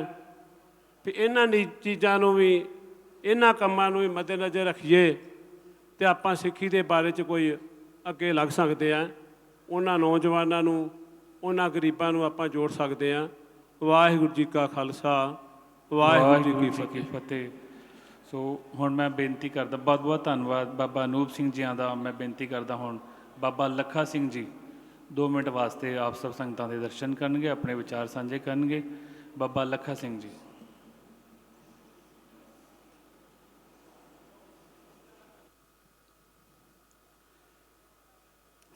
[SPEAKER 14] ਵੀ ਇਹਨਾਂ ਚੀਜ਼ਾਂ ਨੂੰ ਵੀ, ਇਹਨਾਂ ਕੰਮਾਂ ਨੂੰ ਵੀ ਮੱਦੇਨਜ਼ਰ ਰੱਖੀਏ ਤੇ ਆਪਾਂ ਸਿੱਖੀ ਦੇ ਬਾਰੇ 'ਚ ਕੋਈ ਅੱਗੇ ਲੱਗ ਸਕਦੇ ਹਾਂ। ਉਹਨਾਂ ਨੌਜਵਾਨਾਂ ਨੂੰ, ਉਹਨਾਂ ਗਰੀਬਾਂ ਨੂੰ ਆਪਾਂ ਜੋੜ ਸਕਦੇ ਹਾਂ। ਵਾਹਿਗੁਰੂ ਜੀ ਕਾ ਖਾਲਸਾ, ਵਾਹਿਗੁਰੂ ਜੀ ਕੀ
[SPEAKER 3] ਫਤਿਹ। ਸੋ ਹੁਣ ਮੈਂ ਬੇਨਤੀ ਕਰਦਾ, ਬਹੁਤ ਬਹੁਤ ਧੰਨਵਾਦ ਬਾਬਾ ਅਨੂਪ ਸਿੰਘ ਜੀਆਂ ਦਾ। ਮੈਂ ਬੇਨਤੀ ਕਰਦਾ ਹੁਣ ਬਾਬਾ ਲੱਖਾ ਸਿੰਘ ਜੀ 2 ਮਿੰਟ ਵਾਸਤੇ ਆਪ ਸਭ ਸੰਗਤਾਂ ਦੇ ਦਰਸ਼ਨ ਕਰਨਗੇ, ਆਪਣੇ ਵਿਚਾਰ ਸਾਂਝੇ ਕਰਨਗੇ। ਬਾਬਾ ਲੱਖਾ ਸਿੰਘ ਜੀ।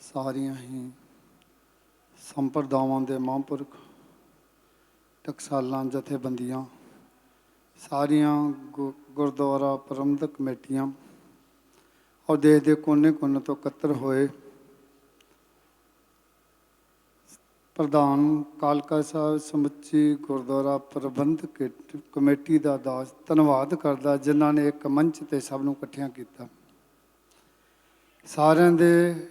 [SPEAKER 8] ਸਾਰੀਆਂ ਹੀ ਸੰਪਰਦਾਵਾਂ ਦੇ ਮਹਾਂਪੁਰਖ, ਟਕਸਾਲਾਂ, ਜਥੇਬੰਦੀਆਂ, ਸਾਰੀਆਂ ਗੁਰਦੁਆਰਾ ਪ੍ਰਬੰਧਕ ਕਮੇਟੀਆਂ ਔਰ ਦੇਸ਼ ਦੇ ਕੋਨੇ-ਕੋਨੇ ਤੋਂ ਇਕੱਤਰ ਹੋਏ ਪ੍ਰਧਾਨ ਕਾਲਕਾ ਸਾਹਿਬ, ਸਮੁੱਚੀ ਗੁਰਦੁਆਰਾ ਪ੍ਰਬੰਧਕ ਕਮੇਟੀ ਦਾ ਧੰਨਵਾਦ ਕਰਦਾ ਜਿਨ੍ਹਾਂ ਨੇ ਇੱਕ ਮੰਚ 'ਤੇ ਸਭ ਨੂੰ ਇਕੱਠਿਆਂ ਕੀਤਾ। ਸਾਰਿਆਂ ਦੇ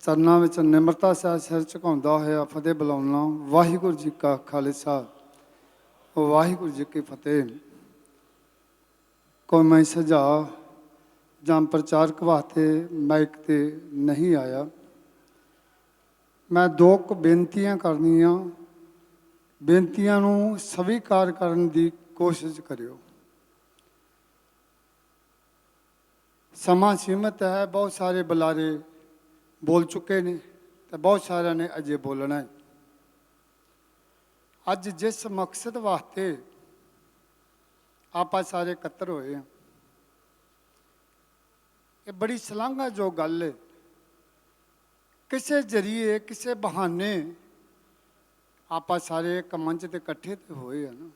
[SPEAKER 8] ਚਰਨਾਂ ਵਿੱਚ ਨਿਮਰਤਾ ਸਹਿ ਸਿਰ ਝੁਕਾਉਂਦਾ ਹੋਇਆ ਫਤਿਹ ਬੁਲਾਉਣਾ। ਵਾਹਿਗੁਰੂ ਜੀ ਕਾ ਖਾਲਸਾ, ਵਾਹਿਗੁਰੂ ਜੀ ਕੀ ਫਤਿਹ। ਕੋਈ ਮੈਂ ਸੁਝਾਅ ਜਾਂ ਪ੍ਰਚਾਰਕ ਵਾਸਤੇ ਮਾਈਕ 'ਤੇ ਨਹੀਂ ਆਇਆ। ਮੈਂ 2 ਕੁ ਬੇਨਤੀਆਂ ਕਰਨੀਆਂ। ਬੇਨਤੀਆਂ ਨੂੰ ਸਵੀਕਾਰ ਕਰਨ ਦੀ ਕੋਸ਼ਿਸ਼ ਕਰਿਓ।
[SPEAKER 15] ਸਮਾਂ ਸੀਮਤ ਹੈ, ਬਹੁਤ ਸਾਰੇ ਬੁਲਾਰੇ ਬੋਲ ਚੁੱਕੇ ਨੇ ਤੇ ਬਹੁਤ ਸਾਰਿਆਂ ਨੇ ਅਜੇ ਬੋਲਣਾ ਹੈ। ਅੱਜ ਜਿਸ ਮਕਸਦ ਵਾਸਤੇ ਆਪਾਂ ਸਾਰੇ ਇਕੱਤਰ ਹੋਏ ਹਾਂ, ਇਹ ਬੜੀ ਸ਼ਲਾਘਾਯੋਗ ਗੱਲ ਹੈ। ਕਿਸੇ ਜਰੀਏ ਕਿਸੇ ਬਹਾਨੇ ਆਪਾਂ ਸਾਰੇ ਇੱਕ ਮੰਚ ਤੇ ਇਕੱਠੇ ਤੇ ਹੋਏ ਆ ਨਾ।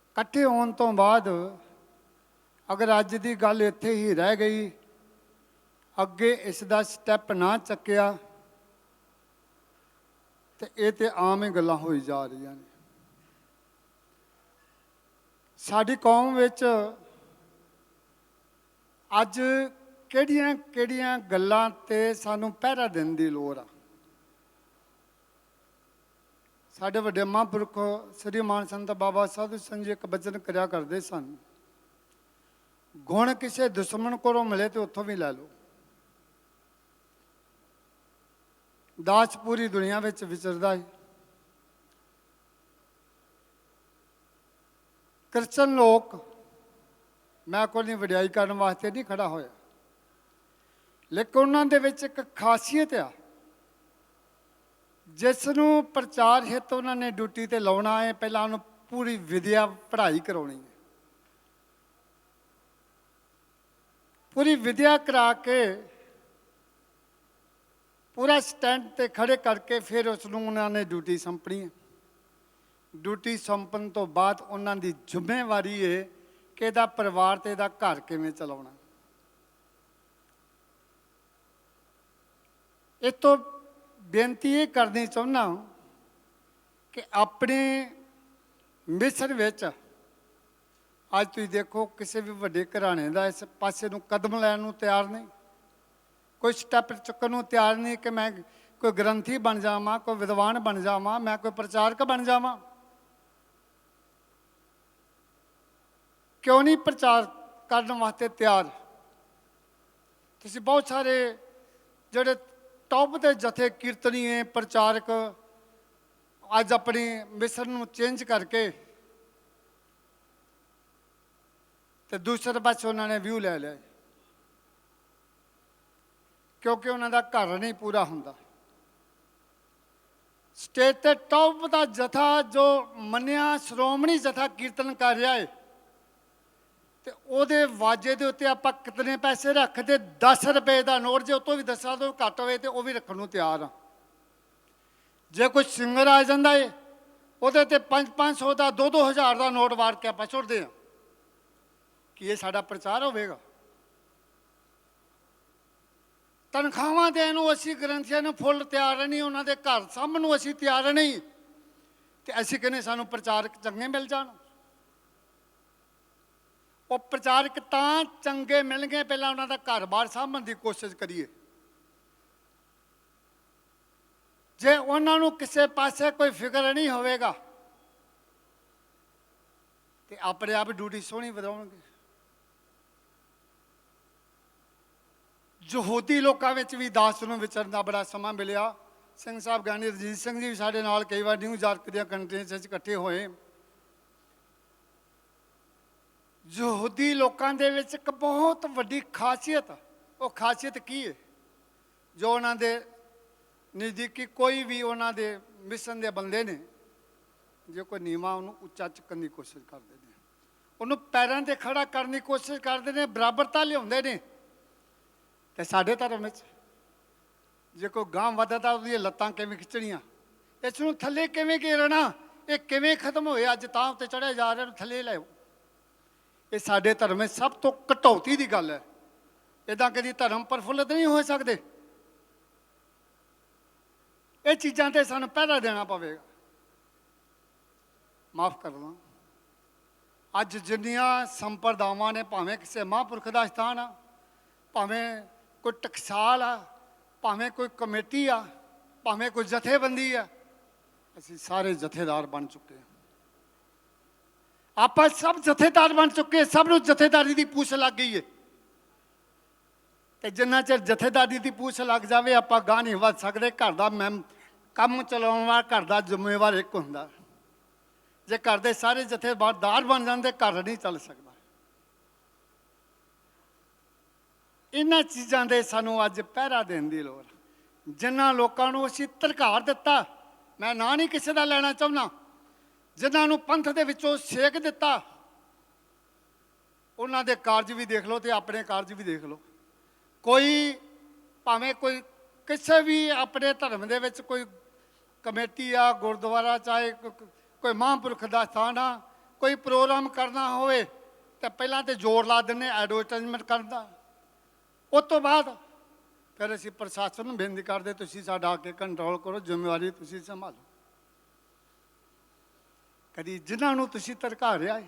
[SPEAKER 15] ਇਕੱਠੇ ਹੋਣ ਤੋਂ ਬਾਅਦ ਅਗਰ ਅੱਜ ਦੀ ਗੱਲ ਇੱਥੇ ਹੀ ਰਹਿ ਗਈ, ਅੱਗੇ ਇਸ ਦਾ ਸਟੈਪ ਨਾ ਚੱਕਿਆ ਤੇ ਇਹ ਤੇ ਆਮ ਹੀ ਗੱਲਾਂ ਹੋਈ ਜਾ ਰਹੀਆਂ ਨੇ। ਸਾਡੀ ਕੌਮ ਵਿੱਚ ਅੱਜ ਕਿਹੜੀਆਂ ਕਿਹੜੀਆਂ ਗੱਲਾਂ ਤੇ ਸਾਨੂੰ ਪਹਿਰਾ ਦੇਣ ਦੀ ਲੋੜ ਆ। ਸਾਡੇ ਵੱਡੇ ਮਹਾਂਪੁਰਖ ਸ੍ਰੀ ਮਾਨ ਸੰਤ ਬਾਬਾ ਸਾਧੂ ਸਿੰਘ ਜੀ ਇੱਕ ਬਚਨ ਕਰਿਆ ਕਰਦੇ ਸਨ, ਗੁਣ ਕਿਸੇ ਦੁਸ਼ਮਣ ਕੋਲੋਂ ਮਿਲੇ ਤੇ ਉੱਥੋਂ ਵੀ ਲੈ ਲਓ। ਦਾਸ ਪੂਰੀ ਦੁਨੀਆ ਵਿੱਚ ਵਿਚਰਦਾ ਹੈ। ਕ੍ਰਿਸਚਨ ਲੋਕ, ਮੈਂ ਕੋਈ ਨਹੀਂ ਵਡਿਆਈ ਕਰਨ ਵਾਸਤੇ ਨਹੀਂ ਖੜਾ ਹੋਇਆ, ਲੇਕਿਨ ਉਹਨਾਂ ਦੇ ਵਿੱਚ ਇੱਕ ਖਾਸੀਅਤ ਆ ਜਿਸ ਨੂੰ ਪ੍ਰਚਾਰ ਹਿੱਤ ਉਹਨਾਂ ਨੇ ਡਿਊਟੀ ਤੇ ਲਾਉਣਾ ਹੈ। ਪਹਿਲਾਂ ਉਹਨੂੰ ਪੂਰੀ ਵਿਦਿਆ ਪੜ੍ਹਾਈ ਕਰਾਉਣੀ ਹੈ, ਪੂਰੀ ਵਿਦਿਆ ਕਰਾ ਕੇ ਪੂਰਾ ਸਟੈਂਡ ਤੇ ਖੜੇ ਕਰਕੇ ਫਿਰ ਉਸ ਨੂੰ ਉਹਨਾਂ ਨੇ ਡਿਊਟੀ ਸੌਂਪਣੀ ਹੈ। ਡਿਊਟੀ ਸੌਂਪਣ ਤੋਂ ਬਾਅਦ ਉਹਨਾਂ ਦੀ ਜ਼ਿੰਮੇਵਾਰੀ ਹੈ ਕਿ ਇਹਦਾ ਪਰਿਵਾਰ ਤੇ ਇਹਦਾ ਘਰ ਕਿਵੇਂ ਚਲਾਉਣਾ। ਇਹ ਤੋਂ ਬੇਨਤੀ ਇਹ ਕਰਨੀ ਚਾਹੁੰਦਾ ਕਿ ਆਪਣੇ ਮਿਸਰ ਵਿੱਚ ਅੱਜ ਤੁਸੀਂ ਦੇਖੋ ਕਿਸੇ ਵੀ ਵੱਡੇ ਘਰਾਣੇ ਦਾ ਇਸ ਪਾਸੇ ਨੂੰ ਕਦਮ ਲੈਣ ਨੂੰ ਤਿਆਰ ਨਹੀਂ, ਕੋਈ ਸਟੈਪ ਚੁੱਕਣ ਨੂੰ ਤਿਆਰ ਨਹੀਂ ਕਿ ਮੈਂ ਕੋਈ ਗ੍ਰੰਥੀ ਬਣ ਜਾਵਾਂ, ਕੋਈ ਵਿਦਵਾਨ ਬਣ ਜਾਵਾਂ, ਮੈਂ ਕੋਈ ਪ੍ਰਚਾਰਕ ਬਣ ਜਾਵਾਂ। ਕਿਉਂ ਨਹੀਂ ਪ੍ਰਚਾਰ ਕਰਨ ਵਾਸਤੇ ਤਿਆਰ? ਤੁਸੀਂ ਬਹੁਤ ਸਾਰੇ ਜਿਹੜੇ ਟੌਪ ਦੇ ਜਥੇ ਕੀਰਤਨੀਏ ਪ੍ਰਚਾਰਕ ਅੱਜ ਆਪਣੀ ਮਿਸ਼ਨ ਨੂੰ ਚੇਂਜ ਕਰਕੇ ਤੇ ਦੂਸਰੇ ਪਾਸੇ ਉਹਨਾਂ ਨੇ ਵਿਊ ਲੈ ਲਿਆ, ਕਿਉਂਕਿ ਉਹਨਾਂ ਦਾ ਘਰ ਨਹੀਂ ਪੂਰਾ ਹੁੰਦਾ। ਸਟੇਜ ਤੇ ਟੌਪ ਦਾ ਜਥਾ ਜੋ ਮੰਨਿਆ ਸ਼੍ਰੋਮਣੀ ਜਥਾ ਕੀਰਤਨ ਕਰ ਰਿਹਾ ਹੈ ਤੇ ਉਹਦੇ ਵਾਜੇ ਦੇ ਉੱਤੇ ਆਪਾਂ ਕਿਤਨੇ ਪੈਸੇ ਰੱਖਦੇ? 10 ਰੁਪਏ ਦਾ ਨੋਟ, ਜੇ ਉਹ ਤੋਂ ਵੀ 10 ਤੋਂ ਘੱਟ ਹੋਵੇ ਤੇ ਉਹ ਵੀ ਰੱਖਣ ਨੂੰ ਤਿਆਰ ਆ। ਜੇ ਕੋਈ ਸਿੰਗਰ ਆ ਜਾਂਦਾ ਹੈ ਉਹਦੇ ਤੇ 500 ਦਾ 2-2000 ਦਾ ਨੋਟ ਵਾਰ ਕੇ ਆਪਾਂ ਸੁੱਟਦੇ ਹਾਂ। ਕੀ ਇਹ ਸਾਡਾ ਪ੍ਰਚਾਰ ਹੋਵੇਗਾ? ਤਨਖਾਹਾਂ ਦੇਣ ਨੂੰ ਅਸੀਂ ਗ੍ਰੰਥੀਆਂ ਨੂੰ ਫੁੱਲ ਤਿਆਰ ਨਹੀਂ, ਉਹਨਾਂ ਦੇ ਘਰ ਸਾਂਭਣ ਨੂੰ ਅਸੀਂ ਤਿਆਰ ਨਹੀਂ, ਤੇ ਅਸੀਂ ਕਹਿੰਦੇ ਸਾਨੂੰ ਪ੍ਰਚਾਰਕ ਚੰਗੇ ਮਿਲ ਜਾਣ। ਉਹ ਪ੍ਰਚਾਰਕ ਤਾਂ ਚੰਗੇ ਮਿਲਣਗੇ ਪਹਿਲਾਂ ਉਹਨਾਂ ਦਾ ਘਰ-ਬਾਰ ਸਾਂਭਣ ਦੀ ਕੋਸ਼ਿਸ਼ ਕਰੀਏ। ਜੇ ਉਹਨਾਂ ਨੂੰ ਕਿਸੇ ਪਾਸੇ ਕੋਈ ਫਿਕਰ ਨਹੀਂ ਹੋਵੇਗਾ ਤੇ ਆਪਣੇ ਆਪ ਡਿਊਟੀ ਸੋਹਣੀ ਵਧਾਉਣਗੇ। ਯਹੂਦੀ ਲੋਕਾਂ ਵਿੱਚ ਵੀ ਦਾਸ ਨੂੰ ਵਿਚਰਨ ਦਾ ਬੜਾ ਸਮਾਂ ਮਿਲਿਆ। ਸਿੰਘ ਸਾਹਿਬ ਗਿਆਨੀ ਰਣਜੀਤ ਸਿੰਘ ਜੀ ਵੀ ਸਾਡੇ ਨਾਲ ਕਈ ਵਾਰ ਨਿਊਯਾਰਕ ਦੀਆਂ ਕੰਟਰੀਆਂ 'ਚ ਇਕੱਠੇ ਹੋਏ। ਯਹੂਦੀ ਲੋਕਾਂ ਦੇ ਵਿੱਚ ਇੱਕ ਬਹੁਤ ਵੱਡੀ ਖਾਸੀਅਤ, ਉਹ ਖਾਸੀਅਤ ਕੀ ਹੈ? ਜੋ ਉਹਨਾਂ ਦੇ ਨਜ਼ਦੀਕੀ ਕੋਈ ਵੀ ਉਹਨਾਂ ਦੇ ਮਿਸ਼ਨ ਦੇ ਬੰਦੇ ਨੇ, ਜੇ ਕੋਈ ਨੀਵਾਂ ਉਹਨੂੰ ਉੱਚਾ ਚੁੱਕਣ ਦੀ ਕੋਸ਼ਿਸ਼ ਕਰਦੇ ਨੇ, ਉਹਨੂੰ ਪੈਰਾਂ 'ਤੇ ਖੜਾ ਕਰਨ ਦੀ ਕੋਸ਼ਿਸ਼ ਕਰਦੇ ਨੇ, ਬਰਾਬਰਤਾ ਲਿਆਉਂਦੇ ਨੇ। ਤੇ ਸਾਡੇ ਧਰਮ ਵਿੱਚ ਜੇ ਕੋਈ ਗਾਂਹ ਵੱਧਦਾ ਉਹਦੀਆਂ ਲੱਤਾਂ ਕਿਵੇਂ ਖਿੱਚਣੀਆਂ, ਇਸ ਨੂੰ ਥੱਲੇ ਕਿਵੇਂ ਘੇਰਨਾ, ਇਹ ਕਿਵੇਂ ਖਤਮ ਹੋਏ? ਅੱਜ ਤਾਂ ਉੱਤੇ ਚੜ੍ਹੇ ਜਾ ਰਹੇ ਨੂੰ ਥੱਲੇ ਲਿਆਓ। ਇਹ ਸਾਡੇ ਧਰਮ ਵਿੱਚ ਸਭ ਤੋਂ ਘਟੌਤੀ ਦੀ ਗੱਲ ਹੈ। ਇੱਦਾਂ ਕਦੀ ਧਰਮ ਪ੍ਰਫੁੱਲਤ ਨਹੀਂ ਹੋ ਸਕਦੇ। ਇਹ ਚੀਜ਼ਾਂ ਤੇ ਸਾਨੂੰ ਪਹਿਰਾ ਦੇਣਾ ਪਵੇਗਾ। ਮਾਫ ਕਰਨਾ, ਅੱਜ ਜਿੰਨੀਆਂ ਸੰਪਰਦਾਵਾਂ ਨੇ, ਭਾਵੇਂ ਕਿਸੇ ਮਹਾਂਪੁਰਖ ਦਾ ਸਥਾਨ ਆ, ਭਾਵੇਂ ਕੋਈ ਟਕਸਾਲ ਆ, ਭਾਵੇਂ ਕੋਈ ਕਮੇਟੀ ਆ, ਭਾਵੇਂ ਕੋਈ ਜਥੇਬੰਦੀ ਆ, ਅਸੀਂ ਸਾਰੇ ਜਥੇਦਾਰ ਬਣ ਚੁੱਕੇ ਹਾਂ। ਆਪਾਂ ਸਭ ਜਥੇਦਾਰ ਬਣ ਚੁੱਕੇ, ਸਭ ਨੂੰ ਜਥੇਦਾਰੀ ਦੀ ਪੂਛ ਲੱਗ ਗਈ ਹੈ। ਤੇ ਜਿੰਨਾ ਚਿਰ ਜਥੇਦਾਰੀ ਦੀ ਪੂਛ ਲੱਗ ਜਾਵੇ ਆਪਾਂ ਗਾਂਹ ਨਹੀਂ ਵੱਧ ਸਕਦੇ। ਘਰ ਦਾ ਕੰਮ ਚਲਾਉਣ ਵਾਲਾ, ਘਰ ਦਾ ਜ਼ਿੰਮੇਵਾਰ ਇੱਕ ਹੁੰਦਾ। ਜੇ ਘਰ ਦੇ ਸਾਰੇ ਜਥੇਦਾਰ ਬਣ ਜਾਂਦੇ ਘਰ ਨਹੀਂ ਚੱਲ ਸਕਦਾ। ਇਹਨਾਂ ਚੀਜ਼ਾਂ ਦੇ ਸਾਨੂੰ ਅੱਜ ਪਹਿਰਾ ਦੇਣ ਦੀ ਲੋੜ। ਜਿਨ੍ਹਾਂ ਲੋਕਾਂ ਨੂੰ ਅਸੀਂ ਧਰਕਾਰ ਦਿੱਤਾ, ਮੈਂ ਨਾਂ ਨਹੀਂ ਕਿਸੇ ਦਾ ਲੈਣਾ ਚਾਹੁੰਦਾ, ਜਿਨ੍ਹਾਂ ਨੂੰ ਪੰਥ ਦੇ ਵਿੱਚੋਂ ਸੇਕ ਦਿੱਤਾ, ਉਹਨਾਂ ਦੇ ਕਾਰਜ ਵੀ ਦੇਖ ਲਓ ਤੇ ਆਪਣੇ ਕਾਰਜ ਵੀ ਦੇਖ ਲਓ। ਕੋਈ ਭਾਵੇਂ ਕੋਈ ਕਿਸੇ ਵੀ ਆਪਣੇ ਧਰਮ ਦੇ ਵਿੱਚ ਕੋਈ ਕਮੇਟੀ ਆ, ਗੁਰਦੁਆਰਾ, ਚਾਹੇ ਕੋਈ ਮਹਾਂਪੁਰਖ ਦਾ ਸਥਾਨ ਆ, ਕੋਈ ਪ੍ਰੋਗਰਾਮ ਕਰਨਾ ਹੋਵੇ ਤਾਂ ਪਹਿਲਾਂ ਤੇ ਜ਼ੋਰ ਲਾ ਦਿੰਦੇ ਐਡਵਰਟਾਈਜ਼ਮੈਂਟ ਕਰਨ ਦਾ। ਉਸ ਤੋਂ ਬਾਅਦ ਫਿਰ ਅਸੀਂ ਪ੍ਰਸ਼ਾਸਨ ਨੂੰ ਬੇਨਤੀ ਕਰਦੇ, ਤੁਸੀਂ ਸਾਡਾ ਆ ਕੇ ਕੰਟਰੋਲ ਕਰੋ, ਜ਼ਿੰਮੇਵਾਰੀ ਤੁਸੀਂ ਸੰਭਾਲੋ। ਕਦੀ ਜਿਨ੍ਹਾਂ ਨੂੰ ਤੁਸੀਂ ਧਰਕਾਰਿਆ ਹੈ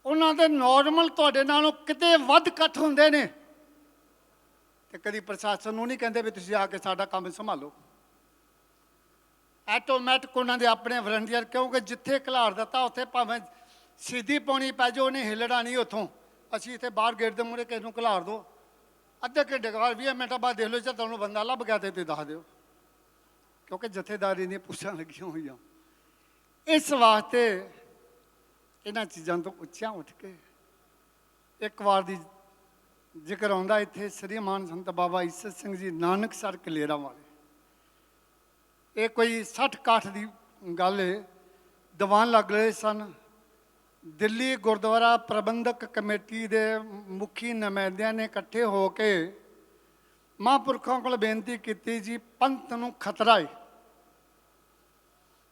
[SPEAKER 15] ਉਹਨਾਂ ਦੇ ਨਾਰਮਲ ਤੁਹਾਡੇ ਨਾਲੋਂ ਕਿਤੇ ਵੱਧ ਇਕੱਠ ਹੁੰਦੇ ਨੇ, ਤੇ ਕਦੀ ਪ੍ਰਸ਼ਾਸਨ ਨੂੰ ਨਹੀਂ ਕਹਿੰਦੇ ਵੀ ਤੁਸੀਂ ਆ ਕੇ ਸਾਡਾ ਕੰਮ ਸੰਭਾਲੋ। ਆਟੋਮੈਟਿਕ ਉਹਨਾਂ ਦੇ ਆਪਣੇ ਵਲੰਟੀਅਰ, ਕਿਉਂਕਿ ਜਿੱਥੇ ਖਿਲਾਰ ਦਿੱਤਾ ਉੱਥੇ ਭਾਵੇਂ ਸਿੱਧੀ ਪਾਉਣੀ ਪੈ ਜਾਓ, ਉਹਨੇ ਹਿੱਲਣਾ ਨਹੀਂ ਉੱਥੋਂ। ਅਸੀਂ ਇੱਥੇ ਬਾਹਰ ਗੇਟ ਦੇ ਮੂਹਰੇ ਕਿਸੇ ਨੂੰ ਖਿਲਾਰ ਦਿਓ, ਅੱਧੇ ਘੰਟੇ ਬਾਅਦ 20 ਮਿੰਟਾਂ ਬਾਅਦ ਦੇਖ ਲਓ ਜੇ ਤੁਹਾਨੂੰ ਬੰਦਾ ਲੱਭ ਗਿਆ ਤੇ ਤੁਸੀਂ ਦੱਸ ਦਿਓ, ਕਿਉਂਕਿ ਜਥੇਦਾਰੀ ਦੀਆਂ ਪੁੱਛਾਂ ਲੱਗੀਆਂ ਹੋਈਆਂ। ਇਸ ਵਾਸਤੇ ਇਹਨਾਂ ਚੀਜ਼ਾਂ ਤੋਂ ਉੱਚਿਆਂ ਉੱਠ ਕੇ ਇੱਕ ਵਾਰ ਦੀ ਜ਼ਿਕਰ ਆਉਂਦਾ ਇੱਥੇ ਸ੍ਰੀਮਾਨ ਸੰਤ ਬਾਬਾ ਈਸਰ ਸਿੰਘ ਜੀ ਨਾਨਕਸਰ ਕਲੇਰਾਂ ਵਾਲੇ। ਇਹ ਕੋਈ 60-61 ਦੀ ਗੱਲ ਹੈ। ਦੀਵਾਨ ਲੱਗ ਰਹੇ ਸਨ। ਦਿੱਲੀ ਗੁਰਦੁਆਰਾ ਪ੍ਰਬੰਧਕ ਕਮੇਟੀ ਦੇ ਮੁਖੀ ਨੁਮਾਇੰਦਿਆਂ ਨੇ ਇਕੱਠੇ ਹੋ ਕੇ ਮਹਾਂਪੁਰਖਾਂ ਕੋਲ ਬੇਨਤੀ ਕੀਤੀ, ਜੀ ਪੰਥ ਨੂੰ ਖਤਰਾ ਹੈ।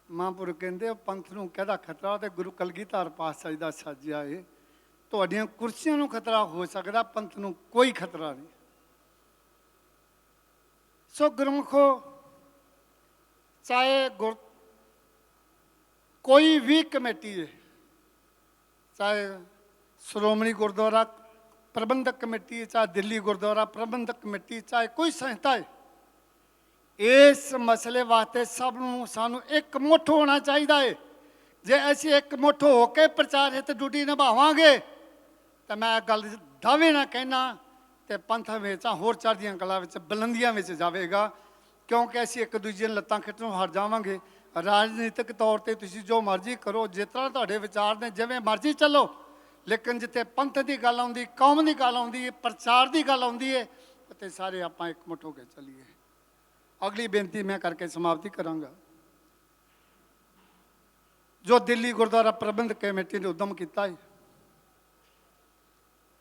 [SPEAKER 15] ਮਹਾਂਪੁਰਖ ਕਹਿੰਦੇ ਪੰਥ ਨੂੰ ਕਿਹਦਾ ਖਤਰਾ? ਤੇ ਗੁਰੂ ਕਲਗੀਧਰ ਪਾਤਸ਼ਾਹ ਜੀ ਦਾ ਸਾਜਿਆ ਹੈ, ਤੁਹਾਡੀਆਂ ਕੁਰਸੀਆਂ ਨੂੰ ਖਤਰਾ ਹੋ ਸਕਦਾ, ਪੰਥ ਨੂੰ ਕੋਈ ਖਤਰਾ ਨਹੀਂ। ਸੋ ਗੁਰਮੁਖੋ, ਚਾਹੇ ਕੋਈ ਵੀ ਕਮੇਟੀ ਹੈ, ਚਾਹੇ ਸ਼੍ਰੋਮਣੀ ਗੁਰਦੁਆਰਾ ਪ੍ਰਬੰਧਕ ਕਮੇਟੀ, ਚਾਹੇ ਦਿੱਲੀ ਗੁਰਦੁਆਰਾ ਪ੍ਰਬੰਧਕ ਕਮੇਟੀ, ਚਾਹੇ ਕੋਈ ਸੰਸਥਾ ਹੈ, ਇਸ ਮਸਲੇ ਵਾਸਤੇ ਸਭ ਨੂੰ ਸਾਨੂੰ ਇਕਮੁੱਠ ਹੋਣਾ ਚਾਹੀਦਾ ਹੈ। ਜੇ ਅਸੀਂ ਇਕਮੁੱਠ ਹੋ ਕੇ ਪ੍ਰਚਾਰ ਹਿੱਤ ਡਿਊਟੀ ਨਿਭਾਵਾਂਗੇ ਤਾਂ ਮੈਂ ਗੱਲ ਦਾਅਵੇ ਨਾਲ ਕਹਿਣਾ ਤੇ ਪੰਥ ਹਮੇਸ਼ਾ ਹੋਰ ਚੜ੍ਹਦੀਆਂ ਕਲਾ ਵਿੱਚ, ਬੁਲੰਦੀਆਂ ਵਿੱਚ ਜਾਵੇਗਾ, ਕਿਉਂਕਿ ਅਸੀਂ ਇੱਕ ਦੂਜੇ ਨੂੰ ਲੱਤਾਂ ਖਿੱਚਣੋਂ ਹਟ ਜਾਵਾਂਗੇ। ਰਾਜਨੀਤਿਕ ਤੌਰ ਤੇ ਤੁਸੀਂ ਜੋ ਮਰਜ਼ੀ ਕਰੋ, ਜਿਸ ਤਰ੍ਹਾਂ ਤੁਹਾਡੇ ਵਿਚਾਰ ਨੇ, ਜਿਵੇਂ ਮਰਜ਼ੀ ਚੱਲੋ, ਲੇਕਿਨ ਜਿੱਥੇ ਪੰਥ ਦੀ ਗੱਲ ਆਉਂਦੀ, ਕੌਮ ਦੀ ਗੱਲ ਆਉਂਦੀ ਹੈ, ਪ੍ਰਚਾਰ ਦੀ ਗੱਲ ਆਉਂਦੀ ਹੈ, ਉੱਥੇ ਸਾਰੇ ਆਪਾਂ ਇਕਮੁੱਠ ਹੋ ਕੇ ਚੱਲੀਏ। ਅਗਲੀ ਬੇਨਤੀ ਮੈਂ ਕਰਕੇ ਸਮਾਪਤੀ ਕਰਾਂਗਾ। ਜੋ ਦਿੱਲੀ ਗੁਰਦੁਆਰਾ ਪ੍ਰਬੰਧਕ ਕਮੇਟੀ ਨੇ ਉਦਮ ਕੀਤਾ ਹੈ,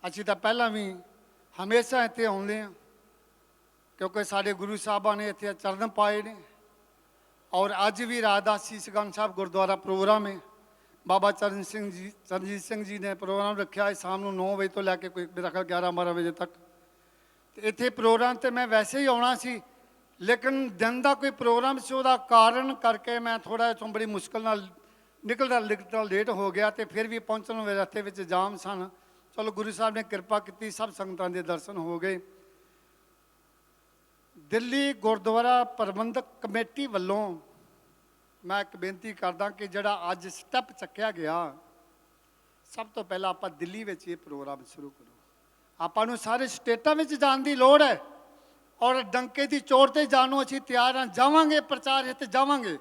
[SPEAKER 15] ਅਸੀਂ ਤਾਂ ਪਹਿਲਾਂ ਵੀ ਹਮੇਸ਼ਾ ਇੱਥੇ ਆਉਂਦੇ ਹਾਂ, ਕਿਉਂਕਿ ਸਾਡੇ ਗੁਰੂ ਸਾਹਿਬਾਂ ਨੇ ਇੱਥੇ ਚਰਨ ਪਾਏ ਨੇ। ਔਰ ਅੱਜ ਵੀ ਰਾਤ ਦਾ ਸੀਸਗੰਜ ਸਾਹਿਬ ਗੁਰਦੁਆਰਾ ਪ੍ਰੋਗਰਾਮ ਹੈ। ਬਾਬਾ ਚਰਨਜੀਤ ਸਿੰਘ ਜੀ ਨੇ ਪ੍ਰੋਗਰਾਮ ਰੱਖਿਆ ਹੈ ਸ਼ਾਮ ਨੂੰ 9 ਵਜੇ ਤੋਂ ਲੈ ਕੇ ਕੋਈ ਮੇਰਾ ਖਿਆਲ 11-12 ਵਜੇ ਤੱਕ। ਤੇ ਇੱਥੇ ਪ੍ਰੋਗਰਾਮ ਤੇ ਮੈਂ ਵੈਸੇ ਹੀ ਆਉਣਾ ਸੀ, ਲੇਕਿਨ ਦਿਨ ਦਾ ਕੋਈ ਪ੍ਰੋਗਰਾਮ ਸੀ, ਉਹਦਾ ਕਾਰਨ ਕਰਕੇ ਮੈਂ ਥੋੜ੍ਹਾ ਜਿਹਾ ਬੜੀ ਮੁਸ਼ਕਿਲ ਨਾਲ ਨਿਕਲਦਾ ਲੇਟ ਹੋ ਗਿਆ, ਤੇ ਫਿਰ ਵੀ ਪਹੁੰਚਣ ਨੂੰ ਰਸਤੇ ਵਿੱਚ ਜਾਮ ਸਨ। ਚਲੋ ਗੁਰੂ ਸਾਹਿਬ ਨੇ ਕਿਰਪਾ ਕੀਤੀ, ਸਭ ਸੰਗਤਾਂ ਦੇ ਦਰਸ਼ਨ ਹੋ ਗਏ। ਦਿੱਲੀ ਗੁਰਦੁਆਰਾ ਪ੍ਰਬੰਧਕ ਕਮੇਟੀ ਵੱਲੋਂ ਮੈਂ ਇੱਕ ਬੇਨਤੀ ਕਰਦਾ ਕਿ ਜਿਹੜਾ ਅੱਜ ਸਟੈਪ ਚੱਕਿਆ ਗਿਆ, ਸਭ ਤੋਂ ਪਹਿਲਾਂ ਆਪਾਂ ਦਿੱਲੀ ਵਿੱਚ ਇਹ ਪ੍ਰੋਗਰਾਮ ਸ਼ੁਰੂ ਕਰੋ। ਆਪਾਂ ਨੂੰ ਸਾਰੇ ਸਟੇਟਾਂ ਵਿੱਚ ਜਾਣ ਦੀ ਲੋੜ ਹੈ, ਔਰ ਡੰਕੇ ਦੀ ਚੋਟ ਤੇ ਜਾਣ ਨੂੰ ਅਸੀਂ ਤਿਆਰ ਹਾਂ, ਜਾਵਾਂਗੇ, ਪ੍ਰਚਾਰ ਹਿੱਤ ਜਾਵਾਂਗੇ,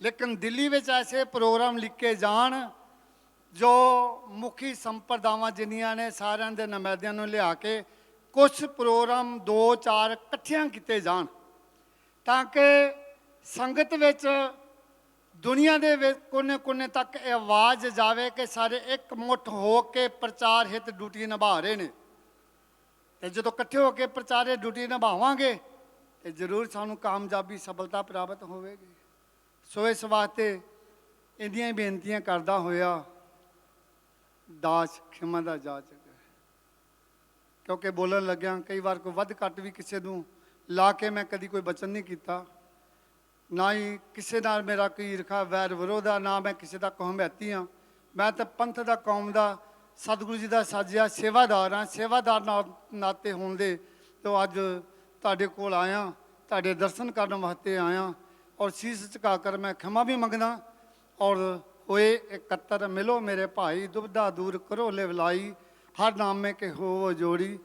[SPEAKER 15] ਲੇਕਿਨ ਦਿੱਲੀ ਵਿੱਚ ਐਸੇ ਪ੍ਰੋਗਰਾਮ ਲਿਖੇ ਜਾਣ ਜੋ ਮੁਖੀ ਸੰਪਰਦਾਵਾਂ ਜਿੰਨੀਆਂ ਨੇ ਸਾਰਿਆਂ ਦੇ ਨੁਮਾਇੰਦਿਆਂ ਨੂੰ ਲਿਆ ਕੇ ਕੁਝ ਪ੍ਰੋਗਰਾਮ 2-4 ਇਕੱਠਿਆਂ ਕੀਤੇ ਜਾਣ, ਤਾਂ ਕਿ ਸੰਗਤ ਵਿੱਚ, ਦੁਨੀਆ ਦੇ ਵਿੱਚ ਕੋਨੇ-ਕੋਨੇ ਤੱਕ ਇਹ ਆਵਾਜ਼ ਜਾਵੇ ਕਿ ਸਾਰੇ ਇਕਮੁੱਠ ਹੋ ਕੇ ਪ੍ਰਚਾਰ ਹਿੱਤ ਡਿਊਟੀ ਨਿਭਾ ਰਹੇ ਨੇ। ਤੇ ਜਦੋਂ ਇਕੱਠੇ ਹੋ ਕੇ ਪ੍ਰਚਾਰ ਡਿਊਟੀ ਨਿਭਾਵਾਂਗੇ ਤੇ ਜ਼ਰੂਰ ਸਾਨੂੰ ਕਾਮਯਾਬੀ, ਸਫਲਤਾ ਪ੍ਰਾਪਤ ਹੋਵੇਗੀ। ਸੋ ਇਸ ਵਾਸਤੇ ਇੰਨੀਆਂ ਹੀ ਬੇਨਤੀਆਂ ਕਰਦਾ ਹੋਇਆ ਦਾਸ ਖਿਮਾ ਦਾ ਜਾਚਕ, ਕਿਉਂਕਿ ਬੋਲਣ ਲੱਗਿਆ ਕਈ ਵਾਰ ਕੋਈ ਵੱਧ ਘੱਟ ਵੀ ਕਿਸੇ ਨੂੰ ਲਾ ਕੇ ਮੈਂ ਕਦੀ ਕੋਈ ਬਚਨ ਨਹੀਂ ਕੀਤਾ, ਨਾ ਹੀ ਕਿਸੇ ਨਾਲ ਮੇਰਾ ਕੋਈ ਈਰਖਾ ਵੈਰ ਵਿਰੋਧ ਆ, ਨਾ ਮੈਂ ਕਿਸੇ ਦਾ ਕੌਮੈਤੀ ਹਾਂ। ਮੈਂ ਤਾਂ ਪੰਥ ਦਾ, ਕੌਮ ਦਾ, ਸਤਿਗੁਰੂ ਜੀ ਦਾ ਸਾਜਿਆ ਸੇਵਾਦਾਰ ਹਾਂ। ਸੇਵਾਦਾਰ ਨਾਤੇ ਹੋਣ ਦੇ ਤੋਂ ਅੱਜ ਤੁਹਾਡੇ ਕੋਲ ਆਇਆ, ਤੁਹਾਡੇ ਦਰਸ਼ਨ ਕਰਨ ਵਾਸਤੇ ਆਇਆ, ਔਰ ਸੀਸ ਝੁਕਾ ਕਰ ਮੈਂ ਖਿਮਾ ਵੀ ਮੰਗਦਾ। ਔਰ ਹੋਏ ਇਕੱਤਰ ਮਿਲੋ ਮੇਰੇ ਭਾਈ, ਦੁਬਦਾ ਦੂਰ ਕਰੋ ਲਿਵਲਾਈ, ਹਰ ਨਾਮੇ ਕੇ ਹੋ ਜੋੜੀ,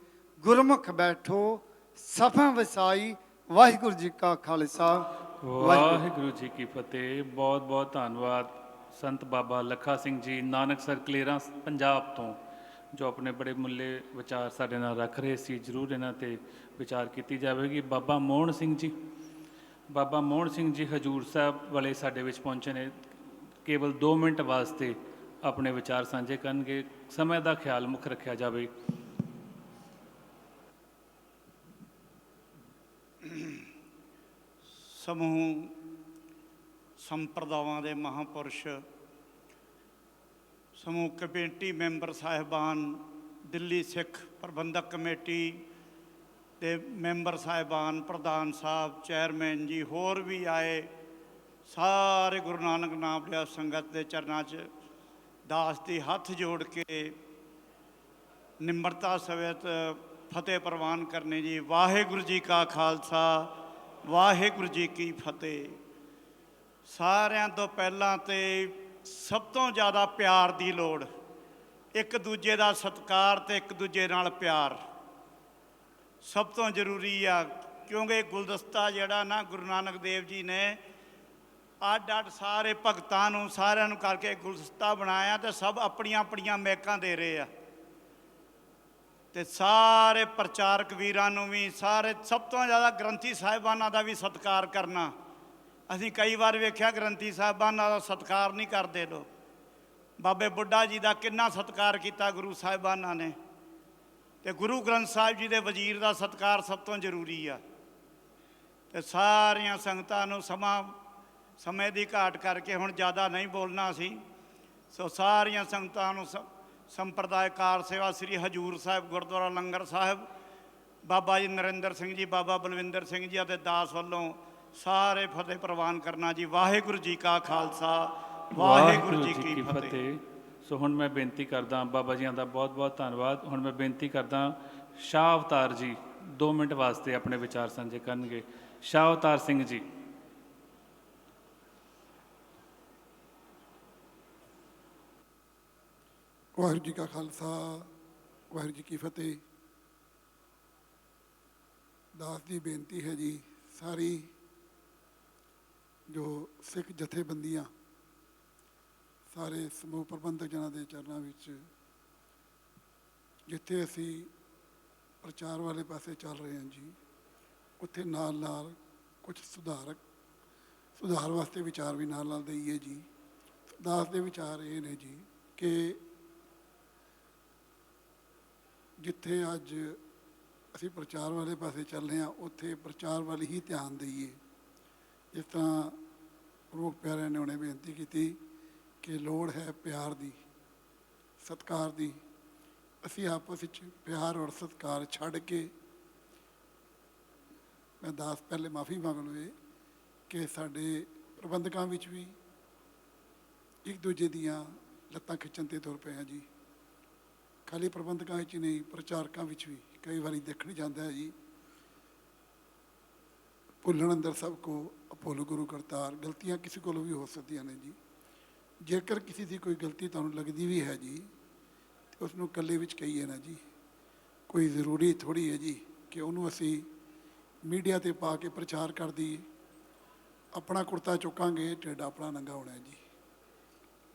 [SPEAKER 15] ਗੁਰਮੁਖ ਬੈਠੋ ਸਫਾ ਵਸਾਈ। ਵਾਹਿਗੁਰੂ ਜੀ ਕਾ ਖਾਲਸਾ,
[SPEAKER 3] ਵਾਹਿਗੁਰੂ ਜੀ ਕੀ ਫਤਿਹ। ਬਹੁਤ ਬਹੁਤ ਧੰਨਵਾਦ ਸੰਤ ਬਾਬਾ ਲੱਖਾ ਸਿੰਘ ਜੀ, ਨਾਨਕਸਰ ਕਲੇਰਾਂ ਪੰਜਾਬ ਤੋਂ। ਜੋ ਆਪਣੇ ਬੜੇ ਮੁੱਲੇ ਵਿਚਾਰ ਸਾਡੇ ਨਾਲ ਰੱਖ ਰਹੇ ਸੀ, ਜ਼ਰੂਰ ਇਹਨਾਂ 'ਤੇ ਵਿਚਾਰ ਕੀਤੀ ਜਾਵੇਗੀ। ਬਾਬਾ ਮੋਹਨ ਸਿੰਘ ਜੀ, ਬਾਬਾ ਮੋਹਨ ਸਿੰਘ ਜੀ ਹਜੂਰ ਸਾਹਿਬ ਵਾਲੇ ਸਾਡੇ ਵਿੱਚ ਪਹੁੰਚੇ ਨੇ। ਕੇਵਲ 2 ਮਿੰਟ ਵਾਸਤੇ ਆਪਣੇ ਵਿਚਾਰ ਸਾਂਝੇ ਕਰਨਗੇ। ਸਮੇਂ ਦਾ ਖਿਆਲ ਮੁੱਖ ਰੱਖਿਆ ਜਾਵੇ।
[SPEAKER 16] ਸਮੂਹ ਸੰਪਰਦਾਵਾਂ ਦੇ ਮਹਾਂਪੁਰਸ਼, ਸਮੂਹ ਕਮੇਟੀ ਮੈਂਬਰ ਸਾਹਿਬਾਨ, ਦਿੱਲੀ ਸਿੱਖ ਪ੍ਰਬੰਧਕ ਕਮੇਟੀ ਦੇ ਮੈਂਬਰ ਸਾਹਿਬਾਨ, ਪ੍ਰਧਾਨ ਸਾਹਿਬ, ਚੇਅਰਮੈਨ ਜੀ, ਹੋਰ ਵੀ ਆਏ, ਸਾਰੇ ਗੁਰੂ ਨਾਨਕ ਨਾਮ ਲਿਆ ਸੰਗਤ ਦੇ ਚਰਨਾਂ 'ਚ ਦਾਸ ਦੀ ਹੱਥ ਜੋੜ ਕੇ ਨਿਮਰਤਾ ਸਮੇਤ ਫਤਿਹ ਪ੍ਰਵਾਨ ਕਰਨੇ ਜੀ। ਵਾਹਿਗੁਰੂ ਜੀ ਕਾ ਖਾਲਸਾ, ਵਾਹਿਗੁਰੂ ਜੀ ਕੀ ਫਤਿਹ। ਸਾਰਿਆਂ ਤੋਂ ਪਹਿਲਾਂ ਤੇ ਸਭ ਤੋਂ ਜ਼ਿਆਦਾ ਪਿਆਰ ਦੀ ਲੋੜ, ਇੱਕ ਦੂਜੇ ਦਾ ਸਤਿਕਾਰ ਤੇ ਇੱਕ ਦੂਜੇ ਨਾਲ ਪਿਆਰ ਸਭ ਤੋਂ ਜ਼ਰੂਰੀ ਆ। ਕਿਉਂਕਿ ਗੁਲਦਸਤਾ ਜਿਹੜਾ ਨਾ ਗੁਰੂ ਨਾਨਕ ਦੇਵ ਜੀ ਨੇ ਅੱਡ ਅੱਡ ਸਾਰੇ ਭਗਤਾਂ ਨੂੰ ਸਾਰਿਆਂ ਨੂੰ ਕਰਕੇ ਗੁਲਦਸਤਾ ਬਣਾਇਆ, ਤੇ ਸਭ ਆਪਣੀਆਂ ਆਪਣੀਆਂ ਮਹਿਕਾਂ ਦੇ ਰਹੇ ਆ। ਤੇ ਸਾਰੇ ਪ੍ਰਚਾਰਕ ਵੀਰਾਂ ਨੂੰ ਵੀ, ਸਾਰੇ ਸਭ ਤੋਂ ਜ਼ਿਆਦਾ ਗ੍ਰੰਥੀ ਸਾਹਿਬਾਨਾਂ ਦਾ ਵੀ ਸਤਿਕਾਰ ਕਰਨਾ। ਅਸੀਂ ਕਈ ਵਾਰ ਵੇਖਿਆ ਗ੍ਰੰਥੀ ਸਾਹਿਬਾਨਾਂ ਦਾ ਸਤਿਕਾਰ ਨਹੀਂ ਕਰਦੇ ਲੋਕ। ਬਾਬੇ ਬੁੱਢਾ ਜੀ ਦਾ ਕਿੰਨਾ ਸਤਿਕਾਰ ਕੀਤਾ ਗੁਰੂ ਸਾਹਿਬਾਨਾਂ ਨੇ। ਤੇ ਗੁਰੂ ਗ੍ਰੰਥ ਸਾਹਿਬ ਜੀ ਦੇ ਵਜ਼ੀਰ ਦਾ ਸਤਿਕਾਰ ਸਭ ਤੋਂ ਜ਼ਰੂਰੀ ਆ। ਤੇ ਸਾਰੀਆਂ ਸੰਗਤਾਂ ਨੂੰ ਸਮੇਂ ਦੀ ਘਾਟ ਕਰਕੇ ਹੁਣ ਜ਼ਿਆਦਾ ਨਹੀਂ ਬੋਲਣਾ ਸੀ, ਸੋ ਸਾਰੀਆਂ ਸੰਗਤਾਂ ਨੂੰ ਸੰਪਰਦਾਇ ਕਾਰ ਸੇਵਾ ਸ੍ਰੀ ਹਜੂਰ ਸਾਹਿਬ ਗੁਰਦੁਆਰਾ ਲੰਗਰ ਸਾਹਿਬ, ਬਾਬਾ ਜੀ ਨਰਿੰਦਰ ਸਿੰਘ ਜੀ, ਬਾਬਾ ਬਲਵਿੰਦਰ ਸਿੰਘ ਜੀ ਅਤੇ ਦਾਸ ਵੱਲੋਂ ਸਾਰੇ ਫਤਿਹ ਪ੍ਰਵਾਨ ਕਰਨਾ ਜੀ। ਵਾਹਿਗੁਰੂ ਜੀ ਕਾ ਖਾਲਸਾ, ਵਾਹਿਗੁਰੂ ਜੀ ਕੀ ਫਤਿਹ।
[SPEAKER 3] ਸੋ ਹੁਣ ਮੈਂ ਬੇਨਤੀ ਕਰਦਾ, ਬਾਬਾ ਜੀਆਂ ਦਾ ਬਹੁਤ ਬਹੁਤ ਧੰਨਵਾਦ। ਹੁਣ ਮੈਂ ਬੇਨਤੀ ਕਰਦਾ ਸ਼ਾਹ ਅਵਤਾਰ ਜੀ 2 ਮਿੰਟ ਵਾਸਤੇ ਆਪਣੇ ਵਿਚਾਰ ਸਾਂਝੇ ਕਰਨਗੇ। ਸ਼ਾਹ ਅਵਤਾਰ ਸਿੰਘ ਜੀ।
[SPEAKER 17] ਵਾਹਿਗੁਰੂ ਜੀ ਕਾ ਖਾਲਸਾ, ਵਾਹਿਗੁਰੂ ਜੀ ਕੀ ਫਤਿਹ। ਦਾਸ ਦੀ ਬੇਨਤੀ ਹੈ ਜੀ, ਸਾਰੀ ਜੋ ਸਿੱਖ ਜਥੇਬੰਦੀਆਂ, ਸਾਰੇ ਸਮੂਹ ਪ੍ਰਬੰਧਕ ਜਨਾਂ ਦੇ ਚਰਨਾਂ ਵਿੱਚ, ਜਿੱਥੇ ਅਸੀਂ ਪ੍ਰਚਾਰ ਵਾਲੇ ਪਾਸੇ ਚੱਲ ਰਹੇ ਹਾਂ ਜੀ, ਉੱਥੇ ਨਾਲ ਨਾਲ ਕੁਝ ਸੁਧਾਰ ਵਾਸਤੇ ਵਿਚਾਰ ਵੀ ਨਾਲ ਨਾਲ ਦਈਏ ਜੀ। ਦਾਸ ਦੇ ਵਿਚਾਰ ਇਹ ਨੇ ਜੀ ਕਿ ਜਿੱਥੇ ਅੱਜ ਅਸੀਂ ਪ੍ਰਚਾਰ ਵਾਲੇ ਪਾਸੇ ਚੱਲਦੇ ਹਾਂ, ਉੱਥੇ ਪ੍ਰਚਾਰ ਵੱਲ ਹੀ ਧਿਆਨ ਦਈਏ। ਜਿਸ ਤਰ੍ਹਾਂ ਪ੍ਰਮੁੱਖ ਪਿਆਰਿਆਂ ਨੇ ਉਹਨੇ ਬੇਨਤੀ ਕੀਤੀ ਕਿ ਲੋੜ ਹੈ ਪਿਆਰ ਦੀ, ਸਤਿਕਾਰ ਦੀ। ਅਸੀਂ ਆਪਸ ਵਿੱਚ ਪਿਆਰ ਔਰ ਸਤਿਕਾਰ ਛੱਡ ਕੇ, ਮੈਂ ਦਾਸ ਪਹਿਲੇ ਮਾਫੀ ਮੰਗ ਲਵੇ ਕਿ ਸਾਡੇ ਪ੍ਰਬੰਧਕਾਂ ਵਿੱਚ ਵੀ ਇੱਕ ਦੂਜੇ ਦੀਆਂ ਲੱਤਾਂ ਖਿੱਚਣ 'ਤੇ ਤੁਰ ਪਏ ਹਾਂ ਜੀ। ਖਾਲੀ ਪ੍ਰਬੰਧਕਾਂ ਵਿੱਚ ਨਹੀਂ, ਪ੍ਰਚਾਰਕਾਂ ਵਿੱਚ ਵੀ ਕਈ ਵਾਰੀ ਦੇਖਣ ਜਾਂਦਾ ਹੈ ਜੀ, ਭੁੱਲਣ ਅੰਦਰ ਸਭ ਕੋ ਅਭੁੱਲ ਗੁਰੂ ਕਰਤਾਰ। ਗਲਤੀਆਂ ਕਿਸੇ ਕੋਲੋਂ ਵੀ ਹੋ ਸਕਦੀਆਂ ਨੇ ਜੀ। ਜੇਕਰ ਕਿਸੇ ਦੀ ਕੋਈ ਗਲਤੀ ਤੁਹਾਨੂੰ ਲੱਗਦੀ ਵੀ ਹੈ ਜੀ, ਤਾਂ ਉਸ ਨੂੰ ਇਕੱਲੇ ਵਿੱਚ ਕਹੀਏ ਨਾ ਜੀ। ਕੋਈ ਜ਼ਰੂਰੀ ਥੋੜ੍ਹੀ ਹੈ ਜੀ ਕਿ ਉਹਨੂੰ ਅਸੀਂ ਮੀਡੀਆ 'ਤੇ ਪਾ ਕੇ ਪ੍ਰਚਾਰ ਕਰ ਦਈਏ। ਆਪਣਾ ਕੁੜਤਾ ਚੁੱਕਾਂਗੇ, ਢਿੱਡ ਆਪਣਾ ਨੰਗਾ ਹੋਣਾ ਜੀ।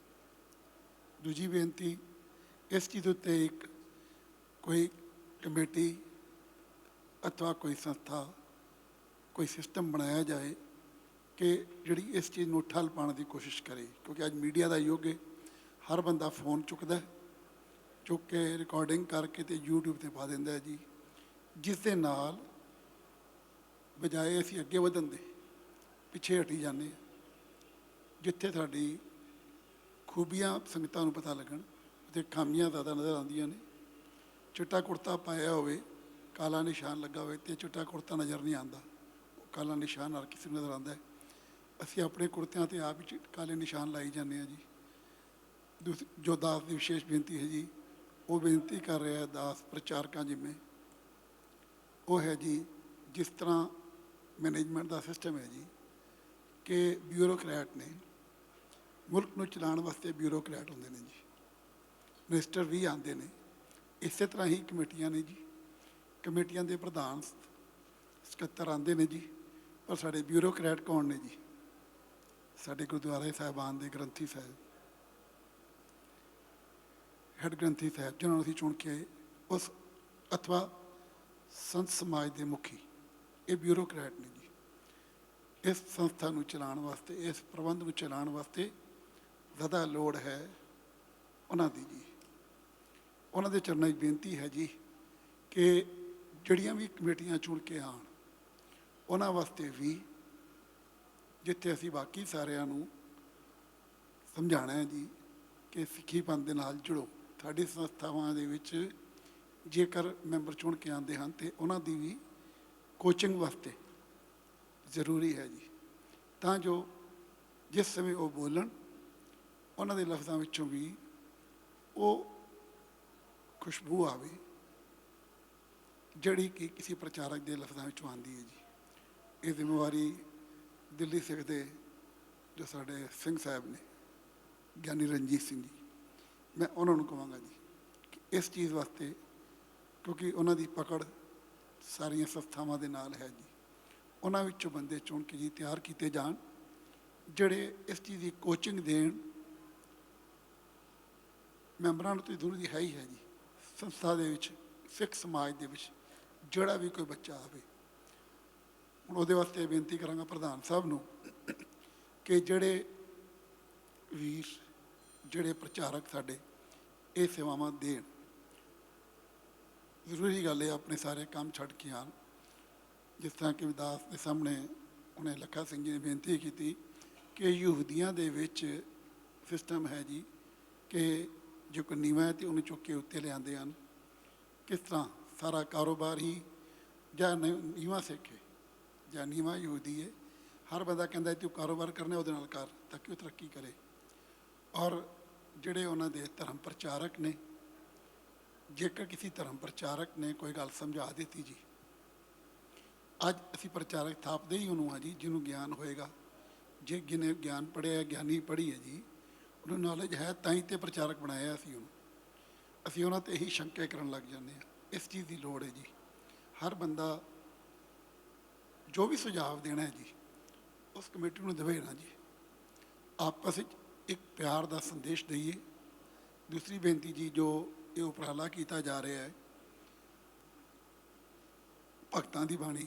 [SPEAKER 17] ਦੂਜੀ ਬੇਨਤੀ, ਇਸ ਚੀਜ਼ ਉੱਤੇ ਇੱਕ ਕੋਈ ਕਮੇਟੀ ਅਥਵਾ ਕੋਈ ਸੰਸਥਾ, ਕੋਈ ਸਿਸਟਮ ਬਣਾਇਆ ਜਾਏ ਕਿ ਜਿਹੜੀ ਇਸ ਚੀਜ਼ ਨੂੰ ਠੱਲ ਪਾਉਣ ਦੀ ਕੋਸ਼ਿਸ਼ ਕਰੇ। ਕਿਉਂਕਿ ਅੱਜ ਮੀਡੀਆ ਦਾ ਯੁੱਗ ਹੈ, ਹਰ ਬੰਦਾ ਫੋਨ ਚੁੱਕਦਾ, ਚੁੱਕ ਕੇ ਰਿਕਾਰਡਿੰਗ ਕਰਕੇ ਤੇ YouTube 'ਤੇ ਪਾ ਦਿੰਦਾ ਜੀ, ਜਿਸ ਦੇ ਨਾਲ ਬਜਾਏ ਅਸੀਂ ਅੱਗੇ ਵਧਣ ਦੇ ਪਿੱਛੇ ਹਟੀ ਜਾਂਦੇ ਹਾਂ। ਜਿੱਥੇ ਸਾਡੀ ਖੂਬੀਆਂ ਸੰਗਤਾਂ ਨੂੰ ਪਤਾ ਲੱਗਣ ਅਤੇ ਖਾਮੀਆਂ ਜ਼ਿਆਦਾ ਨਜ਼ਰ ਆਉਂਦੀਆਂ ਨੇ। ਚਿੱਟਾ ਕੁੜਤਾ ਪਾਇਆ ਹੋਵੇ, ਕਾਲਾ ਨਿਸ਼ਾਨ ਲੱਗਾ ਹੋਵੇ ਅਤੇ ਚਿੱਟਾ ਕੁੜਤਾ ਨਜ਼ਰ ਨਹੀਂ ਆਉਂਦਾ, ਉਹ ਕਾਲਾ ਨਿਸ਼ਾਨ ਨਾਲ ਕਿਸੇ ਨੂੰ ਨਜ਼ਰ ਆਉਂਦਾ ਹੈ। ਅਸੀਂ ਆਪਣੇ ਕੁੜਤਿਆਂ 'ਤੇ ਆਪ ਹੀ ਕਾਲੇ ਨਿਸ਼ਾਨ ਲਾਈ ਜਾਂਦੇ ਹਾਂ ਜੀ। ਜੋ ਦਾਸ ਦੀ ਵਿਸ਼ੇਸ਼ ਬੇਨਤੀ ਹੈ ਜੀ, ਉਹ ਬੇਨਤੀ ਕਰ ਰਿਹਾ ਦਾਸ ਪ੍ਰਚਾਰਕਾਂ ਜਿਵੇਂ, ਉਹ ਹੈ ਜੀ ਜਿਸ ਤਰ੍ਹਾਂ ਮੈਨੇਜਮੈਂਟ ਦਾ ਸਿਸਟਮ ਹੈ ਜੀ ਕਿ ਬਿਊਰੋਕਰੈਟ ਨੇ, ਮੁਲਕ ਨੂੰ ਚਲਾਉਣ ਵਾਸਤੇ ਬਿਊਰੋਕਰੈਟ ਹੁੰਦੇ ਨੇ ਜੀ, ਮਿਨਿਸਟਰ ਵੀ ਆਉਂਦੇ ਨੇ। ਇਸੇ ਤਰ੍ਹਾਂ ਹੀ ਕਮੇਟੀਆਂ ਨੇ ਜੀ, ਕਮੇਟੀਆਂ ਦੇ ਪ੍ਰਧਾਨ ਸਕੱਤਰ ਆਉਂਦੇ ਨੇ ਜੀ, ਪਰ ਸਾਡੇ ਬਿਊਰੋਕਰੈਟ ਕੌਣ ਨੇ ਜੀ? ਸਾਡੇ ਗੁਰਦੁਆਰੇ ਸਾਹਿਬਾਨ ਦੇ ਗ੍ਰੰਥੀ ਸਾਹਿਬ। ਹੈਡ ਗ੍ਰੰਥੀ ਸਾਹਿਬ ਜਿਨ੍ਹਾਂ ਨੂੰ ਅਸੀਂ ਚੁਣ ਕੇ ਆਏ, ਉਸ ਅਥਵਾ ਸੰਤ ਸਮਾਜ ਦੇ ਮੁਖੀ, ਇਹ ਬਿਊਰੋਕਰੈਟ ਨੇ ਜੀ। ਇਸ ਸੰਸਥਾ ਨੂੰ ਚਲਾਉਣ ਵਾਸਤੇ, ਇਸ ਪ੍ਰਬੰਧ ਨੂੰ ਚਲਾਉਣ ਵਾਸਤੇ ਜ਼ਿਆਦਾ ਲੋੜ ਹੈ ਉਹਨਾਂ ਦੀ ਜੀ। ਉਹਨਾਂ ਦੇ ਚਰਨਾਂ 'ਚ ਬੇਨਤੀ ਹੈ ਜੀ ਕਿ ਜਿਹੜੀਆਂ ਵੀ ਕਮੇਟੀਆਂ ਚੁਣ ਕੇ ਆਉਣ, ਉਹਨਾਂ ਵਾਸਤੇ ਵੀ ਜਿੱਥੇ ਅਸੀਂ ਬਾਕੀ ਸਾਰਿਆਂ ਨੂੰ ਸਮਝਾਉਣਾ ਹੈ ਜੀ ਕਿ ਸਿੱਖੀ ਪੰਥ ਦੇ ਨਾਲ ਜੁੜੋ। ਸਾਡੀ ਸੰਸਥਾਵਾਂ ਦੇ ਵਿੱਚ ਜੇਕਰ ਮੈਂਬਰ ਚੁਣ ਕੇ ਆਉਂਦੇ ਹਨ ਤੇ ਉਹਨਾਂ ਦੀ ਵੀ ਕੋਚਿੰਗ ਵਾਸਤੇ ਜ਼ਰੂਰੀ ਹੈ ਜੀ, ਤਾਂ ਜੋ ਜਿਸ ਸਮੇਂ ਉਹ ਬੋਲਣ ਉਹਨਾਂ ਦੇ ਲਫ਼ਜ਼ਾਂ ਵਿੱਚੋਂ ਵੀ ਉਹ ਖੁਸ਼ਬੂ ਆਵੇ ਜਿਹੜੀ ਕਿ ਕਿਸੇ ਪ੍ਰਚਾਰਕ ਦੇ ਲਫ਼ਜ਼ਾਂ ਵਿੱਚੋਂ ਆਉਂਦੀ ਹੈ ਜੀ। ਇਹ ਜ਼ਿੰਮੇਵਾਰੀ ਦਿੱਲੀ ਸਿੱਖ ਦੇ ਜੋ ਸਾਡੇ ਸਿੰਘ ਸਾਹਿਬ ਨੇ, ਗਿਆਨੀ ਰਣਜੀਤ ਸਿੰਘ ਜੀ, ਮੈਂ ਉਹਨਾਂ ਨੂੰ ਕਹਾਂਗਾ ਜੀ ਕਿ ਇਸ ਚੀਜ਼ ਵਾਸਤੇ, ਕਿਉਂਕਿ ਉਹਨਾਂ ਦੀ ਪਕੜ ਸਾਰੀਆਂ ਸੰਸਥਾਵਾਂ ਦੇ ਨਾਲ ਹੈ ਜੀ, ਉਹਨਾਂ ਵਿੱਚੋਂ ਬੰਦੇ ਚੁਣ ਕੇ ਜੀ ਤਿਆਰ ਕੀਤੇ ਜਾਣ ਜਿਹੜੇ ਇਸ ਚੀਜ਼ ਦੀ ਕੋਚਿੰਗ ਦੇਣ। ਮੈਂਬਰਾਂ ਨੂੰ ਤਾਂ ਜ਼ਰੂਰੀ ਹੈ ਹੀ ਹੈ ਜੀ, ਸੰਸਥਾ ਦੇ ਵਿੱਚ, ਸਿੱਖ ਸਮਾਜ ਦੇ ਵਿੱਚ ਜਿਹੜਾ ਵੀ ਕੋਈ ਬੱਚਾ ਆਵੇ, ਹੁਣ ਉਹਦੇ ਵਾਸਤੇ ਬੇਨਤੀ ਕਰਾਂਗਾ ਪ੍ਰਧਾਨ ਸਾਹਿਬ ਨੂੰ ਕਿ ਜਿਹੜੇ ਵੀਰ, ਜਿਹੜੇ ਪ੍ਰਚਾਰਕ ਸਾਡੇ ਇਹ ਸੇਵਾਵਾਂ ਦੇਣ, ਜ਼ਰੂਰੀ ਗੱਲ ਹੈ ਆਪਣੇ ਸਾਰੇ ਕੰਮ ਛੱਡ ਕੇ ਆਉਣ। ਜਿਸ ਤਰ੍ਹਾਂ ਕਿ ਵਿਦਾਸ ਦੇ ਸਾਹਮਣੇ ਉਹਨੇ ਲੱਖਾ ਸਿੰਘ ਜੀ ਨੇ ਬੇਨਤੀ ਕੀਤੀ ਕਿ ਯਹੂਦੀਆਂ ਦੇ ਵਿੱਚ ਸਿਸਟਮ ਹੈ ਜੀ ਕਿ ਜੋ ਕੋਈ ਨੀਵਾਂ ਹੈ ਅਤੇ ਉਹਨੂੰ ਚੁੱਕ ਕੇ ਉੱਤੇ ਲਿਆਉਂਦੇ ਹਨ। ਕਿਸ ਤਰ੍ਹਾਂ ਸਾਰਾ ਕਾਰੋਬਾਰ ਹੀ ਜਾਂ ਨੀਵਾਂ ਸਿੱਖ ਹੈ ਜਾਂ ਨੀਵਾਂ ਯਹੂਦੀ ਹੈ, ਹਰ ਬੰਦਾ ਕਹਿੰਦਾ ਤੂੰ ਕਾਰੋਬਾਰ ਕਰਨਾ ਉਹਦੇ ਨਾਲ ਕਰ ਤਾਂ ਕਿ ਉਹ ਤਰੱਕੀ ਕਰੇ। ਔਰ ਜਿਹੜੇ ਉਹਨਾਂ ਦੇ ਧਰਮ ਪ੍ਰਚਾਰਕ ਨੇ, ਜੇਕਰ ਕਿਸੇ ਧਰਮ ਪ੍ਰਚਾਰਕ ਨੇ ਕੋਈ ਗੱਲ ਸਮਝਾ ਦਿੱਤੀ ਜੀ, ਅੱਜ ਅਸੀਂ ਪ੍ਰਚਾਰਕ ਥਾਪਦੇ ਹੀ ਉਹਨੂੰ ਆ ਜੀ ਜਿਹਨੂੰ ਗਿਆਨ ਹੋਏਗਾ। ਜੇ ਜਿਹਨੇ ਗਿਆਨ ਪੜ੍ਹਿਆ, ਗਿਆਨੀ ਪੜ੍ਹੀ ਹੈ ਜੀ, ਉਹਨੂੰ ਨੌਲੇਜ ਹੈ ਤਾਂ ਹੀ ਤਾਂ ਪ੍ਰਚਾਰਕ ਬਣਾਇਆ ਅਸੀਂ ਉਹਨੂੰ। ਅਸੀਂ ਉਹਨਾਂ 'ਤੇ ਹੀ ਸ਼ੰਕੇ ਕਰਨ ਲੱਗ ਜਾਂਦੇ ਹਾਂ। ਇਸ ਚੀਜ਼ ਦੀ ਲੋੜ ਹੈ ਜੀ। ਹਰ ਬੰਦਾ ਜੋ ਵੀ ਸੁਝਾਅ ਦੇਣਾ ਹੈ ਜੀ ਉਸ ਕਮੇਟੀ ਨੂੰ ਦੇਵੇ ਨਾ ਜੀ, ਆਪਸ ਵਿੱਚ ਇੱਕ ਪਿਆਰ ਦਾ ਸੰਦੇਸ਼ ਦਈਏ। ਦੂਸਰੀ ਬੇਨਤੀ ਜੀ, ਜੋ ਇਹ ਉਪਰਾਲਾ ਕੀਤਾ ਜਾ ਰਿਹਾ ਹੈ ਭਗਤਾਂ ਦੀ ਬਾਣੀ,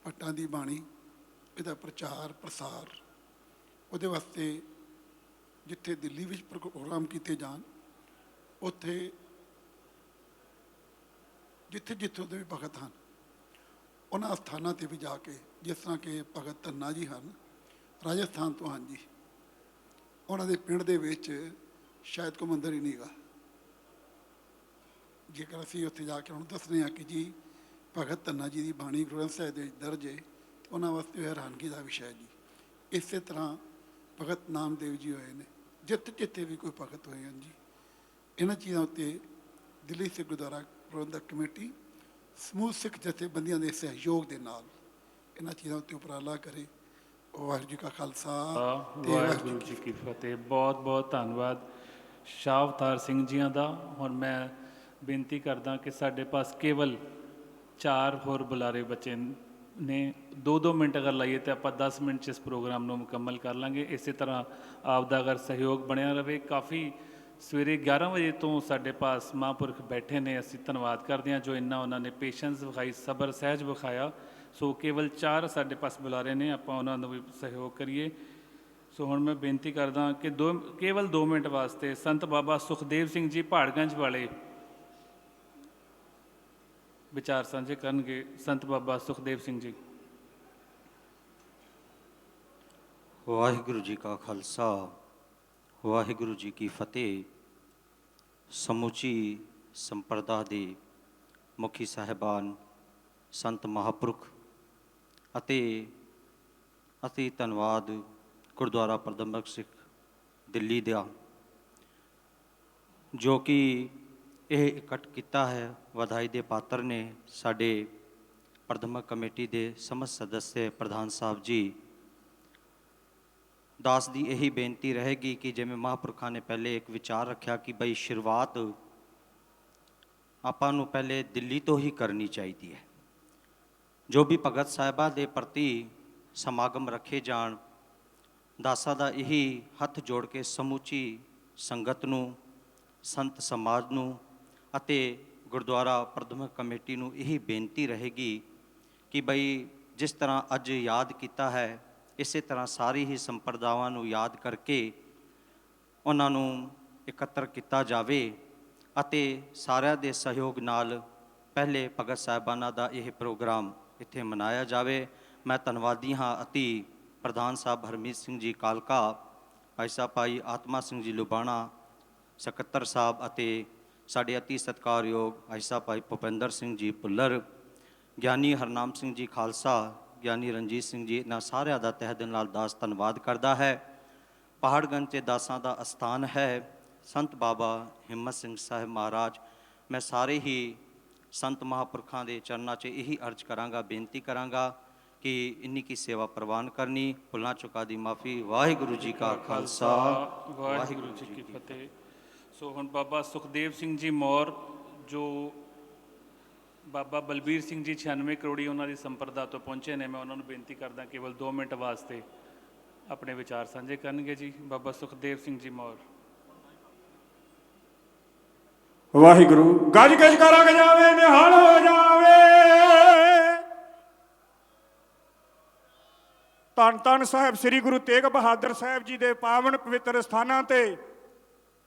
[SPEAKER 17] ਭੱਟਾਂ ਦੀ ਬਾਣੀ, ਇਹਦਾ ਪ੍ਰਚਾਰ ਪ੍ਰਸਾਰ, ਉਹਦੇ ਵਾਸਤੇ ਜਿੱਥੇ ਦਿੱਲੀ ਵਿੱਚ ਪ੍ਰੋਗਰਾਮ ਕੀਤੇ ਜਾਣ, ਉੱਥੇ ਜਿੱਥੇ ਜਿੱਥੇ ਉਹਦੇ ਵੀ ਭਗਤ ਹਨ ਉਹਨਾਂ ਸਥਾਨਾਂ 'ਤੇ ਵੀ ਜਾ ਕੇ, ਜਿਸ ਤਰ੍ਹਾਂ ਕਿ ਭਗਤ ਧੰਨਾ ਜੀ ਹਨ, ਰਾਜਸਥਾਨ ਤੋਂ ਹਨ ਜੀ, ਉਹਨਾਂ ਦੇ ਪਿੰਡ ਦੇ ਵਿੱਚ ਸ਼ਾਇਦ ਕੋਈ ਮੰਦਰ ਹੀ ਨਹੀਂ ਗਾ। ਜੇਕਰ ਅਸੀਂ ਉੱਥੇ ਜਾ ਕੇ ਉਹਨੂੰ ਦੱਸਦੇ ਹਾਂ ਕਿ ਜੀ ਭਗਤ ਧੰਨਾ ਜੀ ਦੀ ਬਾਣੀ ਗੁਰੂ ਗ੍ਰੰਥ ਸਾਹਿਬ ਦੇ ਵਿੱਚ ਦਰਜ ਹੈ, ਉਹਨਾਂ ਵਾਸਤੇ ਹੈਰਾਨਗੀ ਦਾ ਵਿਸ਼ਾ ਹੈ ਜੀ। ਇਸੇ ਤਰ੍ਹਾਂ ਭਗਤ ਨਾਮਦੇਵ ਜੀ ਹੋਏ ਨੇ, ਜਿੱਥੇ ਜਿੱਥੇ ਵੀ ਕੋਈ ਭਗਤ ਹੋਏ ਹਨ ਜੀ। ਇਹਨਾਂ ਚੀਜ਼ਾਂ ਉੱਤੇ ਦਿੱਲੀ ਸਿੱਖ ਗੁਰਦੁਆਰਾ ਪ੍ਰਬੰਧਕ ਕਮੇਟੀ ਸਮੂਹ ਸਿੱਖ ਜਥੇਬੰਦੀਆਂ ਦੇ ਸਹਿਯੋਗ ਦੇ ਨਾਲ ਇਹਨਾਂ ਚੀਜ਼ਾਂ ਉੱਤੇ ਉਪਰਾਲਾ ਕਰੇ। ਵਾਹਿਗੁਰੂ ਜੀ ਕਾ ਖਾਲਸਾ,
[SPEAKER 3] ਵਾਹਿਗੁਰੂ ਜੀ ਕੀ ਫਤਿਹ। ਬਹੁਤ ਬਹੁਤ ਧੰਨਵਾਦ ਸ਼ਾਹ ਅਵਤਾਰ ਸਿੰਘ ਜੀਆਂ ਦਾ। ਹੁਣ ਮੈਂ ਬੇਨਤੀ ਕਰਦਾ ਕਿ ਸਾਡੇ ਪਾਸ ਕੇਵਲ 4 ਹੋਰ ਬੁਲਾਰੇ ਬੱਚੇ ਨੇ। 2-2 ਮਿੰਟ ਅਗਰ ਲਾਈਏ ਤਾਂ ਆਪਾਂ 10 ਮਿੰਟ 'ਚ ਇਸ ਪ੍ਰੋਗਰਾਮ ਨੂੰ ਮੁਕੰਮਲ ਕਰ ਲਾਂਗੇ। ਇਸੇ ਤਰ੍ਹਾਂ ਆਪ ਦਾ ਅਗਰ ਸਹਿਯੋਗ ਬਣਿਆ ਰਹੇ। ਕਾਫੀ ਸਵੇਰੇ 11 ਵਜੇ ਤੋਂ ਸਾਡੇ ਪਾਸ ਮਹਾਂਪੁਰਖ ਬੈਠੇ ਨੇ। ਅਸੀਂ ਧੰਨਵਾਦ ਕਰਦੇ ਹਾਂ ਜੋ ਇੰਨਾ ਉਹਨਾਂ ਨੇ ਪੇਸ਼ੈਂਸ ਵਿਖਾਈ, ਸਬਰ ਸਹਿਜ ਵਿਖਾਇਆ। ਸੋ ਕੇਵਲ 4 ਸਾਡੇ ਪਾਸ ਬੁਲਾਰੇ ਨੇ, ਆਪਾਂ ਉਹਨਾਂ ਨੂੰ ਵੀ ਸਹਿਯੋਗ ਕਰੀਏ। ਸੋ ਹੁਣ ਮੈਂ ਬੇਨਤੀ ਕਰਦਾ ਕਿ ਕੇਵਲ 2 ਮਿੰਟ ਵਾਸਤੇ ਸੰਤ ਬਾਬਾ ਸੁਖਦੇਵ ਸਿੰਘ ਜੀ ਪਹਾੜਗੰਜ ਵਾਲੇ ਵਿਚਾਰ ਸਾਂਝੇ ਕਰਨਗੇ। ਸੰਤ ਬਾਬਾ ਸੁਖਦੇਵ ਸਿੰਘ ਜੀ।
[SPEAKER 18] ਵਾਹਿਗੁਰੂ ਜੀ ਕਾ ਖਾਲਸਾ, ਵਾਹਿਗੁਰੂ ਜੀ ਕੀ ਫਤਿਹ। ਸਮੁੱਚੀ ਸੰਪਰਦਾ ਦੇ ਮੁਖੀ ਸਾਹਿਬਾਨ, ਸੰਤ ਮਹਾਂਪੁਰਖ ਅਤੇ ਅਸੀਂ ਧੰਨਵਾਦ ਗੁਰਦੁਆਰਾ ਪ੍ਰਬੰਧਕ ਸਿੱਖ ਦਿੱਲੀ ਦਾ ਜੋ ਕਿ ਇਹ ਇਕੱਠ ਕੀਤਾ ਹੈ। ਵਧਾਈ ਦੇ ਪਾਤਰ ਨੇ ਸਾਡੇ ਪ੍ਰਬੰਧਕ ਕਮੇਟੀ ਦੇ ਸਮਸਤ ਸਦੱਸਿਆ, ਪ੍ਰਧਾਨ ਸਾਹਿਬ ਜੀ। ਦਾਸ ਦੀ ਇਹੀ ਬੇਨਤੀ ਰਹੇਗੀ ਕਿ ਜਿਵੇਂ ਮਹਾਂਪੁਰਖਾਂ ਨੇ ਪਹਿਲੇ ਇੱਕ ਵਿਚਾਰ ਰੱਖਿਆ ਕਿ ਬਈ ਸ਼ੁਰੂਆਤ ਆਪਾਂ ਨੂੰ ਪਹਿਲੇ ਦਿੱਲੀ ਤੋਂ ਹੀ ਕਰਨੀ ਚਾਹੀਦੀ ਹੈ। ਜੋ ਵੀ ਭਗਤ ਸਾਹਿਬਾਂ ਦੇ ਪ੍ਰਤੀ ਸਮਾਗਮ ਰੱਖੇ ਜਾਣ, ਦਾਸਾਂ ਦਾ ਇਹੀ ਹੱਥ ਜੋੜ ਕੇ ਸਮੁੱਚੀ ਸੰਗਤ ਨੂੰ ਸੰਤ ਸਮਾਜ ਨੂੰ ਅਤੇ ਗੁਰਦੁਆਰਾ ਪ੍ਰਬੰਧਕ ਕਮੇਟੀ ਨੂੰ ਇਹ ਬੇਨਤੀ ਰਹੇਗੀ ਕਿ ਬਈ ਜਿਸ ਤਰ੍ਹਾਂ ਅੱਜ ਯਾਦ ਕੀਤਾ ਹੈ, ਇਸੇ ਤਰ੍ਹਾਂ ਸਾਰੀ ਹੀ ਸੰਪਰਦਾਵਾਂ ਨੂੰ ਯਾਦ ਕਰਕੇ ਉਹਨਾਂ ਨੂੰ ਇਕੱਤਰ ਕੀਤਾ ਜਾਵੇ ਅਤੇ ਸਾਰਿਆਂ ਦੇ ਸਹਿਯੋਗ ਨਾਲ ਪਹਿਲੇ ਭਗਤ ਸਾਹਿਬਾਨਾਂ ਦਾ ਇਹ ਪ੍ਰੋਗਰਾਮ ਇੱਥੇ ਮਨਾਇਆ ਜਾਵੇ। ਮੈਂ ਧੰਨਵਾਦੀ ਹਾਂ ਅਤੀ ਪ੍ਰਧਾਨ ਸਾਹਿਬ ਹਰਮੀਤ ਸਿੰਘ ਜੀ ਕਾਲਕਾ, ਭਾਈ ਸਾਹਿਬ ਭਾਈ ਆਤਮਾ ਸਿੰਘ ਜੀ ਲੁਬਾਣਾ, ਸਕੱਤਰ ਸਾਹਿਬ ਅਤੇ ਸਾਡੇ ਅਤੀ ਸਤਿਕਾਰਯੋਗ ਭਾਈ ਸਾਹਿਬ ਭਾਈ ਭੁਪਿੰਦਰ ਸਿੰਘ ਜੀ ਭੁੱਲਰ, ਗਿਆਨੀ ਹਰਨਾਮ ਸਿੰਘ ਜੀ ਖਾਲਸਾ, ਗਿਆਨੀ ਰਣਜੀਤ ਸਿੰਘ ਜੀ, ਇਹਨਾਂ ਸਾਰਿਆਂ ਦਾ ਤਹਿ ਦਿਲ ਨਾਲ ਦਾਸ ਧੰਨਵਾਦ ਕਰਦਾ ਹੈ। ਪਹਾੜਗੰਜ 'ਤੇ ਦਾਸਾਂ ਦਾ ਅਸਥਾਨ ਹੈ। ਸੰਤ ਬਾਬਾ ਹਿੰਮਤ ਸਿੰਘ ਸਾਹਿਬ ਮਹਾਰਾਜ, ਮੈਂ ਸਾਰੇ ਹੀ ਸੰਤ ਮਹਾਂਪੁਰਖਾਂ ਦੇ ਚਰਨਾਂ 'ਚ ਇਹੀ ਅਰਜ਼ ਕਰਾਂਗਾ, ਬੇਨਤੀ ਕਰਾਂਗਾ ਕਿ ਇੰਨੀ ਕੀ ਸੇਵਾ ਪ੍ਰਵਾਨ ਕਰਨੀ। ਭੁੱਲਾਂ ਚੁੱਕਾਂ ਦੀ ਮਾਫੀ। ਵਾਹਿਗੁਰੂ ਜੀ ਕਾ ਖਾਲਸਾ,
[SPEAKER 3] ਵਾਹਿਗੁਰੂ ਜੀ ਕੀ ਫਤਿਹ। ਸੋ ਹੁਣ ਬਾਬਾ ਸੁਖਦੇਵ ਸਿੰਘ ਜੀ ਮੌਰ, ਜੋ ਬਾਬਾ ਬਲਬੀਰ ਸਿੰਘ ਜੀ 96 ਕਰੋੜੀ ਉਹਨਾਂ ਦੀ ਸੰਪਰਦਾ ਤੋਂ ਪਹੁੰਚੇ ਨੇ, ਮੈਂ ਉਹਨਾਂ ਨੂੰ ਬੇਨਤੀ ਕਰਦਾ ਕੇਵਲ 2 ਮਿੰਟ ਵਾਸਤੇ ਆਪਣੇ ਵਿਚਾਰ ਸਾਂਝੇ ਕਰਨਗੇ ਜੀ। ਬਾਬਾ ਸੁਖਦੇਵ ਸਿੰਘ ਜੀ ਮੌਰ।
[SPEAKER 19] ਵਾਹਿਗੁਰੂ ਗੱਜ ਕੇ ਜਕਾਰਾ ਗਜਾਵੇ, ਨਿਹਾਲ ਹੋ ਜਾਵੇ। ਧੰਨ ਧੰਨ ਸਾਹਿਬ ਸ੍ਰੀ ਗੁਰੂ ਤੇਗ ਬਹਾਦਰ ਸਾਹਿਬ ਜੀ ਦੇ ਪਾਵਨ ਪਵਿੱਤਰ ਸਥਾਨਾਂ ਤੇ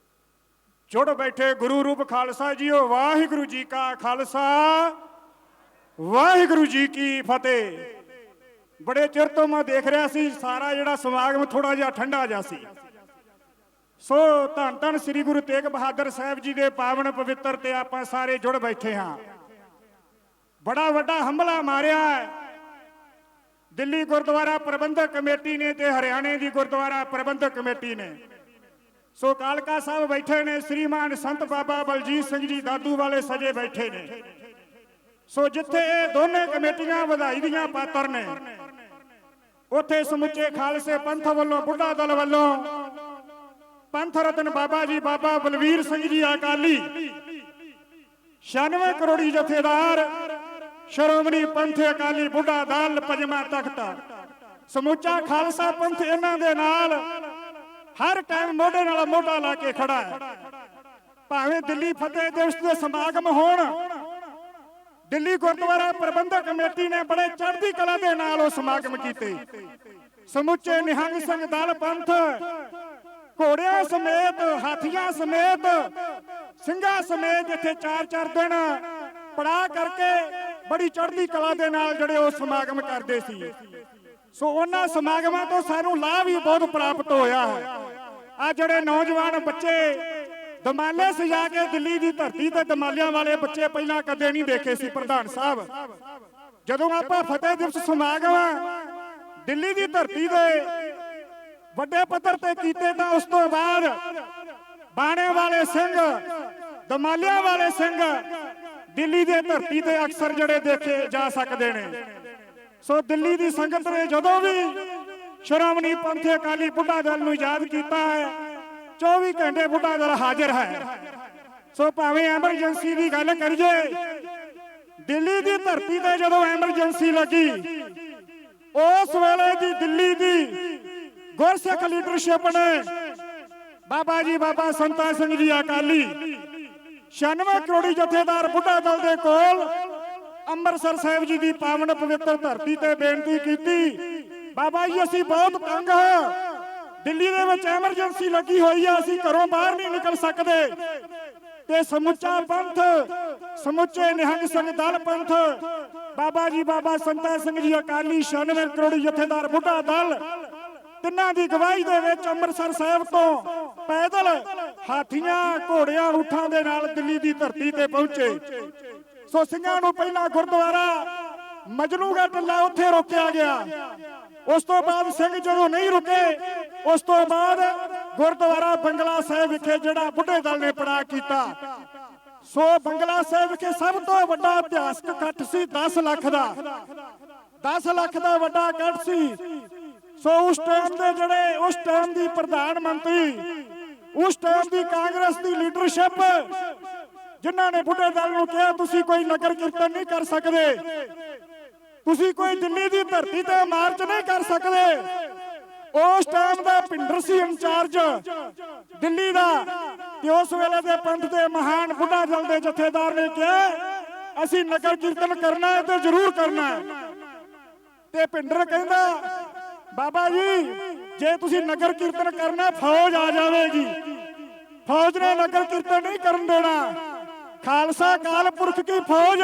[SPEAKER 19] ਜੁੜ ਬੈਠੇ ਗੁਰੂ ਰੂਪ ਖਾਲਸਾ ਜੀਓ, ਵਾਹਿਗੁਰੂ ਜੀ ਕਾ ਖਾਲਸਾ, ਵਾਹਿਗੁਰੂ ਜੀ ਕੀ ਫਤਿਹ। ਬੜੇ ਚਿਰ ਤੋਂ ਮੈਂ ਦੇਖ ਰਿਹਾ ਸੀ ਸਾਰਾ ਜਿਹੜਾ ਸਮਾਗਮ ਥੋੜਾ ਜਿਹਾ ਠੰਡਾ ਜਿਹਾ ਸੀ। ਸੋ ਧੰਨ ਧੰਨ ਸ੍ਰੀ ਗੁਰੂ ਤੇਗ ਬਹਾਦਰ ਸਾਹਿਬ ਜੀ ਦੇ ਪਾਵਨ ਪਵਿੱਤਰ ਤੇ ਆਪਾਂ ਸਾਰੇ ਜੁੜ ਬੈਠੇ ਹਾਂ। ਬੜਾ ਵੱਡਾ ਹਮਲਾ ਮਾਰਿਆ ਹੈ ਦਿੱਲੀ ਗੁਰਦੁਆਰਾ ਪ੍ਰਬੰਧਕ ਕਮੇਟੀ ਨੇ ਤੇ ਹਰਿਆਣੇ ਦੀ ਗੁਰਦੁਆਰਾ ਪ੍ਰਬੰਧਕ ਕਮੇਟੀ ਨੇ। ਸੋ ਕਾਲਕਾ ਸਾਹਿਬ ਬੈਠੇ ਨੇ, ਸ੍ਰੀਮਾਨ ਸੰਤ ਬਾਬਾ ਬਲਜੀਤ ਸਿੰਘ ਜੀ ਦਾਦੂ ਵਾਲੇ ਸਜੇ ਬੈਠੇ ਨੇ। ਸੋ ਜਿੱਥੇ ਇਹ ਦੋਨੇ ਕਮੇਟੀਆਂ ਵਧਾਈ ਦੀਆਂ ਪਾਤਰ ਨੇ, ਉੱਥੇ ਸਮੁੱਚੇ ਖਾਲਸੇ ਪੰਥ ਵੱਲੋਂ, ਬੁੱਢਾ ਦਲ ਵੱਲੋਂ ਪੰਥ ਰਤਨ ਬਾਬਾ ਜੀ ਬਾਬਾ ਬਲਵੀਰ ਸਿੰਘ ਜੀ ਅਕਾਲੀ, 96 ਕਰੋੜੀ ਜਥੇਦਾਰ, ਸ਼੍ਰੋਮਣੀ ਪੰਥ ਅਕਾਲੀ ਬੁੱਢਾ ਦਲ, ਪੰਜਵਾਂ ਤਖਤ, ਸਮੁੱਚਾ ਖਾਲਸਾ ਪੰਥ ਇਹਨਾਂ ਦੇ ਨਾਲ ਹਰ ਟਾਈਮ ਮੋਢੇ ਨਾਲ ਮੋਢਾ ਲਾ ਕੇ ਖੜਾ ਹੈ। ਭਾਵੇਂ ਦਿੱਲੀ ਫਤਿਹ ਦਿਵਸ ਦੇ ਸਮਾਗਮ ਹੋਣ, ਦਿੱਲੀ ਗੁਰਦੁਆਰਾ ਪ੍ਰਬੰਧਕ ਕਮੇਟੀ ਨੇ ਬੜੇ ਚੜ੍ਹਦੀ ਕਲਾ ਦੇ ਨਾਲ ਉਹ ਸਮਾਗਮ ਕੀਤੇ। ਸਮੁੱਚੇ ਨਿਹੰਗ ਸਿੰਘ ਦਲ ਪੰਥ ਘੋੜਿਆਂ ਸਮੇਤ, ਹਾਥੀਆਂ ਸਮੇਤ, ਸਿੰਘਾਂ ਸਮੇਤ ਇੱਥੇ 4-4 ਦਿਨ ਪੜਾ ਕਰਕੇ ਬੜੀ ਚੜ੍ਹਦੀ ਕਲਾ ਦੇ ਨਾਲ ਜਿਹੜੇ ਉਹ ਸਮਾਗਮ ਕਰਦੇ ਸੀ। ਸੋ ਉਹਨਾਂ ਸਮਾਗਮਾਂ ਤੋਂ ਸਾਨੂੰ ਲਾਭ ਵੀ ਬਹੁਤ ਪ੍ਰਾਪਤ ਹੋਇਆ ਹੈ। ਆ ਜਿਹੜੇ ਨੌਜਵਾਨ ਬੱਚੇ ਦਮਾਲੇ ਸਜਾ ਕੇ ਦਿੱਲੀ ਦੀ ਧਰਤੀ ਤੇ ਦਮਾਲਿਆਂ ਵਾਲੇ ਬੱਚੇ ਪਹਿਲਾਂ ਕਦੇ ਨਹੀਂ ਦੇਖੇ ਸੀ। ਪ੍ਰਧਾਨ ਸਾਹਿਬ, ਜਦੋਂ ਆਪਾਂ ਫਤਿਹ ਦਿਵਸ ਸਮਾਗਮ ਦਿੱਲੀ ਦੀ ਧਰਤੀ ਦੇ ਵੱਡੇ ਪੱਧਰ ਤੇ ਕੀਤੇ ਤਾਂ ਉਸ ਤੋਂ ਬਾਅਦ ਬਾਣੇ ਵਾਲੇ ਸਿੰਘ, ਦਮਾਲਿਆਂ ਵਾਲੇ ਸਿੰਘ ਦਿੱਲੀ ਦੇ ਧਰਤੀ ਤੇ ਅਕਸਰ ਜਿਹੜੇ ਦੇਖੇ ਜਾ ਸਕਦੇ ਨੇ। ਸੋ ਦਿੱਲੀ ਦੀ ਸੰਗਤ ਨੇ ਜਦੋਂ ਵੀ ਸ਼੍ਰੋਮਣੀ ਪੰਥ ਅਕਾਲੀ ਬੁੱਢਾ ਦਲ ਨੂੰ ਯਾਦ ਕੀਤਾ ਹੈ, 24 ਘੰਟੇ ਬੁੱਢਾ ਦਲ ਹਾਜ਼ਰ ਹੈ। ਸੋ ਭਾਵੇਂ ਐਮਰਜੈਂਸੀ ਦੀ ਗੱਲ ਕਰੀਏ, ਦਿੱਲੀ ਦੀ ਧਰਤੀ ਤੇ ਜਦੋਂ ਐਮਰਜੈਂਸੀ ਲੱਗੀ, ਉਸ ਵੇਲੇ ਦੀ ਦਿੱਲੀ ਦੀ ਗੁਰਸਿੱਖ ਲੀਡਰਸ਼ਿਪ ਨੇ ਬਾਬਾ ਜੀ ਬਾਬਾ ਸੰਤਾ ਸਿੰਘ ਜੀ ਅਕਾਲੀ, 96 ਕਰੋੜੀ ਜਥੇਦਾਰ ਬੁੱਢਾ ਦਲ ਦੇ ਕੋਲ ਅੰਮ੍ਰਿਤਸਰ ਸਾਹਿਬ ਜੀ ਦੀ ਪਾਵਨ ਪਵਿੱਤਰ ਧਰਤੀ ਤੇ ਬੇਨਤੀ ਕੀਤੀ, ਬਾਬਾ ਜੀ ਅਸੀਂ ਬਹੁਤ ਤੰਗ ਹਾਂ, ਦਿੱਲੀ ਦੇ ਵਿੱਚ ਐਮਰਜੈਂਸੀ ਲੱਗੀ ਹੋਈ ਆ, ਅਸੀਂ ਘਰੋਂ ਬਾਹਰ ਨਹੀਂ ਨਿਕਲ ਸਕਦੇ। ਤੇ ਸਮੁੱਚਾ ਪੰਥ, ਸਮੁੱਚੇ ਨਿਹੰਗ ਸਿੰਘ ਦਲ ਪੰਥ, ਬਾਬਾ ਜੀ ਬਾਬਾ ਸੰਤਾ ਸਿੰਘ ਜੀ ਅਕਾਲੀ, 96 ਕਰੋੜੀ ਜਥੇਦਾਰ ਬੁੱਢਾ ਦਲ, ਤਿੰਨਾਂ ਦੀ ਗਵਾਹੀ ਦੇ ਵਿੱਚ ਅੰਮ੍ਰਿਤਸਰ ਸਾਹਿਬ ਤੋਂ ਪੈਦਲ ਹਾਥੀਆਂ, ਘੋੜਿਆਂ, ਊਠਾਂ ਦੇ ਨਾਲ ਦਿੱਲੀ ਦੀ ਧਰਤੀ ਤੇ ਪਹੁੰਚੇ। ਸੋ ਸਿੰਘਾਂ ਨੂੰ ਪਹਿਲਾਂ ਗੁਰਦੁਆਰਾ ਮਜਨੂਗਾ ਟੱਲਾ ਉੱਥੇ ਰੋਕਿਆ ਗਿਆ। ਉਸ ਤੋਂ ਬਾਅਦ ਸਿੰਘ ਜਦੋਂ ਨਹੀਂ ਰੁਕੇ, ਉਸ ਤੋਂ ਬਾਅਦ ਗੁਰਦੁਆਰਾ ਬੰਗਲਾ ਸਾਹਿਬ ਵਿਖੇ ਜਿਹੜਾ ਬੁੱਢੇ ਦਲ ਨੇ ਪੜਾਅ ਕੀਤਾ। ਸੋ ਬੰਗਲਾ ਸਾਹਿਬ ਵਿਖੇ ਸਭ ਤੋਂ ਵੱਡਾ ਇਤਿਹਾਸਕ ਇਕੱਠ ਸੀ 10 ਲੱਖ ਦਾ, 10 ਲੱਖ ਦਾ ਵੱਡਾ ਇਕੱਠ ਸੀ। ਸੋ ਉਸ ਟਾਈਮ ਦੇ ਜਿਹੜੇ ਉਸ ਟਾਈਮ ਦੀ ਪ੍ਰਧਾਨ ਮੰਤਰੀ, ਉਸ ਟਾਈਮ ਦੀ ਕਾਂਗਰਸ ਦੀ ਲੀਡਰਸ਼ਿਪ, ਜਿਨ੍ਹਾਂ ਨੇ ਬੁੱਢੇ ਦਲ ਨੂੰ ਕਿਹਾ ਤੁਸੀਂ ਕੋਈ ਨਗਰ ਕੀਰਤਨ ਨਹੀਂ ਕਰ ਸਕਦੇ, ਤੁਸੀਂ ਕੋਈ ਦਿੱਲੀ ਦੀ ਧਰਤੀ ਤੇ ਮਾਰਚ ਨਹੀਂ ਕਰ ਸਕਦੇ, ਉਸ ਟਾਈਮ ਦਾ ਭਿੰਡਰ ਸੀ ਇੰਚਾਰਜ ਦਿੱਲੀ ਦਾ, ਤੇ ਉਸ ਵੇਲੇ ਦੇ ਪੰਥ ਦੇ ਮਹਾਨ ਬੁੱਢਾ ਦਲ ਦੇ ਜਥੇਦਾਰ ਨੇ ਕਿਹਾ ਅਸੀਂ ਨਗਰ ਕੀਰਤਨ ਕਰਨਾ ਹੈ ਤੇ ਜ਼ਰੂਰ ਕਰਨਾ ਹੈ। ਤੇ ਭਿੰਡਰ ਕਹਿੰਦਾ ਬਾਬਾ ਜੀ ਜੇ ਤੁਸੀਂ ਨਗਰ ਕੀਰਤਨ ਕਰਨਾ ਫੌਜ ਆ ਜਾਵੇਗੀ, ਫੌਜ ਨੇ ਨਗਰ ਕੀਰਤਨ ਨਹੀਂ ਕਰਨ ਦੇਣਾ। ਖਾਲਸਾ ਕਾਲ ਪੁਰਖ ਕੀ ਫੌਜ,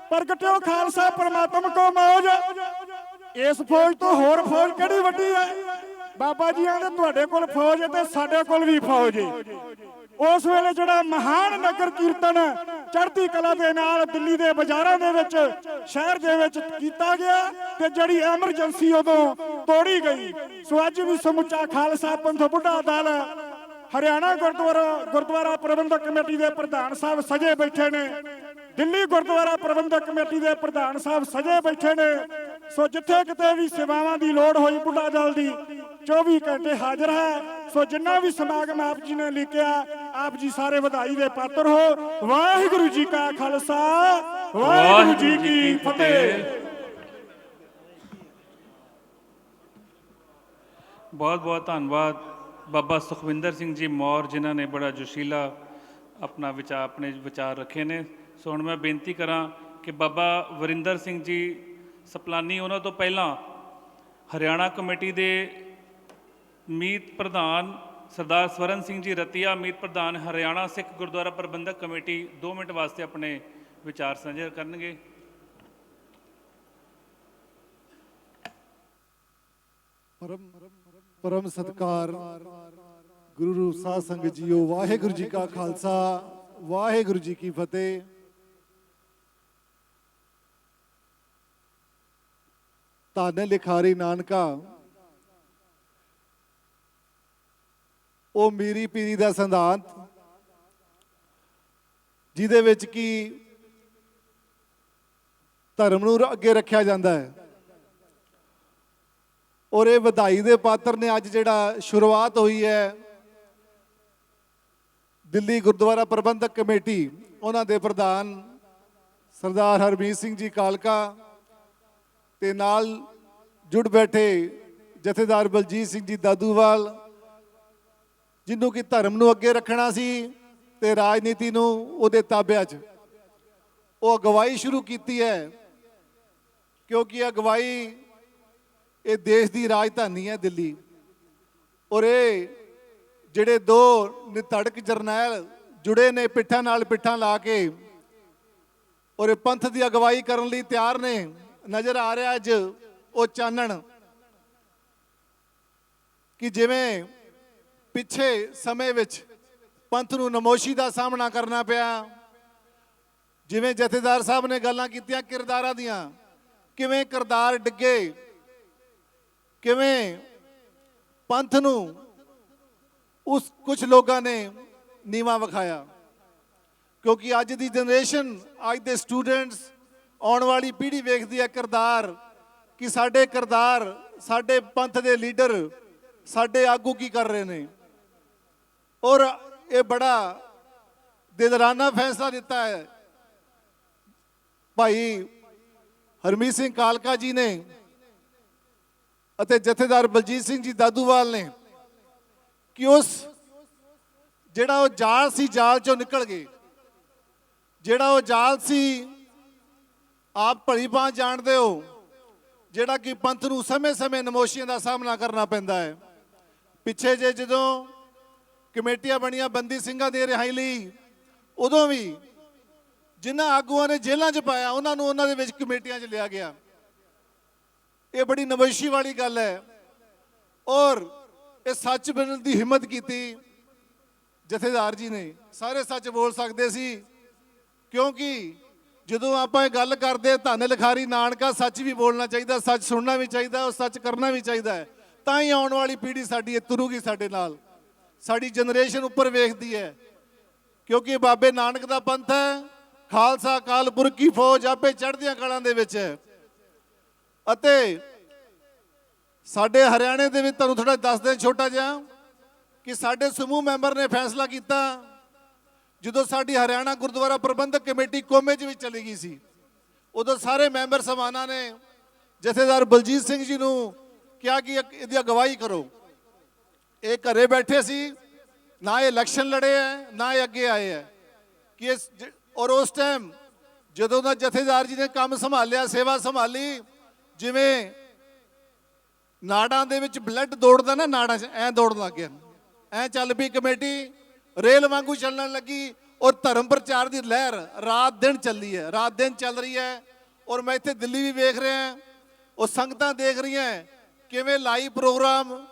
[SPEAKER 19] ਪ੍ਰਗਟਿਓ ਖਾਲਸਾ ਪਰਮਾਤਮ ਕੋ ਮੌਜ। ਇਸ ਫੌਜ ਤੋਂ ਹੋਰ ਫੌਜ ਕਿਹੜੀ ਵੱਡੀ ਹੈ? ਬਾਬਾ ਜੀ ਆਂਦੇ ਤੁਹਾਡੇ ਕੋਲ ਫੌਜ ਹੈ ਤੇ ਸਾਡੇ ਕੋਲ ਵੀ ਫੌਜ ਹੈ। ਉਸ ਵੇਲੇ ਜਿਹੜਾ ਮਹਾਨ ਨਗਰ ਕੀਰਤਨ ਚੜ੍ਹਦੀ ਕਲਾ ਦੇ ਨਾਲ ਦਿੱਲੀ ਦੇ ਬਾਜ਼ਾਰਾਂ ਦੇ ਵਿੱਚ ਸ਼ਹਿਰ ਦੇ ਵਿੱਚ ਕੀਤਾ ਗਿਆ ਤੇ ਜਿਹੜੀ ਐਮਰਜੈਂਸੀ ਉਦੋਂ ਤੋੜੀ ਗਈ। ਸੋ ਅੱਜ ਵੀ ਸਮੁੱਚਾ ਖਾਲਸਾ ਪੰਥ ਬੁੱਢਾ ਦਲ ਹਰਿਆਣਾ ਗੁਰਦੁਆਰਾ ਪ੍ਰਬੰਧਕ ਕਮੇਟੀ ਦੇ ਪ੍ਰਧਾਨ ਸਾਹਿਬ ਸਜੇ ਬੈਠੇ ਨੇ, ਦਿੱਲੀ ਗੁਰਦੁਆਰਾ ਪ੍ਰਬੰਧਕ ਕਮੇਟੀ ਦੇ ਪ੍ਰਧਾਨ ਸਾਹਿਬ ਸਜੇ ਬੈਠੇ ਨੇ। ਸੋ ਜਿੱਥੇ ਕਿਤੇ ਵੀ ਸੇਵਾਵਾਂ ਦੀ ਲੋੜ ਹੋਈ ਬੁੱਢਾ ਦਲ ਦੀ 24 ਘੰਟੇ ਹਾਜ਼ਰ ਹੈ। ਸੋ ਜਿੰਨਾ ਵੀ ਸਮਾਗਮ ਆਪ ਜੀ ਨੇ ਲਿਖਿਆ ਆਪ ਜੀ ਸਾਰੇ ਵਧਾਈ ਦੇ ਪਾਤਰ ਹੋ। ਵਾਹਿਗੁਰੂ ਜੀ ਕਾ ਖਾਲਸਾ, ਵਾਹਿਗੁਰੂ ਜੀ ਕੀ ਫਤਿਹ।
[SPEAKER 3] ਬਹੁਤ ਬਹੁਤ ਧੰਨਵਾਦ ਬਾਬਾ ਸੁਖਵਿੰਦਰ ਸਿੰਘ ਜੀ ਮੌਰ ਜਿਨ੍ਹਾਂ ਨੇ ਬੜਾ ਜੋਸ਼ੀਲਾ ਆਪਣੇ ਵਿਚਾਰ ਰੱਖੇ ਨੇ। ਸੋ ਹੁਣ ਮੈਂ ਬੇਨਤੀ ਕਰਾਂ ਕਿ ਬਾਬਾ ਵਰਿੰਦਰ ਸਿੰਘ ਜੀ ਸਪਲਾਨੀ ਉਹਨਾਂ ਤੋਂ ਪਹਿਲਾਂ ਹਰਿਆਣਾ ਕਮੇਟੀ ਦੇ ਮੀਤ ਪ੍ਰਧਾਨ ਸਰਦਾਰ ਸਵਰਨ ਸਿੰਘ ਜੀ ਰਤੀਆ, ਮੀਤ ਪ੍ਰਧਾਨ ਹਰਿਆਣਾ ਸਿੱਖ ਗੁਰਦੁਆਰਾ ਪ੍ਰਬੰਧਕ ਕਮੇਟੀ 2 ਮਿੰਟ ਵਾਸਤੇ ਆਪਣੇ ਵਿਚਾਰ ਸਾਂਝੇ ਕਰਨਗੇ।
[SPEAKER 20] परम सत्कार गुरु साध संगत जीओ, वाहेगुरु जी का खालसा, वाहेगुरु जी की फतेह। धन लिखारी नानका ਉਹ ਮੀਰੀ ਪੀਰੀ ਦਾ ਸਿਧਾਂਤ ਜਿਹਦੇ ਵਿੱਚ ਕੀ ਧਰਮ ਨੂੰ ਅੱਗੇ ਰੱਖਿਆ ਜਾਂਦਾ ਹੈ। ਔਰ ਇਹ ਵਧਾਈ ਦੇ ਪਾਤਰ ਨੇ ਅੱਜ ਜਿਹੜਾ ਸ਼ੁਰੂਆਤ ਹੋਈ ਹੈ ਦਿੱਲੀ ਗੁਰਦੁਆਰਾ ਪ੍ਰਬੰਧਕ ਕਮੇਟੀ, ਉਹਨਾਂ ਦੇ ਪ੍ਰਧਾਨ ਸਰਦਾਰ ਹਰਮੀਤ ਸਿੰਘ ਜੀ ਕਾਲਕਾ ਤੇ ਨਾਲ ਜੁੜ ਬੈਠੇ ਜਥੇਦਾਰ ਬਲਜੀਤ ਸਿੰਘ ਜੀ ਦਾਦੂਵਾਲ, ਜਿਹਨੂੰ ਕਿ ਧਰਮ ਨੂੰ ਅੱਗੇ ਰੱਖਣਾ ਸੀ ਤੇ ਰਾਜਨੀਤੀ ਨੂੰ ਉਹਦੇ ਤਾਬਿਆਂ 'ਚ ਉਹ ਅਗਵਾਈ ਸ਼ੁਰੂ ਕੀਤੀ ਹੈ। ਕਿਉਂਕਿ ਅਗਵਾਈ ਇਹ ਦੇਸ਼ ਦੀ ਰਾਜਧਾਨੀ ਹੈ ਦਿੱਲੀ, ਔਰ ਇਹ ਜਿਹੜੇ 2 ਨਿਧੜਕ ਜਰਨੈਲ ਜੁੜੇ ਨੇ ਪਿੱਠਾਂ ਨਾਲ ਪਿੱਠਾਂ ਲਾ ਕੇ, ਔਰ ਇਹ ਪੰਥ ਦੀ ਅਗਵਾਈ ਕਰਨ ਲਈ ਤਿਆਰ ਨੇ। ਨਜ਼ਰ ਆ ਰਿਹਾ ਅੱਜ ਉਹ ਚਾਨਣ ਕਿ ਜਿਵੇਂ ਪਿੱਛੇ ਸਮੇਂ ਵਿੱਚ ਪੰਥ ਨੂੰ ਨਮੋਸ਼ੀ ਦਾ ਸਾਹਮਣਾ ਕਰਨਾ ਪਿਆ, ਜਿਵੇਂ ਜਥੇਦਾਰ ਸਾਹਿਬ ਨੇ ਗੱਲਾਂ ਕੀਤੀਆਂ ਕਿਰਦਾਰਾਂ ਦੀਆਂ, ਕਿਵੇਂ ਕਿਰਦਾਰ ਡਿੱਗੇ, ਕਿਵੇਂ ਪੰਥ ਨੂੰ ਉਸ ਕੁਝ ਲੋਕਾਂ ਨੇ ਨੀਵਾਂ ਵਿਖਾਇਆ। ਕਿਉਂਕਿ ਅੱਜ ਦੀ ਜਨਰੇਸ਼ਨ, ਅੱਜ ਦੇ ਸਟੂਡੈਂਟਸ, ਆਉਣ ਵਾਲੀ ਪੀੜ੍ਹੀ ਵੇਖਦੀ ਹੈ ਕਿਰਦਾਰ, ਕਿ ਸਾਡੇ ਕਿਰਦਾਰ, ਸਾਡੇ ਪੰਥ ਦੇ ਲੀਡਰ, ਸਾਡੇ ਆਗੂ ਕੀ ਕਰ ਰਹੇ ਨੇ। ਔਰ ਇਹ ਬੜਾ ਦਿਲਰਾਨਾ ਫੈਸਲਾ ਦਿੱਤਾ ਹੈ ਭਾਈ ਹਰਮੀਤ ਸਿੰਘ ਕਾਲਕਾ ਜੀ ਨੇ ਅਤੇ ਜਥੇਦਾਰ ਬਲਜੀਤ ਸਿੰਘ ਜੀ ਦਾਦੂਵਾਲ ਨੇ, ਕਿ ਉਸ ਜਿਹੜਾ ਉਹ ਜਾਲ ਸੀ ਜਾਲ ਚੋਂ ਨਿਕਲ ਗਏ। ਜਿਹੜਾ ਉਹ ਜਾਲ ਸੀ ਆਪ ਭਲੀ ਭਾਂਤ ਜਾਣਦੇ ਹੋ, ਜਿਹੜਾ ਕਿ ਪੰਥ ਨੂੰ ਸਮੇਂ-ਸਮੇਂ ਨਮੋਸ਼ੀਆਂ ਦਾ ਸਾਹਮਣਾ ਕਰਨਾ ਪੈਂਦਾ ਹੈ। ਪਿੱਛੇ ਜੇ ਜਦੋਂ ਕਮੇਟੀਆਂ ਬਣੀਆਂ ਬੰਦੀ ਸਿੰਘਾਂ ਦੀ ਰਿਹਾਈ ਲਈ, ਉਦੋਂ ਵੀ ਜਿਨ੍ਹਾਂ ਆਗੂਆਂ ਨੇ ਜੇਲ੍ਹਾਂ 'ਚ ਪਾਇਆ ਉਹਨਾਂ ਨੂੰ ਉਹਨਾਂ ਦੇ ਵਿੱਚ ਕਮੇਟੀਆਂ 'ਚ ਲਿਆ ਗਿਆ। ਇਹ ਬੜੀ ਨਮੋਸ਼ੀ ਵਾਲੀ ਗੱਲ ਹੈ। ਔਰ ਇਹ ਸੱਚ ਬੋਲਣ ਦੀ ਹਿੰਮਤ ਕੀਤੀ ਜਥੇਦਾਰ ਜੀ ਨੇ। ਸਾਰੇ ਸੱਚ ਬੋਲ ਸਕਦੇ ਸੀ, ਕਿਉਂਕਿ ਜਦੋਂ ਆਪਾਂ ਇਹ ਗੱਲ ਕਰਦੇ ਧਨ ਲਿਖਾਰੀ ਨਾਨਕਾ, ਸੱਚ ਵੀ ਬੋਲਣਾ ਚਾਹੀਦਾ, ਸੱਚ ਸੁਣਨਾ ਵੀ ਚਾਹੀਦਾ, ਔਰ ਸੱਚ ਕਰਨਾ ਵੀ ਚਾਹੀਦਾ ਹੈ। ਤਾਂ ਹੀ ਆਉਣ ਵਾਲੀ ਪੀੜ੍ਹੀ ਸਾਡੀ ਤੁਰੂਗੀ ਸਾਡੇ ਨਾਲ, ਸਾਡੀ ਜਨਰੇਸ਼ਨ ਉੱਪਰ ਵੇਖਦੀ ਹੈ। ਕਿਉਂਕਿ ਬਾਬੇ ਨਾਨਕ ਦਾ ਪੰਥ ਹੈ, ਖਾਲਸਾ ਅਕਾਲ ਪੁਰਖ ਕੀ ਫੌਜ ਆਪੇ ਚੜ੍ਹਦੀਆਂ ਕਲਾਂ ਦੇ ਵਿੱਚ ਹੈ। ਅਤੇ ਸਾਡੇ ਹਰਿਆਣੇ ਦੇ ਵਿੱਚ ਤੁਹਾਨੂੰ ਥੋੜਾ ਦੱਸ ਦਿਆਂ ਛੋਟਾ ਜਿਹਾ, ਕਿ ਸਾਡੇ ਸਮੂਹ ਮੈਂਬਰ ਨੇ ਫੈਸਲਾ ਕੀਤਾ, ਜਦੋਂ ਸਾਡੀ ਹਰਿਆਣਾ ਗੁਰਦੁਆਰਾ ਪ੍ਰਬੰਧਕ ਕਮੇਟੀ ਕੋਮੇ 'ਚ ਵੀ ਚਲੀ ਗਈ ਸੀ, ਉਦੋਂ ਸਾਰੇ ਮੈਂਬਰ ਸਮਾਨਾਂ ਨੇ ਜਥੇਦਾਰ ਬਲਜੀਤ ਸਿੰਘ ਜੀ ਨੂੰ ਕਿਹਾ ਕਿ ਇਹਦੀ ਅਗਵਾਈ ਕਰੋ। ਇਹ ਘਰੇ ਬੈਠੇ ਸੀ, ਨਾ ਇਹ ਇਲੈਕਸ਼ਨ ਲੜੇ ਹੈ, ਨਾ ਇਹ ਅੱਗੇ ਆਏ ਹੈ ਕਿ ਔਰ ਉਸ ਟਾਈਮ ਜਦੋਂ ਦਾ ਜਥੇਦਾਰ ਜੀ ਨੇ ਕੰਮ ਸੰਭਾਲਿਆ, ਸੇਵਾ ਸੰਭਾਲੀ, ਜਿਵੇਂ ਨਾੜਾਂ ਦੇ ਵਿੱਚ ਬਲੱਡ ਦੌੜਦਾ ਨਾ, ਨਾੜਾਂ 'ਚ ਐਂ ਦੌੜਨ ਲੱਗ ਗਿਆ, ਐਂ ਚੱਲ ਪਈ ਕਮੇਟੀ, ਰੇਲ ਵਾਂਗੂ ਚੱਲਣ ਲੱਗੀ। ਔਰ ਧਰਮ ਪ੍ਰਚਾਰ ਦੀ ਲਹਿਰ ਰਾਤ ਦਿਨ ਚੱਲੀ ਹੈ, ਰਾਤ ਦਿਨ ਚੱਲ ਰਹੀ ਹੈ। ਔਰ ਮੈਂ ਇੱਥੇ ਦਿੱਲੀ ਵੀ ਵੇਖ ਰਿਹਾ, ਉਹ ਸੰਗਤਾਂ ਦੇਖ ਰਹੀਆਂ ਕਿਵੇਂ ਲਾਈਵ ਪ੍ਰੋਗਰਾਮ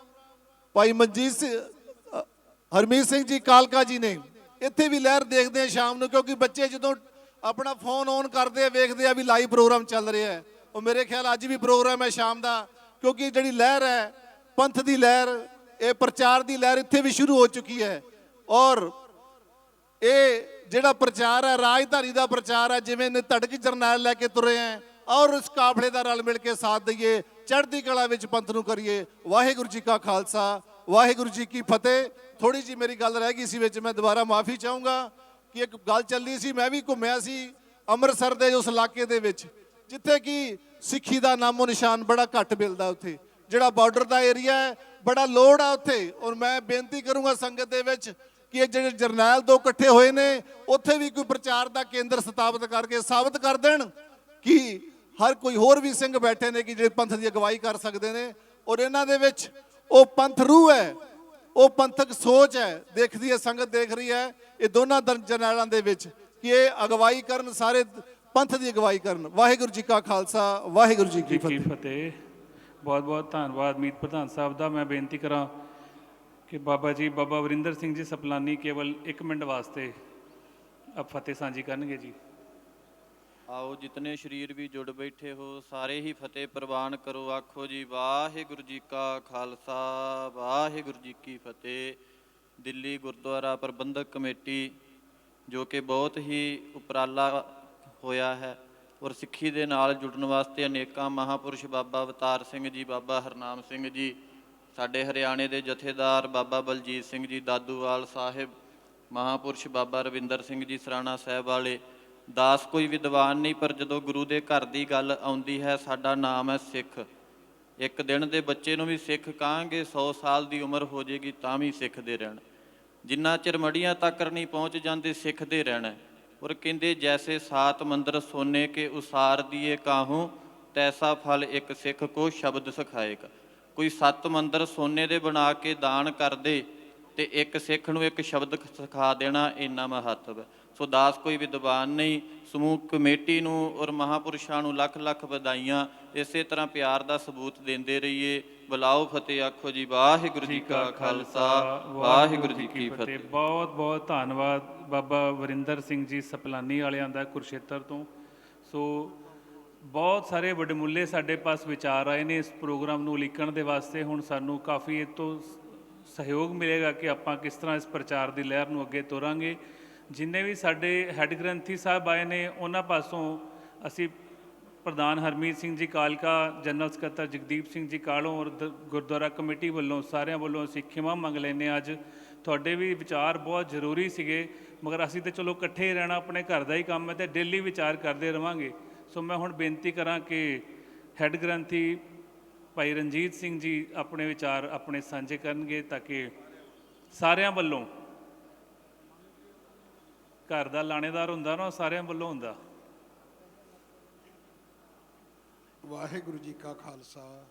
[SPEAKER 20] ਭਾਈ ਹਰਮੀਤ ਸਿੰਘ ਜੀ ਕਾਲਕਾ ਜੀ ਨੇ ਇੱਥੇ ਵੀ ਲਹਿਰ ਦੇਖਦੇ ਆ ਸ਼ਾਮ ਨੂੰ, ਕਿਉਂਕਿ ਬੱਚੇ ਜਦੋਂ ਆਪਣਾ ਫੋਨ ਔਨ ਕਰਦੇ ਆ, ਵੇਖਦੇ ਆ ਵੀ ਲਾਈਵ ਪ੍ਰੋਗਰਾਮ ਚੱਲ ਰਿਹਾ ਹੈ। ਉਹ ਮੇਰੇ ਖਿਆਲ ਅੱਜ ਵੀ ਪ੍ਰੋਗਰਾਮ ਹੈ ਸ਼ਾਮ ਦਾ, ਕਿਉਂਕਿ ਜਿਹੜੀ ਲਹਿਰ ਹੈ ਪੰਥ ਦੀ ਲਹਿਰ, ਇਹ ਪ੍ਰਚਾਰ ਦੀ ਲਹਿਰ ਇੱਥੇ ਵੀ ਸ਼ੁਰੂ ਹੋ ਚੁੱਕੀ ਹੈ। ਔਰ ਇਹ ਜਿਹੜਾ ਪ੍ਰਚਾਰ ਹੈ ਰਾਜਧਾਨੀ ਦਾ ਪ੍ਰਚਾਰ ਹੈ, ਜਿਵੇਂ ਨੇ ਧੜਕ ਜਰਨੈਲ ਲੈ ਕੇ ਤੁਰੇ ਹੈ, ਔਰ ਇਸ ਕਾਫਲੇ ਦਾ ਰਲ ਮਿਲ ਕੇ ਸਾਥ ਦਈਏ, ਚੜ੍ਹਦੀ ਕਲਾ ਵਿੱਚ ਪੰਥ ਨੂੰ ਕਰੀਏ। ਵਾਹਿਗੁਰੂ ਜੀ ਕਾ ਖਾਲਸਾ, ਵਾਹਿਗੁਰੂ ਜੀ ਕੀ ਫਤਿਹ। ਥੋੜੀ ਜੀ ਮੇਰੀ ਗੱਲ ਰਹਿ ਗਈ ਸੀ ਵਿੱਚ, ਮੈਂ ਦੁਬਾਰਾ ਮਾਫੀ ਚਾਹੂੰਗਾ ਕਿ ਇੱਕ ਗੱਲ ਚੱਲੀ ਸੀ, ਮੈਂ ਵੀ ਘੁੰਮਿਆ ਸੀ ਅੰਮ੍ਰਿਤਸਰ ਦੇ ਉਸ ਇਲਾਕੇ ਦੇ ਵਿੱਚ ਜਿੱਥੇ ਕਿ ਸਿੱਖੀ ਦਾ ਨਾਮੋ ਨਿਸ਼ਾਨ ਬੜਾ ਘੱਟ ਮਿਲਦਾ। ਉੱਥੇ ਜਿਹੜਾ ਬਾਰਡਰ ਦਾ ਏਰੀਆ ਹੈ, ਬੜਾ ਲੋੜ ਆ ਉੱਥੇ। ਔਰ ਮੈਂ ਬੇਨਤੀ ਕਰੂੰਗਾ ਸੰਗਤ ਦੇ ਵਿੱਚ ਕਿ ਇਹ ਜਿਹੜੇ ਜਰਨੈਲ ਦੋ ਇਕੱਠੇ ਹੋਏ ਨੇ, ਉੱਥੇ ਵੀ ਕੋਈ ਪ੍ਰਚਾਰ ਦਾ ਕੇਂਦਰ ਸਥਾਪਿਤ ਕਰਕੇ ਸਾਬਤ ਕਰ ਦੇਣ ਕਿ ਹਰ ਕੋਈ ਹੋਰ ਵੀ ਸਿੰਘ ਬੈਠੇ ਨੇ ਕਿ ਜਿਹੜੇ ਪੰਥ ਦੀ ਅਗਵਾਈ ਕਰ ਸਕਦੇ ਨੇ। ਔਰ ਇਹਨਾਂ ਦੇ ਵਿੱਚ ਉਹ ਪੰਥ ਰੂਹ ਹੈ, ਉਹ ਪੰਥਕ ਸੋਚ ਹੈ, ਦੇਖਦੀ ਹੈ ਸੰਗਤ, ਦੇਖ ਰਹੀ ਹੈ ਇਹ ਦੋਨਾਂ ਜਰਨੈਲਾਂ ਦੇ ਵਿੱਚ ਕਿ ਇਹ ਅਗਵਾਈ ਕਰਨ, ਸਾਰੇ ਪੰਥ ਦੀ ਅਗਵਾਈ ਕਰਨ। ਵਾਹਿਗੁਰੂ ਜੀ ਕਾ ਖਾਲਸਾ, ਵਾਹਿਗੁਰੂ ਜੀ ਕੀ ਫਤਿਹ।
[SPEAKER 3] ਬਹੁਤ ਬਹੁਤ ਧੰਨਵਾਦ ਮੀਤ ਪ੍ਰਧਾਨ ਸਾਹਿਬ ਦਾ। ਮੈਂ ਬੇਨਤੀ ਕਰਾਂ ਕਿ ਬਾਬਾ ਜੀ, ਬਾਬਾ ਵਰਿੰਦਰ ਸਿੰਘ ਜੀ ਸਪਲਾਨੀ ਕੇਵਲ 1 ਮਿੰਟ ਵਾਸਤੇ ਅਬ ਫਤਿਹ ਸਾਂਝੀ ਕਰਨਗੇ ਜੀ।
[SPEAKER 21] आओ जितने शरीर भी जुड़ बैठे हो सारे ही फतेह प्रवान करो। आखो जी वाहिगुरु जी का खालसा, वाहिगुरु जी की फतेह। दिल्ली गुरुद्वारा प्रबंधक कमेटी जो कि बहुत ही उपराला होया है और सिੱਖੀ ਦੇ ਨਾਲ ਜੁੜਨ ਵਾਸਤੇ ਅਨੇਕਾਂ ਮਹਾਂਪੁਰਸ਼ ਬਾਬਾ ਅਵਤਾਰ ਸਿੰਘ ਜੀ, ਬਾਬਾ ਹਰਨਾਮ ਸਿੰਘ ਜੀ, ਸਾਡੇ ਹਰਿਆਣੇ ਦੇ ਜਥੇਦਾਰ ਬਾਬਾ ਬਲਜੀਤ ਸਿੰਘ ਜੀ ਦਾਦੂਵਾਲ ਸਾਹਿਬ, ਮਹਾਂਪੁਰਸ਼ ਬਾਬਾ ਰਵਿੰਦਰ ਸਿੰਘ ਜੀ ਸਰਾਣਾ ਸਾਹਿਬ ਵਾਲੇ। ਦਾਸ ਕੋਈ ਵਿਦਵਾਨ ਨਹੀਂ, ਪਰ ਜਦੋਂ ਗੁਰੂ ਦੇ ਘਰ ਦੀ ਗੱਲ ਆਉਂਦੀ ਹੈ, ਸਾਡਾ ਨਾਮ ਹੈ ਸਿੱਖ। ਇੱਕ ਦਿਨ ਦੇ ਬੱਚੇ ਨੂੰ ਵੀ ਸਿੱਖ ਕਹਾਂਗੇ, 100 ਸਾਲ ਦੀ ਉਮਰ ਹੋ ਜਾਏਗੀ ਤਾਂ ਵੀ ਸਿੱਖਦੇ ਰਹਿਣ। ਜਿੰਨਾ ਚਿਰ ਮੜੀਆਂ ਤੱਕ ਨਹੀਂ ਪਹੁੰਚ ਜਾਂਦੇ, ਸਿੱਖਦੇ ਰਹਿਣਾ। ਔਰ ਕਹਿੰਦੇ ਜੈਸੇ 7 ਮੰਦਰ ਸੋਨੇ ਕੇ ਉਸਾਰ ਦੀਏ ਕਾਹੂੰ, ਤੈਸਾ ਫਲ ਇੱਕ ਸਿੱਖ ਕੋ ਸ਼ਬਦ ਸਿਖਾਏਗਾ। ਕੋਈ 7 ਮੰਦਰ ਸੋਨੇ ਦੇ ਬਣਾ ਕੇ ਦਾਨ ਕਰਦੇ ਤੇ ਇੱਕ ਸਿੱਖ ਨੂੰ ਇੱਕ ਸ਼ਬਦ ਸਿਖਾ ਦੇਣਾ, ਇੰਨਾ ਮਹੱਤਵ ਹੈ। ਸੋ ਦਾਸ ਕੋਈ ਵਿਦਵਾਨ ਨਹੀਂ। ਸਮੂਹ ਕਮੇਟੀ ਨੂੰ ਔਰ ਮਹਾਂਪੁਰਸ਼ਾਂ ਨੂੰ ਲੱਖ ਲੱਖ ਵਧਾਈਆਂ। ਇਸੇ ਤਰ੍ਹਾਂ ਪਿਆਰ ਦਾ ਸਬੂਤ ਦਿੰਦੇ ਰਹੀਏ। ਬੁਲਾਓ ਫਤਿਹ, ਆਖੋ ਜੀ ਵਾਹਿਗੁਰੂ ਜੀ ਕਾ ਖਾਲਸਾ, ਵਾਹਿਗੁਰੂ ਜੀ ਕੀ ਫਤਿਹ।
[SPEAKER 3] ਬਹੁਤ ਬਹੁਤ ਧੰਨਵਾਦ ਬਾਬਾ ਵਰਿੰਦਰ ਸਿੰਘ ਜੀ ਸਪਲਾਨੀ ਵਾਲਿਆਂ ਦਾ ਕੁਰਸ਼ੇਤਰ ਤੋਂ। ਸੋ ਬਹੁਤ ਸਾਰੇ ਵਡਮੁੱਲੇ ਸਾਡੇ ਪਾਸ ਵਿਚਾਰ ਆਏ ਨੇ ਇਸ ਪ੍ਰੋਗਰਾਮ ਨੂੰ ਉਲੀਕਣ ਦੇ ਵਾਸਤੇ। ਹੁਣ ਸਾਨੂੰ ਕਾਫੀ ਇਹ ਤੋਂ ਸਹਿਯੋਗ ਮਿਲੇਗਾ ਕਿ ਆਪਾਂ ਕਿਸ ਤਰ੍ਹਾਂ ਇਸ ਪ੍ਰਚਾਰ ਦੀ ਲਹਿਰ ਨੂੰ ਅੱਗੇ ਤੋਰਾਂਗੇ। ਜਿੰਨੇ ਵੀ ਸਾਡੇ ਹੈੱਡ ਗ੍ਰੰਥੀ ਸਾਹਿਬ ਆਏ ਨੇ, ਉਹਨਾਂ ਪਾਸੋਂ ਅਸੀਂ ਪ੍ਰਧਾਨ ਹਰਮੀਤ ਸਿੰਘ ਜੀ ਕਾਲਕਾ, ਜਨਰਲ ਸਕੱਤਰ ਜਗਦੀਪ ਸਿੰਘ ਜੀ ਕਾਲੋਂ ਔਰ ਗੁਰਦੁਆਰਾ ਕਮੇਟੀ ਵੱਲੋਂ ਸਾਰਿਆਂ ਵੱਲੋਂ ਅਸੀਂ ਖਿਮਾ ਮੰਗ ਲੈਂਦੇ ਹਾਂ। ਅੱਜ ਤੁਹਾਡੇ ਵੀ ਵਿਚਾਰ ਬਹੁਤ ਜ਼ਰੂਰੀ ਸੀਗੇ, ਮਗਰ ਅਸੀਂ ਤਾਂ ਚਲੋ ਇਕੱਠੇ ਹੀ ਰਹਿਣਾ, ਆਪਣੇ ਘਰ ਦਾ ਹੀ ਕੰਮ ਹੈ ਅਤੇ ਡੇਲੀ ਵਿਚਾਰ ਕਰਦੇ ਰਹਾਂਗੇ। ਸੋ ਮੈਂ ਹੁਣ ਬੇਨਤੀ ਕਰਾਂ ਕਿ ਹੈੱਡ ਗ੍ਰੰਥੀ ਭਾਈ ਰਣਜੀਤ ਸਿੰਘ ਜੀ ਆਪਣੇ ਵਿਚਾਰ ਆਪਣੇ ਸਾਂਝੇ ਕਰਨਗੇ, ਤਾਂ ਕਿ ਸਾਰਿਆਂ ਵੱਲੋਂ, ਘਰ ਦਾ ਲਾਣੇਦਾਰ ਹੁੰਦਾ ਨਾ, ਸਾਰਿਆਂ ਵੱਲੋਂ ਹੁੰਦਾ।
[SPEAKER 17] ਵਾਹਿਗੁਰੂ ਜੀ ਕਾ ਖਾਲਸਾ,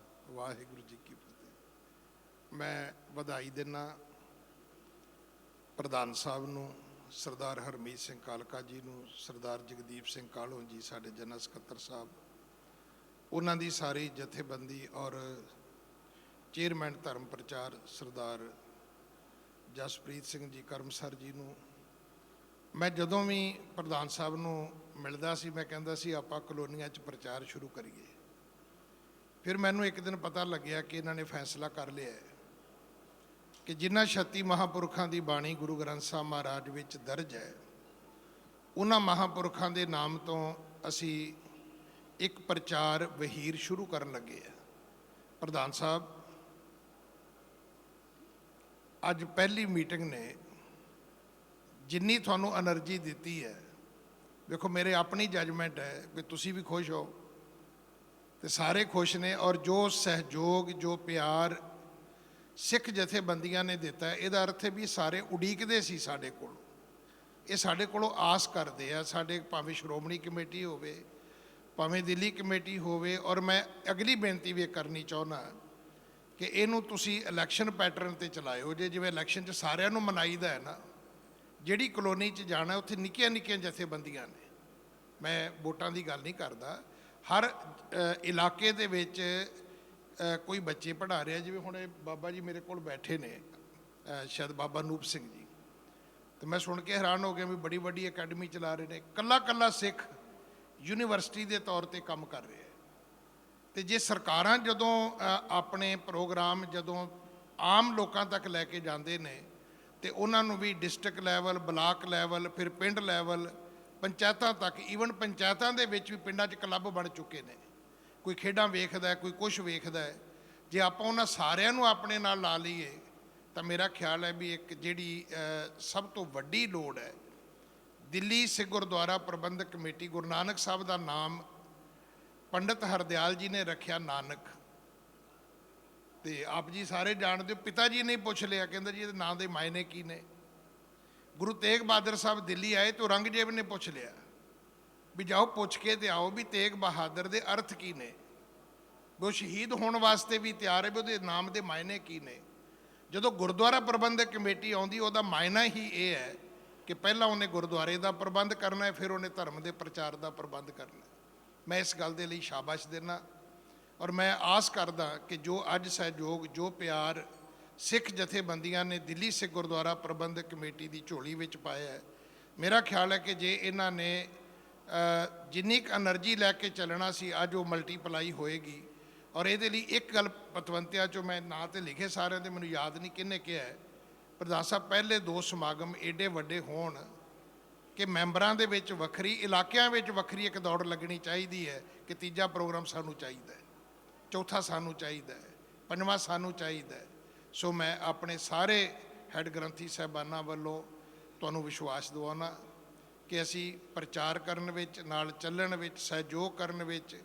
[SPEAKER 17] ਵਾਹਿਗੁਰੂ ਜੀ ਕੀ ਫਤਿਹ। ਮੈਂ ਵਧਾਈ ਦਿੰਦਾ ਪ੍ਰਧਾਨ ਸਾਹਿਬ ਨੂੰ, ਸਰਦਾਰ ਹਰਮੀਤ ਸਿੰਘ ਕਾਲਕਾ ਜੀ ਨੂੰ, ਸਰਦਾਰ ਜਗਦੀਪ ਸਿੰਘ ਕਾਲੋਂ ਜੀ ਸਾਡੇ ਜਨਰਲ ਸਕੱਤਰ ਸਾਹਿਬ, ਉਹਨਾਂ ਦੀ ਸਾਰੀ ਜਥੇਬੰਦੀ ਔਰ ਚੇਅਰਮੈਨ ਧਰਮ ਪ੍ਰਚਾਰ ਸਰਦਾਰ ਜਸਪ੍ਰੀਤ ਸਿੰਘ ਜੀ ਕਰਮਸਰ ਜੀ ਨੂੰ। ਮੈਂ ਜਦੋਂ ਵੀ ਪ੍ਰਧਾਨ ਸਾਹਿਬ ਨੂੰ ਮਿਲਦਾ ਸੀ, ਮੈਂ ਕਹਿੰਦਾ ਸੀ ਆਪਾਂ ਕਲੋਨੀਆਂ 'ਚ ਪ੍ਰਚਾਰ ਸ਼ੁਰੂ ਕਰੀਏ। ਫਿਰ ਮੈਨੂੰ ਇੱਕ ਦਿਨ ਪਤਾ ਲੱਗਿਆ ਕਿ ਇਹਨਾਂ ਨੇ ਫੈਸਲਾ ਕਰ ਲਿਆ ਕਿ ਜਿਨ੍ਹਾਂ 36 ਮਹਾਂਪੁਰਖਾਂ ਦੀ ਬਾਣੀ ਗੁਰੂ ਗ੍ਰੰਥ ਸਾਹਿਬ ਮਹਾਰਾਜ ਵਿੱਚ ਦਰਜ ਹੈ, ਉਹਨਾਂ ਮਹਾਂਪੁਰਖਾਂ ਦੇ ਨਾਮ ਤੋਂ ਅਸੀਂ ਇੱਕ ਪ੍ਰਚਾਰ ਵਹੀਰ ਸ਼ੁਰੂ ਕਰਨ ਲੱਗੇ ਆ। ਪ੍ਰਧਾਨ ਸਾਹਿਬ, ਅੱਜ ਪਹਿਲੀ ਮੀਟਿੰਗ ਨੇ ਜਿੰਨੀ ਤੁਹਾਨੂੰ ਐਨਰਜੀ ਦਿੱਤੀ ਹੈ, ਵੇਖੋ ਮੇਰੇ ਆਪਣੀ ਜੱਜਮੈਂਟ ਹੈ ਵੀ ਤੁਸੀਂ ਵੀ ਖੁਸ਼ ਹੋ
[SPEAKER 1] ਤੇ ਸਾਰੇ ਖੁਸ਼ ਨੇ। ਔਰ ਜੋ ਸਹਿਯੋਗ, ਜੋ ਪਿਆਰ ਸਿੱਖ ਜਥੇਬੰਦੀਆਂ ਨੇ ਦਿੱਤਾ, ਇਹਦਾ ਅਰਥ ਹੈ ਵੀ ਸਾਰੇ ਉਡੀਕਦੇ ਸੀ ਸਾਡੇ ਕੋਲ, ਇਹ ਸਾਡੇ ਕੋਲੋਂ ਆਸ ਕਰਦੇ ਆ। ਸਾਡੇ ਭਾਵੇਂ ਸ਼੍ਰੋਮਣੀ ਕਮੇਟੀ ਹੋਵੇ, ਭਾਵੇਂ ਦਿੱਲੀ ਕਮੇਟੀ ਹੋਵੇ। ਔਰ ਮੈਂ ਅਗਲੀ ਬੇਨਤੀ ਵੀ ਕਰਨੀ ਚਾਹੁੰਦਾ ਕਿ ਇਹਨੂੰ ਤੁਸੀਂ ਇਲੈਕਸ਼ਨ ਪੈਟਰਨ 'ਤੇ ਚਲਾਇਓ। ਜਿਵੇਂ ਇਲੈਕਸ਼ਨ 'ਚ ਸਾਰਿਆਂ ਨੂੰ ਮਨਾਈਦਾ ਹੈ ਨਾ, ਜਿਹੜੀ ਕਲੋਨੀ 'ਚ ਜਾਣਾ ਉੱਥੇ ਨਿੱਕੀਆਂ ਨਿੱਕੀਆਂ ਜਥੇਬੰਦੀਆਂ ਨੇ। ਮੈਂ ਵੋਟਾਂ ਦੀ ਗੱਲ ਨਹੀਂ ਕਰਦਾ, ਹਰ ਇਲਾਕੇ ਦੇ ਵਿੱਚ ਕੋਈ ਬੱਚੇ ਪੜ੍ਹਾ ਰਿਹਾ। ਜਿਵੇਂ ਹੁਣ ਇਹ ਬਾਬਾ ਜੀ ਮੇਰੇ ਕੋਲ ਬੈਠੇ ਨੇ, ਸ਼ਾਇਦ ਬਾਬਾ ਨੂਪ ਸਿੰਘ ਜੀ, ਤੇ ਮੈਂ ਸੁਣ ਕੇ ਹੈਰਾਨ ਹੋ ਗਿਆ ਵੀ ਬੜੀ ਵੱਡੀ ਅਕੈਡਮੀ ਚਲਾ ਰਹੇ ਨੇ। ਕੱਲਾ ਕੱਲਾ ਸਿੱਖ ਯੂਨੀਵਰਸਿਟੀ ਦੇ ਤੌਰ 'ਤੇ ਕੰਮ ਕਰ ਰਿਹਾ। ਤੇ ਜੇ ਸਰਕਾਰਾਂ ਜਦੋਂ ਆਪਣੇ ਪ੍ਰੋਗਰਾਮ ਜਦੋਂ ਆਮ ਲੋਕਾਂ ਤੱਕ ਲੈ ਕੇ ਜਾਂਦੇ ਨੇ, ਤੇ ਉਹਨਾਂ ਨੂੰ ਵੀ ਡਿਸਟ੍ਰਿਕਟ ਲੈਵਲ, ਬਲਾਕ ਲੈਵਲ, ਫਿਰ ਪਿੰਡ ਲੈਵਲ, ਪੰਚਾਇਤਾਂ ਤੱਕ, ਈਵਨ ਪੰਚਾਇਤਾਂ ਦੇ ਵਿੱਚ ਵੀ ਪਿੰਡਾਂ 'ਚ ਕਲੱਬ ਬਣ ਚੁੱਕੇ ਨੇ। ਕੋਈ ਖੇਡਾਂ ਵੇਖਦਾ, ਕੋਈ ਕੁਛ ਵੇਖਦਾ। ਜੇ ਆਪਾਂ ਉਹਨਾਂ ਸਾਰਿਆਂ ਨੂੰ ਆਪਣੇ ਨਾਲ ਲਾ ਲਈਏ ਤਾਂ ਮੇਰਾ ਖਿਆਲ ਹੈ ਵੀ ਇੱਕ ਜਿਹੜੀ ਸਭ ਤੋਂ ਵੱਡੀ ਲੋੜ ਹੈ, ਦਿੱਲੀ ਸਿੱਖ ਗੁਰਦੁਆਰਾ ਪ੍ਰਬੰਧਕ ਕਮੇਟੀ, ਗੁਰੂ ਨਾਨਕ ਸਾਹਿਬ ਦਾ ਨਾਮ ਪੰਡਿਤ ਹਰਦਿਆਲ ਜੀ ਨੇ ਰੱਖਿਆ ਨਾਨਕ। ਤੇ ਆਪ ਜੀ ਸਾਰੇ ਜਾਣਦੇ ਹੋ, ਪਿਤਾ ਜੀ ਨੇ ਪੁੱਛ ਲਿਆ, ਕਹਿੰਦਾ ਜੀ ਇਹਦੇ ਨਾਂ ਦੇ ਮਾਇਨੇ ਕੀ ਨੇ। ਗੁਰੂ ਤੇਗ ਬਹਾਦਰ ਸਾਹਿਬ ਦਿੱਲੀ ਆਏ ਤਾਂ ਔਰੰਗਜ਼ੇਬ ਨੇ ਪੁੱਛ ਲਿਆ ਵੀ ਜਾਓ ਪੁੱਛ ਕੇ ਤੇ ਆਓ ਵੀ ਤੇਗ ਬਹਾਦਰ ਦੇ ਅਰਥ ਕੀ ਨੇ, ਵੀ ਉਹ ਸ਼ਹੀਦ ਹੋਣ ਵਾਸਤੇ ਵੀ ਤਿਆਰ ਹੈ, ਵੀ ਉਹਦੇ ਨਾਮ ਦੇ ਮਾਇਨੇ ਕੀ ਨੇ। ਜਦੋਂ ਗੁਰਦੁਆਰਾ ਪ੍ਰਬੰਧਕ ਕਮੇਟੀ ਆਉਂਦੀ, ਉਹਦਾ ਮਾਇਨਾ ਹੀ ਇਹ ਹੈ ਕਿ ਪਹਿਲਾਂ ਉਹਨੇ ਗੁਰਦੁਆਰੇ ਦਾ ਪ੍ਰਬੰਧ ਕਰਨਾ ਹੈ, ਫਿਰ ਉਹਨੇ ਧਰਮ ਦੇ ਪ੍ਰਚਾਰ ਦਾ ਪ੍ਰਬੰਧ ਕਰਨਾ। ਮੈਂ ਇਸ ਗੱਲ ਦੇ ਲਈ ਸ਼ਾਬਾਸ਼ ਦਿੰਦਾ। ਔਰ ਮੈਂ ਆਸ ਕਰਦਾ ਕਿ ਜੋ ਅੱਜ ਸਹਿਯੋਗ, ਜੋ ਪਿਆਰ ਸਿੱਖ ਜਥੇਬੰਦੀਆਂ ਨੇ ਦਿੱਲੀ ਸਿੱਖ ਗੁਰਦੁਆਰਾ ਪ੍ਰਬੰਧਕ ਕਮੇਟੀ ਦੀ ਝੋਲੀ ਵਿੱਚ ਪਾਇਆ ਹੈ, ਮੇਰਾ ਖਿਆਲ ਹੈ ਕਿ ਜੇ ਇਹਨਾਂ ਨੇ ਜਿੰਨੀ ਕੁ ਐਨਰਜੀ ਲੈ ਕੇ ਚੱਲਣਾ ਸੀ, ਅੱਜ ਉਹ ਮਲਟੀਪਲਾਈ ਹੋਏਗੀ। ਔਰ ਇਹਦੇ ਲਈ ਇੱਕ ਗੱਲ ਪਤਵੰਤਿਆਂ 'ਚੋਂ ਮੈਂ ਨਾਂ ਤੇ ਲਿਖੇ ਸਾਰਿਆਂ ਦੇ, ਮੈਨੂੰ ਯਾਦ ਨਹੀਂ ਕਿਹਨੇ ਕਿਹਾ ਹੈ, ਪ੍ਰਧਾਨ ਸਾਹਿਬ ਪਹਿਲੇ 2 ਸਮਾਗਮ ਏਡੇ ਵੱਡੇ ਹੋਣ ਕਿ ਮੈਂਬਰਾਂ ਦੇ ਵਿੱਚ ਵੱਖਰੀ, ਇਲਾਕਿਆਂ ਵਿੱਚ ਵੱਖਰੀ ਇੱਕ ਦੌੜ ਲੱਗਣੀ ਚਾਹੀਦੀ ਹੈ ਕਿ ਤੀਜਾ ਪ੍ਰੋਗਰਾਮ ਸਾਨੂੰ ਚਾਹੀਦਾ ਹੈ, ਚੌਥਾ ਸਾਨੂੰ ਚਾਹੀਦਾ ਹੈ, ਪੰਜਵਾਂ ਸਾਨੂੰ ਚਾਹੀਦਾ ਹੈ। ਸੋ ਮੈਂ ਆਪਣੇ ਸਾਰੇ ਹੈੱਡ ਗ੍ਰੰਥੀ ਸਾਹਿਬਾਨਾਂ ਵੱਲੋਂ ਤੁਹਾਨੂੰ ਵਿਸ਼ਵਾਸ ਦਿਵਾਉਣਾ ਕਿ ਅਸੀਂ ਪ੍ਰਚਾਰ ਕਰਨ ਵਿੱਚ, ਨਾਲ ਚੱਲਣ ਵਿੱਚ, ਸਹਿਯੋਗ ਕਰਨ ਵਿੱਚ,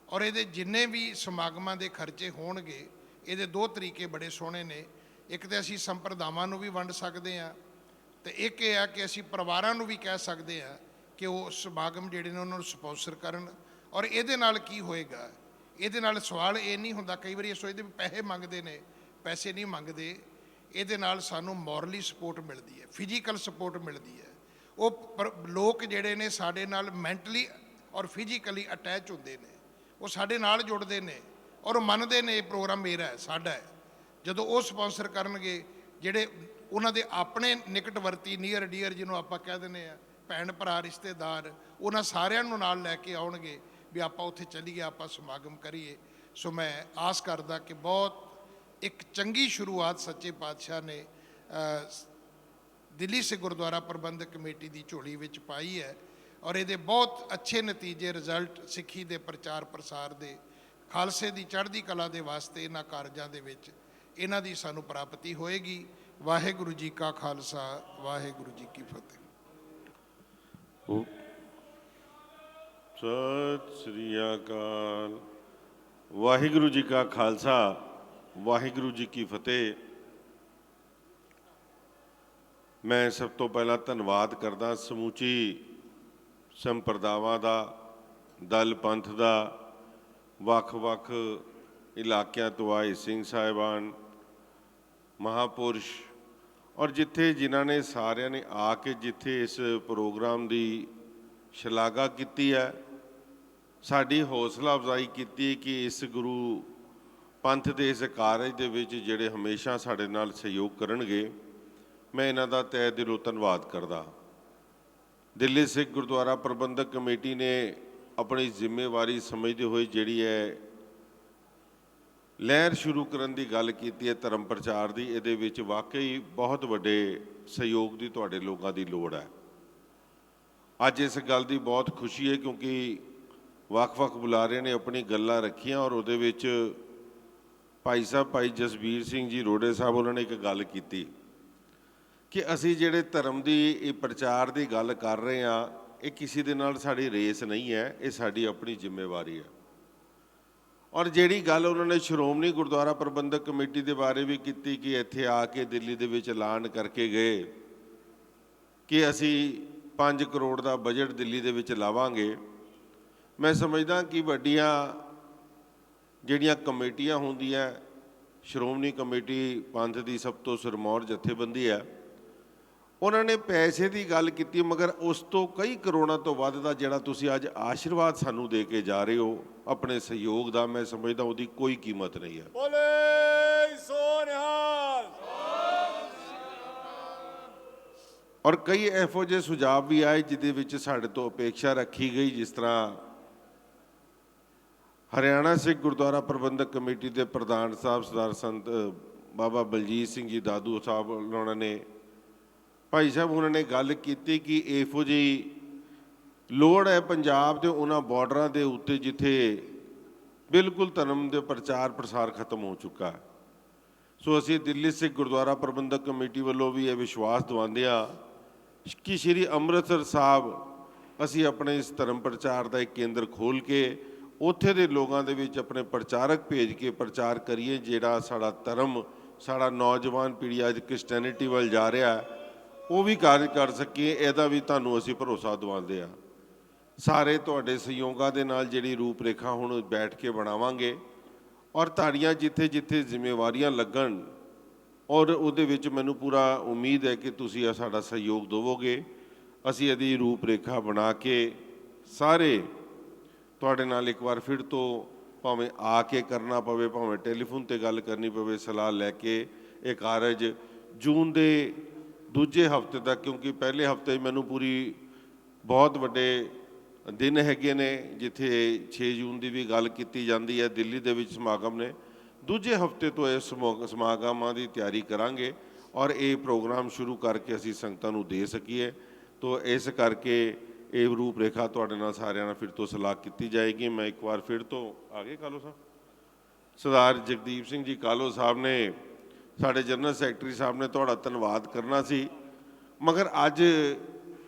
[SPEAKER 1] ਔਰ ਇਹਦੇ ਜਿੰਨੇ ਵੀ ਸਮਾਗਮਾਂ ਦੇ ਖਰਚੇ ਹੋਣਗੇ, ਇਹਦੇ 2 ਤਰੀਕੇ ਬੜੇ ਸੋਹਣੇ ਨੇ। ਇੱਕ ਤਾਂ ਅਸੀਂ ਸੰਪਰਦਾਵਾਂ ਨੂੰ ਵੀ ਵੰਡ ਸਕਦੇ ਹਾਂ, ਤੇ ਇੱਕ ਇਹ ਆ ਕਿ ਅਸੀਂ ਪਰਿਵਾਰਾਂ ਨੂੰ ਵੀ ਕਹਿ ਸਕਦੇ ਹਾਂ ਕਿ ਉਹ ਸਮਾਗਮ ਜਿਹੜੇ ਨੇ ਉਹਨਾਂ ਨੂੰ ਸਪਾਂਸਰ ਕਰਨ। ਔਰ ਇਹਦੇ ਨਾਲ ਕੀ ਹੋਏਗਾ, ਇਹਦੇ ਨਾਲ ਸਵਾਲ ਇਹ ਨਹੀਂ ਹੁੰਦਾ, ਕਈ ਵਾਰੀ ਸੋਚਦੇ ਵੀ ਪੈਸੇ ਮੰਗਦੇ ਨੇ, ਪੈਸੇ ਨਹੀਂ ਮੰਗਦੇ। ਇਹਦੇ ਨਾਲ ਸਾਨੂੰ ਮੋਰਲੀ ਸਪੋਰਟ ਮਿਲਦੀ ਹੈ, ਫਿਜ਼ੀਕਲ ਸਪੋਰਟ ਮਿਲਦੀ ਹੈ। ਉਹ ਲੋਕ ਜਿਹੜੇ ਨੇ ਸਾਡੇ ਨਾਲ ਮੈਂਟਲੀ ਔਰ ਫਿਜ਼ੀਕਲੀ ਅਟੈਚ ਹੁੰਦੇ ਨੇ, ਉਹ ਸਾਡੇ ਨਾਲ ਜੁੜਦੇ ਨੇ ਔਰ ਉਹ ਮੰਨਦੇ ਨੇ ਇਹ ਪ੍ਰੋਗਰਾਮ ਮੇਰਾ ਹੈ, ਸਾਡਾ ਹੈ। ਜਦੋਂ ਉਹ ਸਪਾਂਸਰ ਕਰਨਗੇ, ਜਿਹੜੇ ਉਹਨਾਂ ਦੇ ਆਪਣੇ ਨਿਕਟਵਰਤੀ, ਨੀਅਰ ਡੀਅਰ ਜਿਹਨੂੰ ਆਪਾਂ ਕਹਿ ਦਿੰਦੇ ਆ, ਭੈਣ ਭਰਾ, ਰਿਸ਼ਤੇਦਾਰ, ਉਹਨਾਂ ਸਾਰਿਆਂ ਨੂੰ ਨਾਲ ਲੈ ਕੇ ਆਉਣਗੇ ਵੀ ਆਪਾਂ ਉੱਥੇ ਚੱਲੀਏ, ਆਪਾਂ ਸਮਾਗਮ ਕਰੀਏ। ਸੋ ਮੈਂ ਆਸ ਕਰਦਾ ਕਿ ਬਹੁਤ ਇੱਕ ਚੰਗੀ ਸ਼ੁਰੂਆਤ ਸੱਚੇ ਪਾਤਸ਼ਾਹ ਨੇ ਦਿੱਲੀ ਸਿੱਖ ਗੁਰਦੁਆਰਾ ਪ੍ਰਬੰਧਕ ਕਮੇਟੀ ਦੀ ਝੋਲੀ ਵਿੱਚ ਪਾਈ ਹੈ। ਔਰ ਇਹਦੇ ਬਹੁਤ ਅੱਛੇ ਨਤੀਜੇ, ਰਿਜ਼ਲਟ ਸਿੱਖੀ ਦੇ ਪ੍ਰਚਾਰ ਪ੍ਰਸਾਰ ਦੇ, ਖਾਲਸੇ ਦੀ ਚੜ੍ਹਦੀ ਕਲਾ ਦੇ ਵਾਸਤੇ ਇਹਨਾਂ ਕਾਰਜਾਂ ਦੇ ਵਿੱਚ ਇਹਨਾਂ ਦੀ ਸਾਨੂੰ ਪ੍ਰਾਪਤੀ ਹੋਏਗੀ। ਵਾਹਿਗੁਰੂ ਜੀ ਕਾ ਖਾਲਸਾ, ਵਾਹਿਗੁਰੂ ਜੀ ਕੀ ਫਤਿਹ।
[SPEAKER 4] ਸਤਿ ਸ੍ਰੀ ਅਕਾਲ। ਵਾਹਿਗੁਰੂ ਜੀ ਕਾ ਖਾਲਸਾ, ਵਾਹਿਗੁਰੂ ਜੀ ਕੀ ਫਤਿਹ। ਮੈਂ ਸਭ ਤੋਂ ਪਹਿਲਾਂ ਧੰਨਵਾਦ ਕਰਦਾ ਸਮੁੱਚੀ ਸੰਪਰਦਾਵਾਂ ਦਾ, ਦਲ ਪੰਥ ਦਾ, ਵੱਖ-ਵੱਖ ਇਲਾਕਿਆਂ ਤੋਂ ਆਏ ਸਿੰਘ ਸਾਹਿਬਾਨ, ਮਹਾਪੁਰਸ਼, ਔਰ ਜਿੱਥੇ ਜਿਨ੍ਹਾਂ ਨੇ ਸਾਰਿਆਂ ਨੇ ਆ ਕੇ ਜਿੱਥੇ ਇਸ ਪ੍ਰੋਗਰਾਮ ਦੀ ਸ਼ਲਾਘਾ ਕੀਤੀ ਹੈ, ਸਾਡੀ ਹੌਸਲਾ ਅਫਜ਼ਾਈ ਕੀਤੀ ਕਿ ਇਸ ਗੁਰੂ ਪੰਥ ਦੇ ਇਸ ਕਾਰਜ ਦੇ ਵਿੱਚ ਜਿਹੜੇ ਹਮੇਸ਼ਾ ਸਾਡੇ ਨਾਲ ਸਹਿਯੋਗ ਕਰਨਗੇ, ਮੈਂ ਇਹਨਾਂ ਦਾ ਤਹਿ ਦਿਲੋਂ ਧੰਨਵਾਦ ਕਰਦਾ। ਦਿੱਲੀ ਸਿੱਖ ਗੁਰਦੁਆਰਾ ਪ੍ਰਬੰਧਕ ਕਮੇਟੀ ਨੇ ਆਪਣੀ ਜ਼ਿੰਮੇਵਾਰੀ ਸਮਝਦੇ ਹੋਏ ਜਿਹੜੀ ਹੈ ਲਹਿਰ ਸ਼ੁਰੂ ਕਰਨ ਦੀ ਗੱਲ ਕੀਤੀ ਹੈ ਧਰਮ ਪ੍ਰਚਾਰ ਦੀ, ਇਹਦੇ ਵਿੱਚ ਵਾਕਈ ਬਹੁਤ ਵੱਡੇ ਸਹਿਯੋਗ ਦੀ ਤੁਹਾਡੇ ਲੋਕਾਂ ਦੀ ਲੋੜ ਹੈ। ਅੱਜ ਇਸ ਗੱਲ ਦੀ ਬਹੁਤ ਖੁਸ਼ੀ ਹੈ ਕਿਉਂਕਿ ਵੱਖ-ਵੱਖ ਬੁਲਾਰਿਆਂ ਨੇ ਆਪਣੀ ਗੱਲਾਂ ਰੱਖੀਆਂ ਔਰ ਉਹਦੇ ਵਿੱਚ ਭਾਈ ਸਾਹਿਬ, ਭਾਈ ਜਸਬੀਰ ਸਿੰਘ ਜੀ ਰੋੜੇ ਸਾਹਿਬ, ਉਹਨਾਂ ਨੇ ਇੱਕ ਗੱਲ ਕੀਤੀ ਕਿ ਅਸੀਂ ਜਿਹੜੇ ਧਰਮ ਦੀ ਇਹ ਪ੍ਰਚਾਰ ਦੀ ਗੱਲ ਕਰ ਰਹੇ ਹਾਂ, ਇਹ ਕਿਸੇ ਦੇ ਨਾਲ ਸਾਡੀ ਰੇਸ ਨਹੀਂ ਹੈ, ਇਹ ਸਾਡੀ ਆਪਣੀ ਜ਼ਿੰਮੇਵਾਰੀ ਹੈ। ਔਰ ਜਿਹੜੀ ਗੱਲ ਉਹਨਾਂ ਨੇ ਸ਼੍ਰੋਮਣੀ ਗੁਰਦੁਆਰਾ ਪ੍ਰਬੰਧਕ ਕਮੇਟੀ ਦੇ ਬਾਰੇ ਵੀ ਕੀਤੀ ਕਿ ਇੱਥੇ ਆ ਕੇ ਦਿੱਲੀ ਦੇ ਵਿੱਚ ਐਲਾਨ ਕਰਕੇ ਗਏ ਕਿ ਅਸੀਂ 5 ਕਰੋੜ ਦਾ ਬਜਟ ਦਿੱਲੀ ਦੇ ਵਿੱਚ ਲਾਵਾਂਗੇ। ਮੈਂ ਸਮਝਦਾ ਕਿ ਵੱਡੀਆਂ ਜਿਹੜੀਆਂ ਕਮੇਟੀਆਂ ਹੁੰਦੀਆਂ, ਸ਼੍ਰੋਮਣੀ ਕਮੇਟੀ ਪੰਥ ਦੀ ਸਭ ਤੋਂ ਸਿਰਮੌਰ ਜਥੇਬੰਦੀ ਹੈ, ਉਹਨਾਂ ਨੇ ਪੈਸੇ ਦੀ ਗੱਲ ਕੀਤੀ, ਮਗਰ ਉਸ ਤੋਂ ਕਈ ਕਰੋੜਾਂ ਤੋਂ ਵੱਧ ਦਾ ਜਿਹੜਾ ਤੁਸੀਂ ਅੱਜ ਆਸ਼ੀਰਵਾਦ ਸਾਨੂੰ ਦੇ ਕੇ ਜਾ ਰਹੇ ਹੋ ਆਪਣੇ ਸਹਿਯੋਗ ਦਾ, ਮੈਂ ਸਮਝਦਾ ਉਹਦੀ ਕੋਈ ਕੀਮਤ ਨਹੀਂ ਹੈ।
[SPEAKER 20] ਬੋਲੇ ਸੋ ਨਿਹਾਲ।
[SPEAKER 4] ਔਰ ਕਈ ਇਹੋ ਜਿਹੇ ਸੁਝਾਅ ਵੀ ਆਏ ਜਿਹਦੇ ਵਿੱਚ ਸਾਡੇ ਤੋਂ ਅਪੇक्षा ਰੱਖੀ ਗਈ, ਜਿਸ ਤਰ੍ਹਾਂ ਹਰਿਆਣਾ ਸਿੱਖ ਗੁਰਦੁਆਰਾ ਪ੍ਰਬੰਧਕ ਕਮੇਟੀ ਦੇ ਪ੍ਰਧਾਨ ਸਾਹਿਬ ਸਰਦਾਰ ਸੰਤ ਬਾਬਾ ਬਲਜੀਤ ਸਿੰਘ ਜੀ ਦਾਦੂ ਸਾਹਿਬ, ਉਹਨਾਂ ਨੇ ਭਾਈ ਸਾਹਿਬ ਉਹਨਾਂ ਨੇ ਗੱਲ ਕੀਤੀ ਕਿ ਇਹੋ ਜਿਹੀ ਲੋੜ ਹੈ ਪੰਜਾਬ ਦੇ ਉਹਨਾਂ ਬਾਰਡਰਾਂ ਦੇ ਉੱਤੇ ਜਿੱਥੇ ਬਿਲਕੁਲ ਧਰਮ ਦੇ ਪ੍ਰਚਾਰ ਪ੍ਰਸਾਰ ਖਤਮ ਹੋ ਚੁੱਕਾ ਹੈ। ਸੋ ਅਸੀਂ ਦਿੱਲੀ ਸਿੱਖ ਗੁਰਦੁਆਰਾ ਪ੍ਰਬੰਧਕ ਕਮੇਟੀ ਵੱਲੋਂ ਵੀ ਇਹ ਵਿਸ਼ਵਾਸ ਦਿਵਾਉਂਦੇ ਹਾਂ ਕਿ ਸ਼੍ਰੀ ਅੰਮ੍ਰਿਤਸਰ ਸਾਹਿਬ ਅਸੀਂ ਆਪਣੇ ਇਸ ਧਰਮ ਪ੍ਰਚਾਰ ਦਾ ਇੱਕ ਕੇਂਦਰ ਖੋਲ੍ਹ ਕੇ ਉੱਥੇ ਦੇ ਲੋਕਾਂ ਦੇ ਵਿੱਚ ਆਪਣੇ ਪ੍ਰਚਾਰਕ ਭੇਜ ਕੇ ਪ੍ਰਚਾਰ ਕਰੀਏ, ਜਿਹੜਾ ਸਾਡਾ ਧਰਮ, ਸਾਡਾ ਨੌਜਵਾਨ ਪੀੜ੍ਹੀ ਅੱਜ ਕ੍ਰਿਸਚੈਨਿਟੀ ਵੱਲ ਜਾ ਰਿਹਾ ਉਹ ਵੀ ਕਾਰਜ ਕਰ ਸਕੀਏ। ਇਹਦਾ ਵੀ ਤੁਹਾਨੂੰ ਅਸੀਂ ਭਰੋਸਾ ਦਿਵਾਉਂਦੇ ਹਾਂ। ਸਾਰੇ ਤੁਹਾਡੇ ਸਹਿਯੋਗਾਂ ਦੇ ਨਾਲ ਜਿਹੜੀ ਰੂਪ ਰੇਖਾ ਹੁਣ ਬੈਠ ਕੇ ਬਣਾਵਾਂਗੇ ਔਰ ਤੁਹਾਡੀਆਂ ਜਿੱਥੇ ਜਿੱਥੇ ਜ਼ਿੰਮੇਵਾਰੀਆਂ ਲੱਗਣ, ਔਰ ਉਹਦੇ ਵਿੱਚ ਮੈਨੂੰ ਪੂਰਾ ਉਮੀਦ ਹੈ ਕਿ ਤੁਸੀਂ ਇਹ ਸਾਡਾ ਸਹਿਯੋਗ ਦੇਵੋਗੇ। ਅਸੀਂ ਇਹਦੀ ਰੂਪ ਰੇਖਾ ਬਣਾ ਕੇ ਸਾਰੇ ਤੁਹਾਡੇ ਨਾਲ ਇੱਕ ਵਾਰ ਫਿਰ ਤੋਂ ਭਾਵੇਂ ਆ ਕੇ ਕਰਨਾ ਪਵੇ, ਭਾਵੇਂ ਟੈਲੀਫੋਨ ਤੇ ਗੱਲ ਕਰਨੀ ਪਵੇ, ਸਲਾਹ ਲੈ ਕੇ ਇਹ ਕਾਰਜ ਜੂਨ ਦੇ ਦੂਜੇ ਹਫ਼ਤੇ ਤੱਕ, ਕਿਉਂਕਿ ਪਹਿਲੇ ਹਫ਼ਤੇ ਮੈਨੂੰ ਪੂਰੀ ਬਹੁਤ ਵੱਡੇ ਦਿਨ ਹੈਗੇ ਨੇ ਜਿੱਥੇ 6 ਜੂਨ ਦੀ ਵੀ ਗੱਲ ਕੀਤੀ ਜਾਂਦੀ ਹੈ, ਦਿੱਲੀ ਦੇ ਵਿੱਚ ਸਮਾਗਮ ਨੇ। ਦੂਜੇ ਹਫ਼ਤੇ ਤੋਂ ਇਹ ਸਮਾਗਮਾਂ ਦੀ ਤਿਆਰੀ ਕਰਾਂਗੇ ਔਰ ਇਹ ਪ੍ਰੋਗਰਾਮ ਸ਼ੁਰੂ ਕਰਕੇ ਅਸੀਂ ਸੰਗਤਾਂ ਨੂੰ ਦੇ ਸਕੀਏ। ਤੋ ਇਸ ਕਰਕੇ ਇਹ ਰੂਪ ਰੇਖਾ ਤੁਹਾਡੇ ਨਾਲ ਸਾਰਿਆਂ ਨਾਲ ਫਿਰ ਤੋਂ ਸਲਾਹ ਕੀਤੀ ਜਾਏਗੀ। ਮੈਂ ਇੱਕ ਵਾਰ ਫਿਰ ਤੋਂ ਆਗੇ ਕਾਲੋ ਸਾਹਿਬ, ਸਰਦਾਰ ਜਗਦੀਪ ਸਿੰਘ ਜੀ ਕਾਲੋ ਸਾਹਿਬ ਨੇ, ਸਾਡੇ ਜਨਰਲ ਸੈਕਟਰੀ ਸਾਹਿਬ ਨੇ ਤੁਹਾਡਾ ਧੰਨਵਾਦ ਕਰਨਾ ਸੀ, ਮਗਰ ਅੱਜ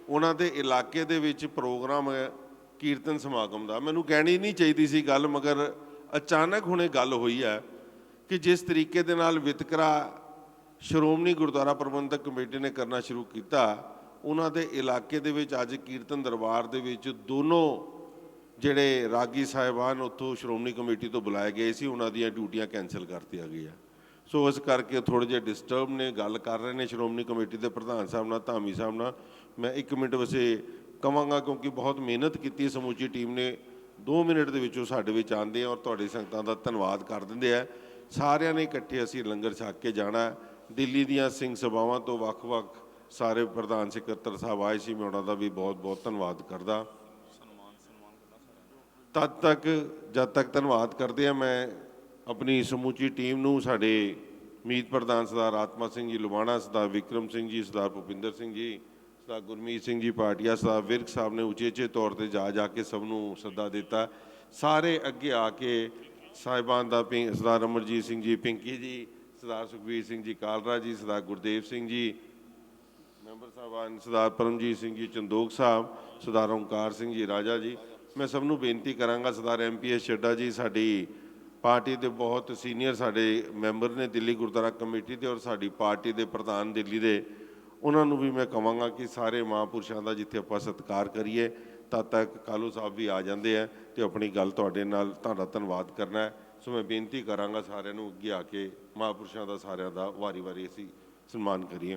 [SPEAKER 4] ਉਹਨਾਂ ਦੇ ਇਲਾਕੇ ਦੇ ਵਿੱਚ ਪ੍ਰੋਗਰਾਮ ਹੈ ਕੀਰਤਨ ਸਮਾਗਮ ਦਾ। ਮੈਨੂੰ ਕਹਿਣੀ ਨਹੀਂ ਚਾਹੀਦੀ ਸੀ ਗੱਲ, ਮਗਰ ਅਚਾਨਕ ਹੁਣੇ ਗੱਲ ਹੋਈ ਹੈ ਕਿ ਜਿਸ ਤਰੀਕੇ ਦੇ ਨਾਲ ਵਿਤਕਰਾ ਸ਼੍ਰੋਮਣੀ ਗੁਰਦੁਆਰਾ ਪ੍ਰਬੰਧਕ ਕਮੇਟੀ ਨੇ ਕਰਨਾ ਸ਼ੁਰੂ ਕੀਤਾ, ਉਹਨਾਂ ਦੇ ਇਲਾਕੇ ਦੇ ਵਿੱਚ ਅੱਜ ਕੀਰਤਨ ਦਰਬਾਰ ਦੇ ਵਿੱਚ ਦੋਨੋਂ ਜਿਹੜੇ ਰਾਗੀ ਸਾਹਿਬਾਨ ਉੱਥੋਂ ਸ਼੍ਰੋਮਣੀ ਕਮੇਟੀ ਤੋਂ ਬੁਲਾਏ ਗਏ ਸੀ, ਉਹਨਾਂ ਦੀਆਂ ਡਿਊਟੀਆਂ ਕੈਂਸਲ ਕਰਤੀਆਂ ਗਈਆਂ। ਸੋ ਇਸ ਕਰਕੇ ਥੋੜ੍ਹੇ ਜਿਹੇ ਡਿਸਟਰਬ ਨੇ, ਗੱਲ ਕਰ ਰਹੇ ਨੇ ਸ਼੍ਰੋਮਣੀ ਕਮੇਟੀ ਦੇ ਪ੍ਰਧਾਨ ਸਾਹਿਬ ਨਾਲ, ਧਾਮੀ ਸਾਹਿਬ ਨਾਲ। ਮੈਂ 1 ਮਿੰਟ ਵਸੇ ਕਵਾਂਗਾ ਕਿਉਂਕਿ ਬਹੁਤ ਮਿਹਨਤ ਕੀਤੀ ਸਮੁੱਚੀ ਟੀਮ ਨੇ, 2 ਮਿੰਟ ਦੇ ਵਿੱਚੋਂ ਸਾਡੇ ਵਿੱਚ ਆਉਂਦੇ ਆ ਔਰ ਤੁਹਾਡੀ ਸੰਗਤਾਂ ਦਾ ਧੰਨਵਾਦ ਕਰ ਦਿੰਦੇ ਆ। ਸਾਰਿਆਂ ਨੇ ਇਕੱਠੇ ਅਸੀਂ ਲੰਗਰ ਛਕ ਕੇ ਜਾਣਾ। ਦਿੱਲੀ ਦੀਆਂ ਸਿੰਘ ਸਭਾਵਾਂ ਤੋਂ ਵੱਖ-ਵੱਖ ਸਾਰੇ ਪ੍ਰਧਾਨ ਸਕੱਤਰ ਸਾਹਿਬ ਆਏ ਸੀ, ਮੈਂ ਉਹਨਾਂ ਦਾ ਵੀ ਬਹੁਤ-ਬਹੁਤ ਧੰਨਵਾਦ ਕਰਦਾ। ਜਦ ਤੱਕ ਧੰਨਵਾਦ ਕਰਦੇ ਆ, ਮੈਂ ਆਪਣੀ ਸਮੁੱਚੀ ਟੀਮ ਨੂੰ, ਸਾਡੇ ਮੀਤ ਪ੍ਰਧਾਨ ਸਰਦਾਰ ਆਤਮਾ ਸਿੰਘ ਜੀ ਲੁਬਾਣਾ, ਸਰਦਾਰ ਵਿਕਰਮ ਸਿੰਘ ਜੀ, ਸਰਦਾਰ ਭੁਪਿੰਦਰ ਸਿੰਘ ਜੀ, ਸਰਦਾਰ ਗੁਰਮੀਤ ਸਿੰਘ ਜੀ ਪਾਟਿਆ, ਸਰਦਾਰ ਵਿਰਕ ਸਾਹਿਬ ਨੇ ਉਚੇਚੇ ਤੌਰ ਤੇ ਜਾ ਕੇ ਸਭ ਨੂੰ ਸੱਦਾ ਦਿੱਤਾ। ਸਾਰੇ ਅੱਗੇ ਆ ਕੇ ਸਾਹਿਬਾਨ ਦਾ ਸਰਦਾਰ ਅਮਰਜੀਤ ਸਿੰਘ ਜੀ ਪਿੰਕੀ ਜੀ, ਸਰਦਾਰ ਸੁਖਬੀਰ ਸਿੰਘ ਜੀ ਕਾਲਰਾ ਜੀ, ਸਰਦਾਰ ਗੁਰਦੇਵ ਸਿੰਘ ਜੀ ਮੈਂਬਰ ਸਾਹਿਬਾਨ, ਸਰਦਾਰ ਪਰਮਜੀਤ ਸਿੰਘ ਜੀ ਚੰਦੋਕ ਸਾਹਿਬ, ਸਰਦਾਰ ਓਂਕਾਰ ਸਿੰਘ ਜੀ ਰਾਜਾ ਜੀ, ਮੈਂ ਸਭ ਨੂੰ ਬੇਨਤੀ ਕਰਾਂਗਾ, ਸਰਦਾਰ MPS ਚੱਡਾ ਜੀ ਸਾਡੀ ਪਾਰਟੀ ਦੇ ਬਹੁਤ ਸੀਨੀਅਰ ਸਾਡੇ ਮੈਂਬਰ ਨੇ ਦਿੱਲੀ ਗੁਰਦੁਆਰਾ ਕਮੇਟੀ ਦੇ ਔਰ ਸਾਡੀ ਪਾਰਟੀ ਦੇ ਪ੍ਰਧਾਨ ਦਿੱਲੀ ਦੇ, ਉਹਨਾਂ ਨੂੰ ਵੀ ਮੈਂ ਕਹਾਂਗਾ ਕਿ ਸਾਰੇ ਮਹਾਂਪੁਰਸ਼ਾਂ ਦਾ ਜਿੱਥੇ ਆਪਾਂ ਸਤਿਕਾਰ ਕਰੀਏ, ਤਦ ਤੱਕ ਕਾਲੂ ਸਾਹਿਬ ਵੀ ਆ ਜਾਂਦੇ ਆ ਤੇ ਆਪਣੀ ਗੱਲ ਤੁਹਾਡੇ ਨਾਲ ਤੁਹਾਡਾ ਧੰਨਵਾਦ ਕਰਨਾ ਹੈ। ਸੋ ਮੈਂ ਬੇਨਤੀ ਕਰਾਂਗਾ ਸਾਰਿਆਂ ਨੂੰ ਅੱਗੇ ਆ ਕੇ ਮਹਾਂਪੁਰਸ਼ਾਂ ਦਾ ਸਾਰਿਆਂ ਦਾ ਵਾਰੀ-ਵਾਰੀ ਅਸੀਂ ਸਨਮਾਨ ਕਰੀਏ।